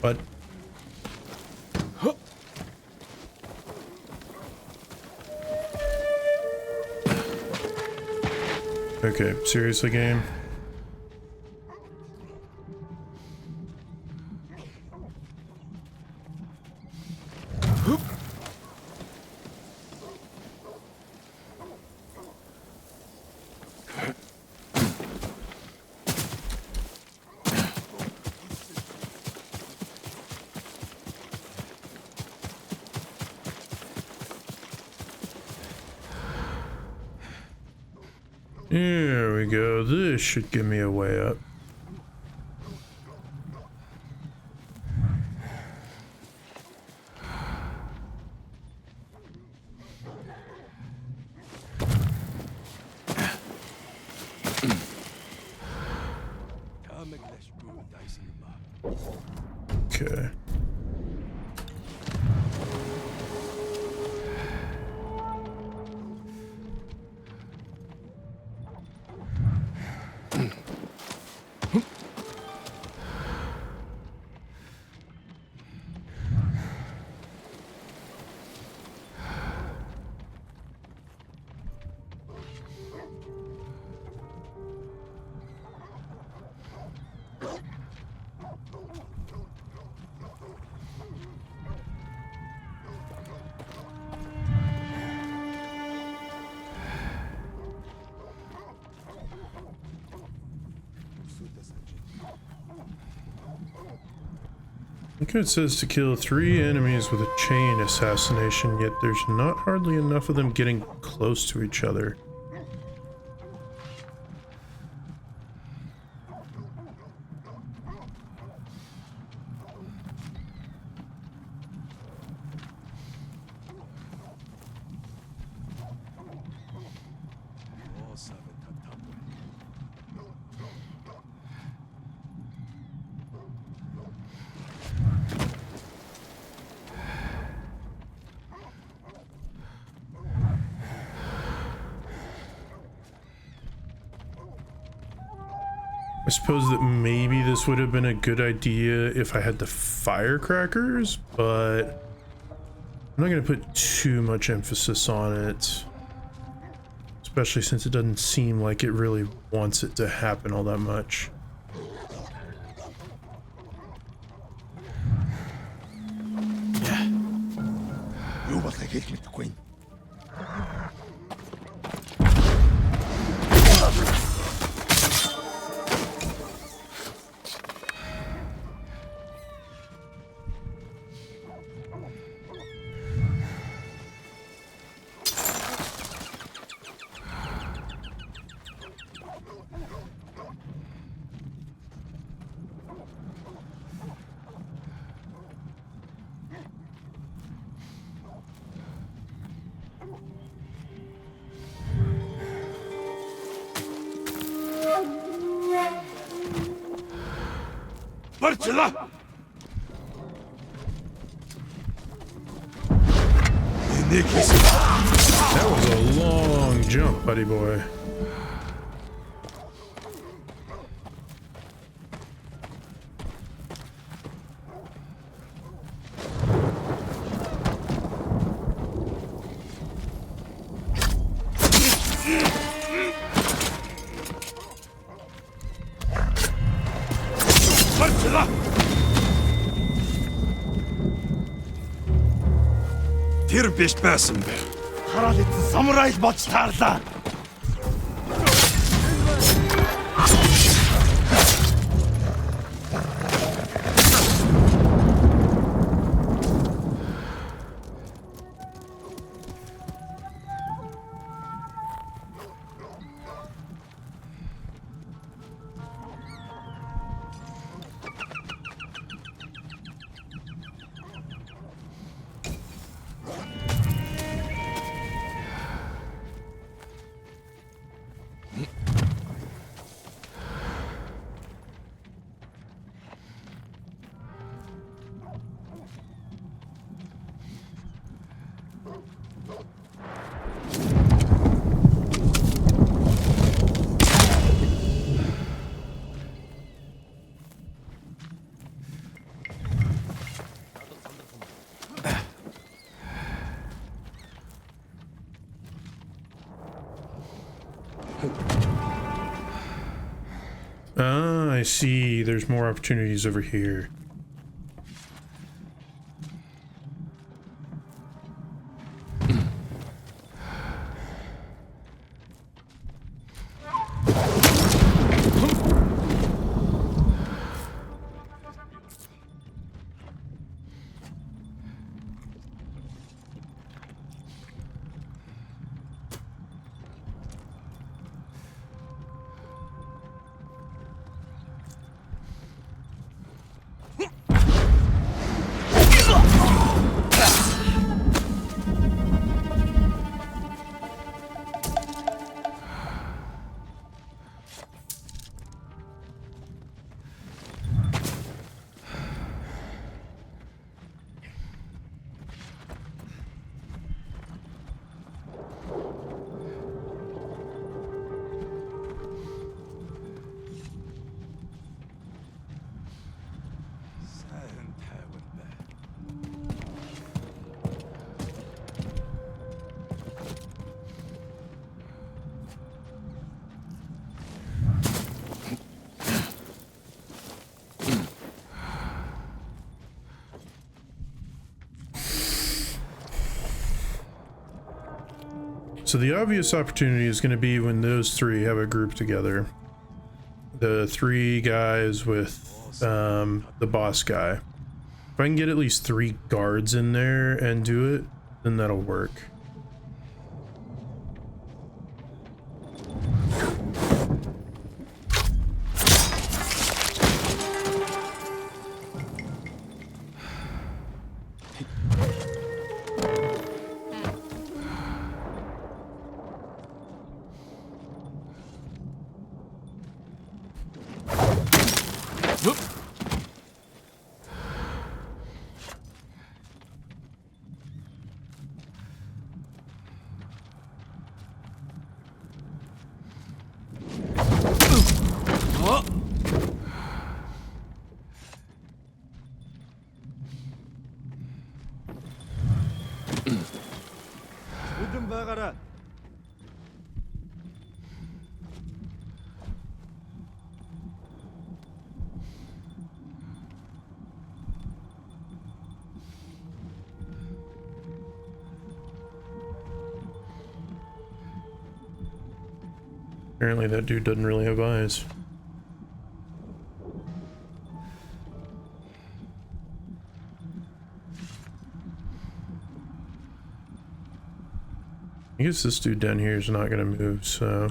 But okay, seriously, game. Here we go. This should give me a way up. Okay. Okay, it says to kill 3 enemies with a chain assassination, yet there's not hardly enough of them getting close to each other. I suppose that maybe this would have been a good idea if I had the firecrackers, but I'm not going to put too much emphasis on it, especially since it doesn't seem like it really wants it to happen all that much. You will take it with the queen. That was a long jump, buddy boy. Тэр биш байсан бэ. Хараад самурай боч таарлаа. I see. There's more opportunities over here. So the obvious opportunity is going to be when those three have a group together. The three guys with the boss guy. If I can get at least 3 guards in there and do it, then that'll work. Apparently that dude doesn't really have eyes. I guess this dude down here is not gonna move, so...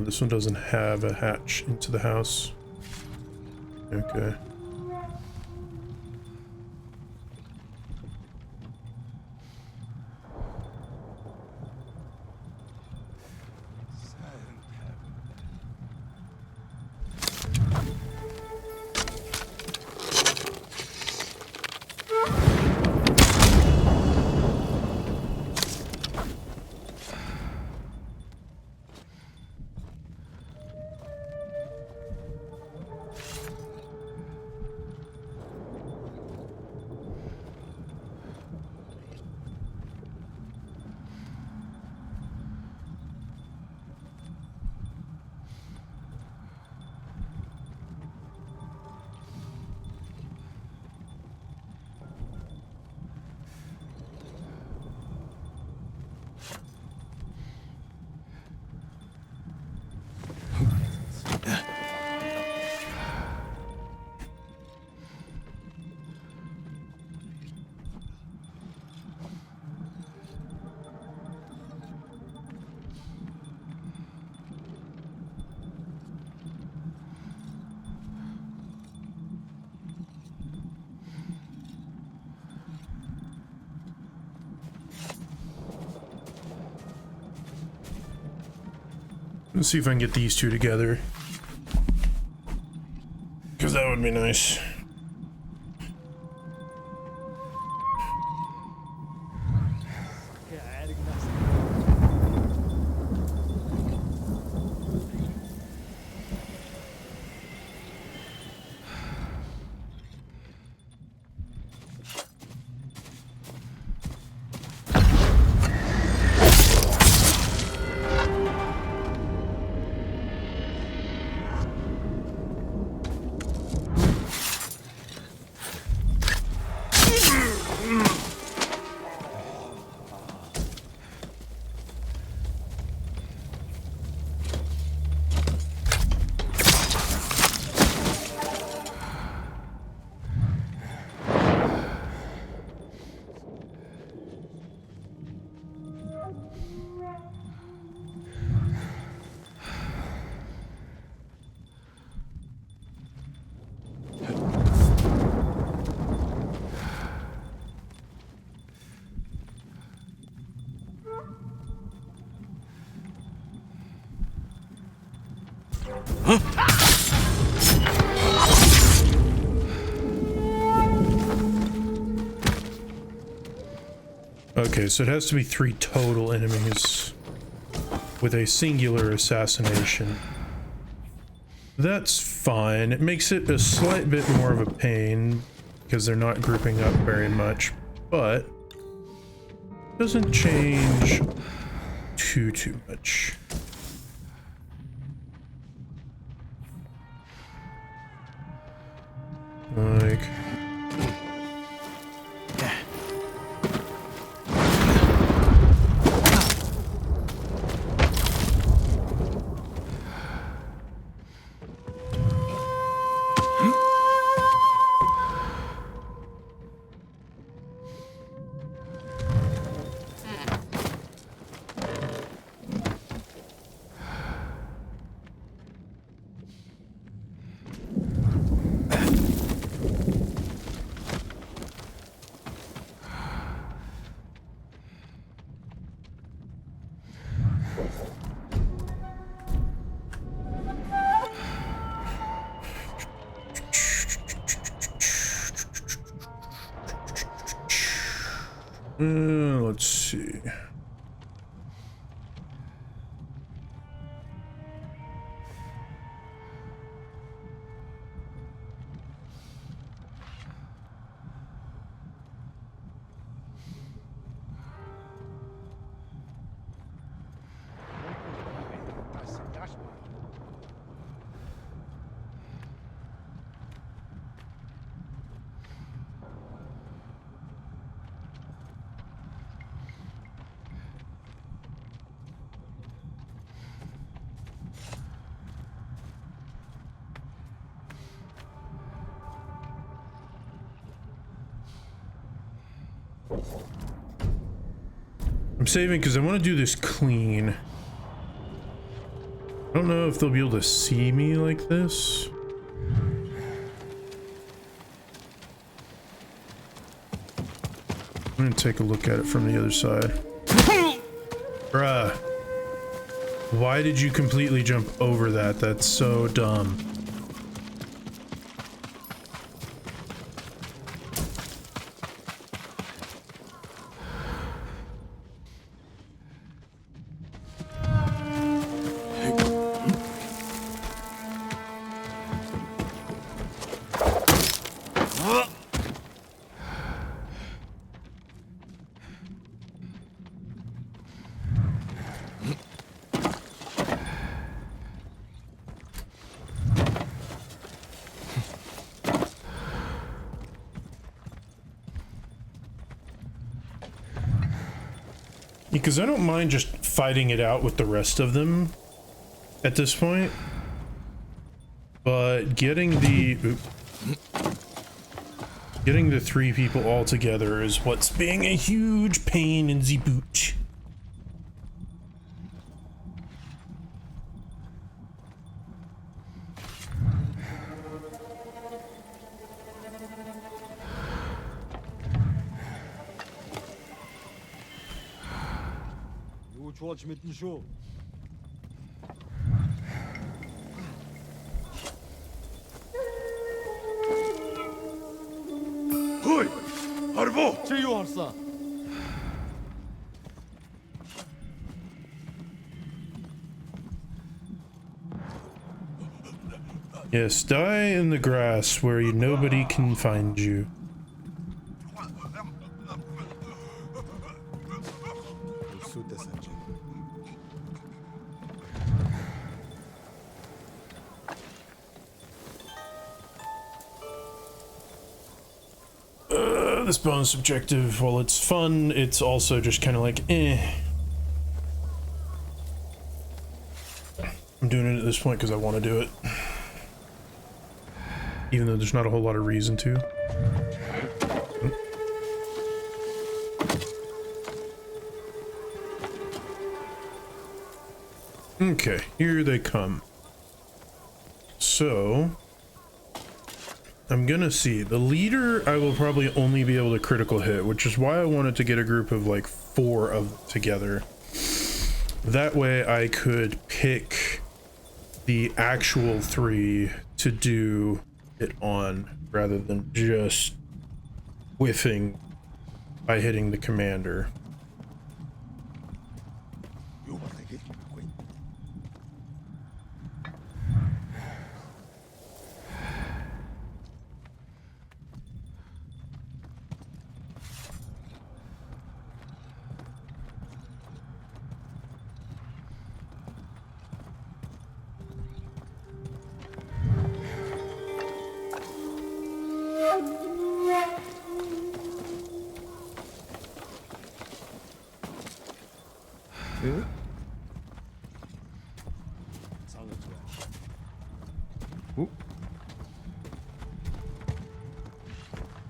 This one doesn't have a hatch into the house. Okay. Let's see if I can get these two together. Because that would be nice. Okay, so it has to be 3 total enemies with a singular assassination. That's fine. It makes it a slight bit more of a pain because they're not grouping up very much, but doesn't change too much. Like... let's see. I'm saving because I want to do this clean. I don't know if they'll be able to see me like this. I'm gonna take a look at it from the other side. Bruh. Why did you completely jump over that? That's so dumb. Because I don't mind just fighting it out with the rest of them at this point, but getting the 3 people all together is what's being a huge pain in the boot. 치유하사. Yes, die in the grass where nobody can find you. This bonus objective, while it's fun, it's also just kind of like, eh. I'm doing it at this point because I want to do it. Even though there's not a whole lot of reason to. Okay, here they come. So, I'm gonna see. The leader, I will probably only be able to critical hit, which is why I wanted to get a group of like 4 of them together. That way I could pick the actual 3 to do it on, rather than just whiffing by hitting the commander.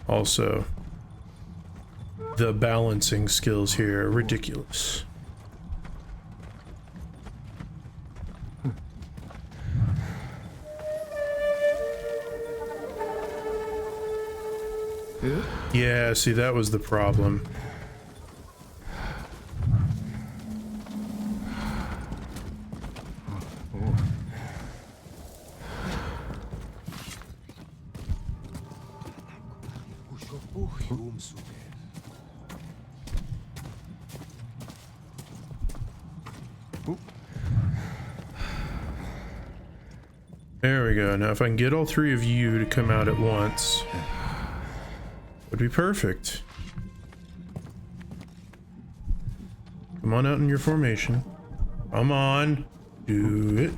Also, the balancing skills here are ridiculous. Yeah, see, that was the problem. There we go. Now if I can get all 3 of you to come out at once, would be perfect. Come on out in your formation. Come on. Do it.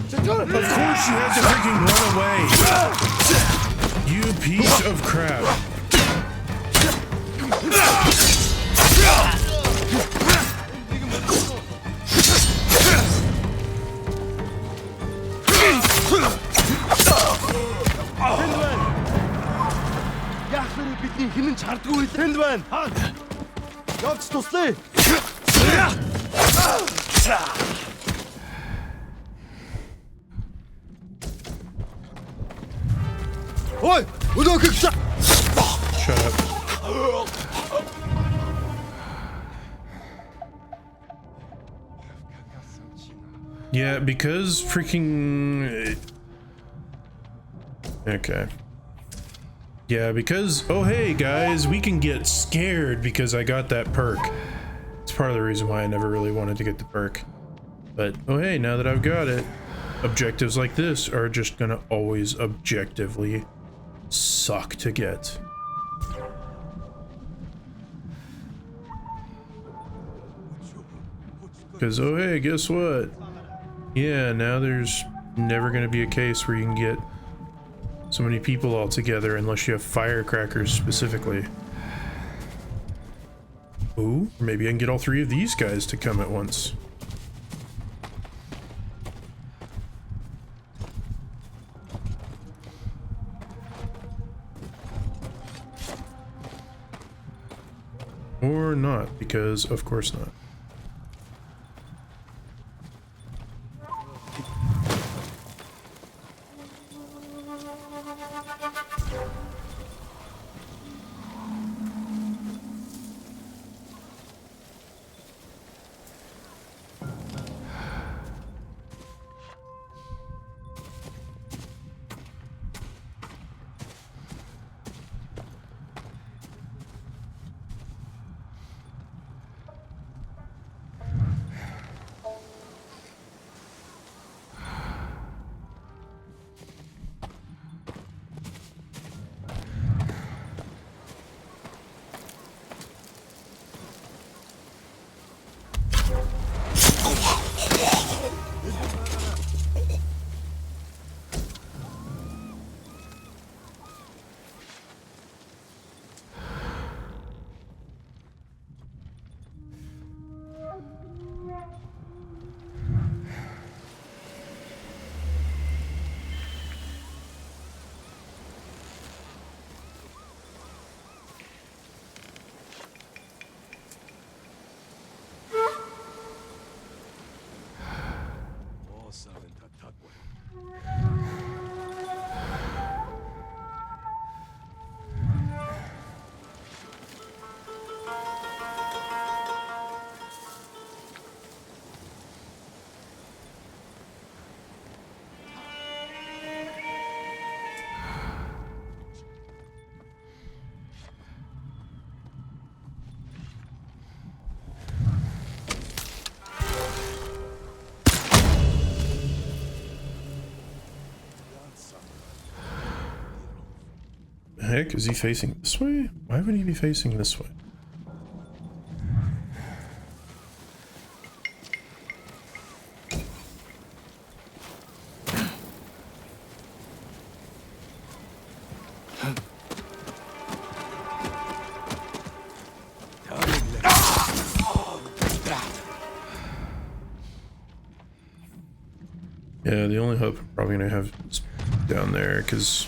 Of course you had to freaking run away! You piece of crap. Яахны бидний хинэн чардгүй тэнд байна. Явж туслая. Ой, өдөөхөг. Shut up. Yeah, because freaking... Okay. Yeah, because, oh hey guys, we can get scared because I got that perk. It's part of the reason why I never really wanted to get the perk. But, oh hey, now that I've got it, objectives like this are just gonna always objectively suck to get. Because, oh hey, guess what? Yeah, now there's never gonna be a case where you can get so many people all together unless you have firecrackers specifically. Ooh, or maybe I can get all 3 of these guys to come at once. Or not, because of course not. heck? Is he facing this way? Why would he be facing this way? Yeah, the only hope I'm probably gonna have is down there, because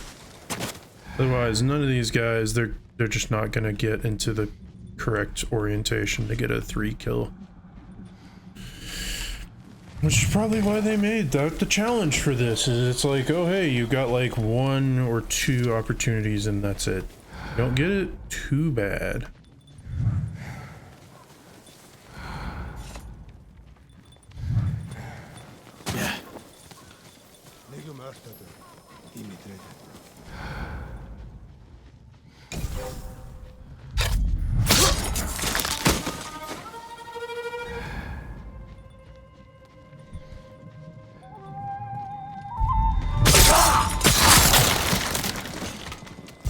otherwise none of these guys, they're just not gonna get into the correct orientation to get a 3 kill. Which is probably why they made that the challenge for this, is it's like, oh hey, you got like 1 or 2 opportunities and that's it. You don't get it, too bad.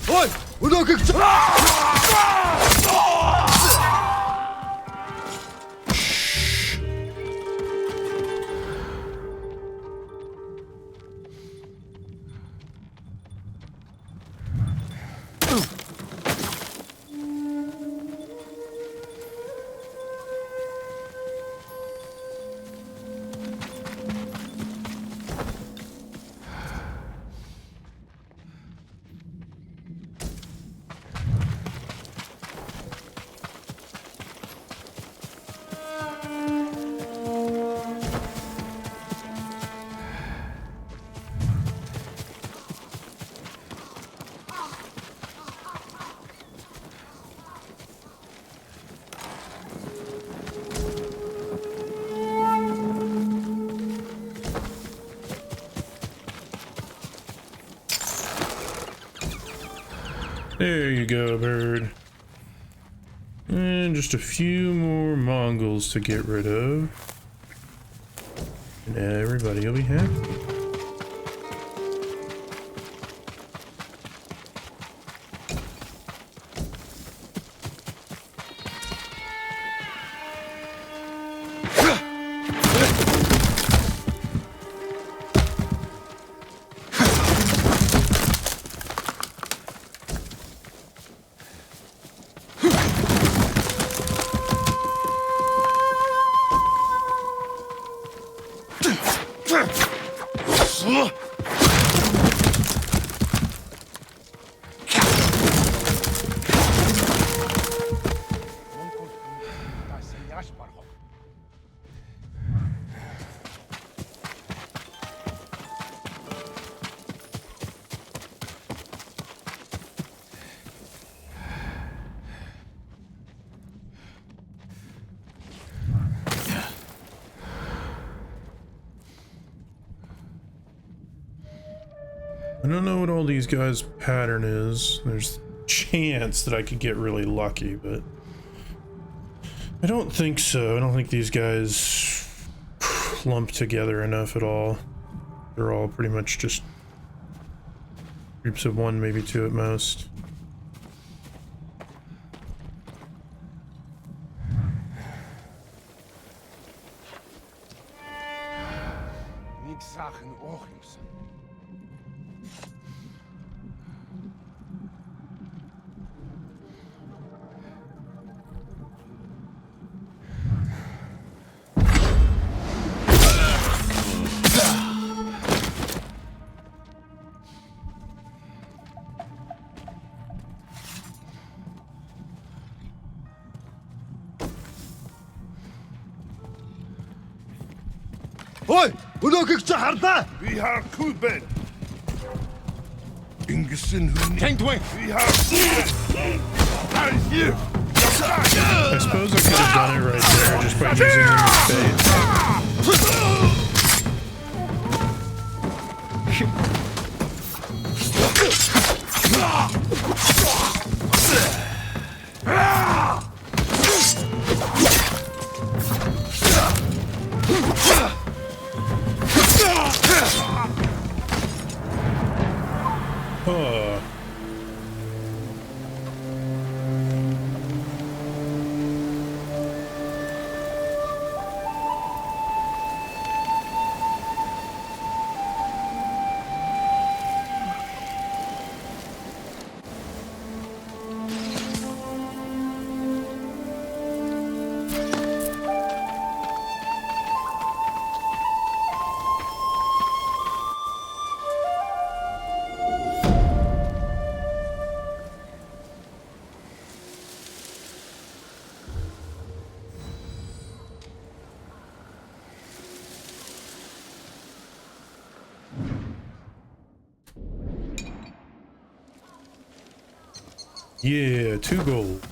Ой! Много как... There you go, bird. And just a few more Mongols to get rid of. And everybody will be happy. I don't know what all these guys' pattern is. There's a chance that I could get really lucky, but I don't think so. I don't think these guys clump together enough at all. They're all pretty much just groups of 1, maybe 2 at most. Ой! Много как чахарда! Vi har kubben! Yngesin hun... Kengtwing! Vi har... Här here! I suppose I could have done it right there just by using them as bait. Yeah, 2 gold.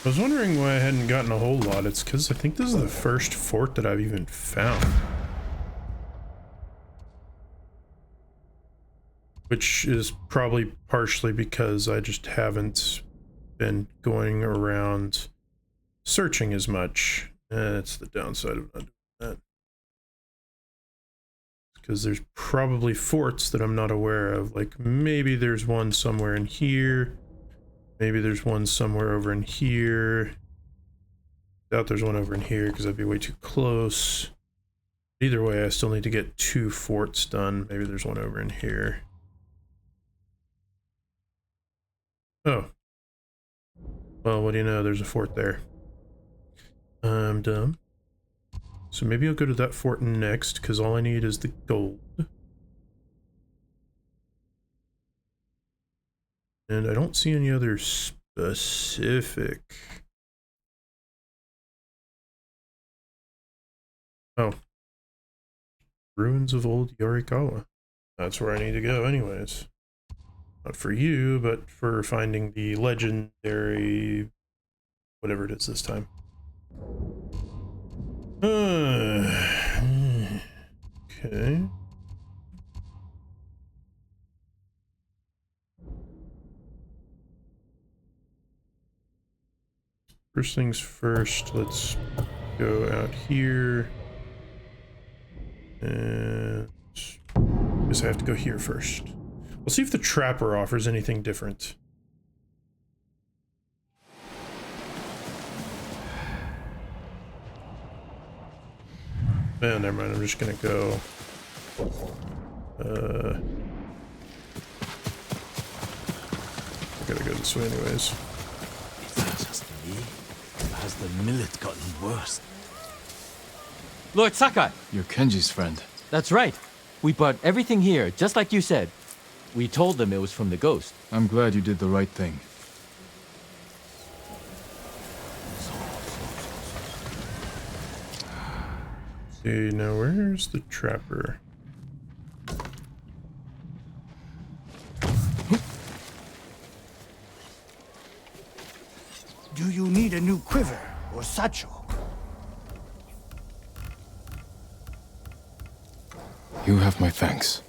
I was wondering why I hadn't gotten a whole lot. It's because I think this is the first fort that I've even found. Which is probably partially because I just haven't been going around searching as much. That's the downside of not doing that. Because there's probably forts that I'm not aware of. Like, maybe there's one somewhere in here. Maybe there's one somewhere over in here. Doubt there's one over in here because that'd be way too close. Either way, I still need to get 2 forts done. Maybe there's one over in here. Oh. Well, what do you know? There's a fort there. I'm dumb. So maybe I'll go to that fort next, because all I need is the gold. And I don't see any other specific... Oh. Ruins of Old Yarikawa. That's where I need to go anyways. Not for you, but for finding the legendary... whatever it is this time. Okay. First things first, let's go out here. And I guess I have to go here first. We'll see if the trapper offers anything different. Never mind, I'm just gonna go. I gotta go this way anyways. Is that just me? Or has the millet gotten worse? Lord Sakai! You're Kenji's friend. That's right. We brought everything here, just like you said. We told them it was from the ghost. I'm glad you did the right thing. See, now where's the trapper? Do you need a new quiver or satchel? You have my thanks.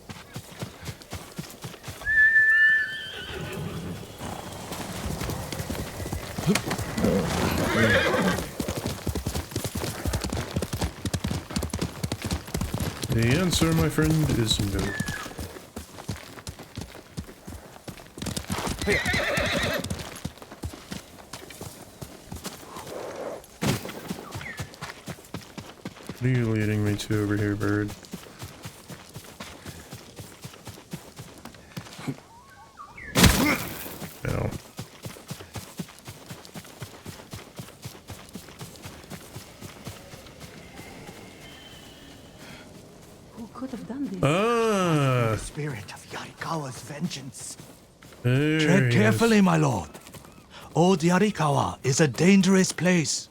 The answer, my friend, is no. What are you leading me to over here, bird? Ow. Who could have done this? The spirit of Yarikawa's vengeance. Tread carefully, my lord. Old Yarikawa is a dangerous place.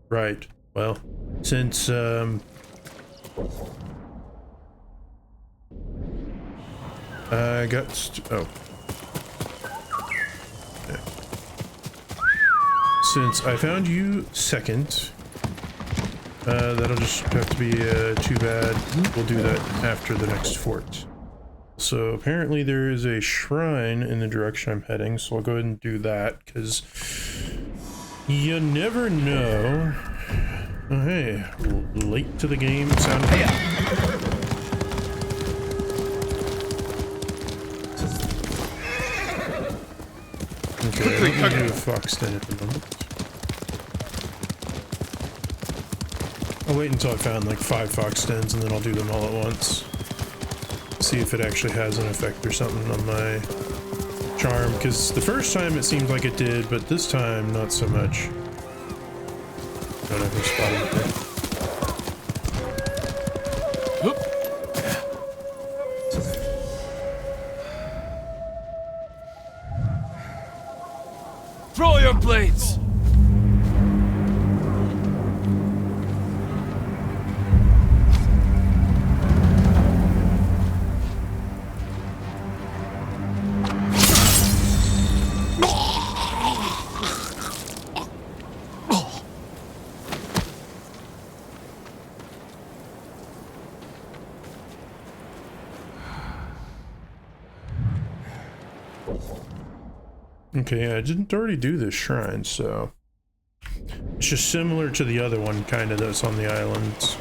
Right. Well, since I got oh. Okay. Since I found you second, that'll just have to be too bad. We'll do that after the next fort. So apparently there is a shrine in the direction I'm heading, so I'll go ahead and do that, because you never know. Oh, hey, late to the game sound. Hey. Okay, I'll do a fox den at the moment. I'll wait until I found like 5 fox dens and then I'll do them all at once. See if it actually has an effect or something on my charm, because the first time it seemed like it did, but this time not so much. I don't know who spotted it there. Throw your blades! Okay, yeah, I didn't already do this shrine, so it's just similar to the other one, kind of, that's on the islands.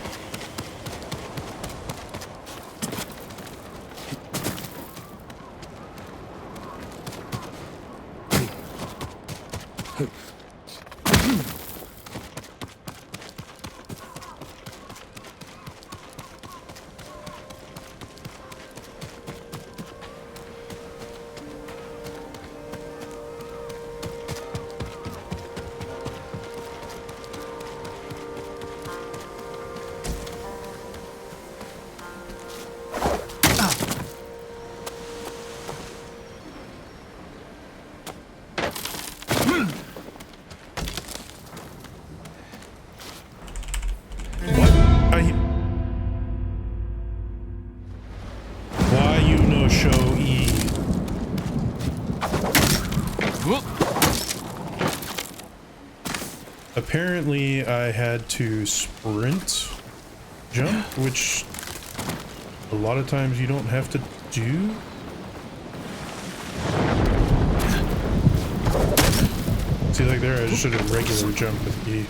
Why you no show E? Apparently I had to sprint jump, which a lot of times you don't have to do. See, like there, I just did a regular jump with E.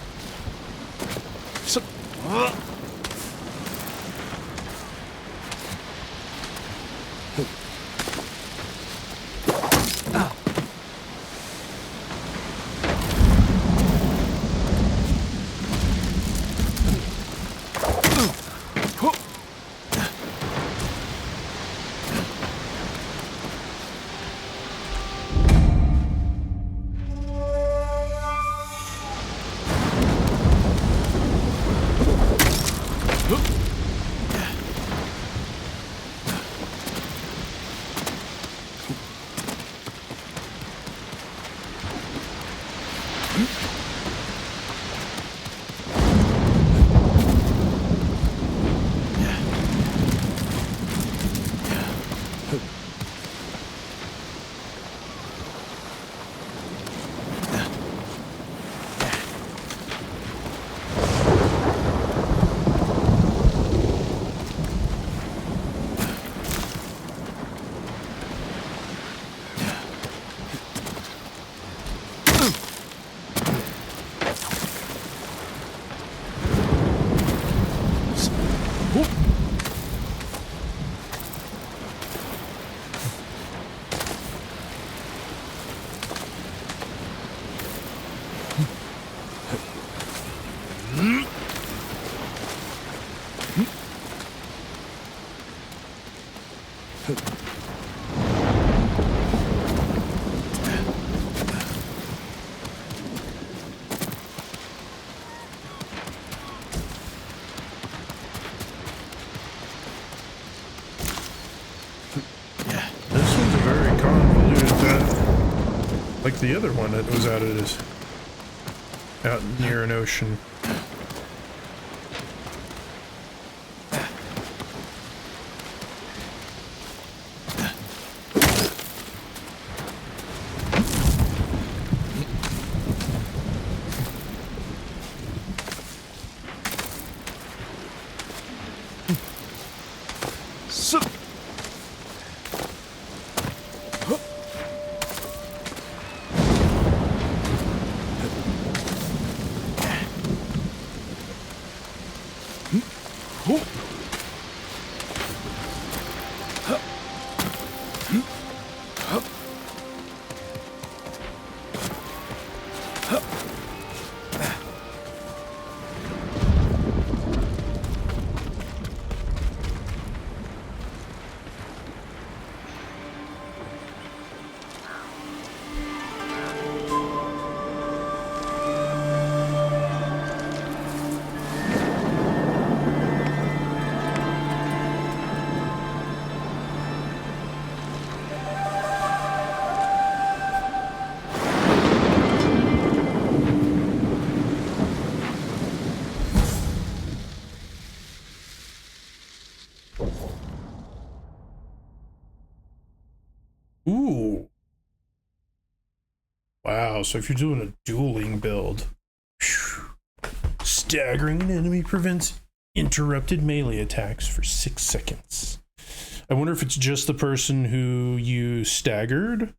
Like the other one that was out near an ocean. Wow, so if you're doing a dueling build, staggering an enemy prevents interrupted melee attacks for 6 seconds. I wonder if it's just the person who you staggered,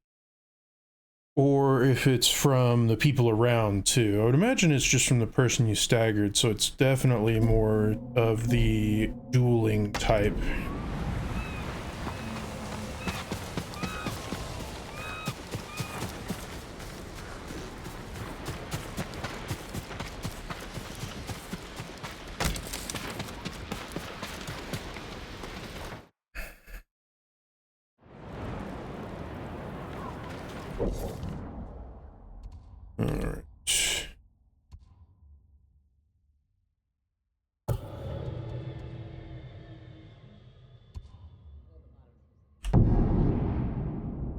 or if it's from the people around too. I would imagine it's just from the person you staggered, so it's definitely more of the dueling type. Alright.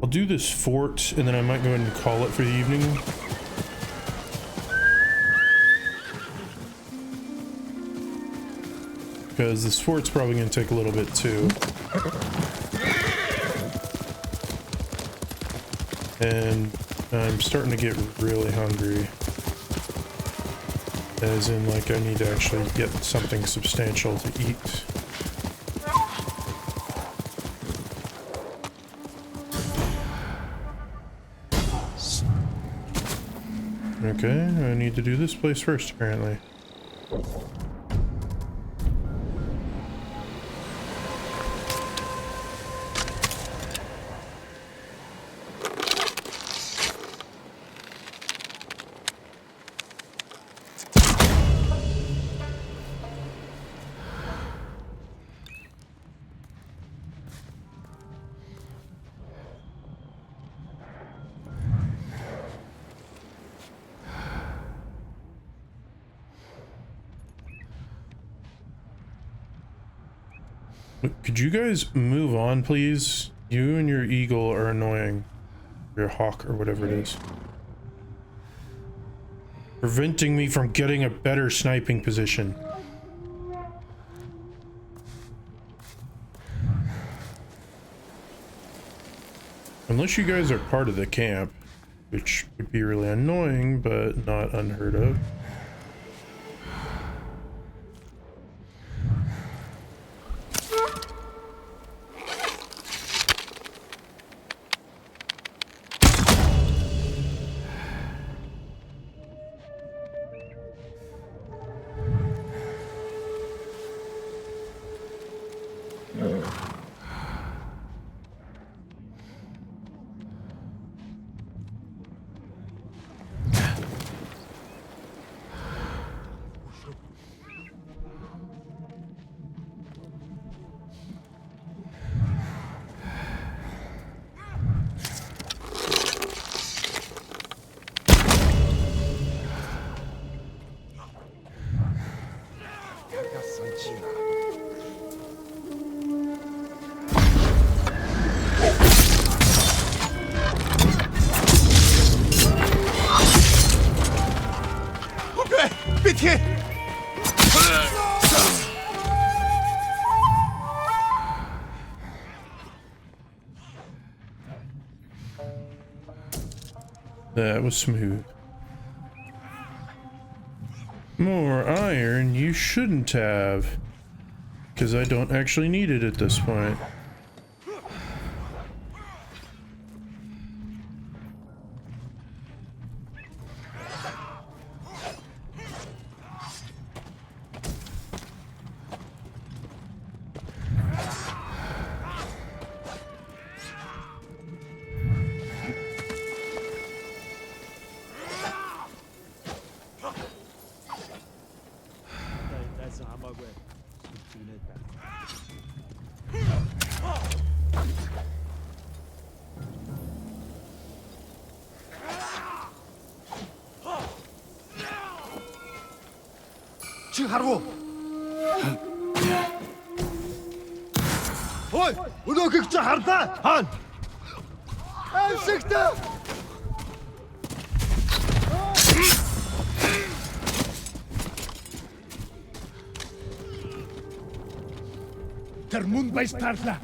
I'll do this fort, and then I might go ahead and call it for the evening. Because this fort's probably going to take a little bit too. And I'm starting to get really hungry. As in, like, I need to actually get something substantial to eat. Okay, I need to do this place first, apparently. Could you guys move on, please? You and your eagle are annoying. Your hawk or whatever it is. Preventing me from getting a better sniping position. Unless you guys are part of the camp, which would be really annoying, but not unheard of. That was smooth. More iron you shouldn't have, because I don't actually need it at this point. Harvo. Ой, өнөөхийг чи хардаа. Хаана? Авшигтаа. Тэр мөн байж тарлаа.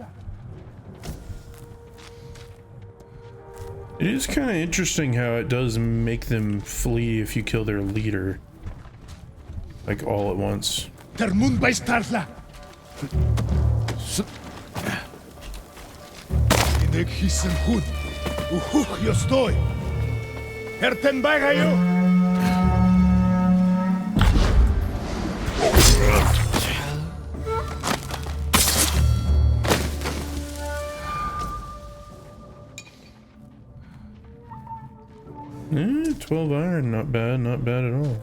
It is kind of interesting how it does make them flee if you kill their leader. Like all at once. Inek hissen hun. Uhuch jo stoi. Herten bagayo. Eh, 12 iron, not bad at all.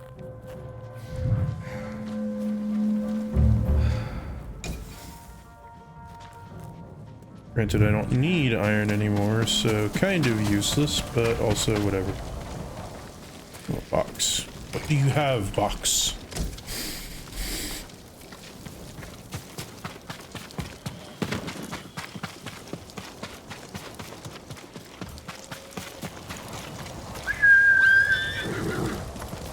Granted, I don't need iron anymore, so kind of useless, but also whatever. Oh, box. What do you have, box?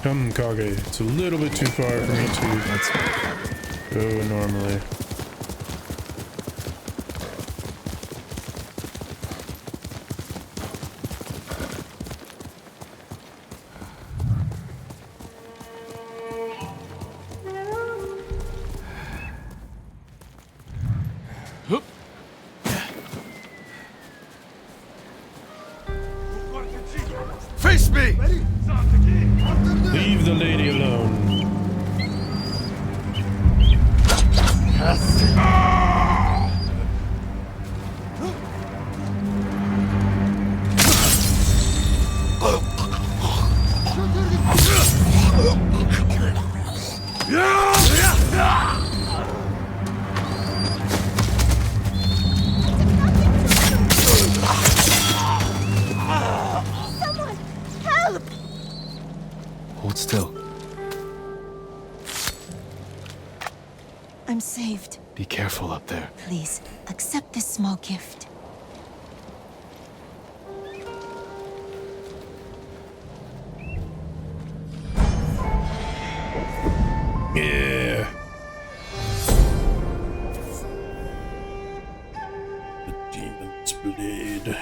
Come, Kage. It's a little bit too far for me to go normally. Face me! Leave the lady alone. Someone, help! Hold still. I'm saved. Be careful up there. Please, accept this small gift. Yeah. The demon's blade.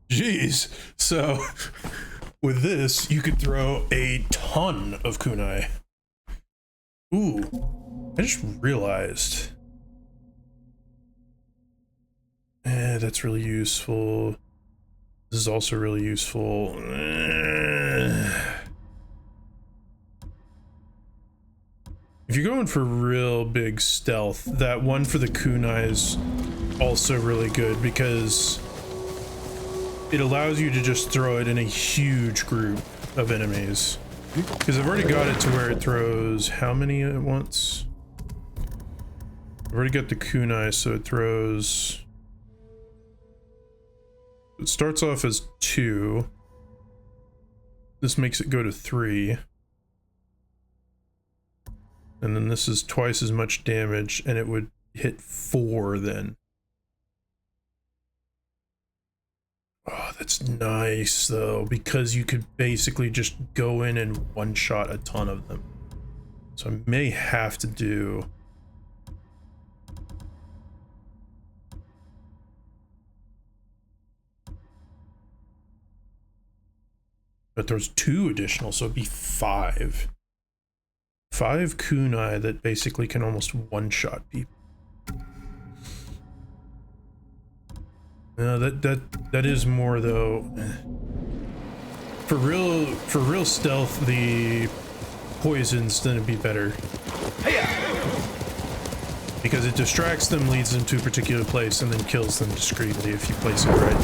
Jeez. So, with this, you could throw a ton of kunai. Ooh, I just realized. That's really useful. This is also really useful. If you're going for real big stealth, that one for the kunai is also really good because it allows you to just throw it in a huge group of enemies. Because I've already got it to where it throws how many at once? I've already got the kunai, so it throws... It starts off as 2. This makes it go to 3. And then this is twice as much damage, and it would hit 4 then. Oh, that's nice though, because you could basically just go in and one-shot a ton of them. So I may have to do... But there's 2 additional, so it'd be 5. 5 kunai that basically can almost one-shot people. No, that is more though. For real stealth, the poison's gonna be better. Because it distracts them, leads them to a particular place, and then kills them discreetly if you place it right.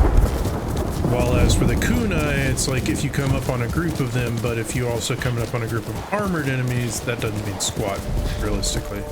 While as for the kunai, it's like if you come up on a group of them, but if you also come up on a group of armored enemies, that doesn't mean squat, realistically.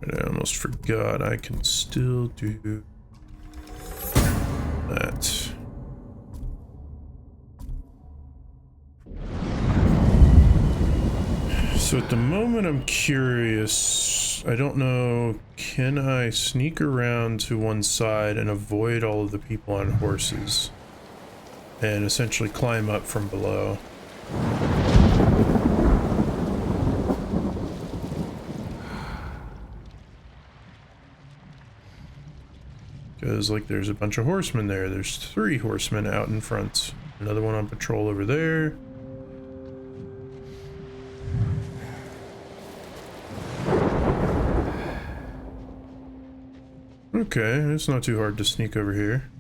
And I almost forgot I can still do that. So at the moment I'm curious, I don't know, can I sneak around to one side and avoid all of the people on horses and essentially climb up from below? Because, like, there's a bunch of horsemen there. There's 3 horsemen out in front. Another one on patrol over there. Okay, it's not too hard to sneak over here.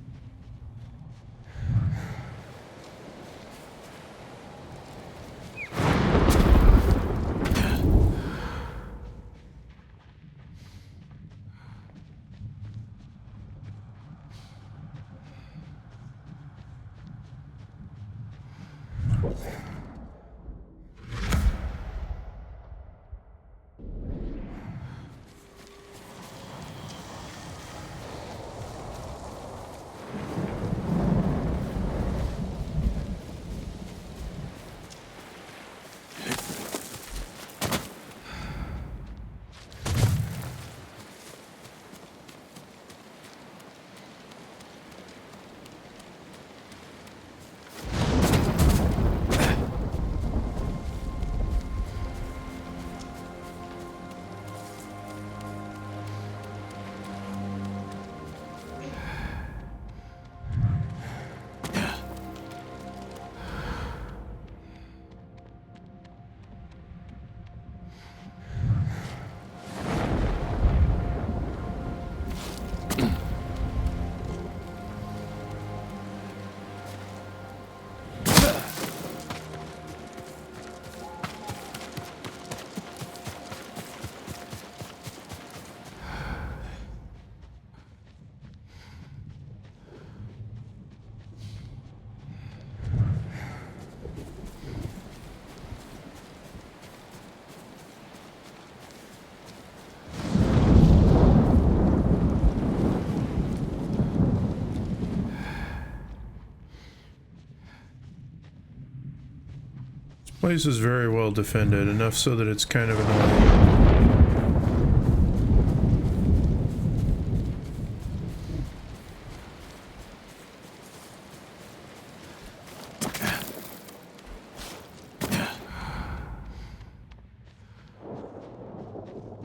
Place is very well defended, enough so that it's kind of annoying.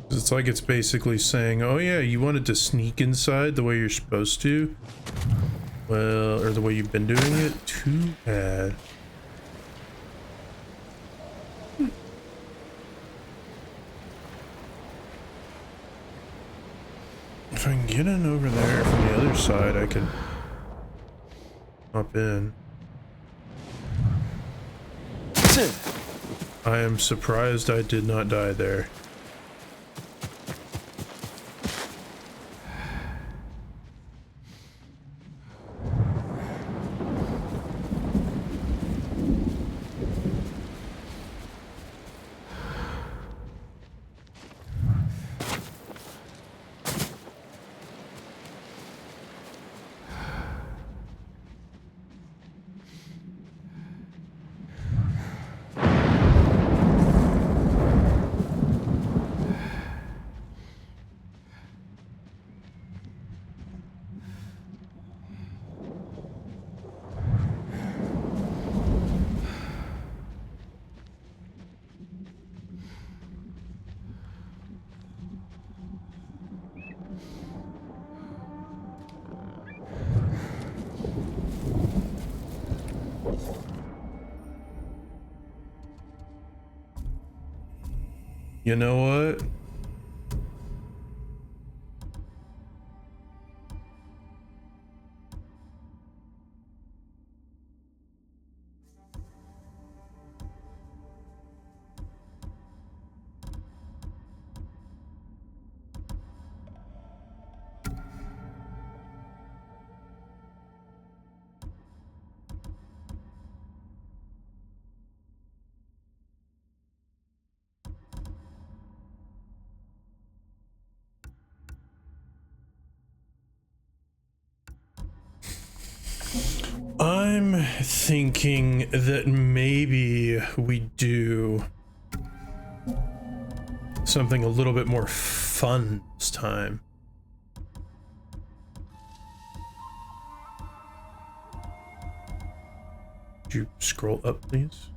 It's like it's basically saying, oh yeah, you wanted to sneak inside the way you're supposed to? Well, or the way you've been doing it? Too bad. If I can get in over there from the other side, I could hop in. I am surprised I did not die there. You know what? I'm thinking that maybe we do something a little bit more fun this time. Could you scroll up, please?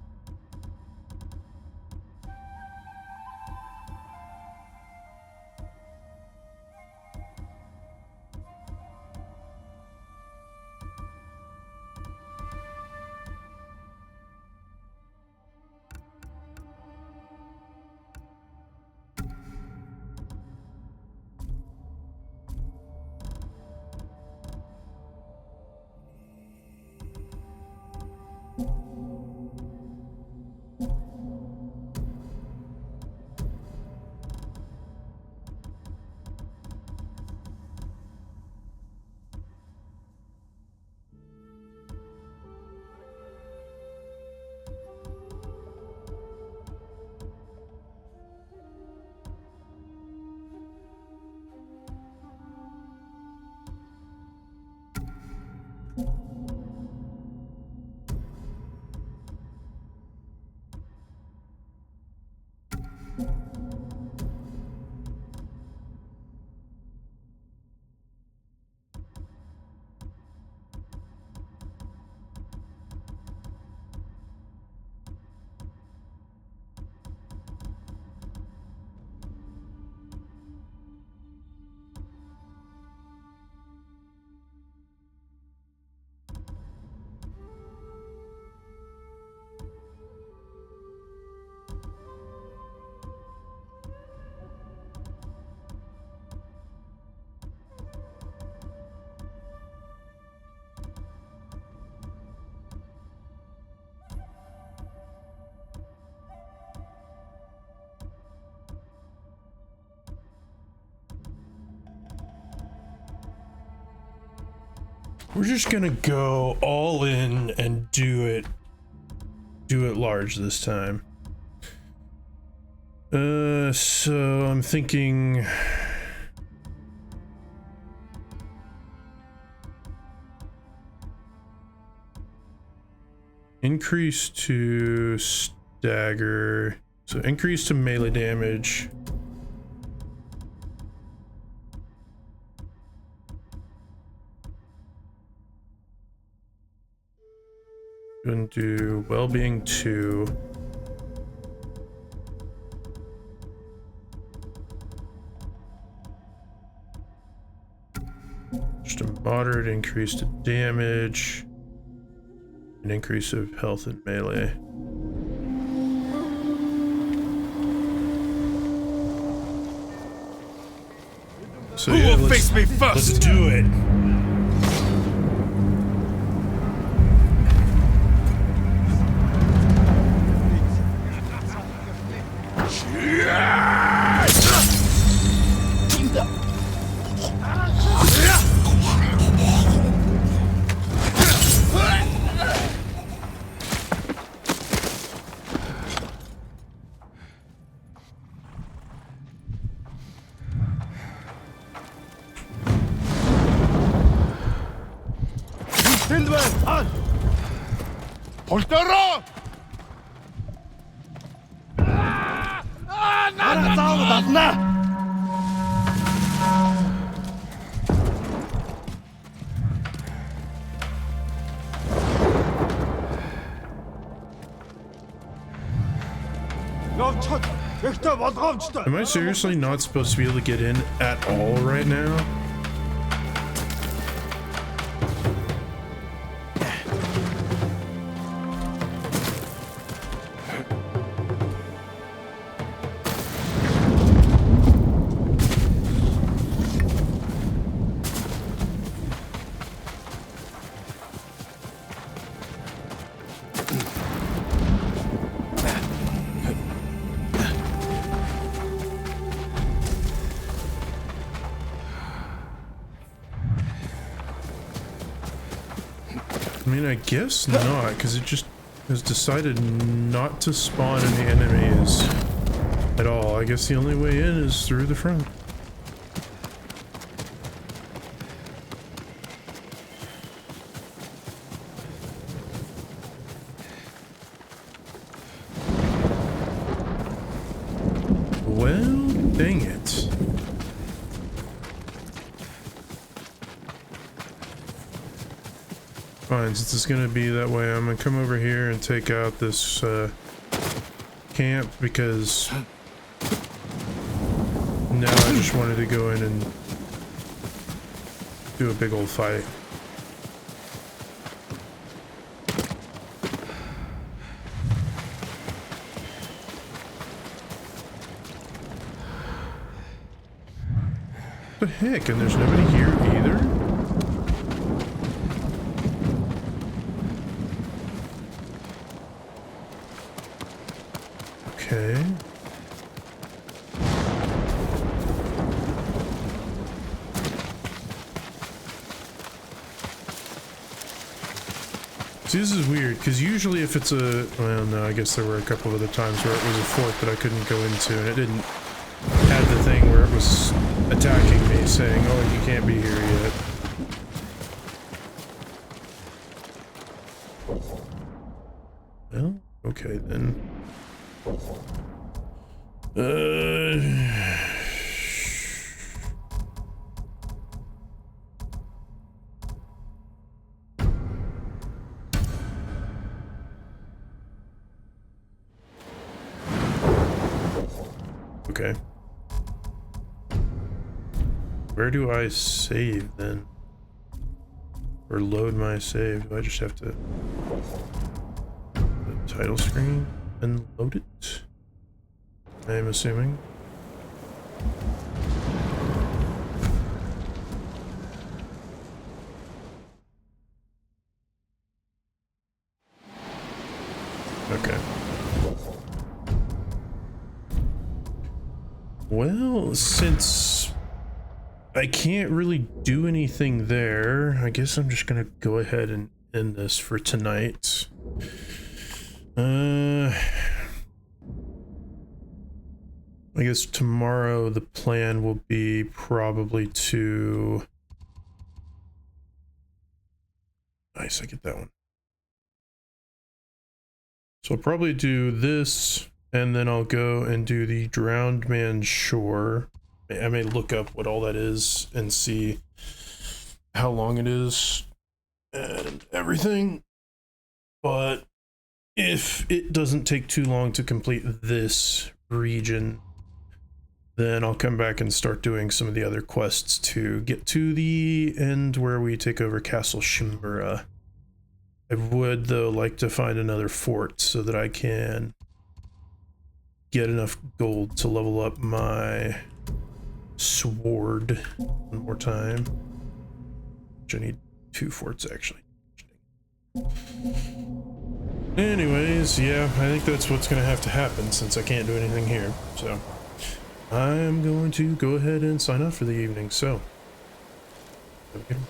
We're just gonna go all in and do it large this time. So I'm thinking increase to stagger, so increase to melee damage. Gonna do well-being 2. Just a moderate increase to damage. An increase of health and melee. So Who will face me first? Let's do it. Am I seriously not supposed to be able to get in at all right now? I mean, I guess not, because it just has decided not to spawn any enemies at all. I guess the only way in is through the front. Well, dang it. Fine, since it's gonna be that way, I'm gonna come over here and take out this camp because now I just wanted to go in and do a big old fight. What the heck? And there's nobody here either? Okay. See, this is weird, because usually if it's a... Well, no, I guess there were a couple of other times where it was a fort that I couldn't go into, and it didn't have the thing where it was attacking me, saying, oh, you can't be here yet. Well, okay then. Okay. Where do I save then? Or load my save? Do I just have to the title screen and load it? I'm assuming. Okay. Well, since I can't really do anything there, I guess I'm just gonna go ahead and end this for tonight. I guess tomorrow the plan will be probably to... Nice, I get that one. So I'll probably do this, and then I'll go and do the Drowned Man's Shore. I may look up what all that is and see how long it is and everything. But if it doesn't take too long to complete this region, then I'll come back and start doing some of the other quests to get to the end where we take over Castle Shimura. I would, though, like to find another fort so that I can get enough gold to level up my sword one more time. Which I need 2 forts, actually. Anyways, yeah, I think that's what's going to have to happen since I can't do anything here. So I'm going to go ahead and sign off for the evening. So, have a good one.